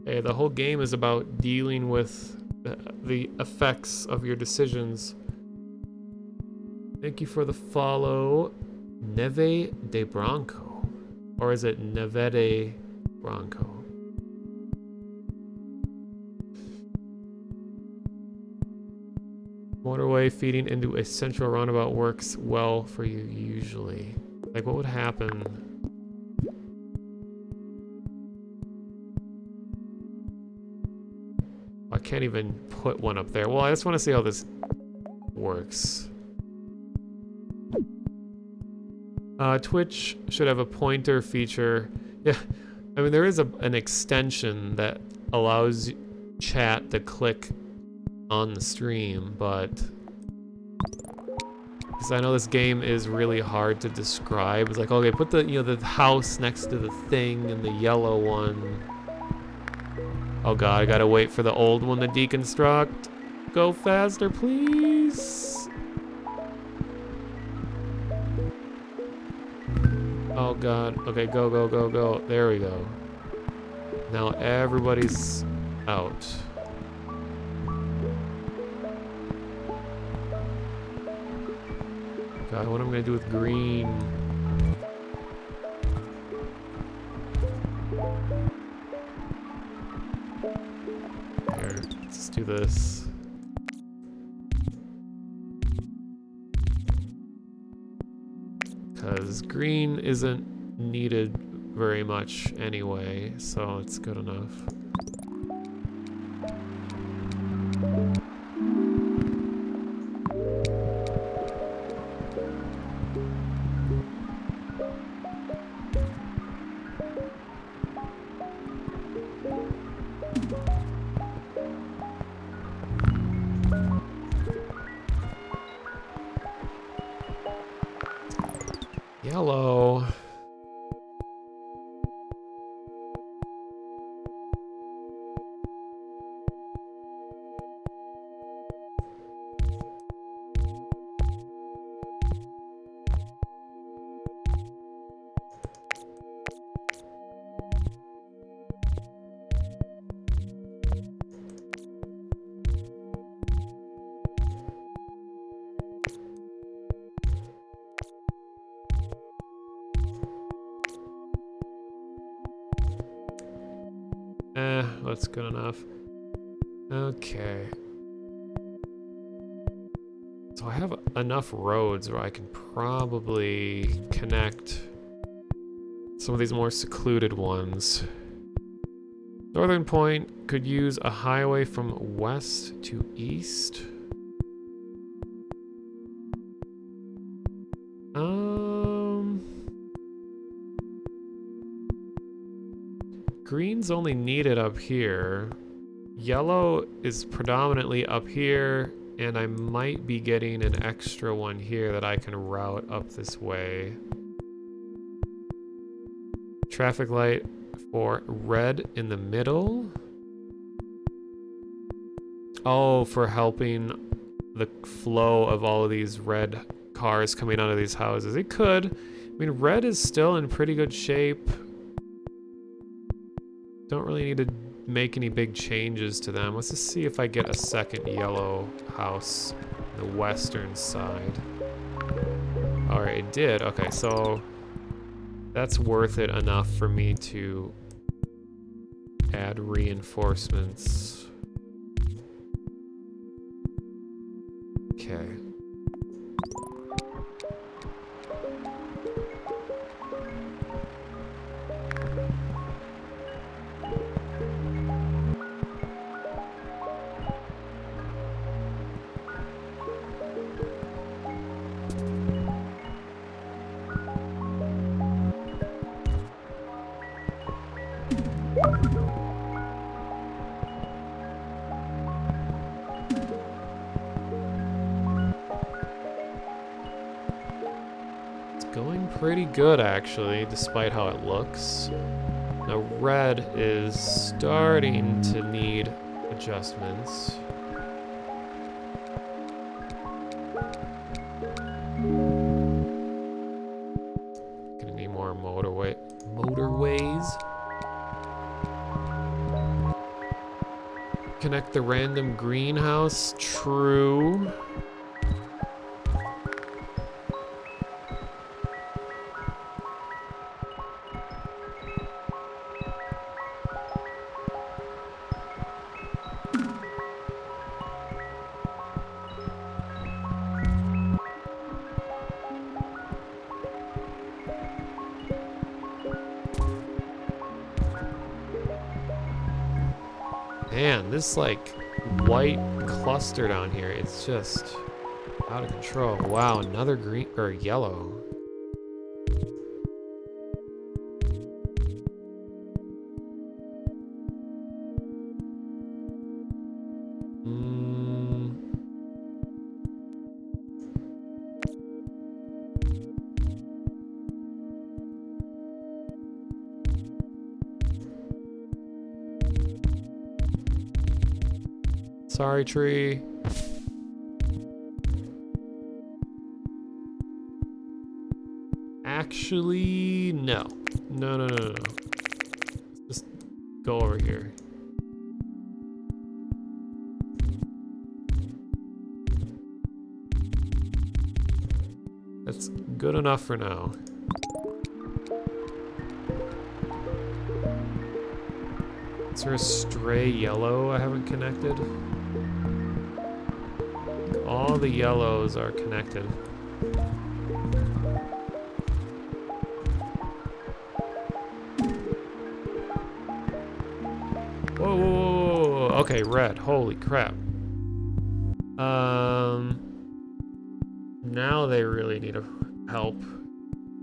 Hey, the whole game is about dealing with the effects of your decisions. Thank you for the follow, Neve de Bronco. Or is it Neve de Bronco? Motorway feeding into a central roundabout works well for you usually. Like, what would happen? I can't even put one up there. Well, I just want to see how this works. Twitch should have a pointer feature. Yeah, I mean, there is an extension that allows chat to click on the stream, but because I know this game is really hard to describe. It's like, okay, put the the house next to the thing and the yellow one. Oh god, I gotta wait for the old one to deconstruct. Go faster, please. Oh god. Okay, go, go, go, go. There we go. Now everybody's out. God, what am I gonna do with green? Here, let's do this. Because green isn't needed very much anyway, so it's good enough. Yellow. That's good enough. Okay. So I have enough roads where I can probably connect some of these more secluded ones. Northern Point could use a highway from west to east. Green's only needed up here. Yellow is predominantly up here, and I might be getting an extra one here that I can route up this way. Traffic light for red in the middle. Oh, for helping the flow of all of these red cars coming out of these houses. It could. I mean, red is still in pretty good shape. Don't really need to make any big changes to them. Let's just see if I get a second yellow house on the western side. Alright, it did. Okay, so that's worth it enough for me to add reinforcements. Okay. pretty good, actually, despite how it looks. Now, red is starting to need adjustments. Gonna need more motorways. Connect the random greenhouse. True. Man, this like white cluster down here, it's just out of control. Wow, another green or yellow. Sorry, tree. Actually, no. No. Just go over here. That's good enough for now. Is there a stray yellow I haven't connected? All the yellows are connected. Whoa. Okay, red. Holy crap. Now they really need help.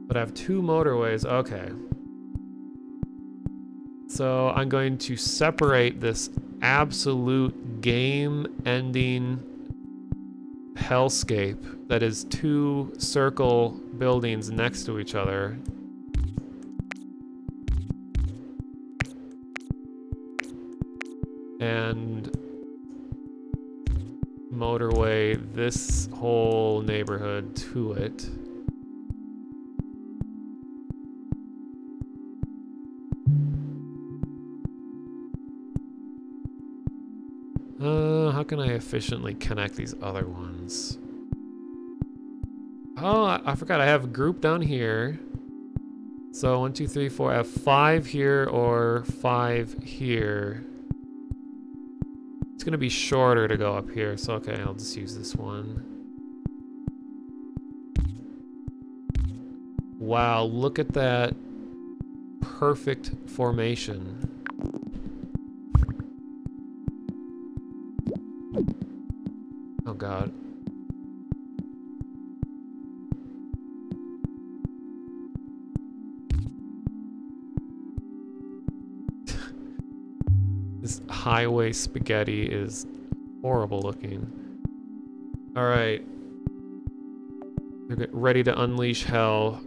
But I have 2 motorways. Okay. So I'm going to separate this absolute game-ending hellscape that is 2 circle buildings next to each other. And motorway this whole neighborhood to it. How can I efficiently connect these other ones? Oh, I forgot I have a group down here. So 1, 2, 3, 4. I have 5 here or 5 here. It's gonna be shorter to go up here, so okay, I'll just use this one. Wow, look at that perfect formation. Oh god. This highway spaghetti is horrible looking. Alright. They're ready to unleash hell.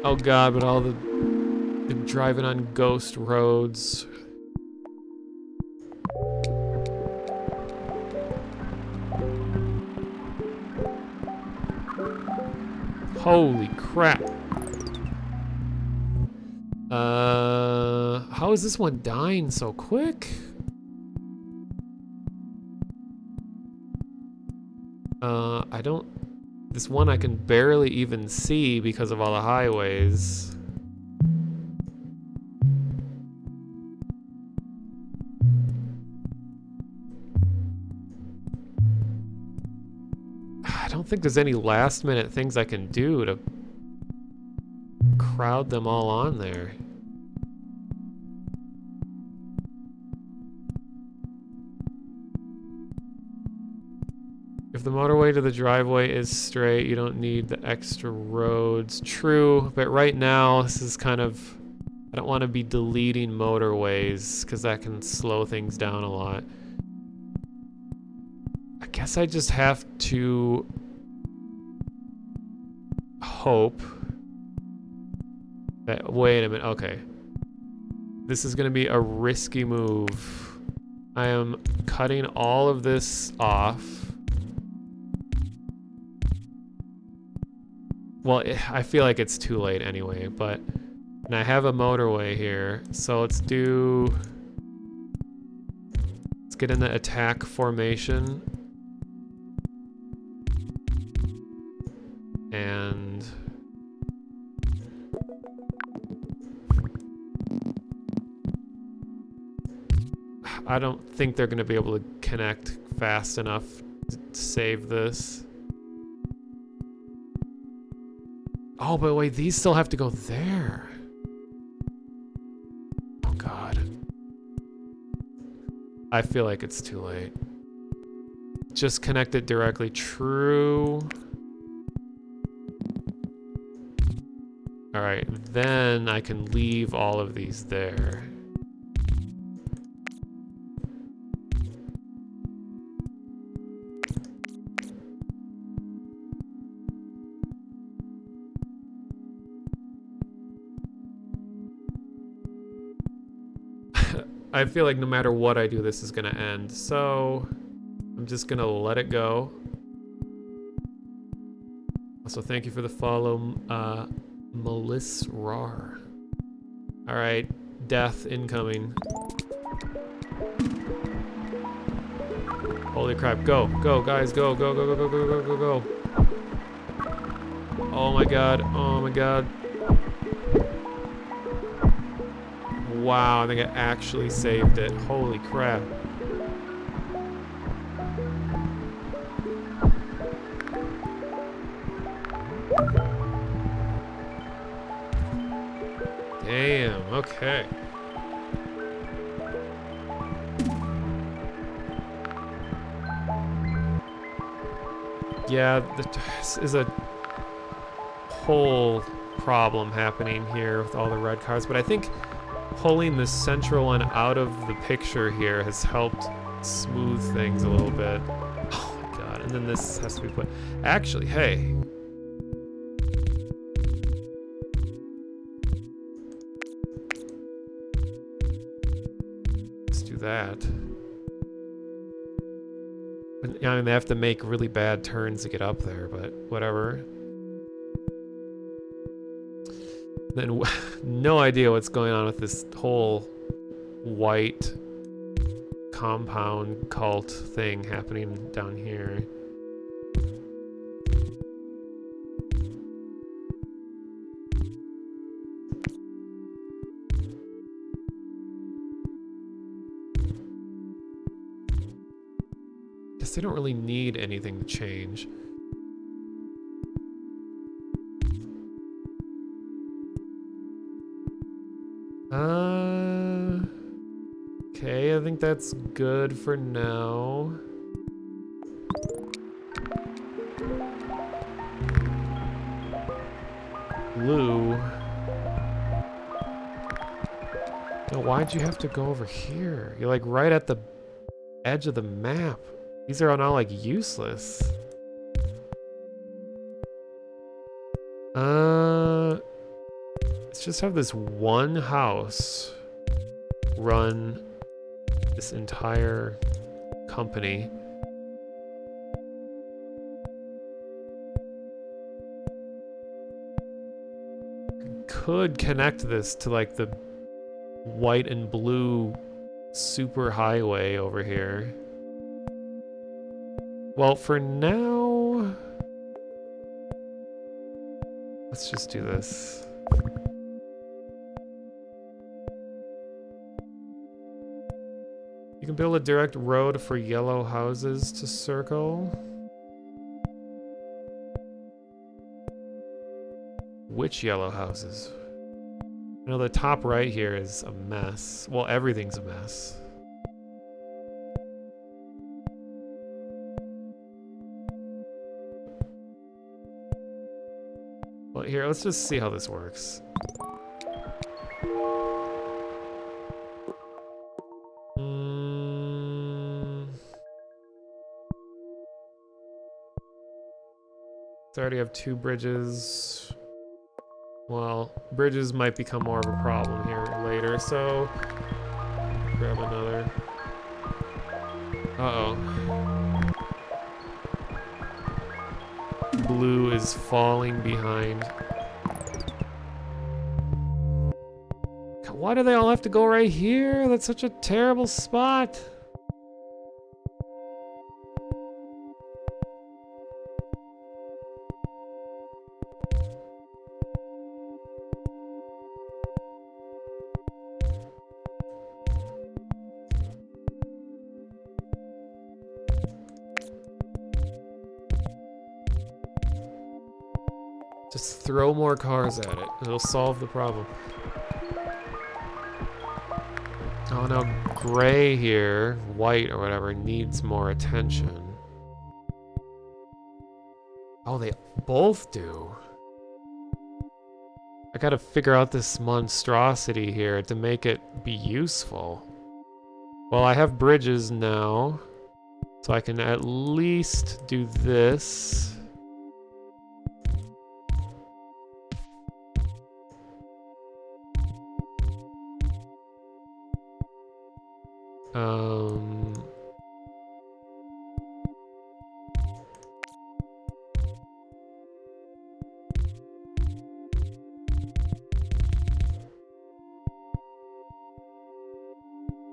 Oh god, but all the driving on ghost roads. Holy crap. How is this one dying so quick? This one I can barely even see because of all the highways. I don't think there's any last minute things I can do to crowd them all on there. If the motorway to the driveway is straight, you don't need the extra roads. True, but right now this is kind of... I don't want to be deleting motorways because that can slow things down a lot. guess I just have to hope that, wait a minute, okay. This is gonna be a risky move. I am cutting all of this off. Well, I feel like it's too late anyway, but, and I have a motorway here, so let's get in the attack formation. And I don't think they're gonna be able to connect fast enough to save this. Oh, but wait, these still have to go there. Oh God. I feel like it's too late. Just connect it directly. True. All right, then I can leave all of these there. I feel like no matter what I do, this is gonna end. So I'm just gonna let it go. Also, thank you for the follow, Melissa Rar. All right, death incoming. Holy crap! Go, go, guys, go, go, go, go, go, go, go, go, go! Oh my God! Oh my God! Wow, I think I actually saved it. Holy crap. Damn, okay. Yeah, this is a whole problem happening here with all the red cars, but I think pulling the central one out of the picture here has helped smooth things a little bit. Oh my God, and then this has to be put... Actually, hey. Let's do that. But, I mean, they have to make really bad turns to get up there, but whatever. Then no idea what's going on with this whole white compound cult thing happening down here. Guess they don't really need anything to change. Okay, I think that's good for now. Blue. No, why'd you have to go over here? You're like right at the edge of the map. These are now like useless. Let's just have this one house run this entire company. Could connect this to like the white and blue super highway over here. Well, for now, let's just do this. You can build a direct road for yellow houses to circle. Which yellow houses? You know, the top right here is a mess. Well, everything's a mess. Well, here, let's just see how this works. already have 2 bridges. Well, bridges might become more of a problem here later, so grab another. Uh-oh. Blue is falling behind. Why do they all have to go right here? That's such a terrible spot. Just throw more cars at it. It'll solve the problem. Oh no, gray here, white or whatever, needs more attention. Oh, they both do. I gotta figure out this monstrosity here to make it be useful. Well, I have bridges now, so I can at least do this.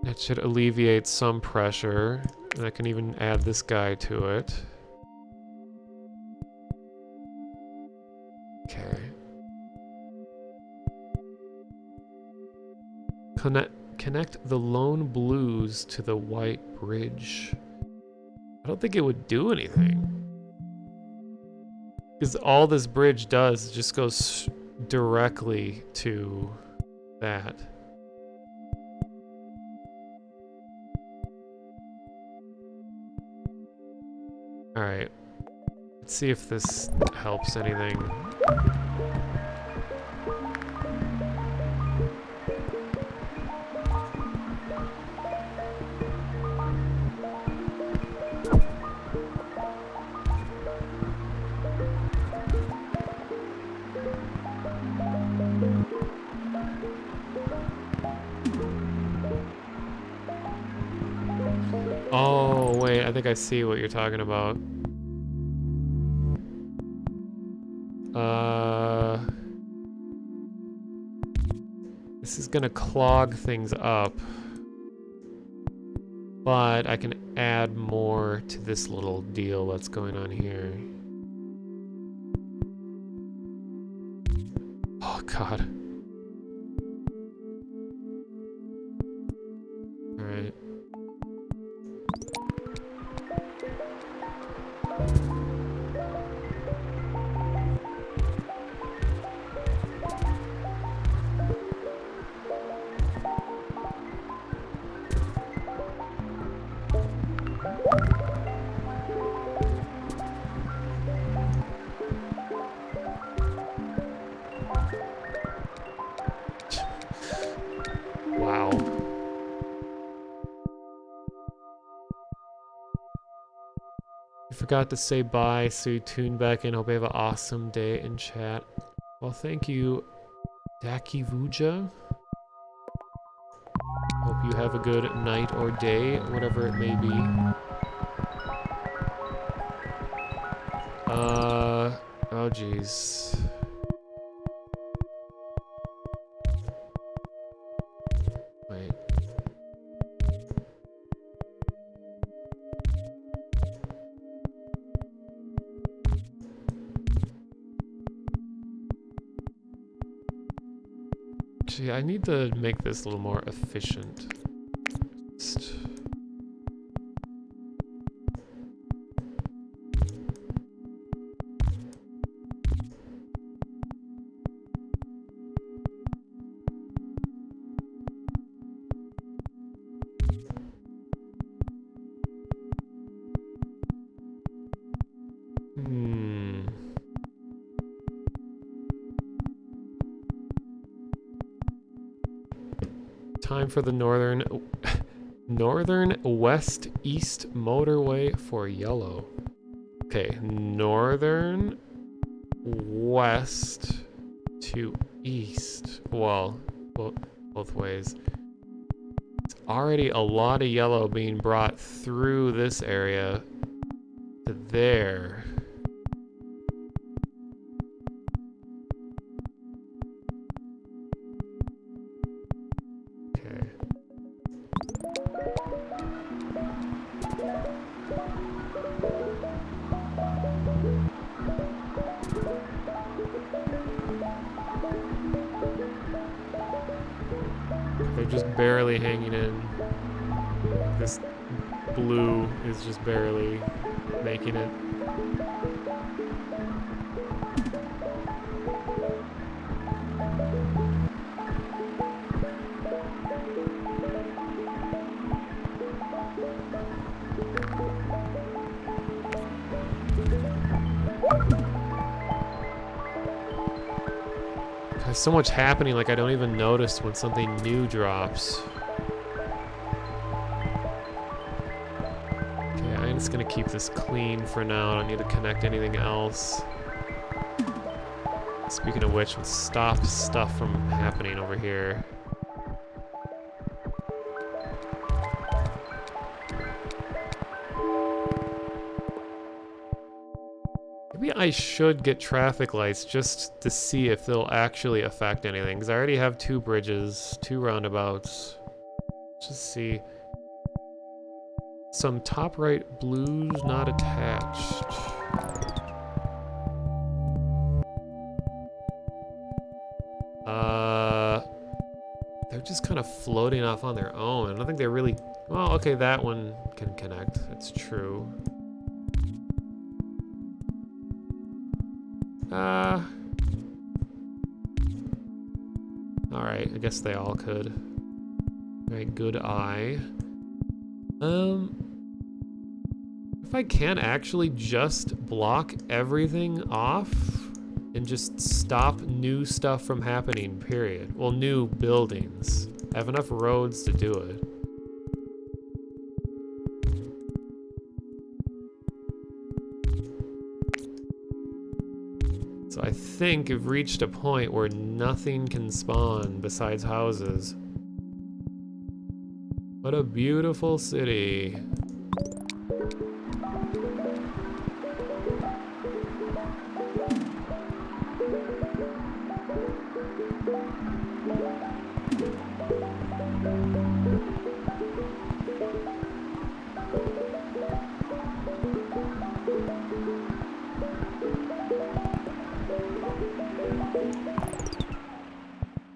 That should alleviate some pressure, and I can even add this guy to it. Okay. Connect the lone blues to the white bridge. I don't think it would do anything. Because all this bridge does just goes directly to that. Alright. Let's see if this helps anything. Oh, wait, I think I see what you're talking about. This is gonna clog things up. But I can add more to this little deal that's going on here. Oh, God. Alright. Wow. You forgot to say bye, so you tuned back in. Hope you have an awesome day in chat. Well, thank you, Dakivuja. Hope you have a good night or day, whatever it may be. Oh jeez. Wait. Gee, I need to make this a little more efficient. Just... Time for the northern west-east motorway for yellow. Okay, northern west to east. Well, both ways. It's already a lot of yellow being brought through this area to there. Okay. They're just barely hanging in. This blue is just barely making it. There's so much happening, like I don't even notice when something new drops. Okay, I'm just gonna keep this clean for now. I don't need to connect anything else. Speaking of which, let's stop stuff from happening over here. Maybe I should get traffic lights just to see if they'll actually affect anything, because I already have 2 bridges, 2 roundabouts. Just see. Some top right blues not attached. They're just kind of floating off on their own. I don't think they're really... Well, okay, that one can connect. That's true. Alright, I guess they all could. Alright, good eye. If I can actually just block everything off and just stop new stuff from happening, period. Well, new buildings. I have enough roads to do it. So I think I've reached a point where nothing can spawn besides houses. What a beautiful city.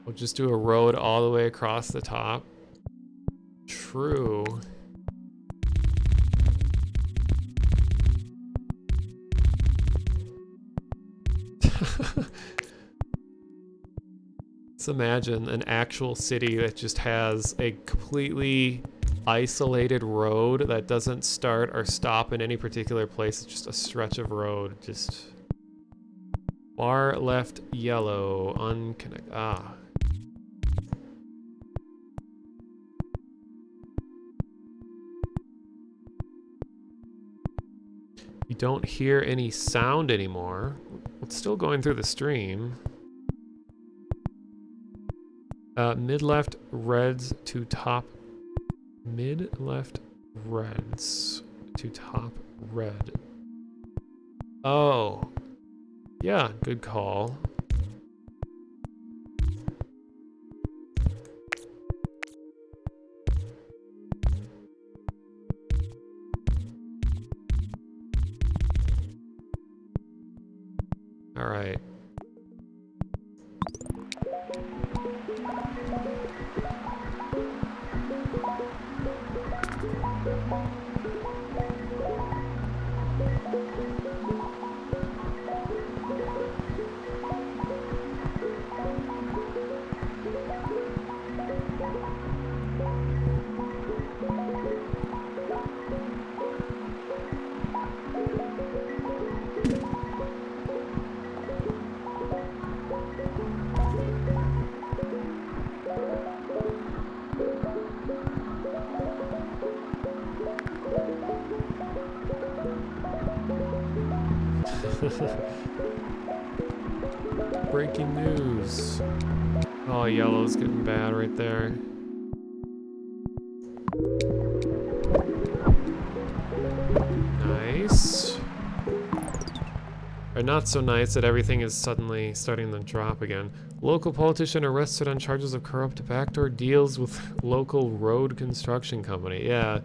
We'll just do a road all the way across the top. True. Let's imagine an actual city that just has a completely isolated road that doesn't start or stop in any particular place. It's just a stretch of road. Just far left yellow, unconnect. Ah. You don't hear any sound anymore. It's still going through the stream. Mid left reds to top. Mid left reds to top red. Oh. Yeah, good call. All right. Breaking news. Oh, yellow's getting bad right there. Nice. Or not so nice that everything is suddenly starting to drop again. Local politician arrested on charges of corrupt backdoor deals with local road construction company. Yeah.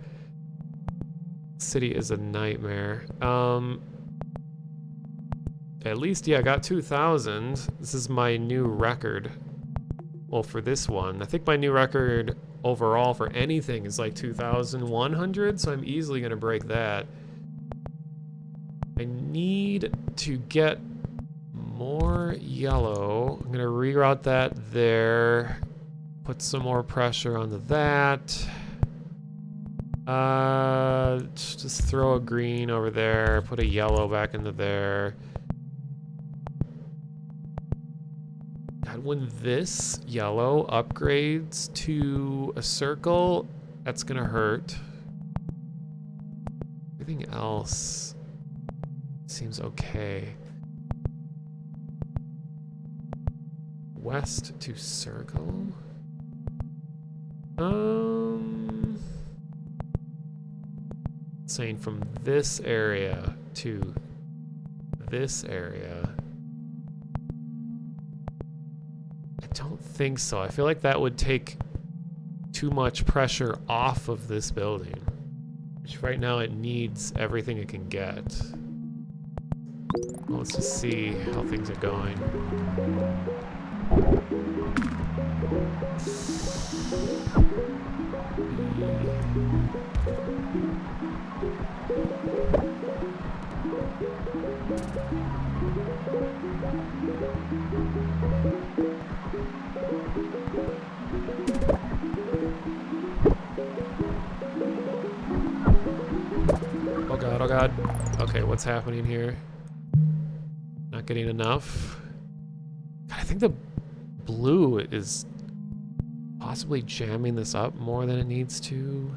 City is a nightmare. At least, yeah, I got 2,000. This is my new record. Well, for this one. I think my new record overall for anything is like 2,100, so I'm easily going to break that. I need to get more yellow. I'm going to reroute that there. Put some more pressure onto that. Just throw a green over there. Put a yellow back into there. God, when this yellow upgrades to a circle, that's gonna hurt. Everything else seems okay. West to circle. Saying from this area to this area. I don't think so. I feel like that would take too much pressure off of this building, which right now it needs everything it can get. Well, let's just see how things are going. Oh god, oh god. Okay, what's happening here? Not getting enough. God, I think the blue is possibly jamming this up more than it needs to.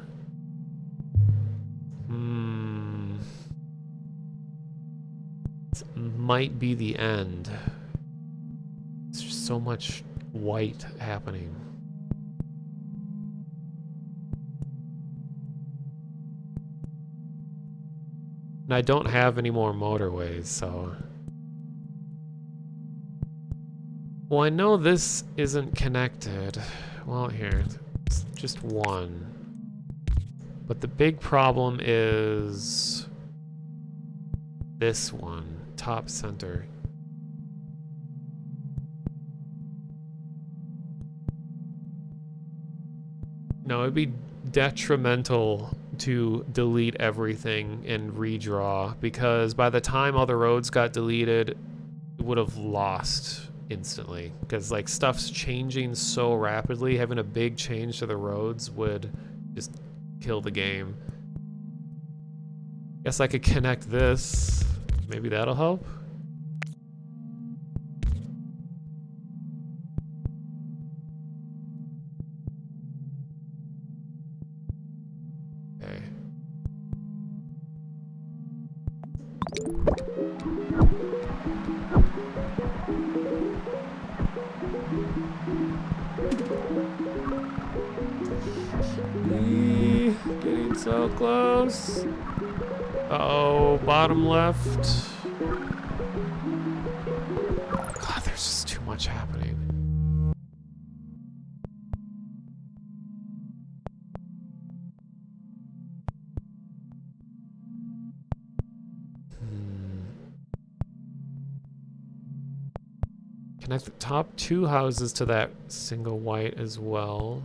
This might be the end. There's just so much white happening. And I don't have any more motorways, so... Well, I know this isn't connected. Well, here, it's just one. But the big problem is this one, top center. No, it'd be detrimental to delete everything and redraw, because by the time all the roads got deleted, it would have lost instantly, because like stuff's changing so rapidly. Having a big change to the roads would just kill the game. Guess I could connect this. Maybe that'll help. Okay. Getting so close. Uh-oh, bottom left. God, there's just too much happening. Connect the top two houses to that single white as well.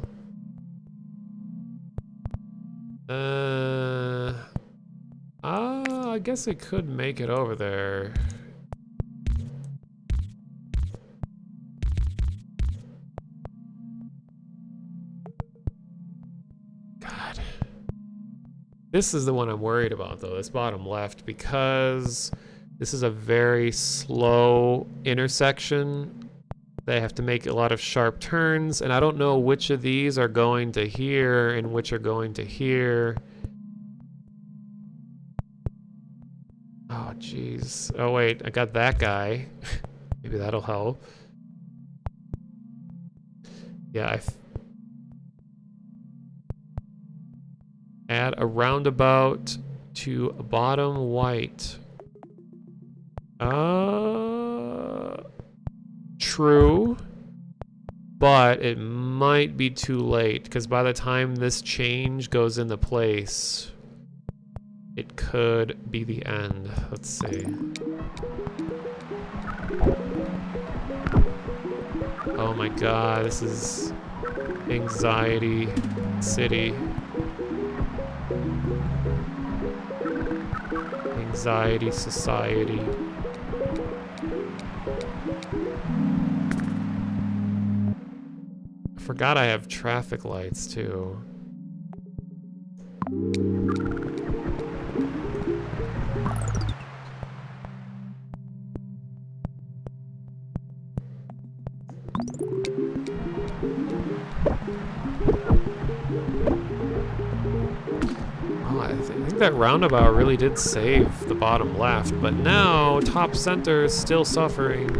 I guess it could make it over there. God. This is the one I'm worried about, though, this bottom left, because this is a very slow intersection. They have to make a lot of sharp turns, and I don't know which of these are going to here and which are going to here. Oh, jeez. Oh, wait, I got that guy. Maybe that'll help. Yeah, add a roundabout to bottom white. True. But it might be too late, because by the time this change goes into place, it could be the end. Let's see. Oh my god, this is Anxiety City. Anxiety Society. I forgot I have traffic lights too. I think that roundabout really did save the bottom left, but now top center is still suffering.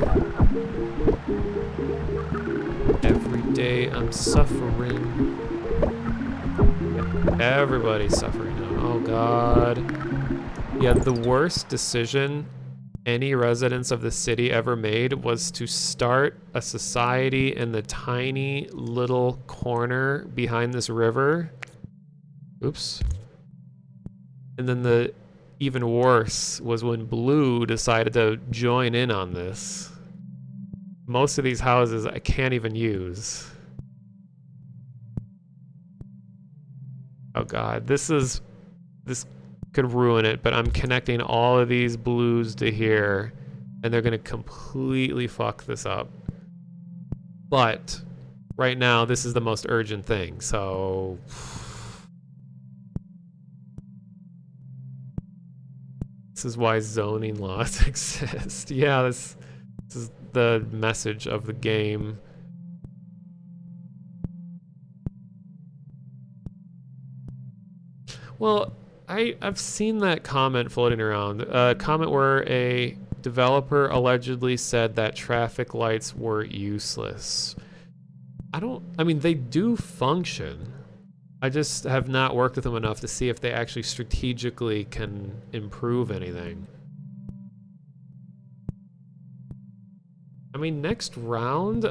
Every day I'm suffering. Everybody's suffering now. Oh god. Yeah, the worst decision any residents of the city ever made was to start a society in the tiny little corner behind this river. Oops. And then the even worse was when Blue decided to join in on this. Most of these houses I can't even use. Oh god, this could ruin it, but I'm connecting all of these blues to here, and they're gonna completely fuck this up. But right now, this is the most urgent thing, so this is why zoning laws exist. Yeah, this is the message of the game. Well, I've seen that comment floating around. A comment where a developer allegedly said that traffic lights were useless. I mean, they do function. I just have not worked with them enough to see if they actually strategically can improve anything. I mean, next round,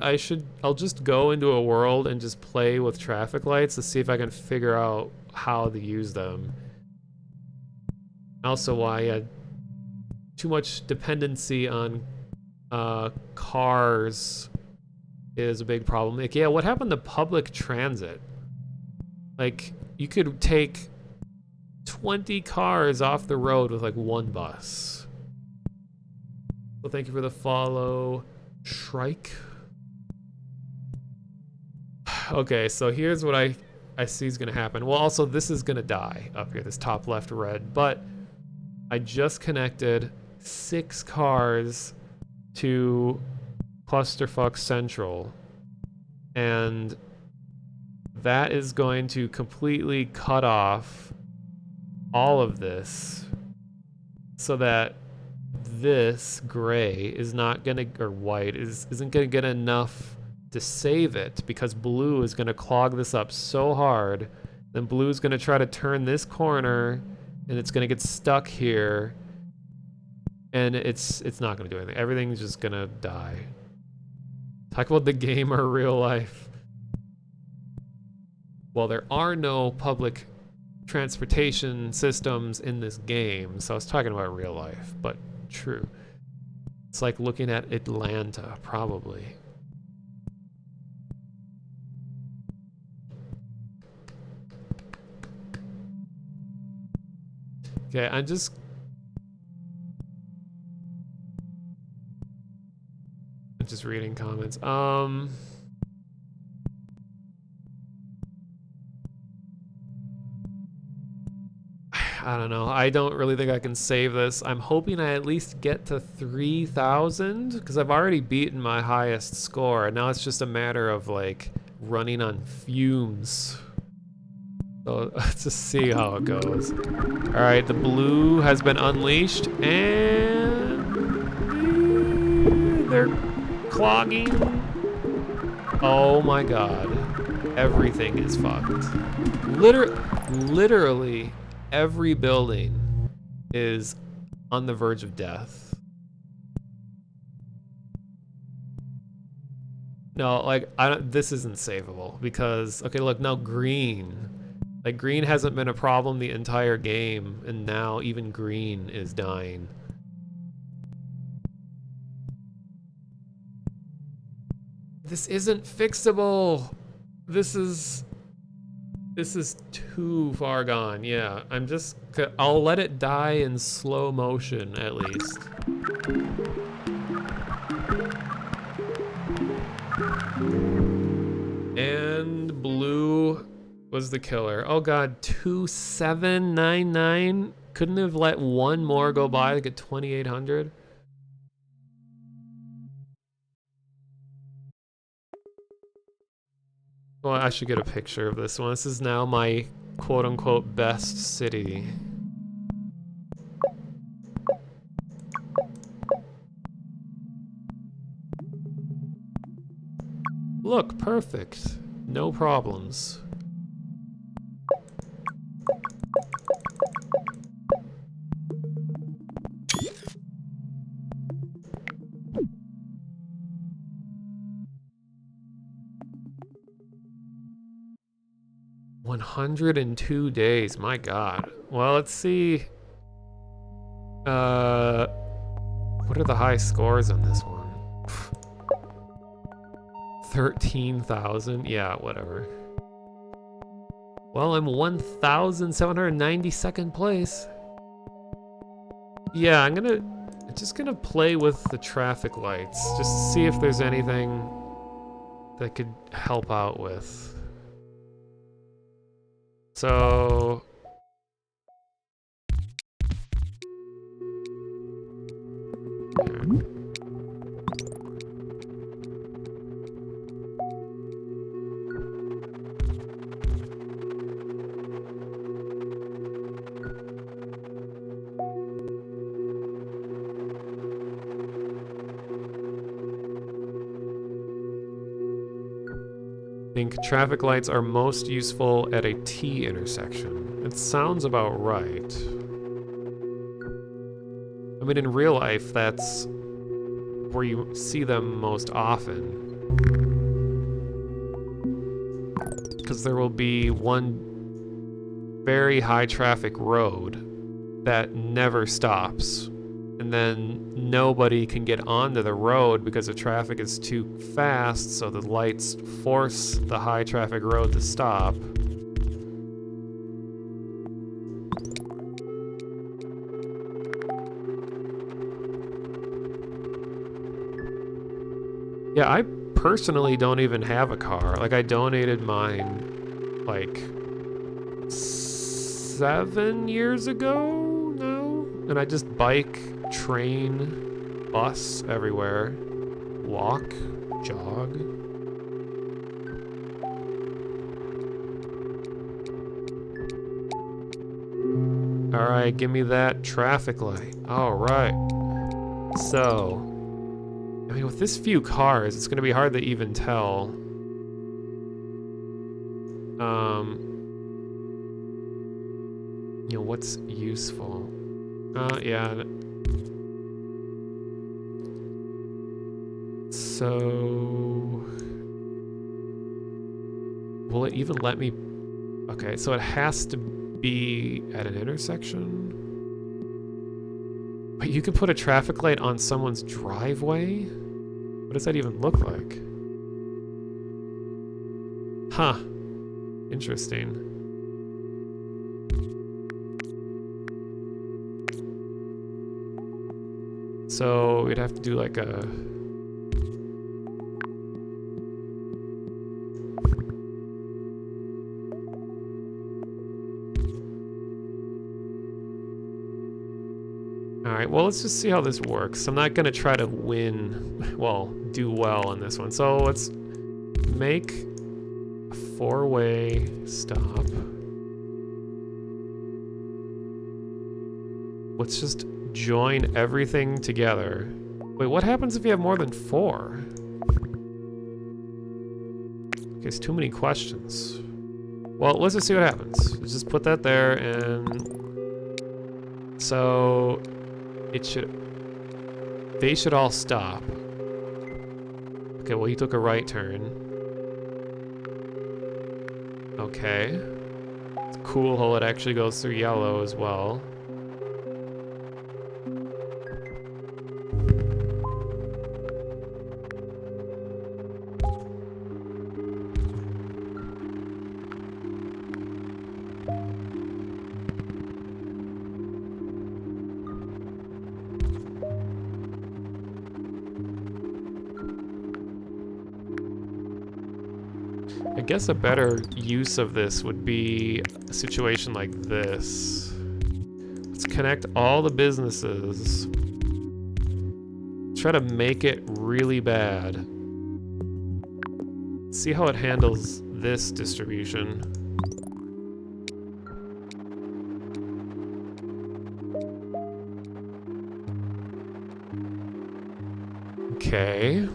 I'll just go into a world and just play with traffic lights to see if I can figure out how to use them. Also why too much dependency on cars is a big problem. Like, yeah, what happened to public transit? Like, you could take 20 cars off the road with like one bus. Well, thank you for the follow, Shrike. Okay, so here's what I see is gonna happen. Well, also this is gonna die up here, this top left red, but I just connected 6 cars to Clusterfuck Central, and that is going to completely cut off all of this so that this gray is not gonna, or white isn't gonna get enough to save it, because blue is gonna clog this up so hard. Then blue is gonna try to turn this corner and it's gonna get stuck here, and it's not gonna do anything. Everything's just gonna die. Talk about the game or real life. Well, there are no public transportation systems in this game, so I was talking about real life, but true. It's like looking at Atlanta, probably. Okay, I'm just reading comments. I don't know. I don't really think I can save this. I'm hoping I at least get to 3,000, because I've already beaten my highest score, and now it's just a matter of like running on fumes. So let's just see how it goes. All right, the blue has been unleashed, and They're clogging. Oh my god. Everything is fucked. Literally every building is on the verge of death. No, like, this isn't savable because, okay, look, now green. Like, green hasn't been a problem the entire game, and now even green is dying. This isn't fixable. This is too far gone. Yeah, I'll let it die in slow motion at least. And blue was the killer. Oh god, 2799? Couldn't have let one more go by to get 2800? Well, I should get a picture of this one. This is now my quote-unquote best city. Look, perfect. No problems. $102, my god. Well, let's see. What are the high scores on this one? 13,000? Yeah, whatever. Well, I'm 1,792nd place. Yeah, I'm just gonna play with the traffic lights, just to see if there's anything that could help out with. So... I think traffic lights are most useful at a T intersection. It sounds about right. I mean, in real life, that's where you see them most often. Because there will be one very high traffic road that never stops. And then nobody can get onto the road because the traffic is too fast, so the lights force the high traffic road to stop. Yeah, I personally don't even have a car. Like, I donated mine, like, 7 years ago now? And I just bike, train, bus everywhere. Walk, jog. Alright, give me that traffic light. Alright. So, I mean, with this few cars, it's gonna be hard to even tell. You know, what's useful? Yeah. So... will it even let me... Okay, so it has to be at an intersection? But you can put a traffic light on someone's driveway? What does that even look like? Huh. Interesting. So we'd have to do like a... Alright, well, let's just see how this works. I'm not gonna try to win, well, do well in this one. So let's make a 4-way stop. Let's just join everything together. Wait, what happens if you have more than 4? Okay, it's too many questions. Well, let's just see what happens. Let's just put that there, and so it should. They should all stop. Okay, well, he took a right turn. Okay. It's cool how it actually goes through yellow as well. I guess a better use of this would be a situation like this. Let's connect all the businesses. Try to make it really bad. See how it handles this distribution. Okay.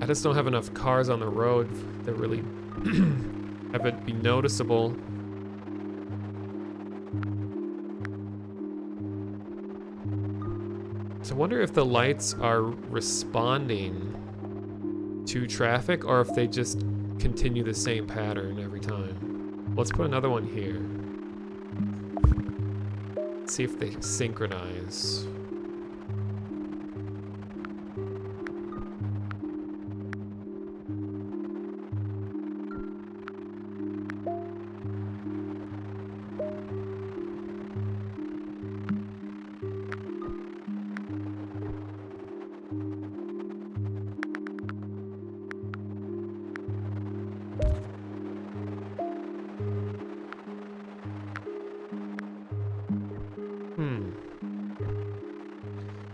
I just don't have enough cars on the road to really have it be noticeable. So I wonder if the lights are responding to traffic or if they just continue the same pattern every time. Let's put another one here. Let's see if they synchronize.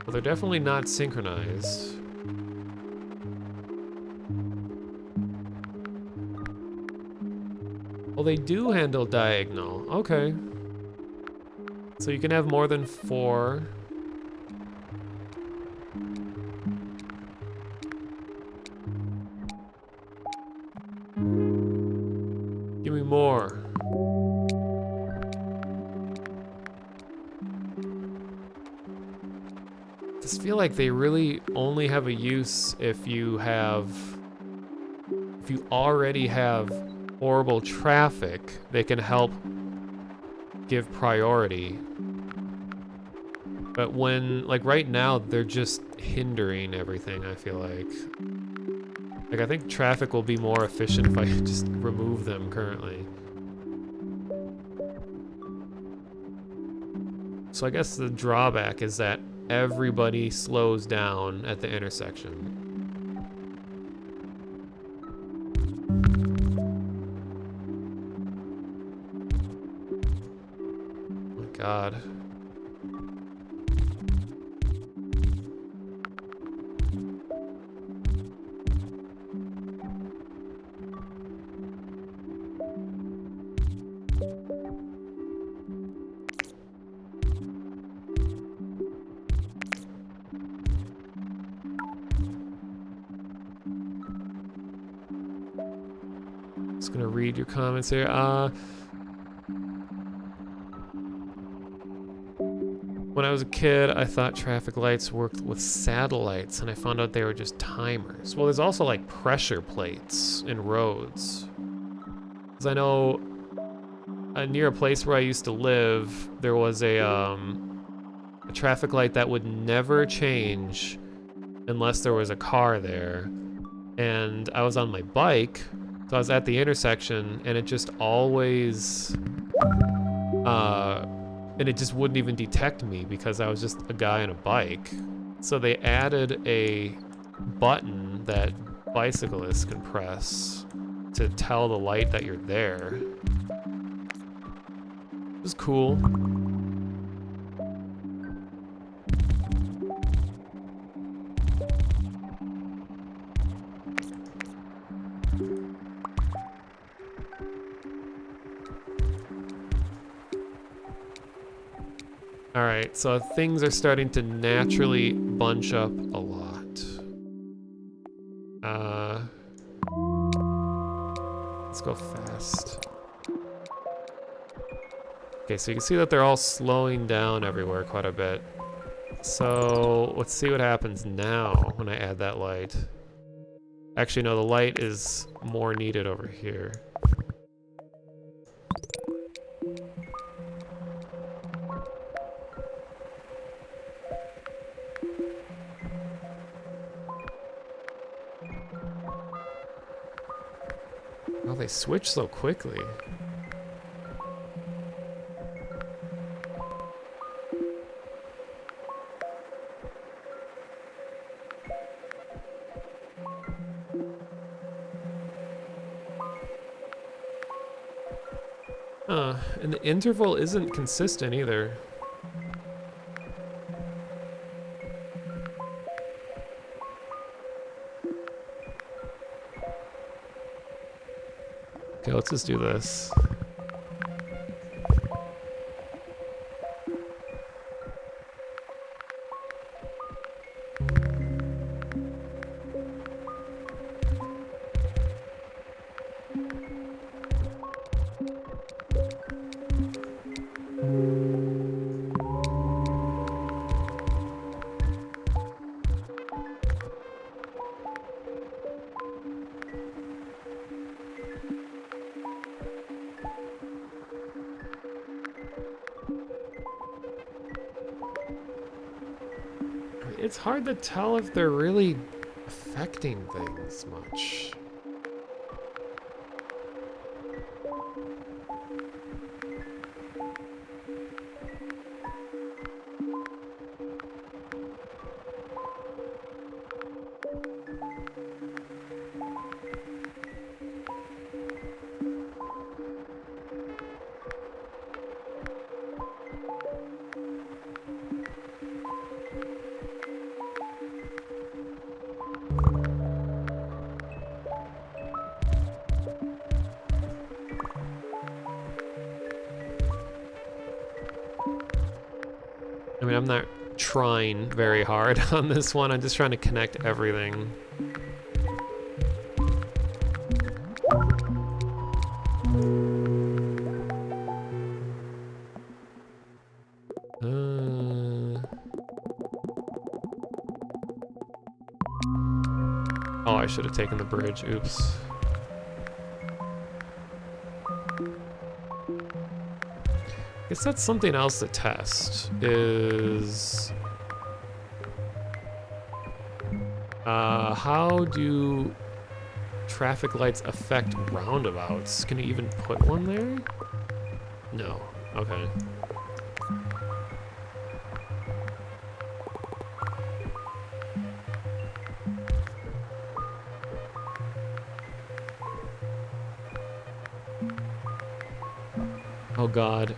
Well, they're definitely not synchronized. Well, they do handle diagonal. Okay. So you can have more than 4. Give me more. I just feel like they really only have a use if you already have horrible traffic, they can help give priority. But when, like right now, they're just hindering everything, I feel like. Like, I think traffic will be more efficient if I just remove them currently. So I guess the drawback is that everybody slows down at the intersection. Oh my God. Just gonna read your comments here. When I was a kid, I thought traffic lights worked with satellites, and I found out they were just timers. Well, there's also like pressure plates in roads. Because I know near a place where I used to live, there was a traffic light that would never change unless there was a car there. And I was on my bike, so I was at the intersection, and it just always, and it just wouldn't even detect me because I was just a guy on a bike. So they added a button that bicyclists can press to tell the light that you're there. It was cool. Alright, so things are starting to naturally bunch up a lot. Let's go fast. Okay, so you can see that they're all slowing down everywhere quite a bit. So let's see what happens now when I add that light. Actually, no, the light is more needed over here. Oh, they switch so quickly. And the interval isn't consistent either. Okay, let's just do this. It's hard to tell if they're really affecting things much. I mean, I'm not trying very hard on this one. I'm just trying to connect everything. Oh, I should have taken the bridge. Oops. I guess that's something else to test, is how do traffic lights affect roundabouts? Can you even put one there? No. Okay. Oh God.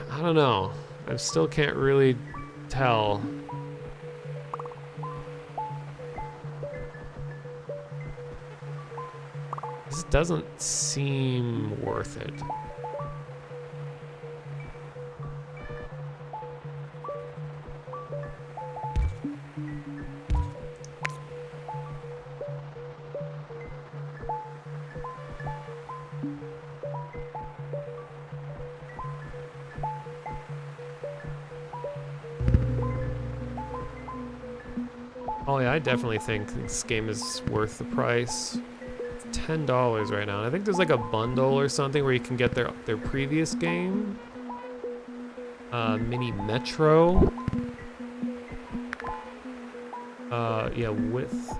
I don't know. I still can't really tell. This doesn't seem worth it. Oh yeah, I definitely think this game is worth the price. It's $10 right now. And I think there's like a bundle or something where you can get their previous game. Mini Metro. Yeah, with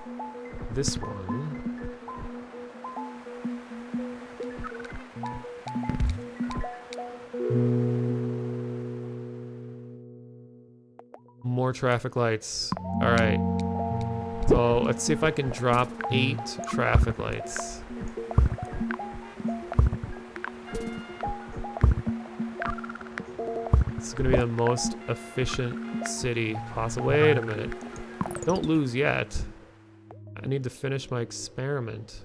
this one. More traffic lights. All right. So let's see if I can drop 8 traffic lights. This is gonna be the most efficient city possible. Wait a minute. Don't lose yet. I need to finish my experiment.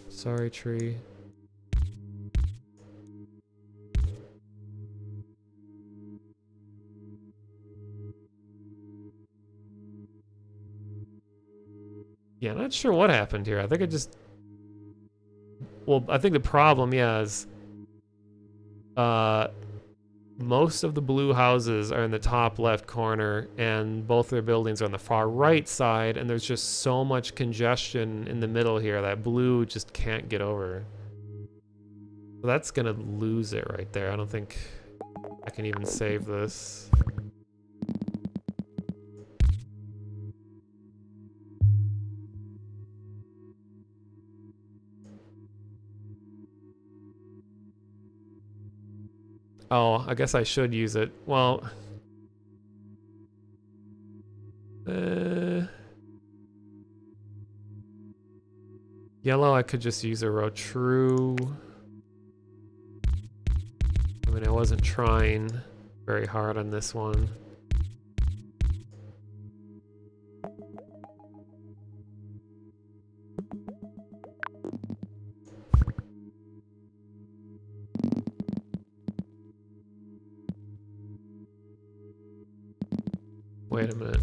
Sorry, tree. Yeah, not sure what happened here. I think I just... Well, I think the problem, yeah, is... most of the blue houses are in the top left corner, and both their buildings are on the far right side, and there's just so much congestion in the middle here that blue just can't get over. So that's gonna lose it right there. I don't think I can even save this. Oh, I guess I should use it. Well... Yellow, I could just use a row true. I mean, I wasn't trying very hard on this one. Wait a minute.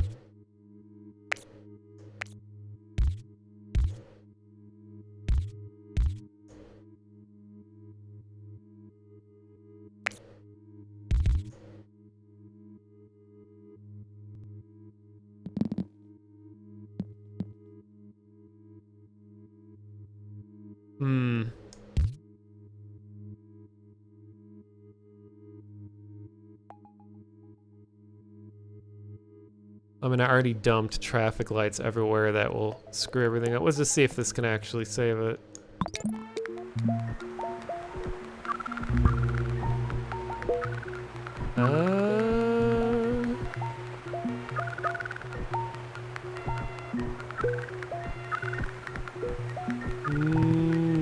I mean, I already dumped traffic lights everywhere. That will screw everything up. Let's just see if this can actually save it.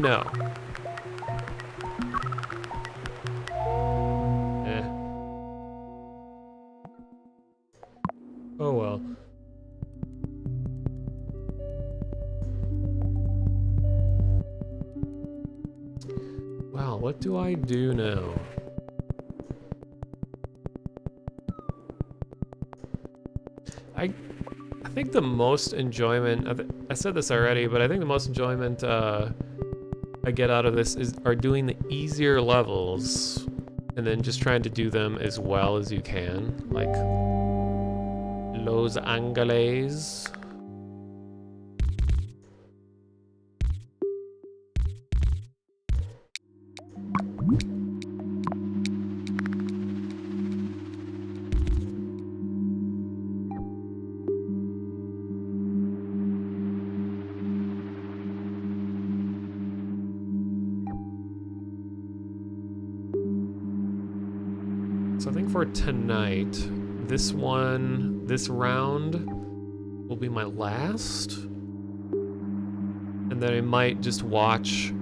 No. Oh well. Wow, what do I do now? I think the most enjoyment, I said this already, but I think the most enjoyment I get out of this are doing the easier levels and then just trying to do them as well as you can, like Los Angeles. So I think for tonight, this round will be my last. And then I might just watch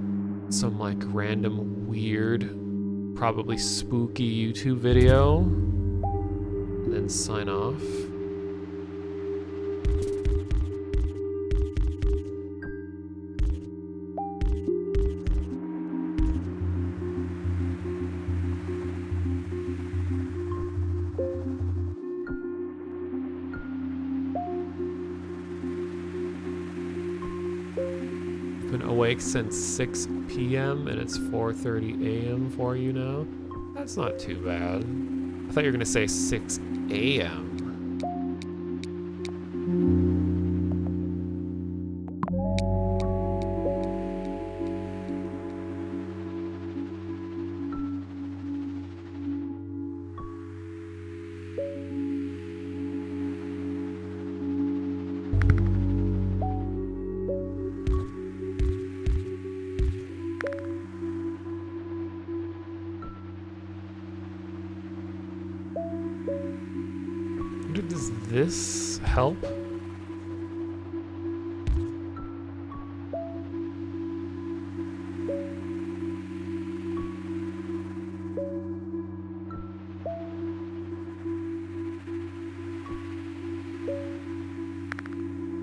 some like random weird, probably spooky YouTube video and then sign off. Awake since 6 p.m. and it's 4:30 a.m. for you now. That's not too bad. I thought you were gonna say 6 a.m. this help?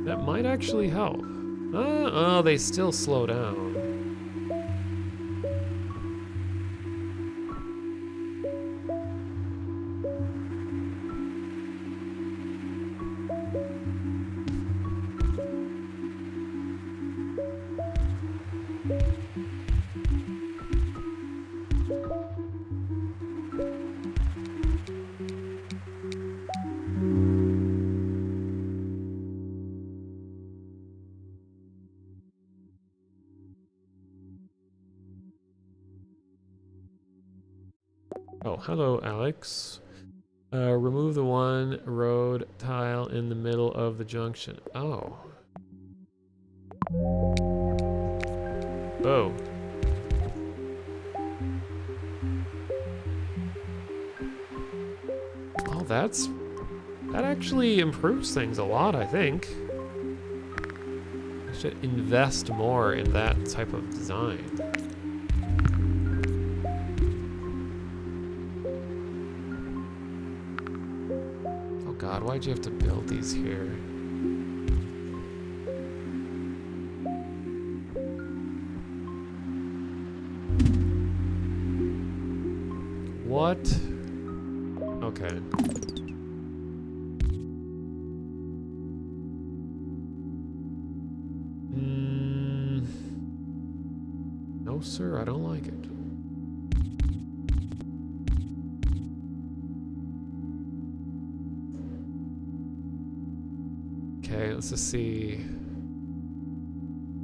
That might actually help. Oh, they still slow down. Oh, hello, Alex. Remove the one road tile in the middle of the junction. Oh. Oh. Oh, that actually improves things a lot, I think. I should invest more in that type of design. Oh god, why'd you have to build these here? What? Okay. No, sir, I don't like it. Okay, let's just see.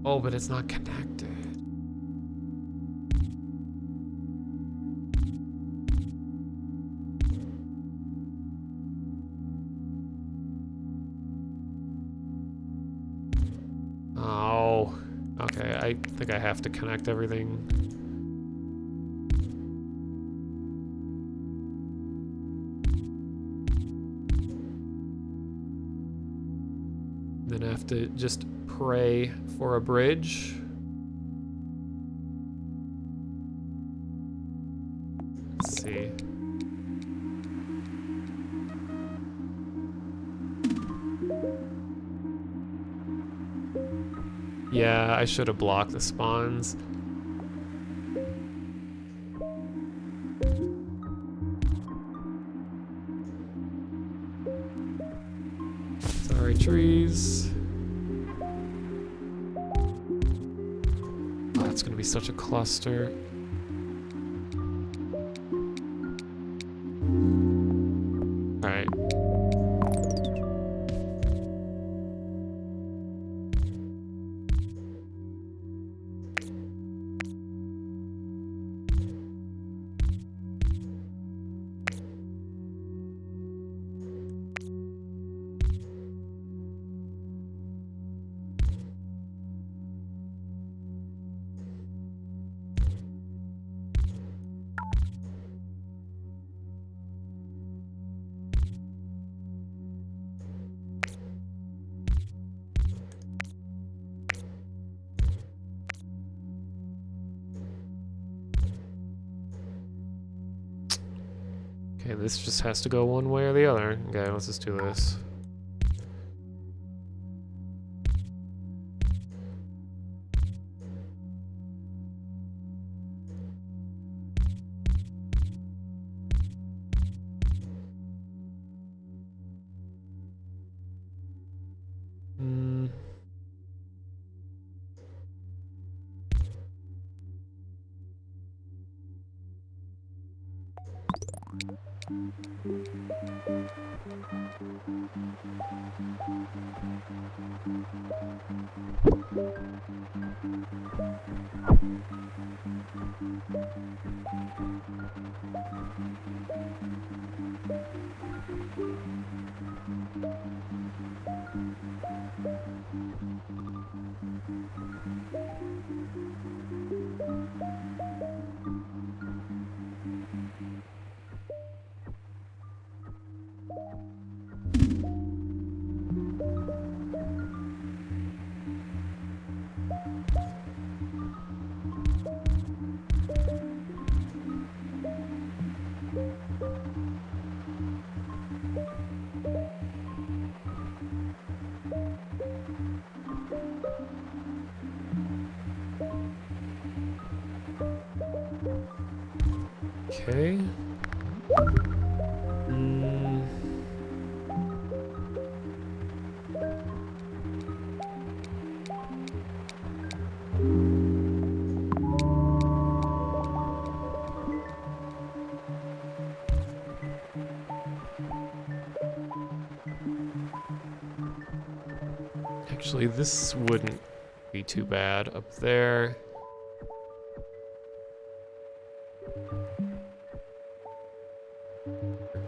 Oh, but it's not connected. Oh, okay, I think I have to connect everything. Then I have to just pray for a bridge. Let's see. Yeah, I should have blocked the spawns. Sorry, trees. Oh, it's gonna be such a cluster. Alright. Okay, this just has to go one way or the other. Okay, let's just do this. Okay. Actually, this wouldn't be too bad up there.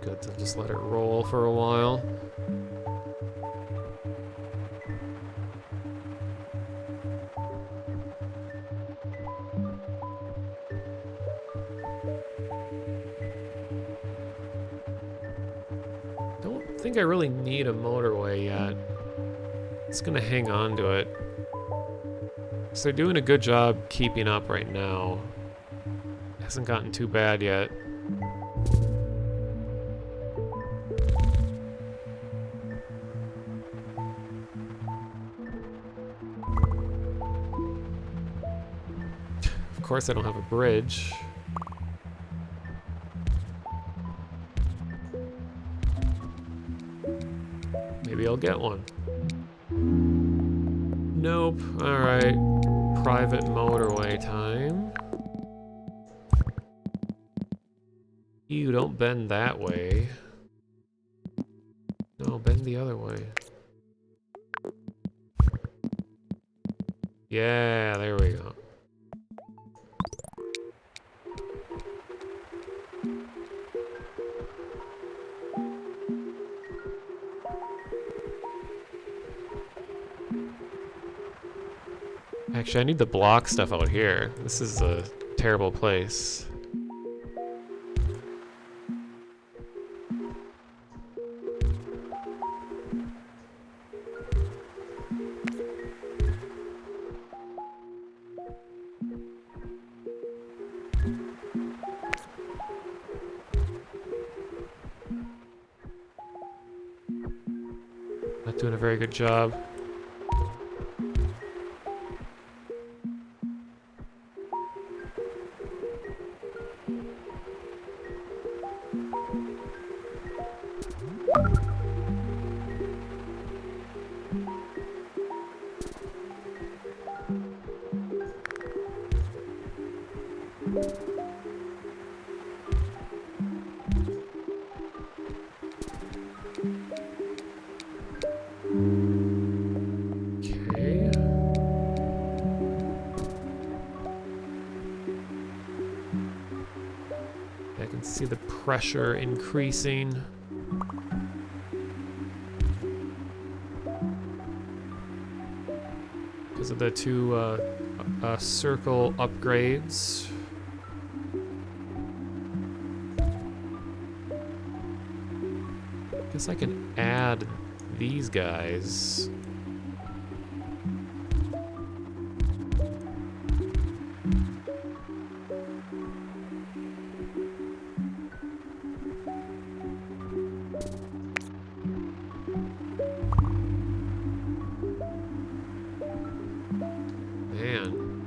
Good to just let it roll for a while. Don't think I really need a motorway yet. Just gonna hang on to it. So they're doing a good job keeping up right now. Hasn't gotten too bad yet. Of course I don't have a bridge. Maybe I'll get one. Nope. Alright. Private motorway time. You don't bend that way. No, bend the other way. Yeah, there we go. Actually, I need the block stuff out here. This is a terrible place. Not doing a very good job. Okay. I can see the pressure increasing. Because of the two circle upgrades. Guess I can add these guys. Man.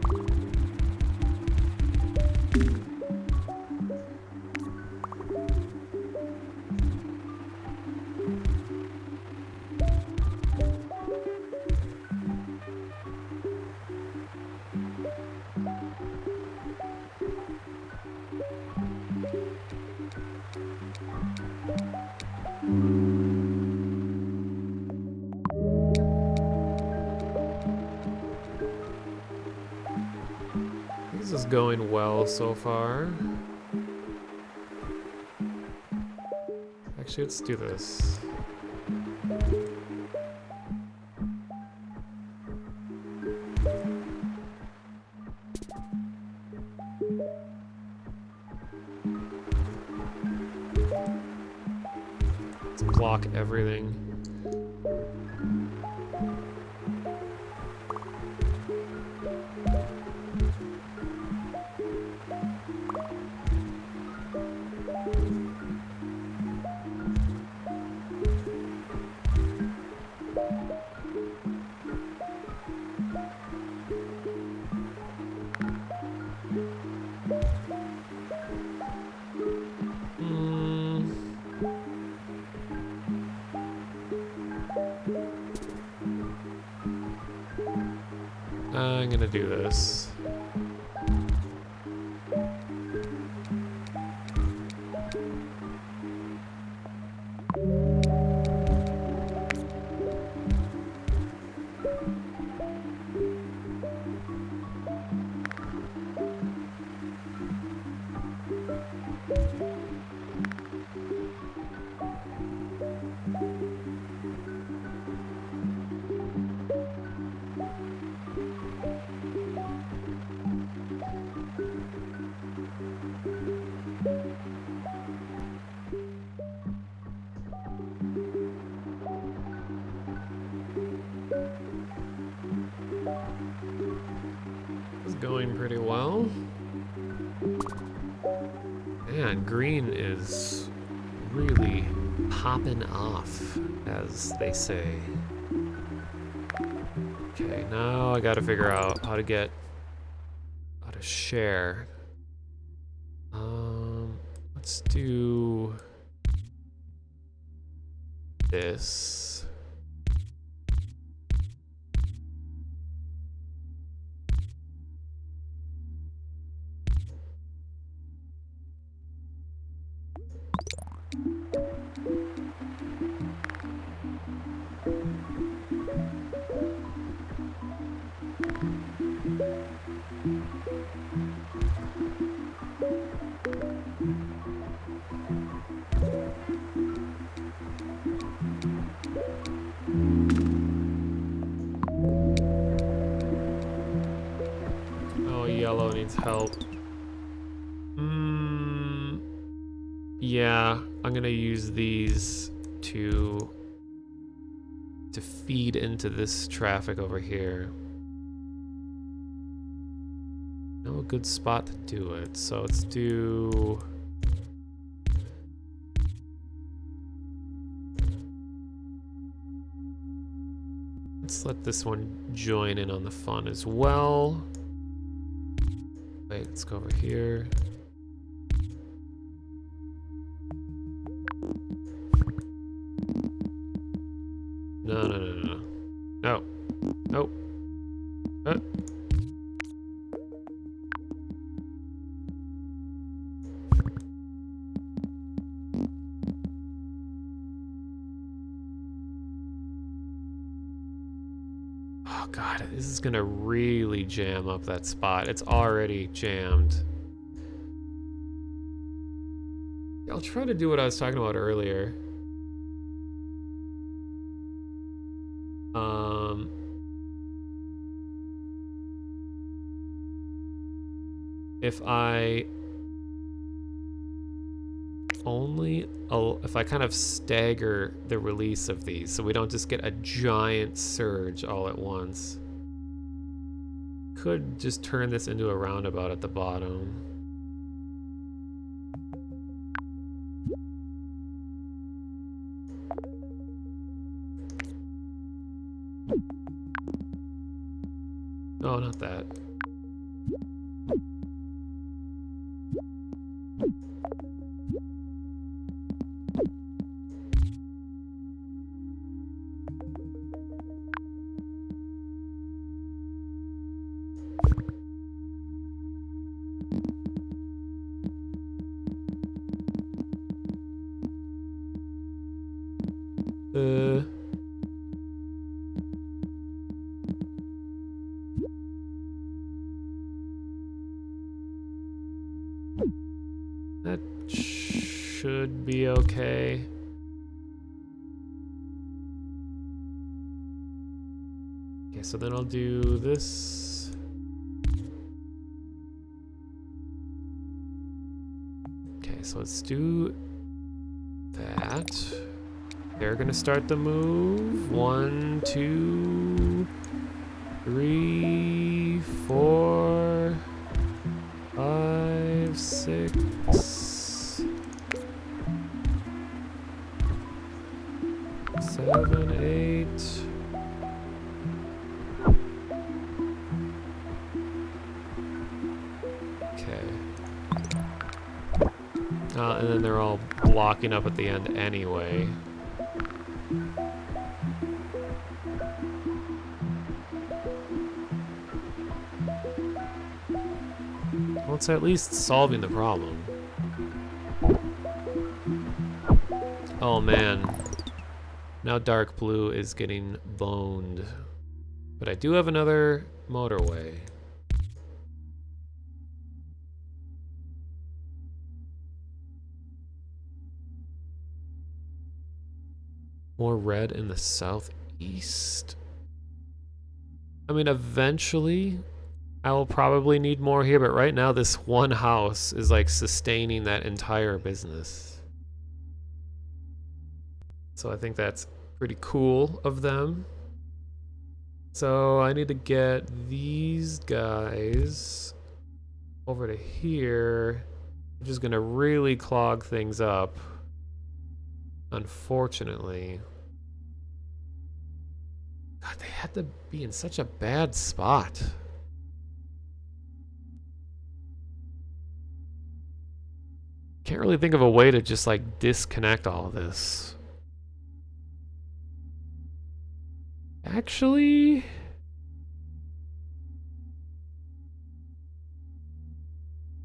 This is going well so far. Actually, let's do this. Let's block everything. I'm gonna do this. Going pretty well. Man, green is really popping off, as they say. Okay, now I gotta figure out how to share. Let's do this. Oh, yellow needs help. Yeah, I'm gonna use these to feed into this traffic over here. No, a good spot to do it. So let's do. Let's let this one join in on the fun as well. Wait, let's go over here. No, no, no, no, no. No. Nope. Oh god, this is gonna really jam up that spot. It's already jammed. I'll try to do what I was talking about earlier. If I kind of stagger the release of these so we don't just get a giant surge all at once. Could just turn this into a roundabout at the bottom. Oh, not that. That should be okay. Okay, so then I'll do this. Okay, so let's do that. They're gonna start the move. 1, 2, 3, 4, 5, 6, 7, 8. Okay. And then they're all blocking up at the end anyway. Well, it's at least solving the problem. Oh man. Now dark blue is getting boned. But I do have another motorway. More red in the southeast. I mean, eventually I will probably need more here, but right now this one house is like sustaining that entire business. So I think that's pretty cool of them. So I need to get these guys over to here, which is gonna really clog things up, unfortunately. God, they had to be in such a bad spot. Can't really think of a way to just like disconnect all of this. Actually,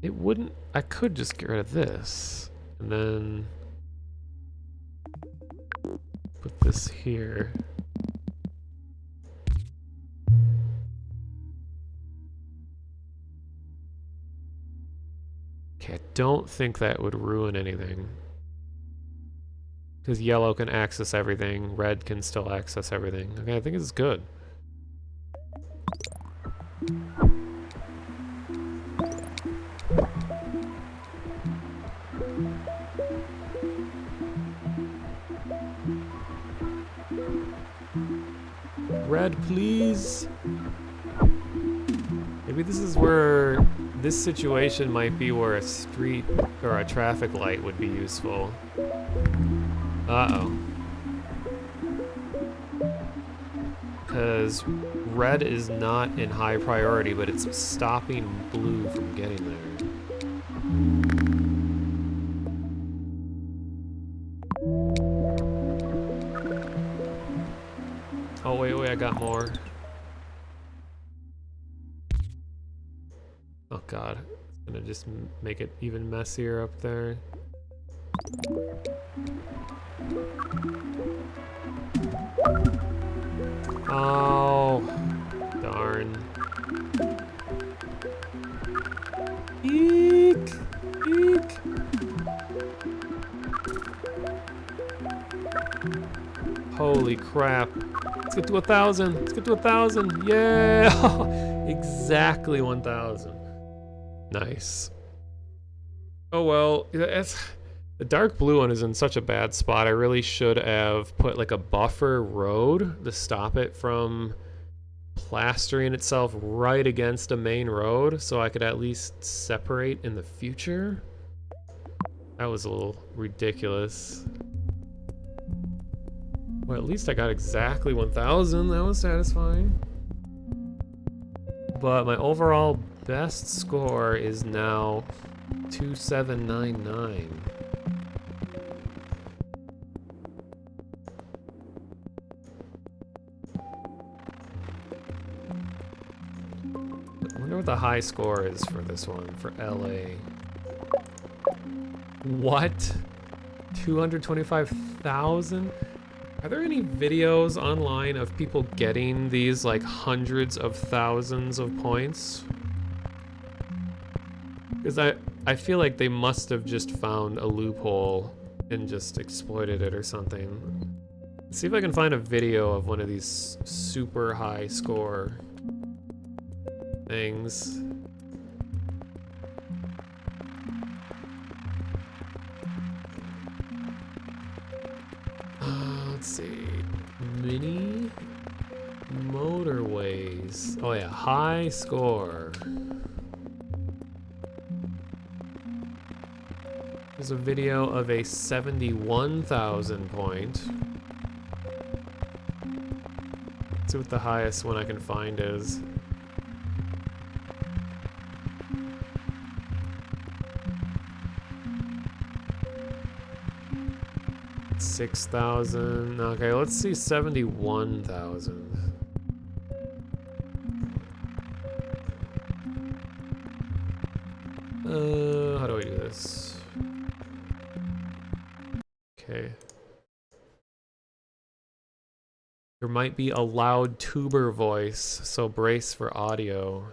it wouldn't. I could just get rid of this and then put this here. Okay, I don't think that would ruin anything. Because yellow can access everything, red can still access everything. Okay, I think it's good. Red, please. Maybe this is where this situation might be where a street or a traffic light would be useful. Uh-oh. Because red is not in high priority, but it's stopping blue from getting there. Oh, wait, I got more. Oh god, it's gonna just make it even messier up there. Oh, darn. Eek! Eek! Holy crap. Let's get to 1,000. Let's get to 1,000. Yeah! Exactly 1,000. Nice. Oh well, the dark blue one is in such a bad spot. I really should have put like a buffer road to stop it from plastering itself right against a main road so I could at least separate in the future. That was a little ridiculous. Well, at least I got exactly 1,000. That was satisfying. But my overall best score is now 2799. I wonder what the high score is for this one, for LA. What? 225,000? Are there any videos online of people getting these like hundreds of thousands of points? Because I feel like they must have just found a loophole and just exploited it or something. Let's see if I can find a video of one of these super high score things. Let's see. Mini Motorways. Oh yeah, high score. There's a video of a 71,000 point. Let's see what the highest one I can find is. 6,000. Okay, let's see 71,000. How do we do this? Okay. There might be a loud tuber voice, so brace for audio.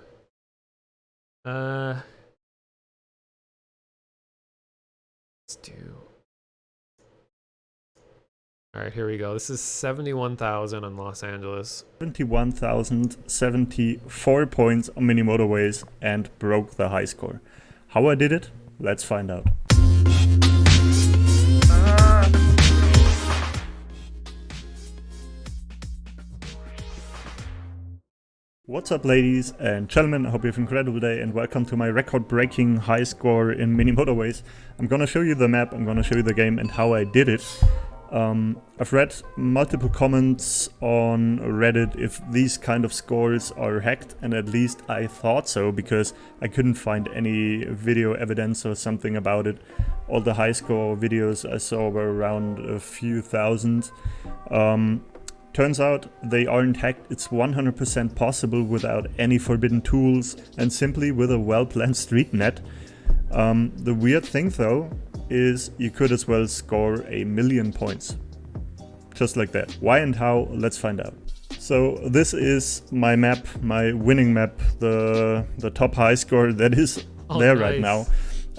Let's do... Alright, here we go. This is 71,000 on Los Angeles. 71,074 points on Mini Motorways and broke the high score. How I did it? Let's find out. What's up, ladies and gentlemen? I hope you have an incredible day and welcome to my record-breaking high score in Mini Motorways. I'm gonna show you the map, I'm gonna show you the game and how I did it. I've read multiple comments on Reddit if these kind of scores are hacked, and at least I thought so because I couldn't find any video evidence or something about it. All the high score videos I saw were around a few thousand. Turns out they aren't hacked. It's 100% possible without any forbidden tools and simply with a well-planned street net. The weird thing though is you could as well score 1,000,000 points. Just like that. Why and how? Let's find out. So this is my map, my winning map, the top high score that is there right now.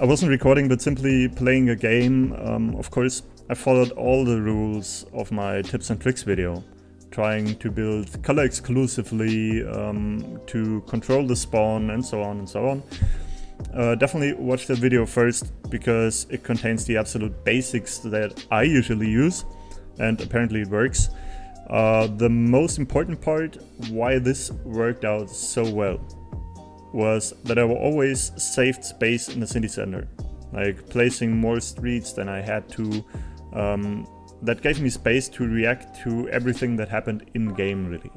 I wasn't recording but simply playing a game. Of course, I followed all the rules of my tips and tricks video. Trying to build color exclusively, to control the spawn and so on and so on. Definitely watch the video first because it contains the absolute basics that I usually use and apparently it works. The most important part why this worked out so well was that I always saved space in the city center, like placing more streets than I had to. That gave me space to react to everything that happened in-game, really.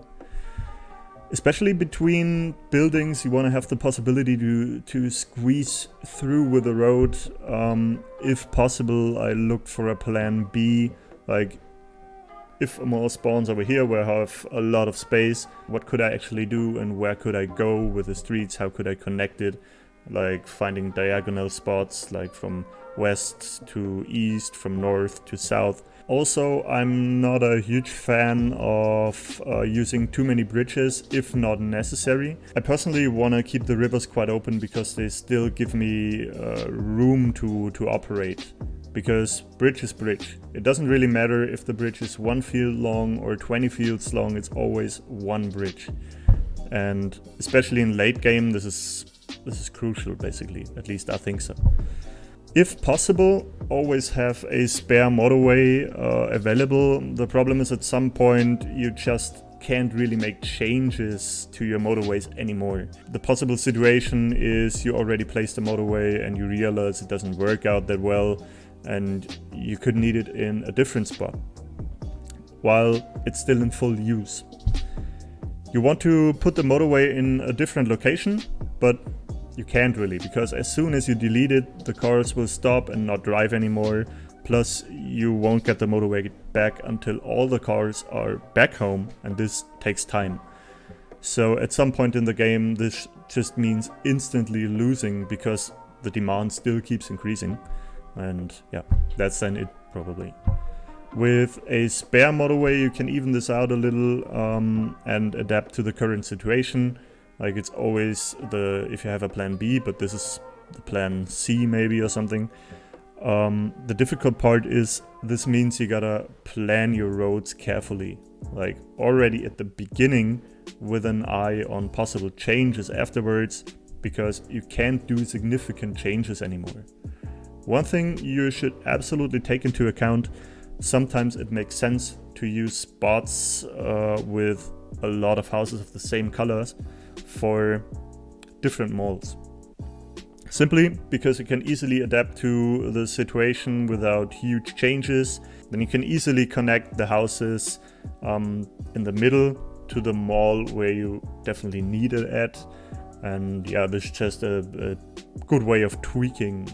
Especially between buildings, you want to have the possibility to squeeze through with the road. If possible, I looked for a plan B, like if more spawns over here where I have a lot of space, what could I actually do and where could I go with the streets, how could I connect it? Like finding diagonal spots, like from west to east, from north to south. Also, I'm not a huge fan of using too many bridges if not necessary. I personally want to keep the rivers quite open because they still give me room to operate. Because bridge is bridge. It doesn't really matter if the bridge is 1 field long or 20 fields long, it's always one bridge. And especially in late game, this is crucial basically, at least I think so. If possible, always have a spare motorway available. The problem is at some point you just can't really make changes to your motorways anymore. The possible situation is you already placed a motorway and you realize it doesn't work out that well and you could need it in a different spot while it's still in full use. You want to put the motorway in a different location, but you can't really, because as soon as you delete it, the cars will stop and not drive anymore. Plus, you won't get the motorway back until all the cars are back home, and this takes time. So at some point in the game, this just means instantly losing because the demand still keeps increasing. And yeah, that's then it probably. With a spare motorway, you can even this out a little and adapt to the current situation. Like it's always if you have a plan B, but this is the plan C maybe or something. The difficult part is this means you gotta plan your roads carefully. Like already at the beginning with an eye on possible changes afterwards, because you can't do significant changes anymore. One thing you should absolutely take into account, sometimes it makes sense to use spots with a lot of houses of the same colors for different malls. Simply because you can easily adapt to the situation without huge changes. Then you can easily connect the houses in the middle to the mall where you definitely need it at. And yeah, this is just a good way of tweaking.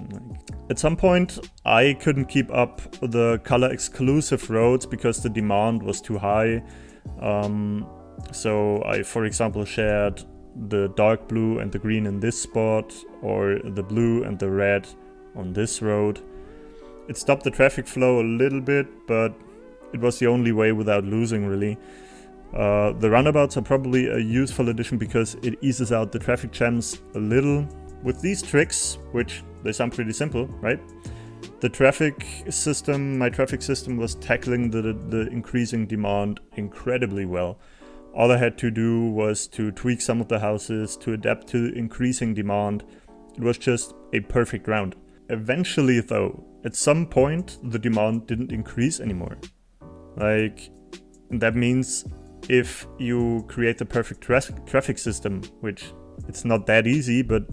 At some point I couldn't keep up the color exclusive roads because the demand was too high. So I, for example, shared the dark blue and the green in this spot, or the blue and the red on this road. It stopped the traffic flow a little bit, but it was the only way without losing, really. The roundabouts are probably a useful addition because it eases out the traffic jams a little. With these tricks, which they sound pretty simple, right? The my traffic system was tackling the increasing demand incredibly well. All I had to do was to tweak some of the houses to adapt to increasing demand. It was just a perfect round. Eventually though, at some point, the demand didn't increase anymore. That means if you create the perfect traffic system, which it's not that easy, but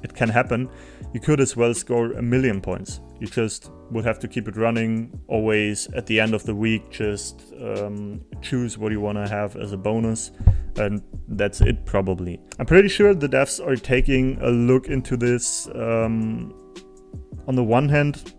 it can happen, you could as well score 1,000,000 points. You just would have to keep it running always at the end of the week. Just choose what you want to have as a bonus, and that's it probably. I'm pretty sure the devs are taking a look into this. On the one hand,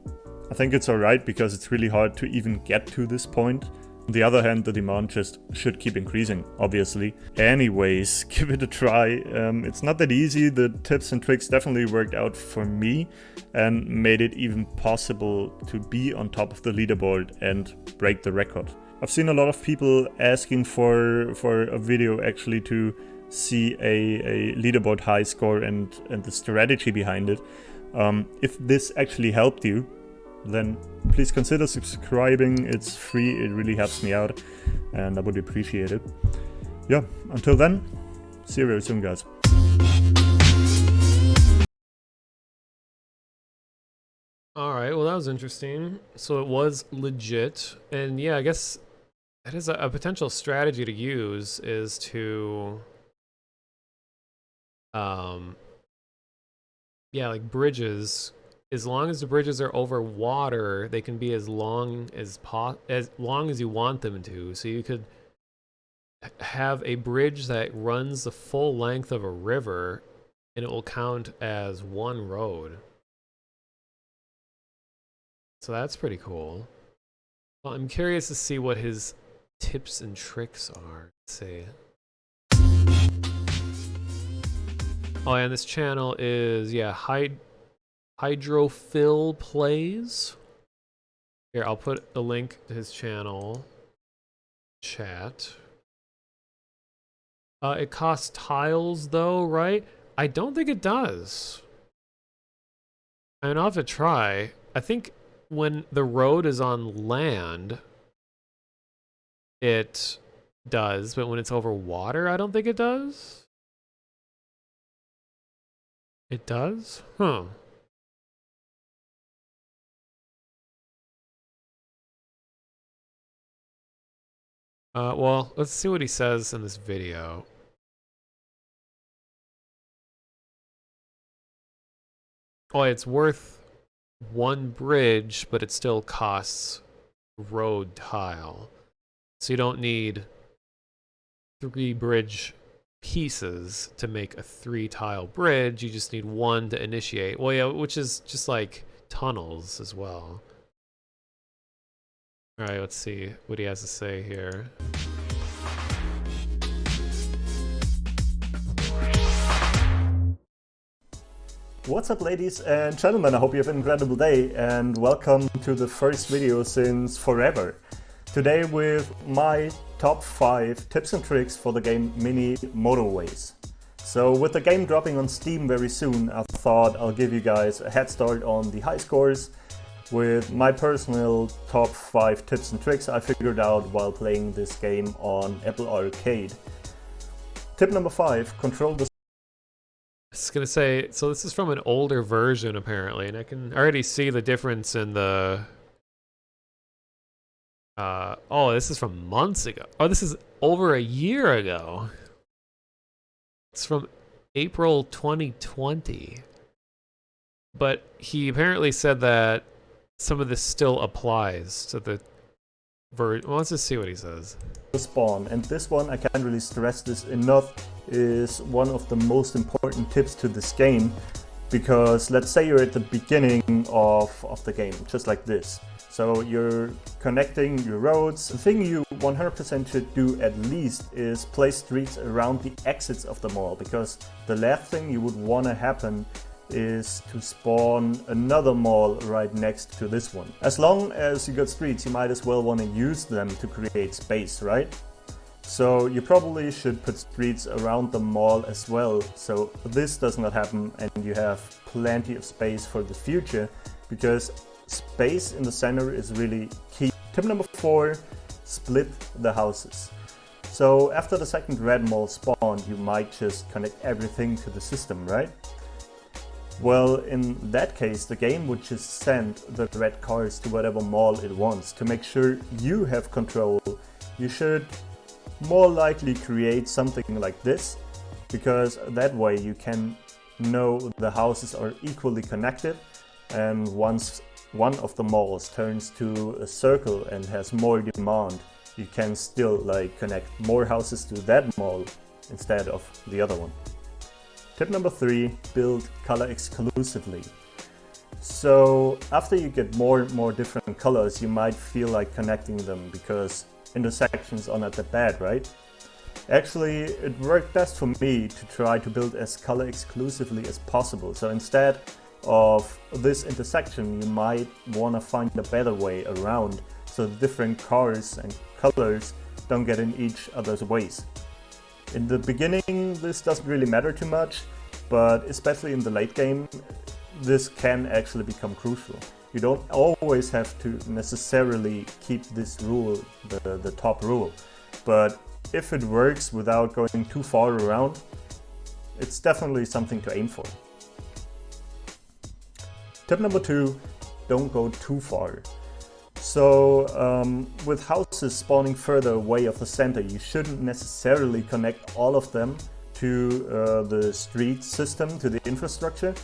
I think it's alright because it's really hard to even get to this point. On the other hand, the demand just should keep increasing, obviously. Anyways, give it a try. It's not that easy. The tips and tricks definitely worked out for me and made it even possible to be on top of the leaderboard and break the record. I've seen a lot of people asking for a video actually to see a leaderboard high score and the strategy behind it. If this actually helped you, then please consider subscribing. It's free, it really helps me out, and I would appreciate it. Yeah, until then, see you very soon, guys. Alright, well that was interesting. So it was legit, and yeah, I guess that is a potential strategy to use, is to yeah, like bridges. As long as the bridges are over water, they can be as long as you want them to. So you could have a bridge that runs the full length of a river, and it will count as one road. So that's pretty cool. Well, I'm curious to see what his tips and tricks are. Let's see. Oh, and this channel is, yeah, Hydrophil Plays. Here, I'll put a link to his channel. Chat. It costs tiles though, right? I don't think it does. I mean, I'll have to try. I think when the road is on land, it does, but when it's over water, I don't think it does. It does? Huh. Well, let's see what he says in this video. Oh, it's worth one bridge, but it still costs road tile. So you don't need 3 bridge pieces to make a 3-tile bridge. You just need 1 to initiate. Well, yeah, which is just like tunnels as well. All right, let's see what he has to say here. What's up, ladies and gentlemen? I hope you have an incredible day, and welcome to the first video since forever. Today with my top 5 tips and tricks for the game Mini Motorways. So with the game dropping on Steam very soon, I thought I'll give you guys a head start on the high scores with my personal top 5 tips and tricks I figured out while playing this game on Apple Arcade. Tip number 5, control the... I was gonna say, so this is from an older version apparently, and I can already see the difference in the... oh, this is from months ago. Oh, this is over a year ago. It's from April 2020. But he apparently said that some of this still applies to the version. Well, let's just see what he says. Spawn, and this one, I can't really stress this enough, is one of the most important tips to this game. Because let's say you're at the beginning of the game, just like this. So you're connecting your roads. The thing you 100% should do at least is place streets around the exits of the mall, because the last thing you would want to happen is to spawn another mall right next to this one. As long as you got streets, you might as well want to use them to create space, right? So you probably should put streets around the mall as well, so this does not happen and you have plenty of space for the future, because space in the center is really key. Tip number 4, split the houses. So after the second red mall spawned, you might just connect everything to the system, right? Well, in that case, the game would just send the red cars to whatever mall it wants. To make sure you have control, you should more likely create something like this, because that way you can know the houses are equally connected, and once one of the malls turns to a circle and has more demand, you can still like connect more houses to that mall instead of the other one. Tip number 3, build color exclusively. So after you get more and more different colors, you might feel like connecting them because intersections are not that bad, right? Actually, it worked best for me to try to build as color exclusively as possible. So instead of this intersection, you might want to find a better way around so different cars and colors don't get in each other's ways. In the beginning, this doesn't really matter too much, but especially in the late game, this can actually become crucial. You don't always have to necessarily keep this rule the top rule, but if it works without going too far around, it's definitely something to aim for. Tip number 2, don't go too far. So with houses spawning further away of the center, you shouldn't necessarily connect all of them to the street system, to the infrastructure,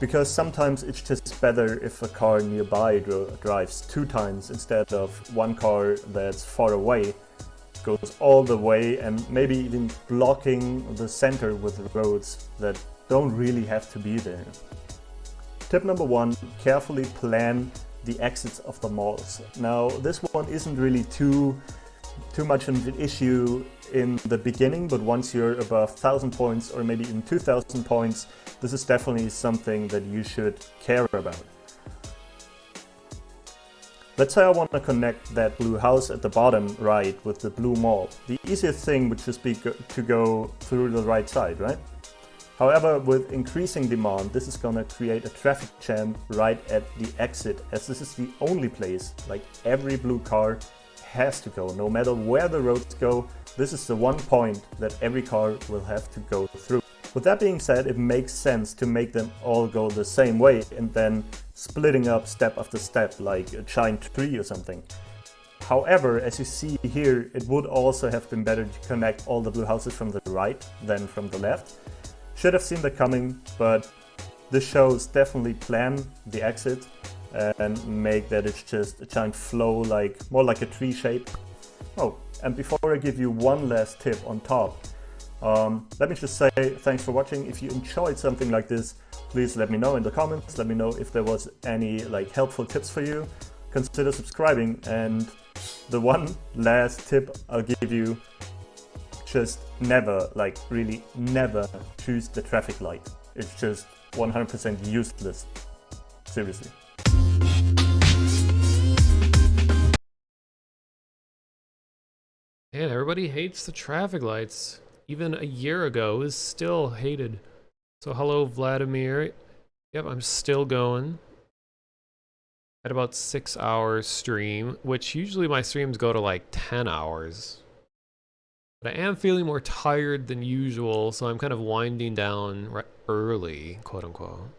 because sometimes it's just better if a car nearby drives 2 times instead of one car that's far away, goes all the way and maybe even blocking the center with roads that don't really have to be there. Tip number 1, carefully plan the exits of the malls. Now this one isn't really too much of an issue in the beginning, but once you're above 1000 points or maybe even 2000 points, this is definitely something that you should care about. Let's say I want to connect that blue house at the bottom right with the blue mall. The easiest thing would just be to go through the right side, right? However, with increasing demand, this is gonna create a traffic jam right at the exit, as this is the only place, like every blue car has to go. No matter where the roads go, this is the one point that every car will have to go through. With that being said, it makes sense to make them all go the same way and then splitting up step after step like a giant tree or something. However, as you see here, it would also have been better to connect all the blue houses from the right than from the left. Should have seen that coming, but this shows definitely plan the exit and make that it's just a giant flow, like more like a tree shape. Oh, and before I give you one last tip on top, let me just say thanks for watching. If you enjoyed something like this, please let me know in the comments. Let me know if there was any like helpful tips for you. Consider subscribing, and the one last tip I'll give you: just never, like really never choose the traffic light. It's just 100% useless. Seriously. Man, everybody hates the traffic lights. Even a year ago, it was still hated. So hello, Vladimir. Yep, I'm still going. At about 6 hours stream, which usually my streams go to like 10 hours. But I am feeling more tired than usual, so I'm kind of winding down early, quote unquote.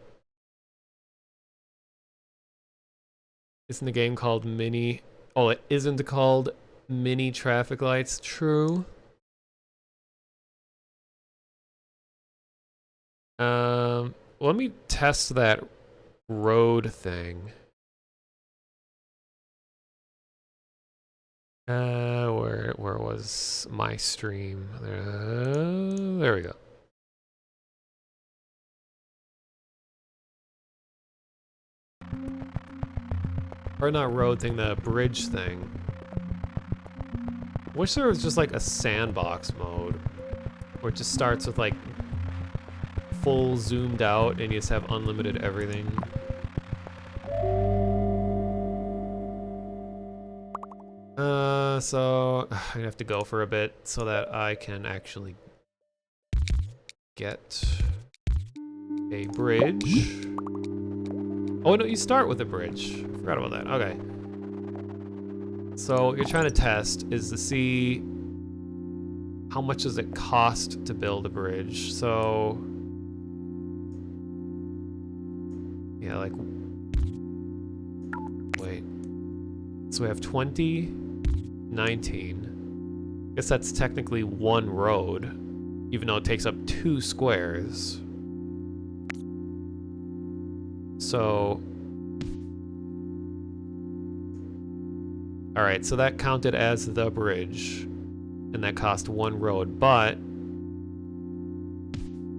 Isn't the game called Mini? Oh, it isn't called Mini Traffic Lights? True. Let me test that road thing. Where was my stream? There we go. Or not road thing, the bridge thing. Wish there was just like a sandbox mode. Where it just starts with like full zoomed out and you just have unlimited everything. So I have to go for a bit so that I can actually get a bridge. Oh no, you start with a bridge. I forgot about that. Okay. So what you're trying to test is to see how much does it cost to build a bridge. So yeah, like wait. So we have 20, 19. I guess that's technically one road, even though it takes up 2 squares. So, all right, so that counted as the bridge, and that cost 1 road, but,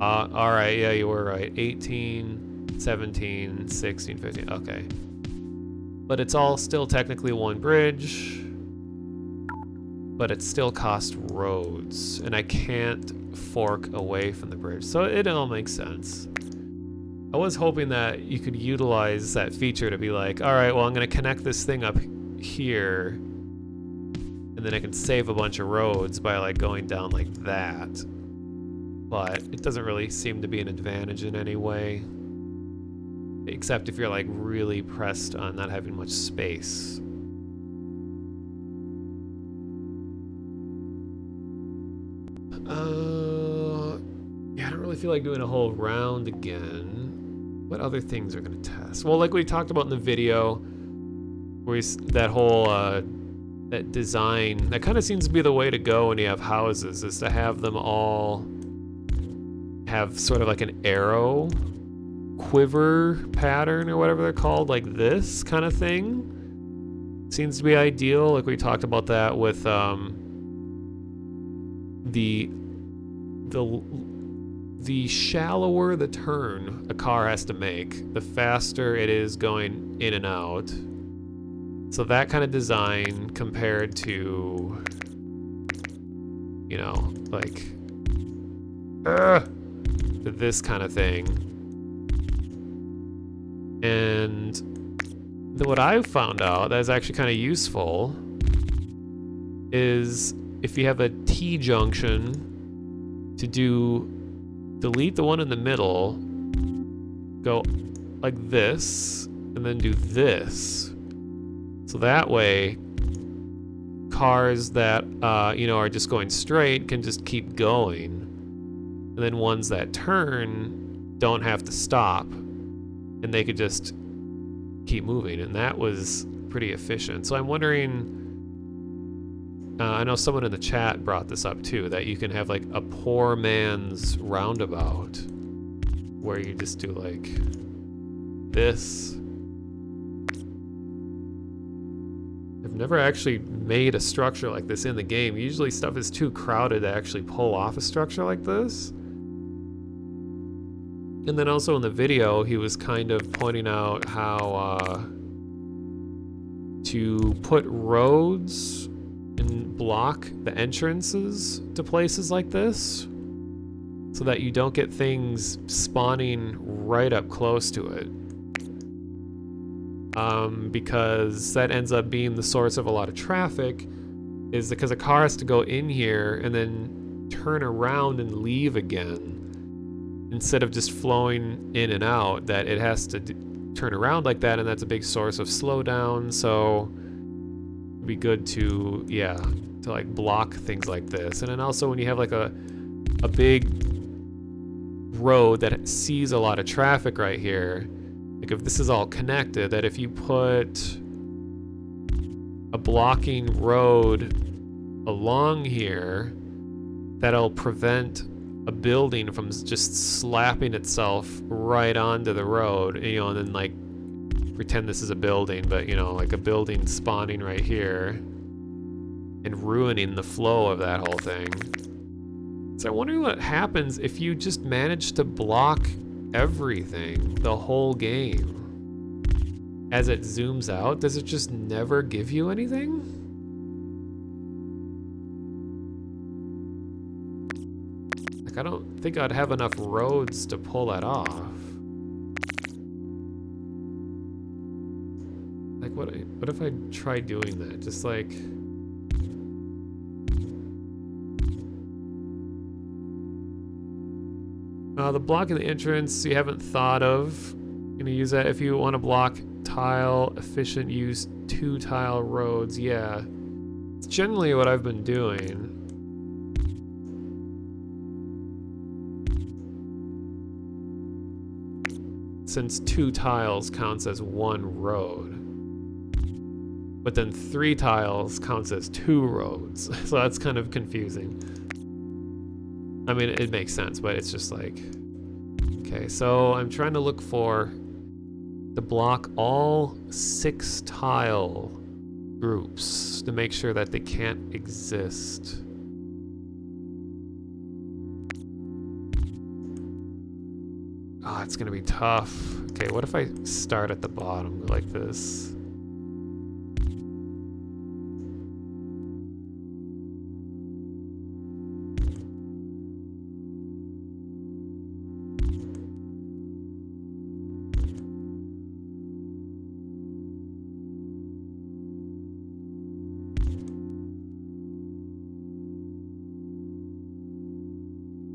all right, yeah, you were right, 18, 17, 16, 15, okay. But it's all still technically 1 bridge, but it still costs roads, and I can't fork away from the bridge, so it all makes sense. I was hoping that you could utilize that feature to be like, all right, well, I'm going to connect this thing up here, and then I can save a bunch of roads by like going down like that. But it doesn't really seem to be an advantage in any way, except if you're like really pressed on not having much space. Yeah, I don't really feel like doing a whole round again. What other things are going to test? Well, like we talked about in the video, where that whole that design, that kind of seems to be the way to go when you have houses, is to have them all have sort of like an arrow quiver pattern or whatever they're called, like this kind of thing. Seems to be ideal. Like we talked about that with the shallower the turn a car has to make, the faster it is going in and out. So that kind of design compared to, you know, like this kind of thing. And what I've found out that is actually kind of useful is if you have a T-junction, to delete the one in the middle, go like this, and then do this. So that way, cars that, you know, are just going straight can just keep going. And then ones that turn don't have to stop, and they could just keep moving. And that was pretty efficient. So I'm wondering, I know someone in the chat brought this up too, that you can have like a poor man's roundabout where you just do like this. I've never actually made a structure like this in the game. Usually stuff is too crowded to actually pull off a structure like this. And then also in the video, he was kind of pointing out how to put roads and block the entrances to places like this so that you don't get things spawning right up close to it. Because that ends up being the source of a lot of traffic, is because a car has to go in here and then turn around and leave again, instead of just flowing in and out, that it has to turn around like that, and that's a big source of slowdown. So it'd be good to, yeah, to like block things like this. And then also when you have like a big road that sees a lot of traffic right here, like if this is all connected, that if you put a blocking road along here, that'll prevent a building from just slapping itself right onto the road, you know, and then like pretend this is a building, but you know, like a building spawning right here and ruining the flow of that whole thing. So I'm wondering what happens if you just manage to block everything the whole game. as it zooms out, does it just never give you anything? Like, I don't think I'd have enough roads to pull that off. Like, what if I try doing that? Just like... the block in the entrance you haven't thought of. Gonna use that if you want to block tile, efficient use 2 tile roads. Yeah, it's generally what I've been doing. Since 2 tiles counts as 1 road. But then 3 tiles counts as 2 roads. So that's kind of confusing. I mean, it makes sense, but it's just like... Okay, so I'm trying to look for... to block all 6 tile groups to make sure that they can't exist. Ah, it's gonna be tough. Okay, what if I start at the bottom like this?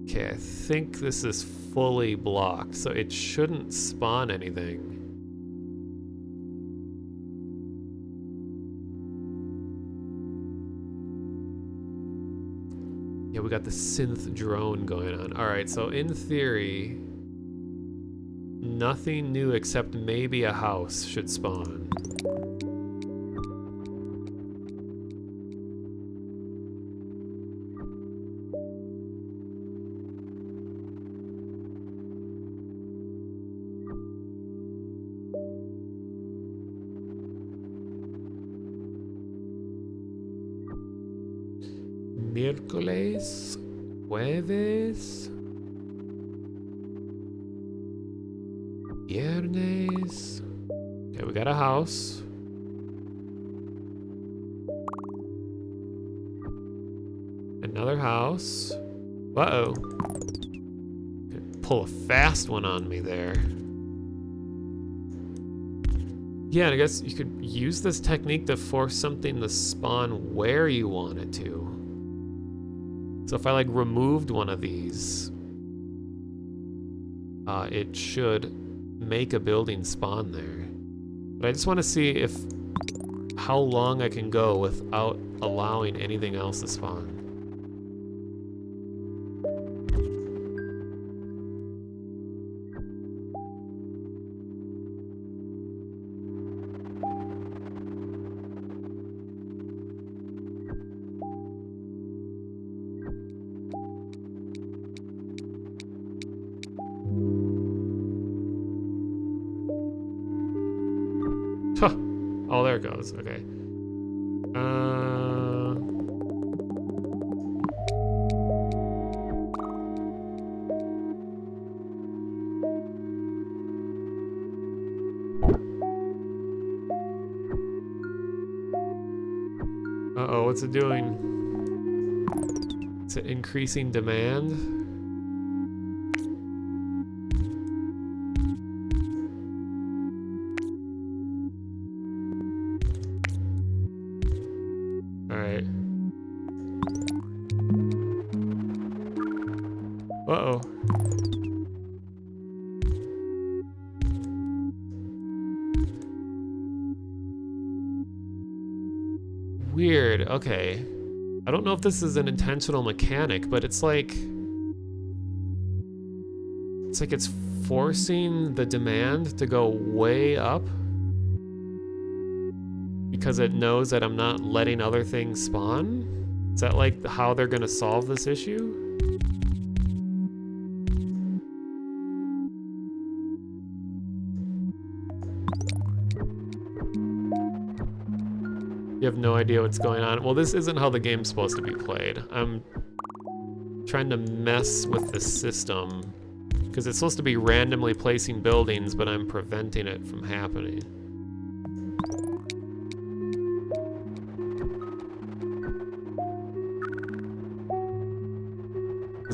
Okay, I think this is fully blocked, so it shouldn't spawn anything. Yeah, we got the synth drone going on. Alright, so in theory, nothing new except maybe a house should spawn. Miércoles, jueves, viernes. Okay, we got a house. Another house. Uh-oh. Pull a fast one on me there. Yeah, I guess you could use this technique to force something to spawn where you want it to. So if I like removed one of these, it should make a building spawn there. But I just want to see if how long I can go without allowing anything else to spawn. Oh, there it goes. Okay. Uh-oh, what's it doing? Is it increasing demand? Alright. Uh-oh. Weird, okay. I don't know if this is an intentional mechanic, but it's like it's forcing the demand to go way up because it knows that I'm not letting other things spawn? Is that like how they're gonna solve this issue? You have no idea what's going on. Well, this isn't how the game's supposed to be played. I'm trying to mess with the system because it's supposed to be randomly placing buildings, but I'm preventing it from happening.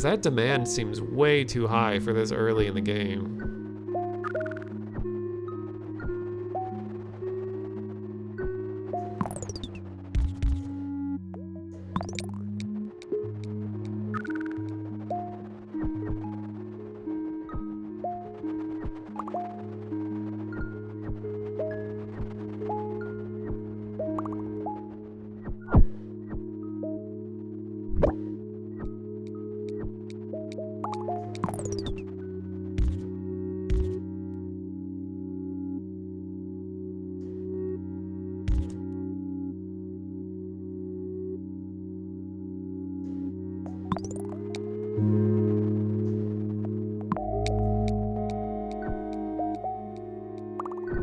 Because that demand seems way too high for this early in the game.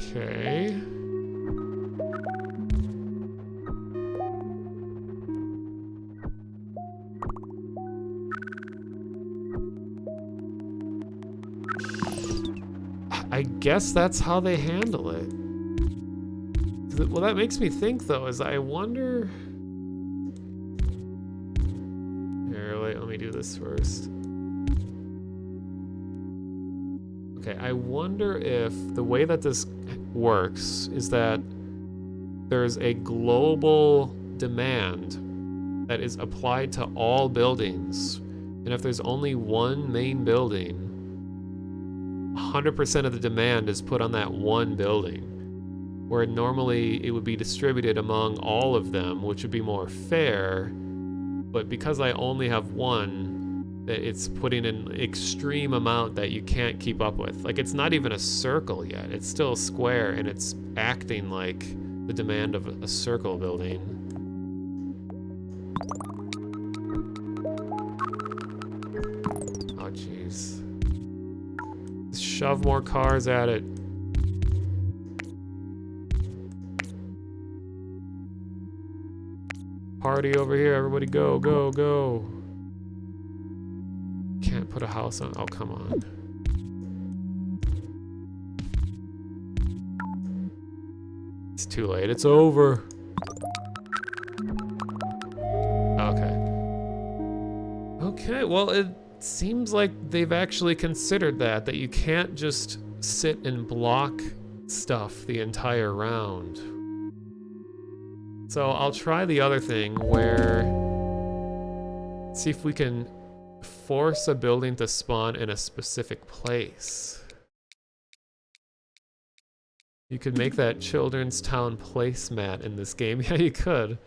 Okay. I guess that's how they handle it. Well, that makes me think, though, is I wonder... Here, wait, let me do this first. Okay, I wonder if the way that this works is that there's a global demand that is applied to all buildings. And if there's only one main building, 100% of the demand is put on that one building, where normally it would be distributed among all of them, which would be more fair. But because I only have one, it's putting an extreme amount that you can't keep up with. Like, it's not even a circle yet. It's still a square, and it's acting like the demand of a circle building. Oh, jeez. Shove more cars at it. Party over here, everybody go, go, go. Can't put a house on, oh, come on. It's too late, it's over. Okay. Okay, well, it seems like they've actually considered that you can't just sit and block stuff the entire round. So I'll try the other thing where, see if we can force a building to spawn in a specific place. You could make that Children's Town placemat in this game. Yeah, you could.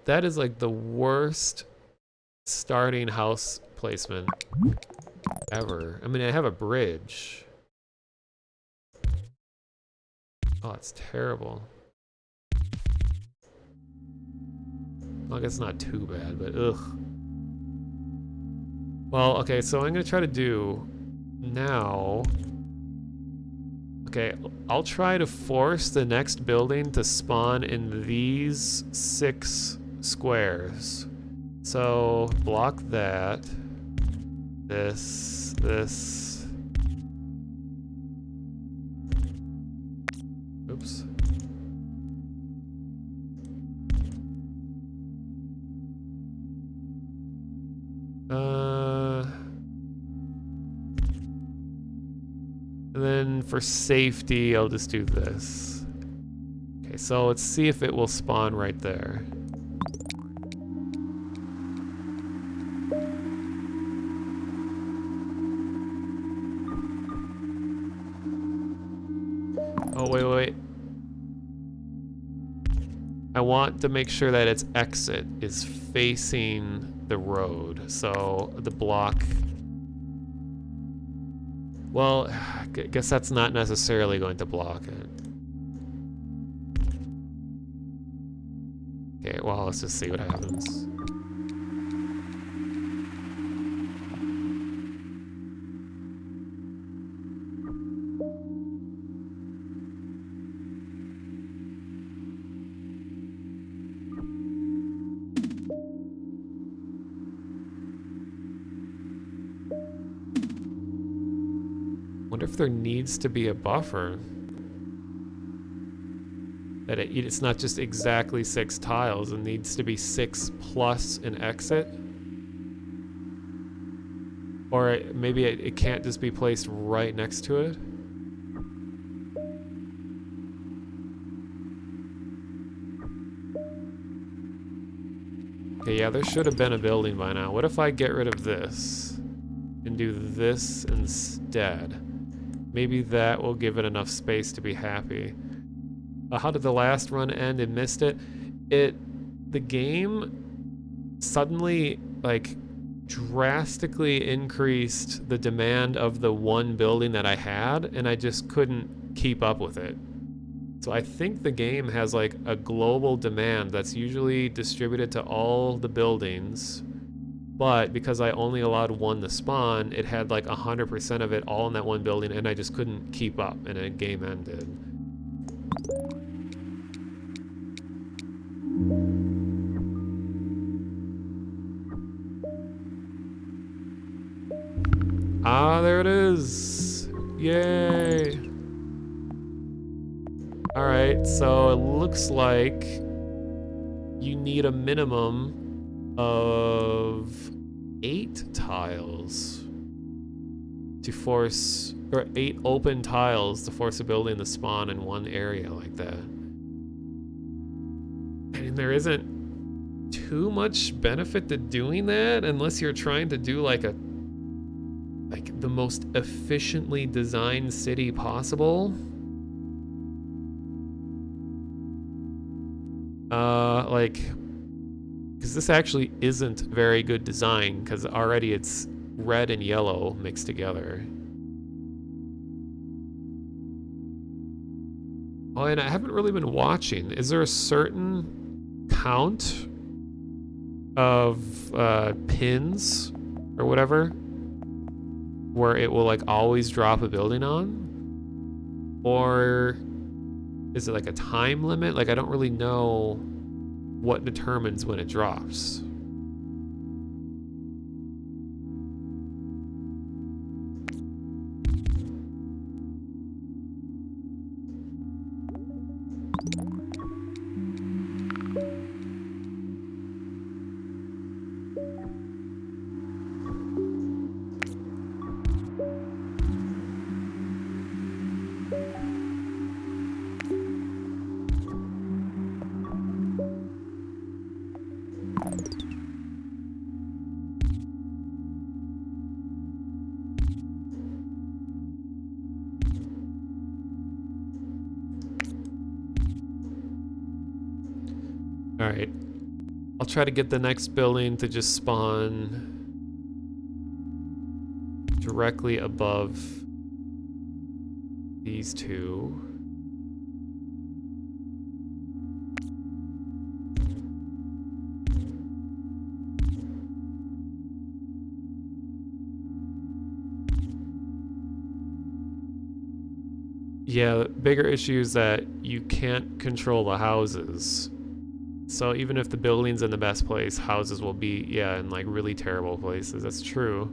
That is like the worst starting house placement ever. I mean, I have a bridge. Oh, it's terrible. Well, I guess it's not too bad, but ugh. Well, okay, so I'm gonna try to do now. Okay, I'll try to force the next building to spawn in these 6 squares. So block that. This. Oops. And then for safety, I'll just do this. Okay, so let's see if it will spawn right there. Oh, wait. I want to make sure that its exit is facing the road, so the block... Well, I guess that's not necessarily going to block it. Okay, well, let's just see what happens. Wonder if there needs to be a buffer. that it's not just exactly 6 tiles. It needs to be 6 plus an exit. Or maybe it can't just be placed right next to it. Okay, yeah, there should have been a building by now. What if I get rid of this and do this instead? Maybe that will give it enough space to be happy. How did the last run end and missed it? The game suddenly, like, drastically increased the demand of the one building that I had, and I just couldn't keep up with it. So I think the game has like a global demand that's usually distributed to all the buildings, but because I only allowed one to spawn, it had like 100% of it all in that one building, and I just couldn't keep up, and the game ended. Ah, there it is. Yay. All right, so it looks like you need a minimum of 8 tiles to force, or 8 open tiles to force a building to spawn in one area like that. I mean, there isn't too much benefit to doing that unless you're trying to do like the most efficiently designed city possible. Because this actually isn't very good design, because already it's red and yellow mixed together. Oh, and I haven't really been watching. Is there a certain count of pins or whatever where it will like always drop a building on? Or is it like a time limit? Like, I don't really know what determines when it drops. Alright. I'll try to get the next building to just spawn directly above these two. Yeah, the bigger issue is that you can't control the houses. So even if the building's in the best place, houses will be, yeah, in like really terrible places. That's true.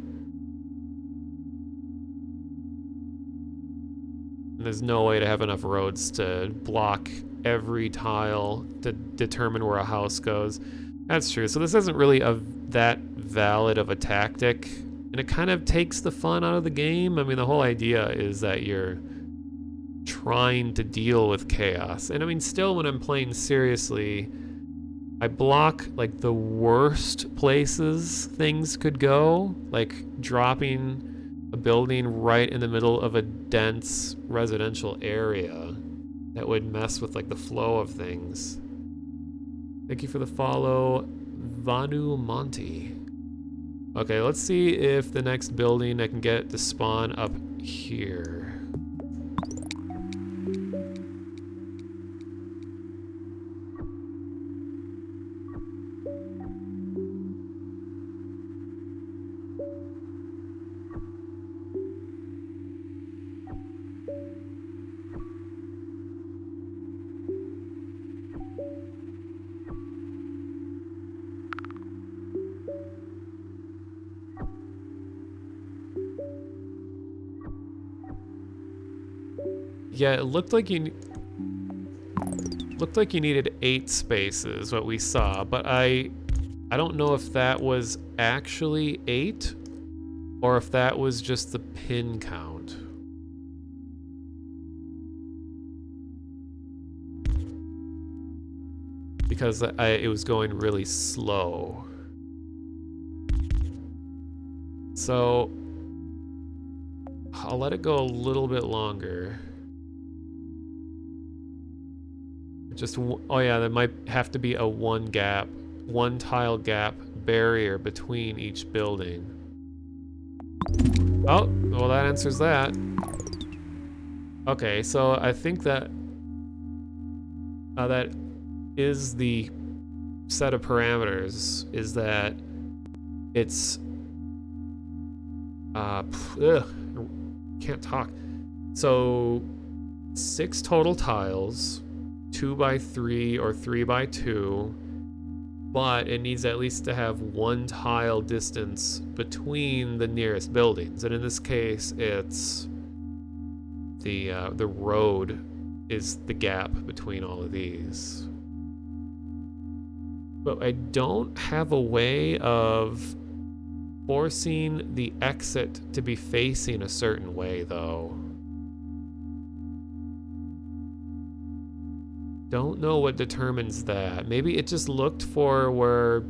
And there's no way to have enough roads to block every tile to determine where a house goes. That's true. So this isn't really that valid of a tactic. And it kind of takes the fun out of the game. I mean, the whole idea is that you're trying to deal with chaos. And I mean, still when I'm playing seriously, I block like the worst places things could go, like dropping a building right in the middle of a dense residential area that would mess with like the flow of things. Thank you for the follow, Vanu Monty. Okay, let's see if the next building I can get to spawn up here. Yeah, it looked like you... looked like you needed 8 spaces, what we saw, but I don't know if that was actually 8 or if that was just the pin count. Because it was going really slow. So I'll let it go a little bit longer. Just, oh yeah, there might have to be a one tile gap barrier between each building. Oh, well that answers that. Okay, so I think that that is the set of parameters, is that it's can't talk. So 6 total tiles, 2x3 or 3x2, but it needs at least to have 1 tile distance between the nearest buildings. And in this case, it's the road is the gap between all of these. But I don't have a way of forcing the exit to be facing a certain way, though. Don't know what determines that. Maybe it just looked for where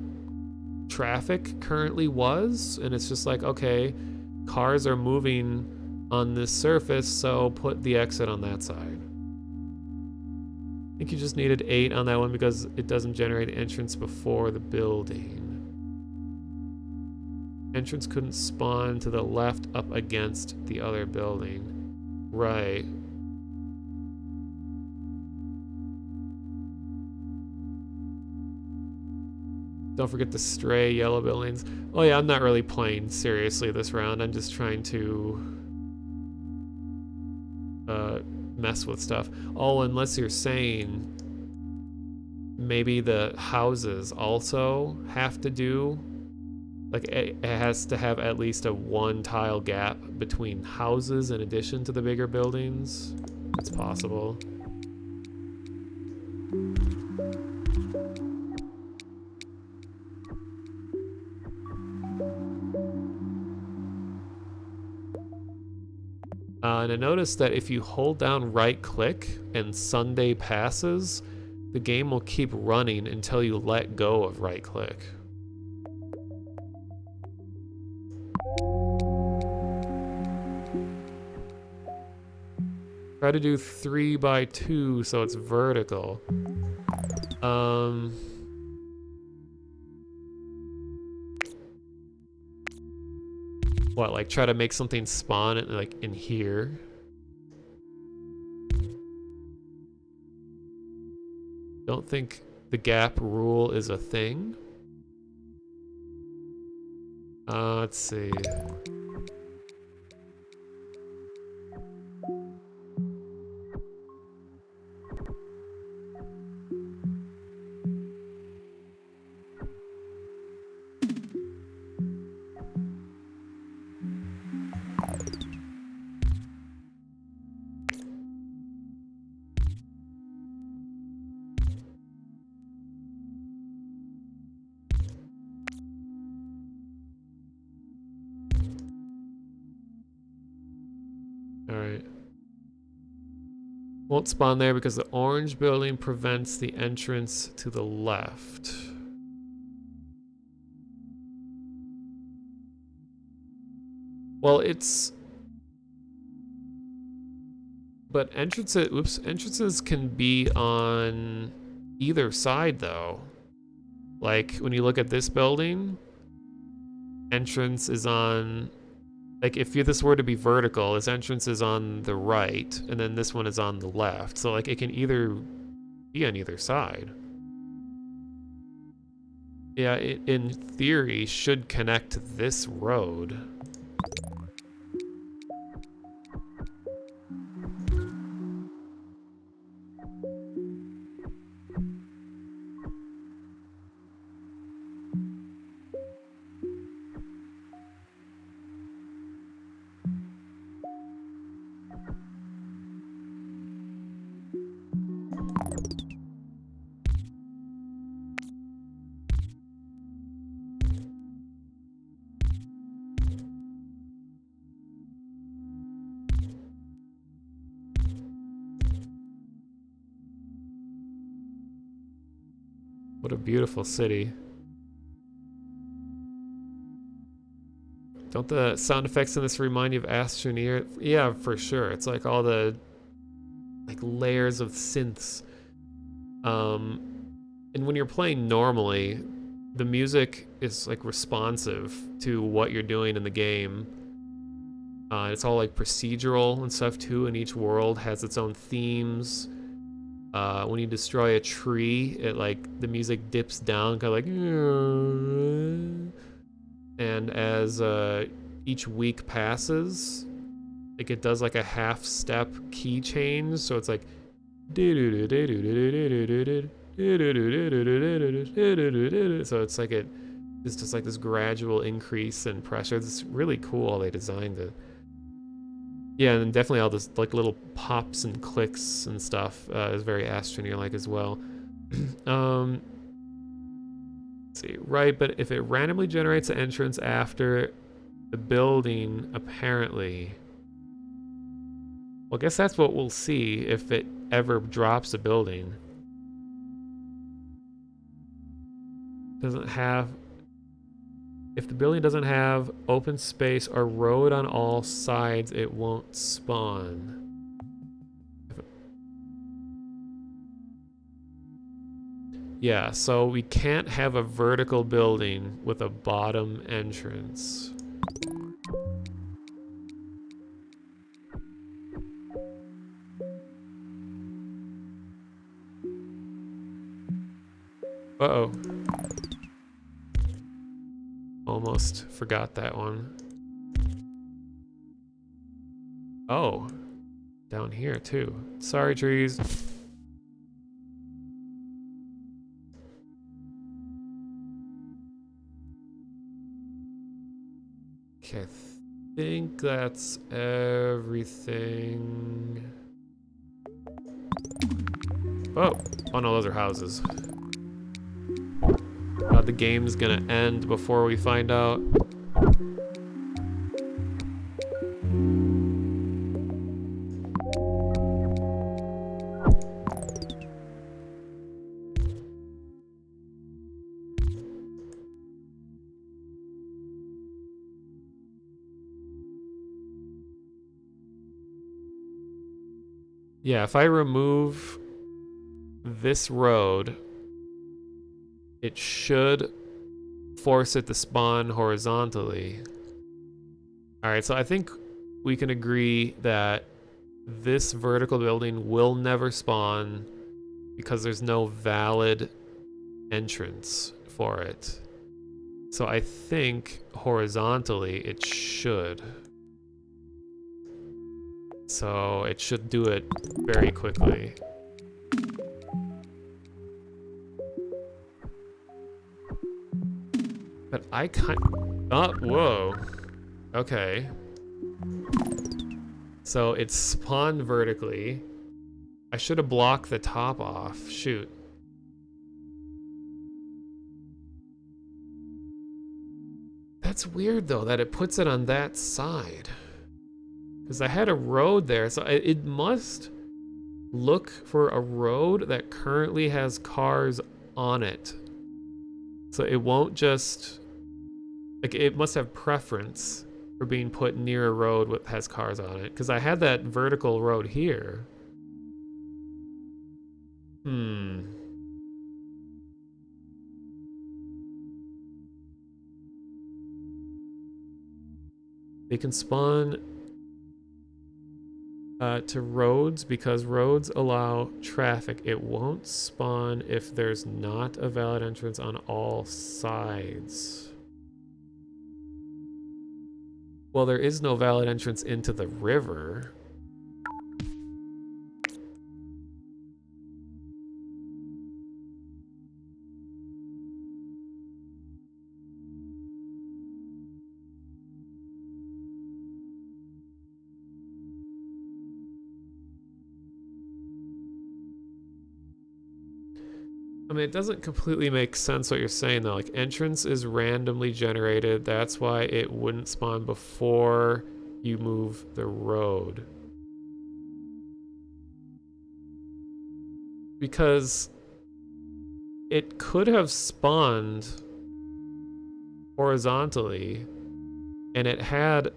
traffic currently was, and it's just like, okay, cars are moving on this surface, so put the exit on that side. I think you just needed 8 on that one because it doesn't generate entrance before the building. Entrance couldn't spawn to the left up against the other building. Right. Don't forget the stray yellow buildings. Oh yeah, I'm not really playing seriously this round. I'm just trying to mess with stuff. Oh, unless you're saying maybe the houses also have to do, like it has to have at least a 1 tile gap between houses in addition to the bigger buildings. It's possible. And I noticed that if you hold down right click and Sunday passes, the game will keep running until you let go of right click. Try to do 3x2 so it's vertical. What, like try to make something spawn it like in here? Don't think the gap rule is a thing. Let's see. Alright. Won't spawn there because the orange building prevents the entrance to the left. Well, it's... But entrances can be on either side, though. Like, when you look at this building, entrance is on... Like, if this were to be vertical, this entrance is on the right, and then this one is on the left. So, like, it can either be on either side. Yeah, it, in theory, should connect to this road. What a beautiful city. Don't the sound effects in this remind you of Astroneer? Yeah, for sure. It's like all the like layers of synths. And when you're playing normally, the music is like responsive to what you're doing in the game. It's all like procedural and stuff too, and each world has its own themes. When you destroy a tree, it like the music dips down, kind of like, and as each week passes, like it does like a half step key change, so it's like so it's like it's just like this gradual increase in pressure. It's really cool. They designed it. Yeah, and definitely all this like little pops and clicks and stuff is very Astroneer-like as well. Let's see, right? But if it randomly generates an entrance after the building, apparently. Well, I guess that's what we'll see if it ever drops a building. Doesn't have. If the building doesn't have open space or road on all sides, it won't spawn. Yeah, so we can't have a vertical building with a bottom entrance. Uh-oh. Almost forgot that one. Oh, down here too. Sorry, trees. Okay, I think that's everything. Oh, oh no, those are houses. The game's gonna end before we find out. Yeah, if I remove this road, it should force it to spawn horizontally. Alright, so I think we can agree that this vertical building will never spawn because there's no valid entrance for it. So I think horizontally it should. So it should do it very quickly. But I can't. Oh, whoa. Okay. So it's spawned vertically. I should have blocked the top off. Shoot. That's weird though that it puts it on that side. Because I had a road there, so it must look for a road that currently has cars on it. So it won't just, like, it must have preference for being put near a road that has cars on it. Because I had that vertical road here. They can spawn to roads because roads allow traffic. It won't spawn if there's not a valid entrance on all sides. Well, there is no valid entrance into the river. I mean, it doesn't completely make sense what you're saying though. Like, entrance is randomly generated. That's why it wouldn't spawn before you move the road. Because it could have spawned horizontally, and it had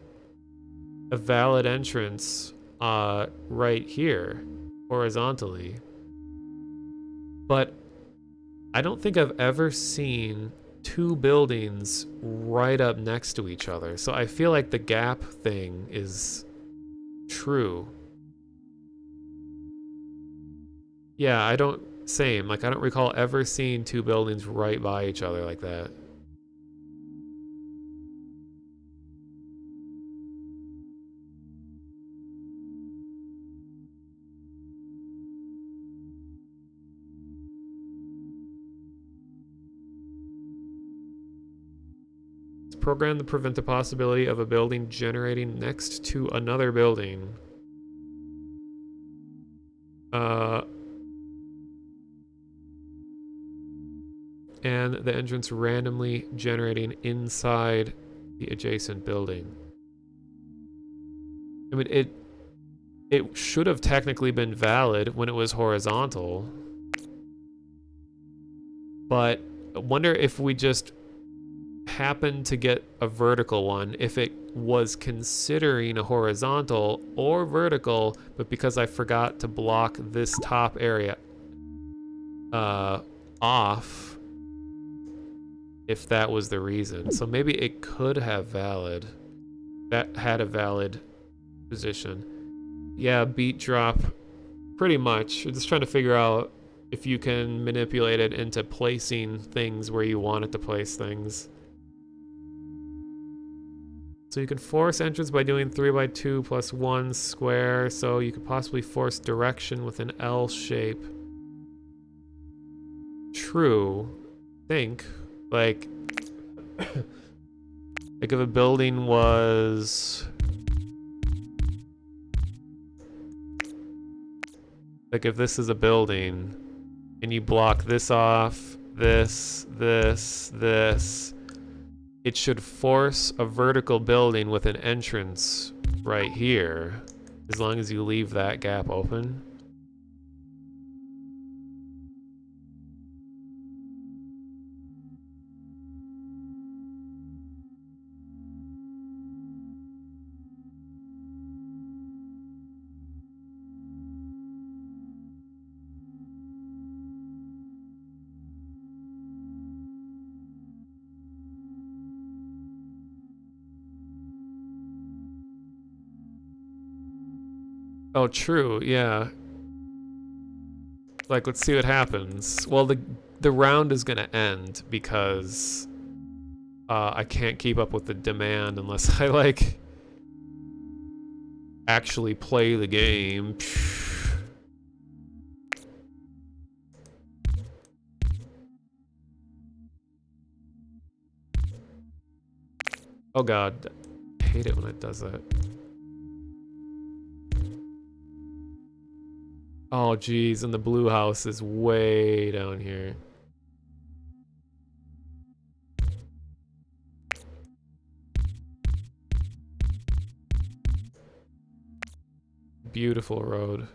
a valid entrance right here, horizontally. But I don't think I've ever seen two buildings right up next to each other. So I feel like the gap thing is true. Yeah, I don't, same. Like, I don't recall ever seeing two buildings right by each other like that. It's programmed to prevent the possibility of a building generating next to another building. Uh, and the entrance randomly generating inside the adjacent building. I mean, it should have technically been valid when it was horizontal, but I wonder if we just happened to get a vertical one, if it was considering a horizontal or vertical, but because I forgot to block this top area off, if that was the reason. So maybe it could have valid. That had a valid position. Yeah, beat drop. Pretty much. We're just trying to figure out if you can manipulate it into placing things where you want it to place things. So you can force entrance by doing 3x2 plus 1 square, so you could possibly force direction with an L shape. True. Think. Like if a building was... Like if this is a building, and you block this off, this, it should force a vertical building with an entrance right here, as long as you leave that gap open. Oh, true, yeah. Like, let's see what happens. Well, the round is gonna end because I can't keep up with the demand unless I, like, actually play the game. Oh god, I hate it when it does that. Oh geez, and the blue house is way down here. Beautiful road.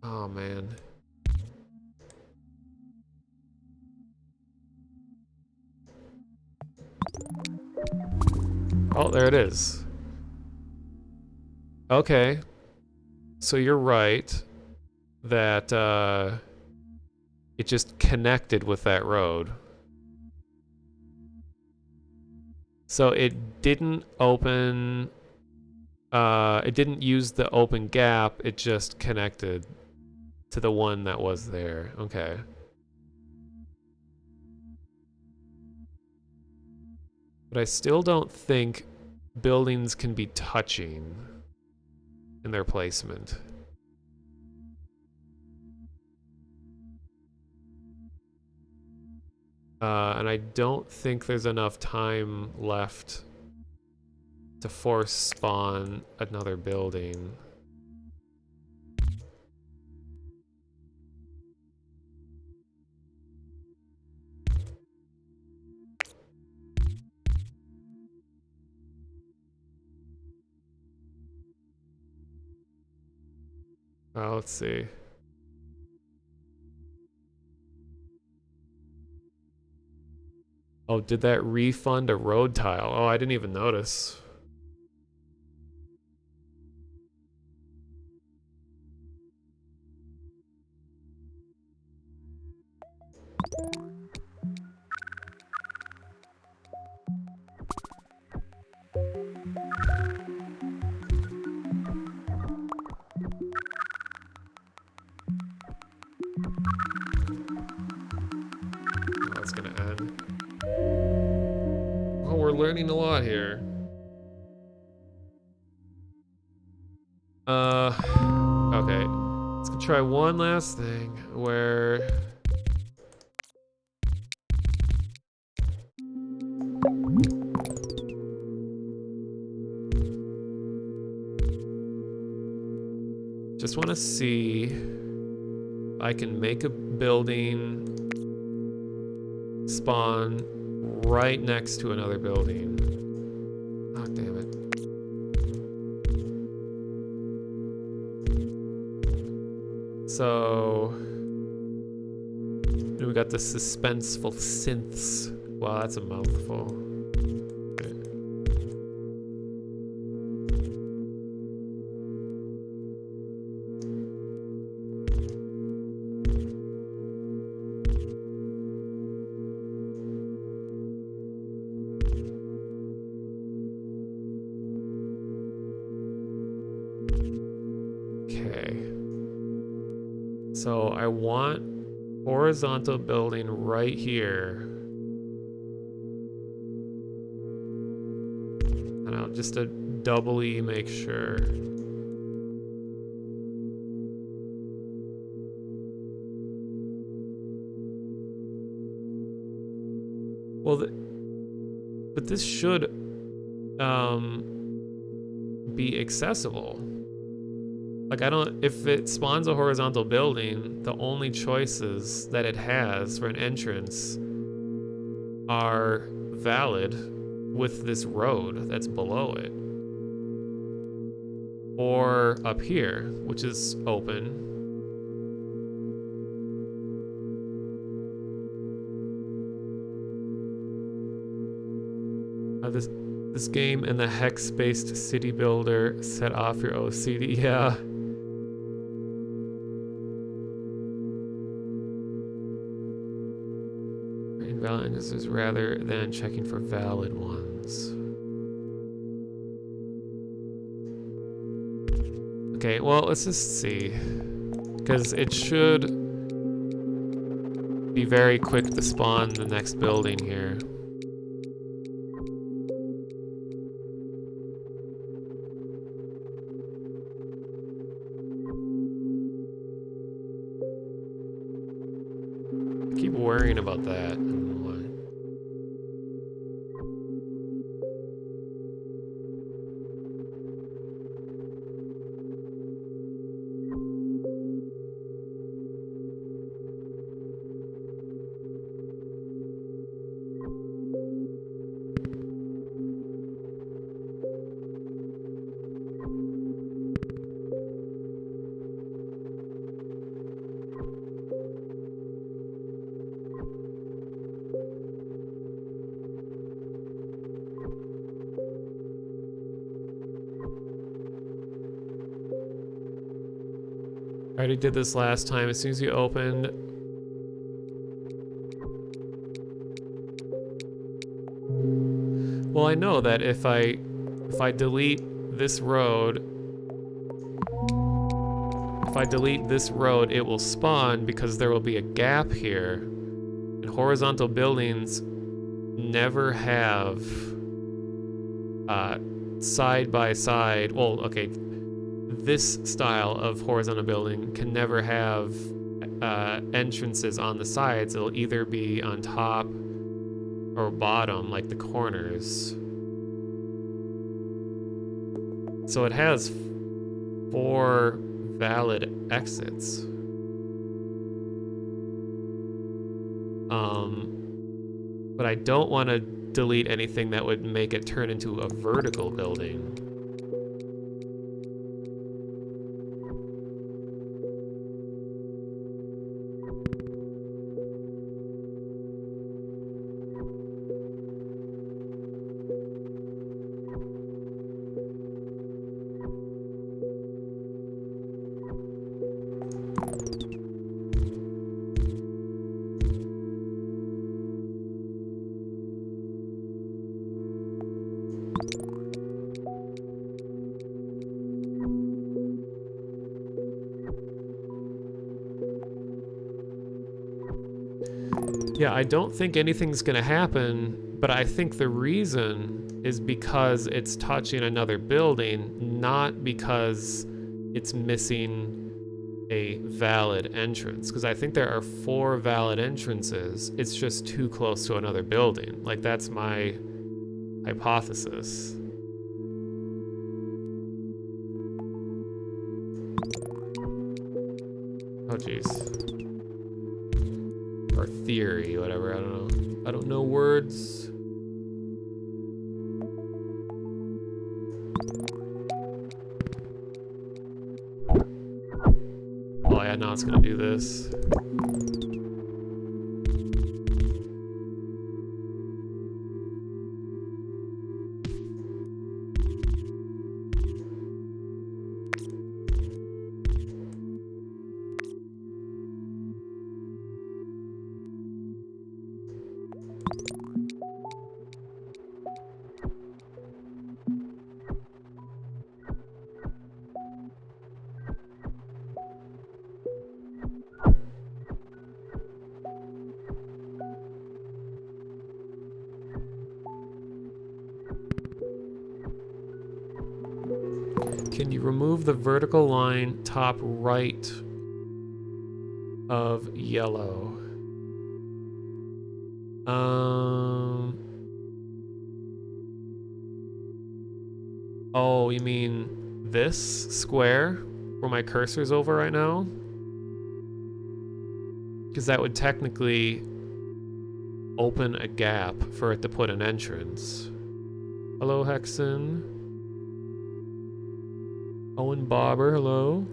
Oh man. Oh, there it is. Okay. So you're right that it just connected with that road. So it didn't open, it didn't use the open gap, it just connected to the one that was there. Okay. But I still don't think buildings can be touching in their placement. And I don't think there's enough time left to force spawn another building. Let's see. Oh, did that refund a road tile? Oh, I didn't even notice. Oh, it's gonna end. Oh, we're learning a lot here. Okay. Let's go try one last thing where... Just want to see if I can make a building spawn right next to another building. Oh, damn it. So... we got the suspenseful synths. Wow, that's a mouthful. Okay. So I want horizontal building right here. And I'll just doubly make sure. Well, but this should be accessible. Like, I don't, if it spawns a horizontal building, the only choices that it has for an entrance are valid with this road that's below it. Or up here, which is open. This game and the hex-based city builder set off your OCD. Yeah. Invalid instances rather than checking for valid ones. Okay, well, let's just see. Because it should be very quick to spawn the next building here. I keep worrying about that. I don't know why. I already did this last time. As soon as you opened... Well, I know that if I delete this road... If I delete this road, it will spawn because there will be a gap here. And horizontal buildings never have side by side... Well, okay. This style of horizontal building can never have entrances on the sides. It'll either be on top or bottom, like the corners. So it has 4 valid exits. But I don't want to delete anything that would make it turn into a vertical building. Yeah, I don't think anything's gonna happen, but I think the reason is because it's touching another building, not because it's missing a valid entrance. Because I think there are 4 valid entrances. It's just too close to another building. Like, that's my hypothesis. Oh, jeez. Or theory, whatever, I don't know. I don't know words. Oh yeah, now it's gonna do this. Can you remove the vertical line top right of yellow? Oh, you mean this square where my cursor's over right now? Because that would technically open a gap for it to put an entrance. Hello, Hexen. Owen Bobber, hello.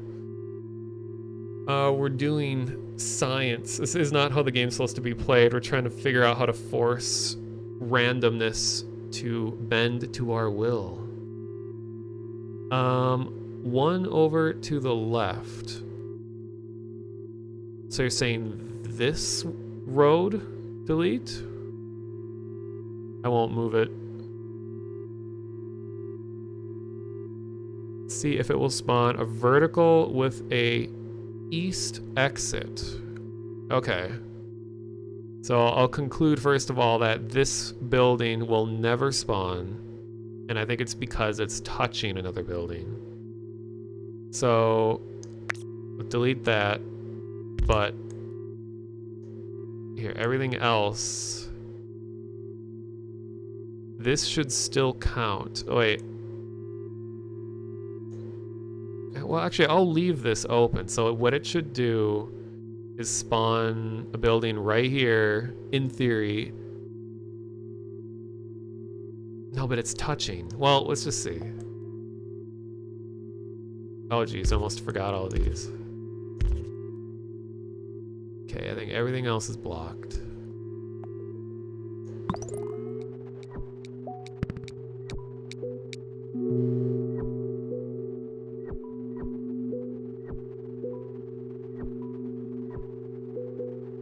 We're doing science. This is not how the game's supposed to be played. We're trying to figure out how to force randomness to bend to our will. One over to the left. So you're saying this road delete? I won't move it. See if it will spawn a vertical with a east exit. Okay. So I'll conclude first of all that this building will never spawn. And I think it's because it's touching another building. So delete that. But here, everything else. This should still count. Oh, wait. Well, actually, I'll leave this open. So what it should do is spawn a building right here, in theory. No, but it's touching. Well, let's just see. Oh, geez, I almost forgot all of these. Okay, I think everything else is blocked.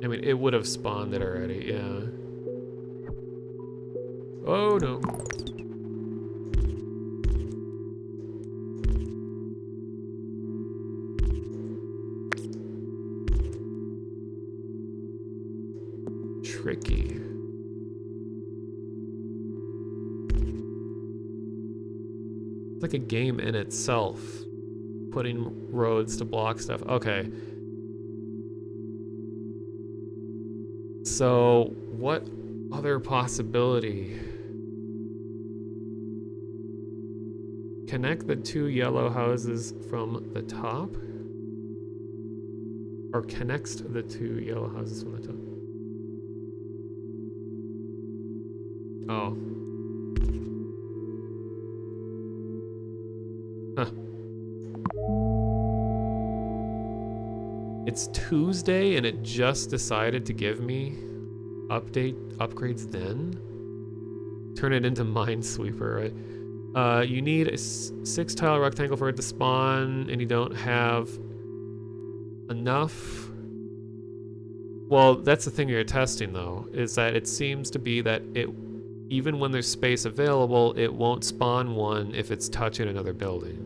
I mean, it would have spawned it already, yeah. Oh, no. Tricky. It's like a game in itself. Putting roads to block stuff. Okay. So, what other possibility? Connect the 2 yellow houses from the top? Or connects the 2 yellow houses from the top? Oh. Huh. It's Tuesday and it just decided to give me upgrades then? Turn it into Minesweeper, right? You need a 6 tile rectangle for it to spawn and you don't have enough. Well, that's the thing you're testing though, is that it seems to be that it, even when there's space available, it won't spawn one if it's touching another building.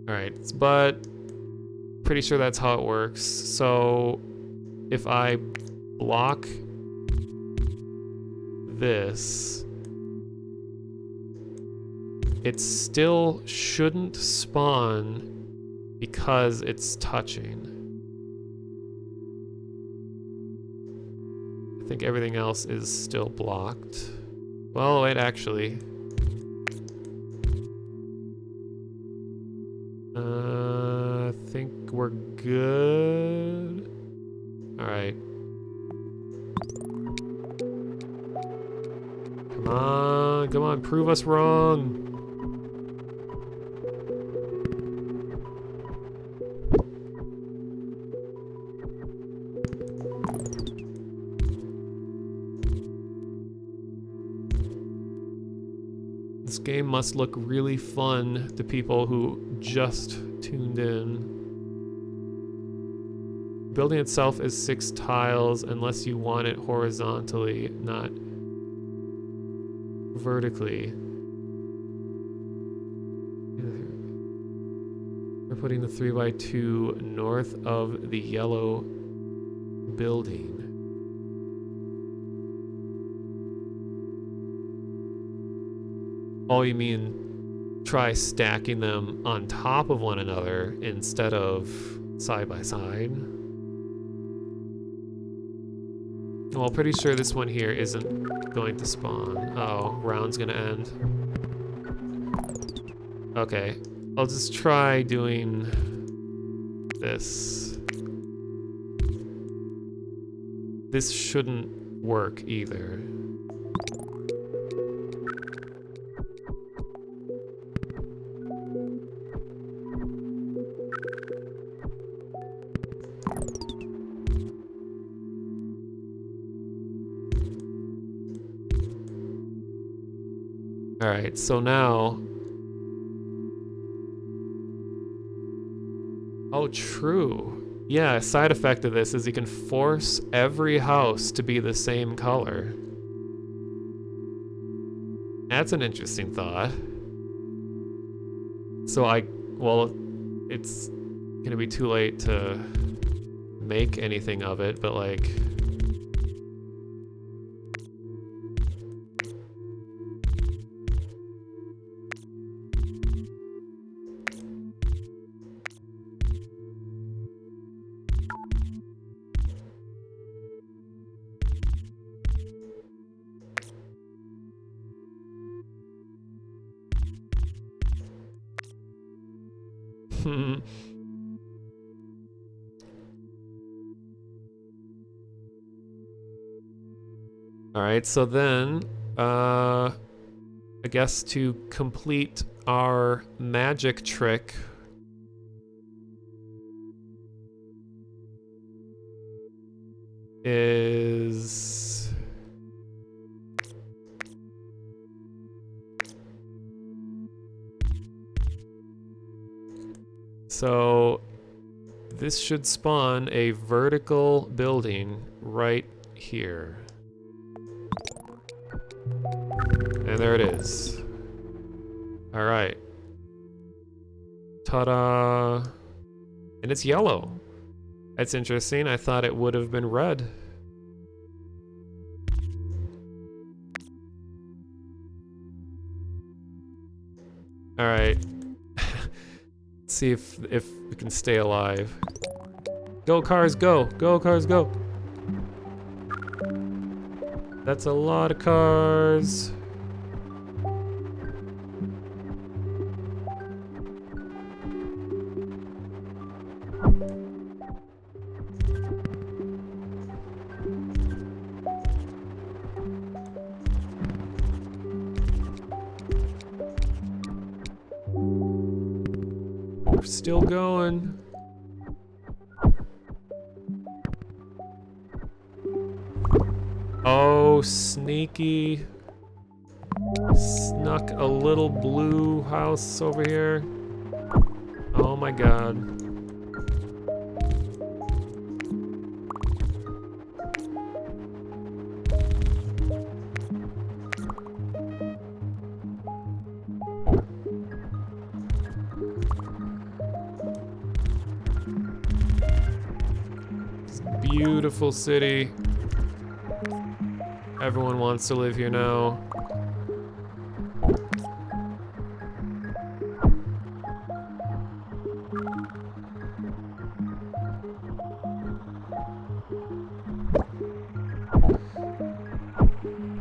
Alright, but Pretty sure that's how it works. So if I block this, it still shouldn't spawn because it's touching. I think everything else is still blocked. Well, wait, actually. I think we're good. All right. Come on, prove us wrong. This game must look really fun to people who just tuned in. The building itself is 6 tiles unless you want it horizontally, not vertically. We're putting the 3x2 north of the yellow building. Oh, you mean try stacking them on top of one another instead of side by side? Well, pretty sure this one here isn't going to spawn. Oh, round's gonna end. Okay, I'll just try doing this. This shouldn't work either. Alright, so now... Oh, true. Yeah, a side effect of this is you can force every house to be the same color. That's an interesting thought. So well, it's gonna be too late to make anything of it, but like... Alright, so then, I guess to complete our magic trick, is... So this should spawn a vertical building right here. And there it is. All right. Ta-da! And it's yellow. That's interesting. I thought it would have been red. All right. Let's see if we can stay alive. Go cars, go! Go cars, go! That's a lot of cars. We're still going. Oh, sneaky. Snuck a little blue house over here. Oh my god. Beautiful city. Everyone wants to live here now.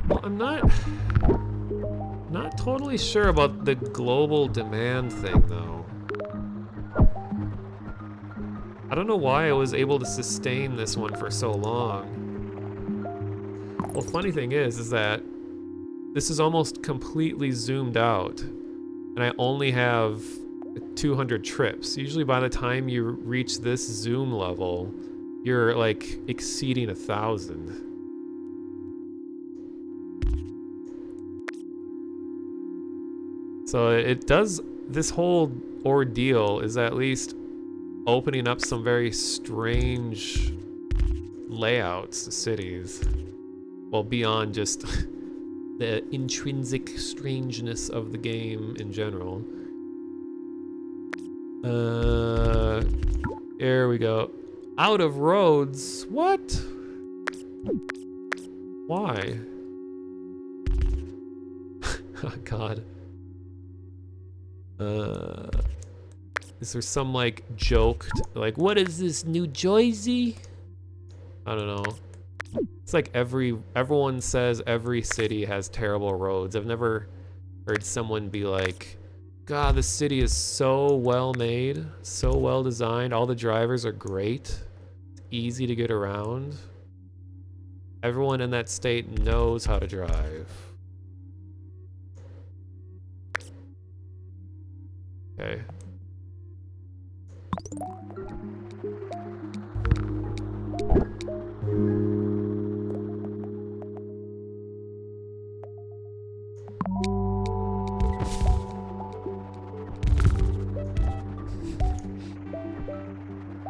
Well, I'm not totally sure about the global demand thing though. I don't know why I was able to sustain this one for so long. Well, funny thing is that this is almost completely zoomed out, and I only have 200 trips. Usually by the time you reach this zoom level, you're like exceeding 1,000. So it does, this whole ordeal is at least opening up some very strange layouts to cities. Well, beyond just the intrinsic strangeness of the game in general. Here we go. Out of roads? What? Why? Oh god. Is there some like joke, like what is this, New Jersey? I don't know. It's like everyone says every city has terrible roads. I've never heard someone be like, God, the city is so well made, so well designed, all the drivers are great, it's easy to get around. Everyone in that state knows how to drive. Okay.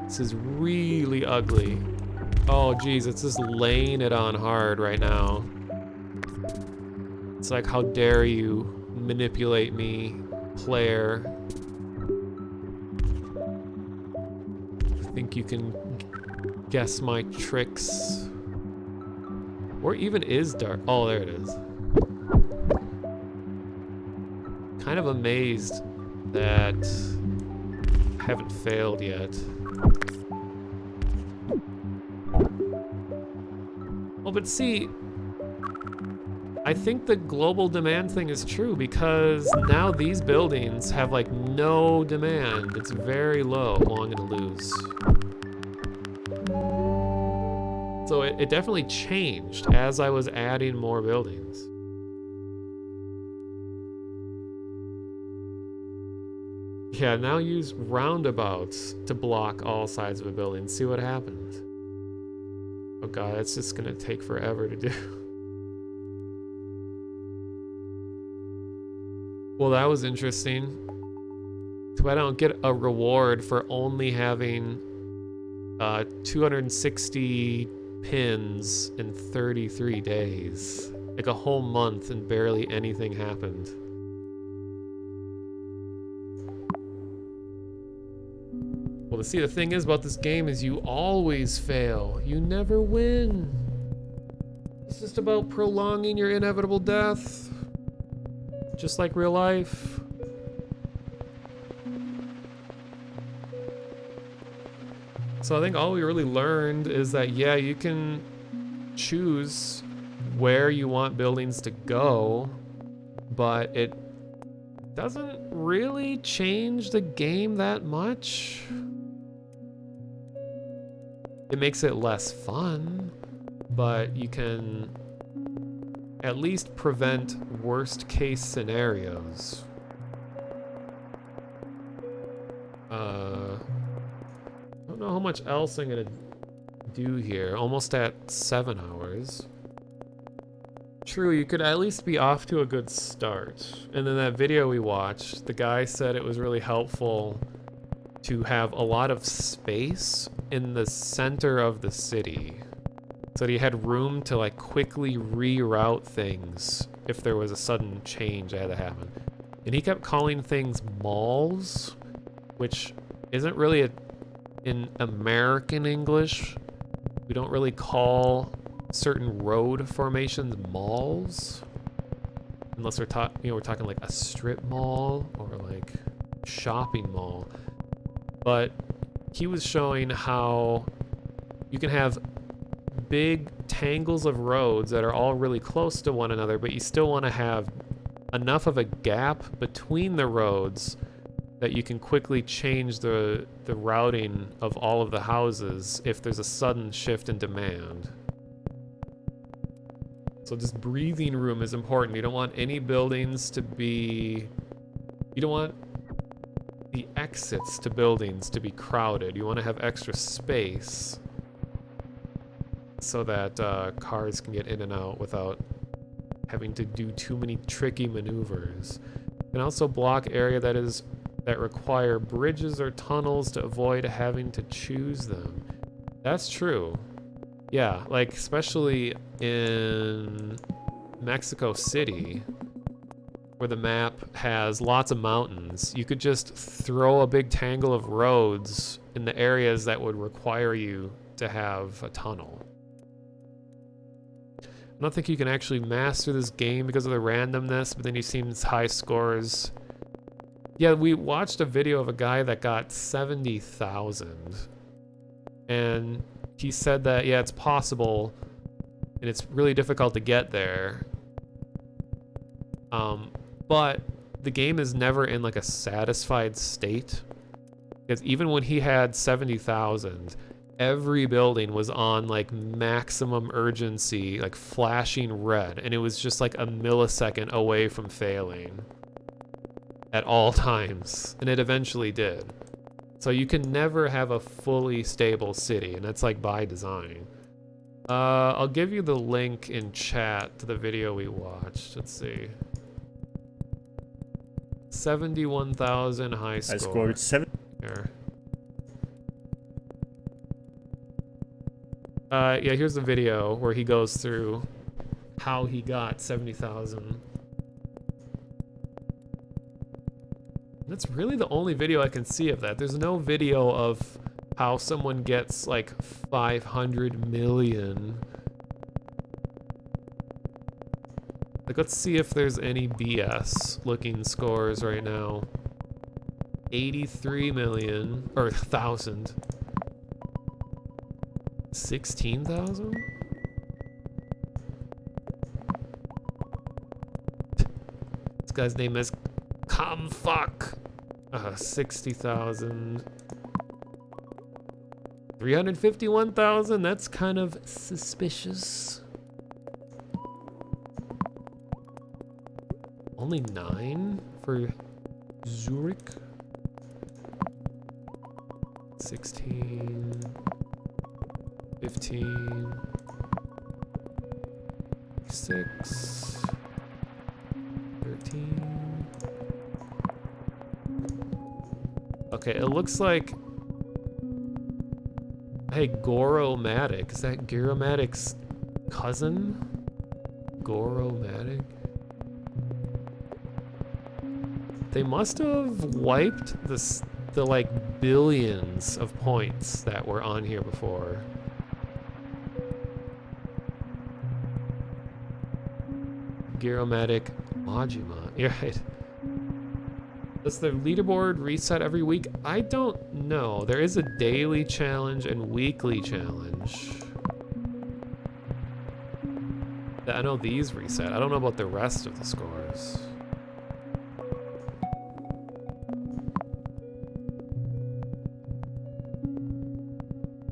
This is really ugly. Oh geez, it's just laying it on hard right now. It's like, how dare you manipulate me, player. Think you can guess my tricks? Or even is dark? Oh, there it is. Kind of amazed that I haven't failed yet. Well, but see, I think the global demand thing is true because now these buildings have like no demand. It's very low. Well, I'm gonna lose. So it definitely changed as I was adding more buildings. Yeah, now use roundabouts to block all sides of a building. See what happens. Oh god, it's just gonna take forever to do. Well, that was interesting. So I don't get a reward for only having 260 pins in 33 days. Like a whole month and barely anything happened. Well, see, the thing is about this game is you always fail. You never win. It's just about prolonging your inevitable death. Just like real life. So I think all we really learned is that, yeah, you can choose where you want buildings to go, but it doesn't really change the game that much. It makes it less fun, but you can at least prevent worst case scenarios. I don't know how much else I'm gonna do here. Almost at 7 hours. True, you could at least be off to a good start. And then that video we watched, the guy said it was really helpful to have a lot of space in the center of the city. So that he had room to like quickly reroute things if there was a sudden change that had to happen. And he kept calling things malls, which isn't really in American English We don't really call certain road formations malls. Unless we're we're talking like a strip mall or like shopping mall. But he was showing how you can have big tangles of roads that are all really close to one another, but you still want to have enough of a gap between the roads that you can quickly change the routing of all of the houses if there's a sudden shift in demand. So just breathing room is important. You don't want any buildings to be... You don't want the exits to buildings to be crowded. You want to have extra space so that cars can get in and out without having to do too many tricky maneuvers. And also block area that require bridges or tunnels to avoid having to choose them. That's true. Yeah, like especially in Mexico City, where the map has lots of mountains, you could just throw a big tangle of roads in the areas that would require you to have a tunnel. I don't think you can actually master this game because of the randomness, but then you've seen high scores. Yeah, we watched a video of a guy that got 70,000. And he said that, yeah, it's possible, and it's really difficult to get there. But the game is never in like a satisfied state. Because even when he had 70,000, every building was on like maximum urgency, like flashing red, and it was just like a millisecond away from failing at all times, and it eventually did. So you can never have a fully stable city, and that's like by design. I'll give you the link in chat to the video we watched. Let's see. 71,000 high score. I scored 7. Here. Yeah, here's the video where he goes through how he got 70,000. That's really the only video I can see of that. There's no video of how someone gets like 500 million. Like, let's see if there's any BS looking scores right now. 83 million, or 1,000. 16,000? This guy's name is Comfuck. 60,000. 351,000? That's kind of suspicious. Only 9 for Zurich. 16. 15. 6. 13. Okay, it looks like... Hey, Goromatic. Is that Giromatic's cousin? Goromatic? They must have wiped the like billions of points that were on here before. Giromatic Majima. You're right. Does the leaderboard reset every week? I don't know. There is a daily challenge and weekly challenge. I know these reset. I don't know about the rest of the scores.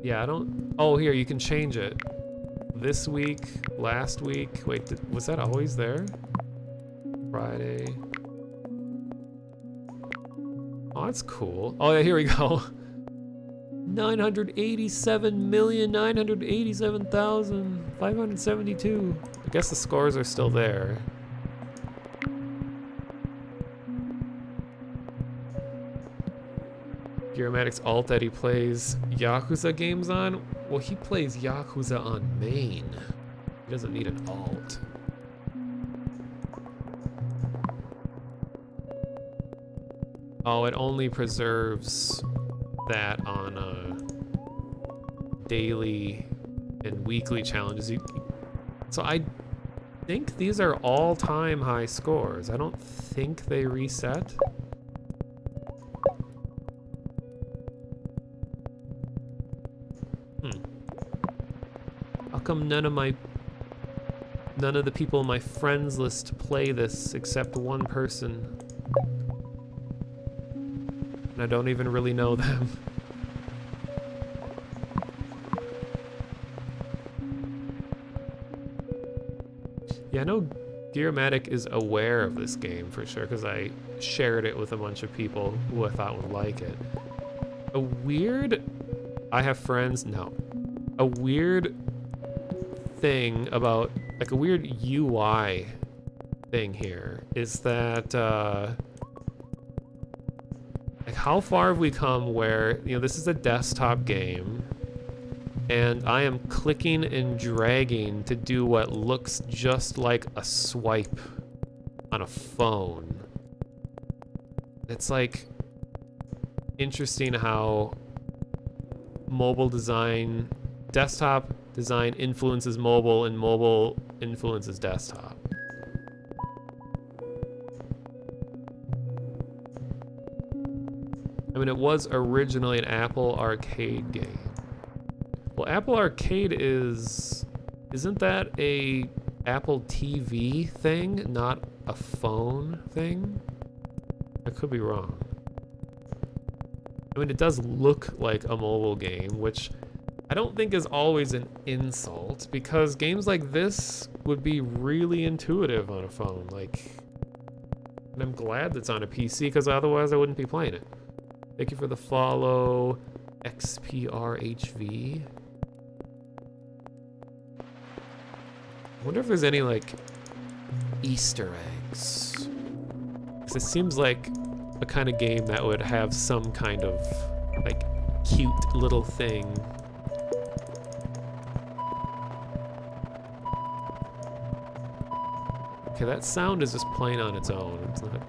Yeah, I don't... Oh, here, you can change it. This week, last week. Wait, was that always there? Friday. Oh, that's cool. Oh, yeah, here we go. 987,987,572. I guess the scores are still there. Geomatic's alt that he plays Yakuza games on? Well, he plays Yakuza on main. He doesn't need an alt. Oh, it only preserves that on a daily and weekly challenges. So I think these are all-time high scores. I don't think they reset. How come none of the people in my friends list play this except one person? And I don't even really know them. Yeah, I know Gearmatic is aware of this game for sure, because I shared it with a bunch of people who I thought would like it. I have friends, no. A weird thing about, like a weird UI thing here is that, like how far have we come where, you know, this is a desktop game, and I am clicking and dragging to do what looks just like a swipe on a phone. It's like interesting how mobile design, desktop design influences mobile and mobile influences desktop. I mean, it was originally an Apple Arcade game. Well, Apple Arcade isn't that a Apple TV thing, not a phone thing? I could be wrong. I mean, it does look like a mobile game, which I don't think is always an insult, because games like this would be really intuitive on a phone. Like, and I'm glad that's on a PC, because otherwise I wouldn't be playing it. Thank you for the follow, XPRHV. I wonder if there's any, like, Easter eggs. Because it seems like a kind of game that would have some kind of, like, cute little thing. Okay, that sound is just playing on its own. It's not...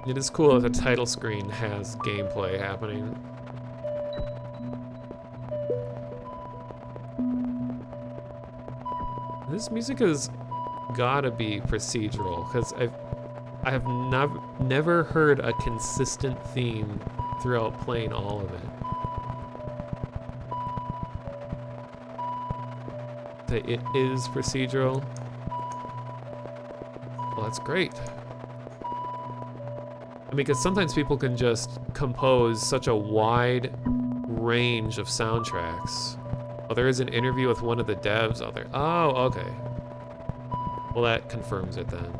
It is cool if the title screen has gameplay happening. This music has gotta be procedural, because I have never heard a consistent theme throughout playing all of it. It is procedural. Well, that's great. I mean, because sometimes people can just compose such a wide range of soundtracks. Oh, there is an interview with one of the devs out there. Oh, okay. Well, that confirms it then.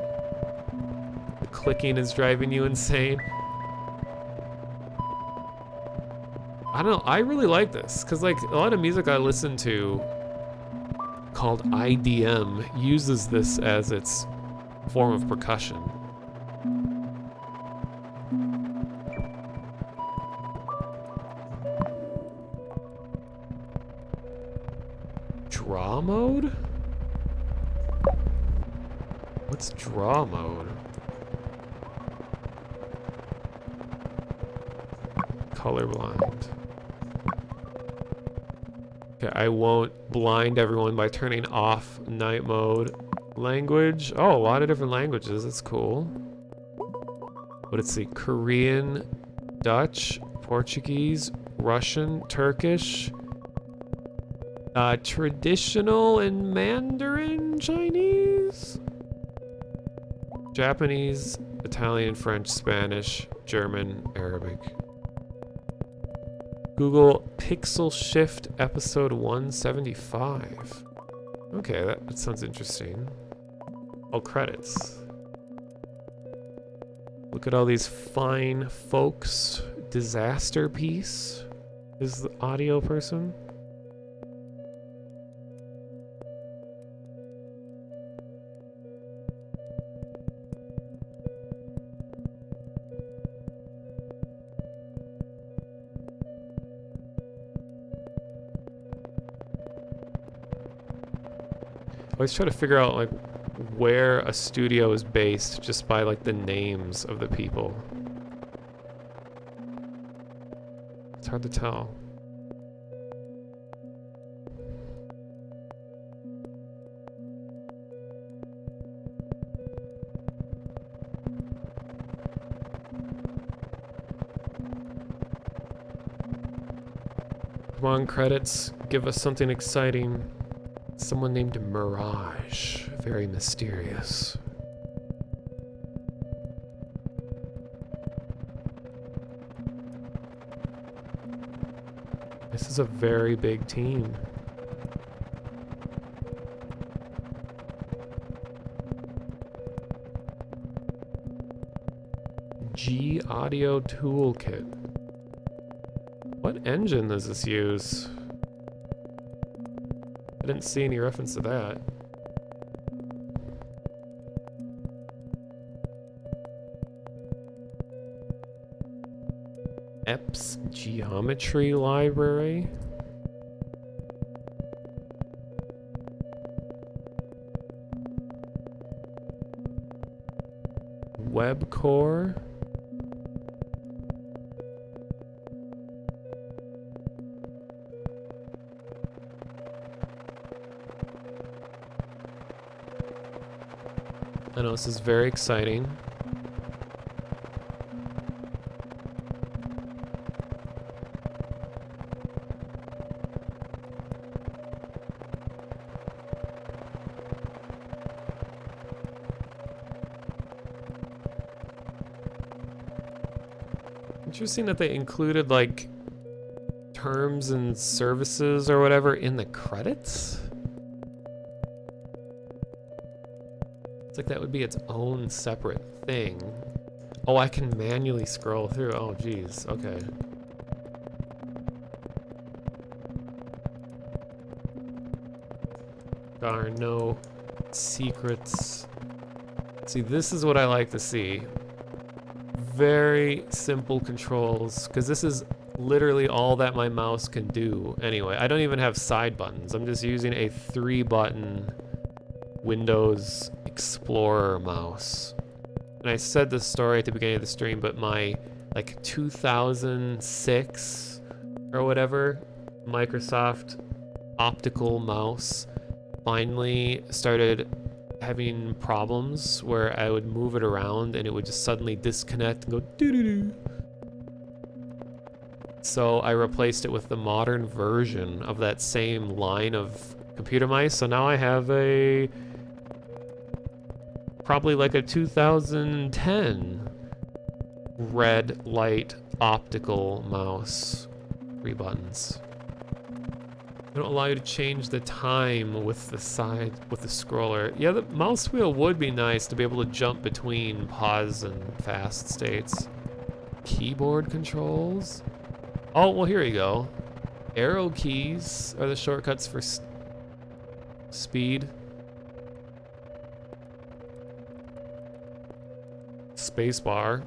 The clicking is driving you insane. I don't know, I really like this, because like a lot of music I listen to called IDM uses this as its form of percussion. Draw mode? What's draw mode? Colorblind. Okay, I won't blind everyone by turning off night mode. Language? Oh, a lot of different languages. That's cool. But it's the Korean, Dutch, Portuguese, Russian, Turkish, traditional and Mandarin Chinese? Japanese, Italian, French, Spanish, German, Arabic. Google Pixel Shift episode 175. Okay, that sounds interesting. Oh, credits. Look at all these fine folks. Disaster piece is the audio person. I always try to figure out like where a studio is based just by like the names of the people. hard to tell. Come on, credits. Give us something exciting. Someone named Mirage. Very mysterious. This is a very big team. G Audio Toolkit. What engine does this use? I didn't see any reference to that. EPS Geometry Library. Webcore. I know this is very exciting. Interesting that they included like terms and services or whatever in the credits. It's like that would be its own separate thing. Oh, I can manually scroll through. Oh, geez. Okay. Darn, no secrets. See, this is what I like to see. Very simple controls, because this is literally all that my mouse can do anyway. I don't even have side buttons. I'm just using a 3-button Windows Explorer mouse. And I said this story at the beginning of the stream, but my like 2006 or whatever Microsoft optical mouse finally started having problems where I would move it around and it would just suddenly disconnect and go doo-doo-doo. So I replaced it with the modern version of that same line of computer mice. So now I have a probably like a 2010 red light optical mouse. 3 buttons. They don't allow you to change the time with the side, with the scroller. Yeah, the mouse wheel would be nice to be able to jump between pause and fast states. Keyboard controls. Oh, well, here you go. Arrow keys are the shortcuts for speed. Spacebar.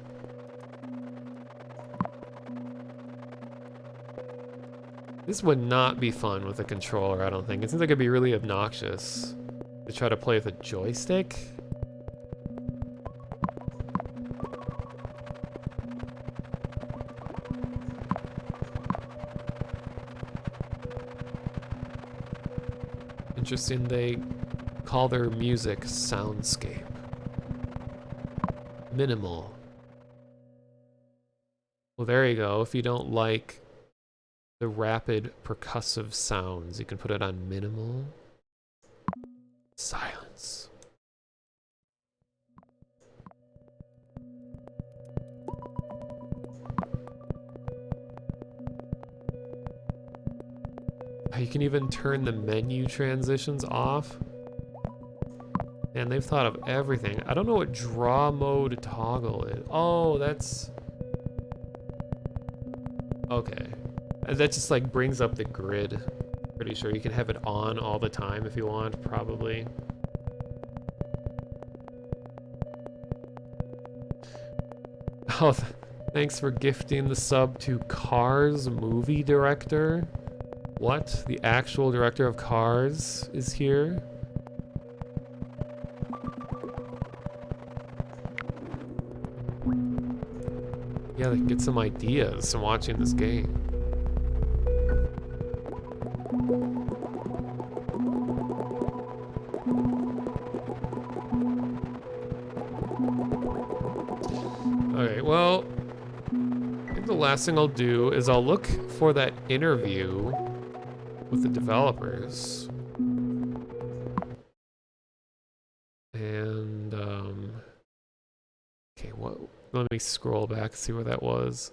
This would not be fun with a controller, I don't think. It seems like it'd be really obnoxious to try to play with a joystick. Interesting, they call their music soundscape. Minimal. Well, there you go. If you don't like the rapid percussive sounds, you can put it on minimal. Silence. You can even turn the menu transitions off. And they've thought of everything. I don't know what draw mode toggle is. Oh, that's... okay. That just like brings up the grid. Pretty sure you can have it on all the time if you want, probably. Oh, thanks for gifting the sub to Cars movie director. What? The actual director of Cars is here? Yeah, they can get some ideas from watching this game. well, I think the last thing I'll do is I'll look for that interview with the developers. And, okay, what? Let me scroll back, see where that was.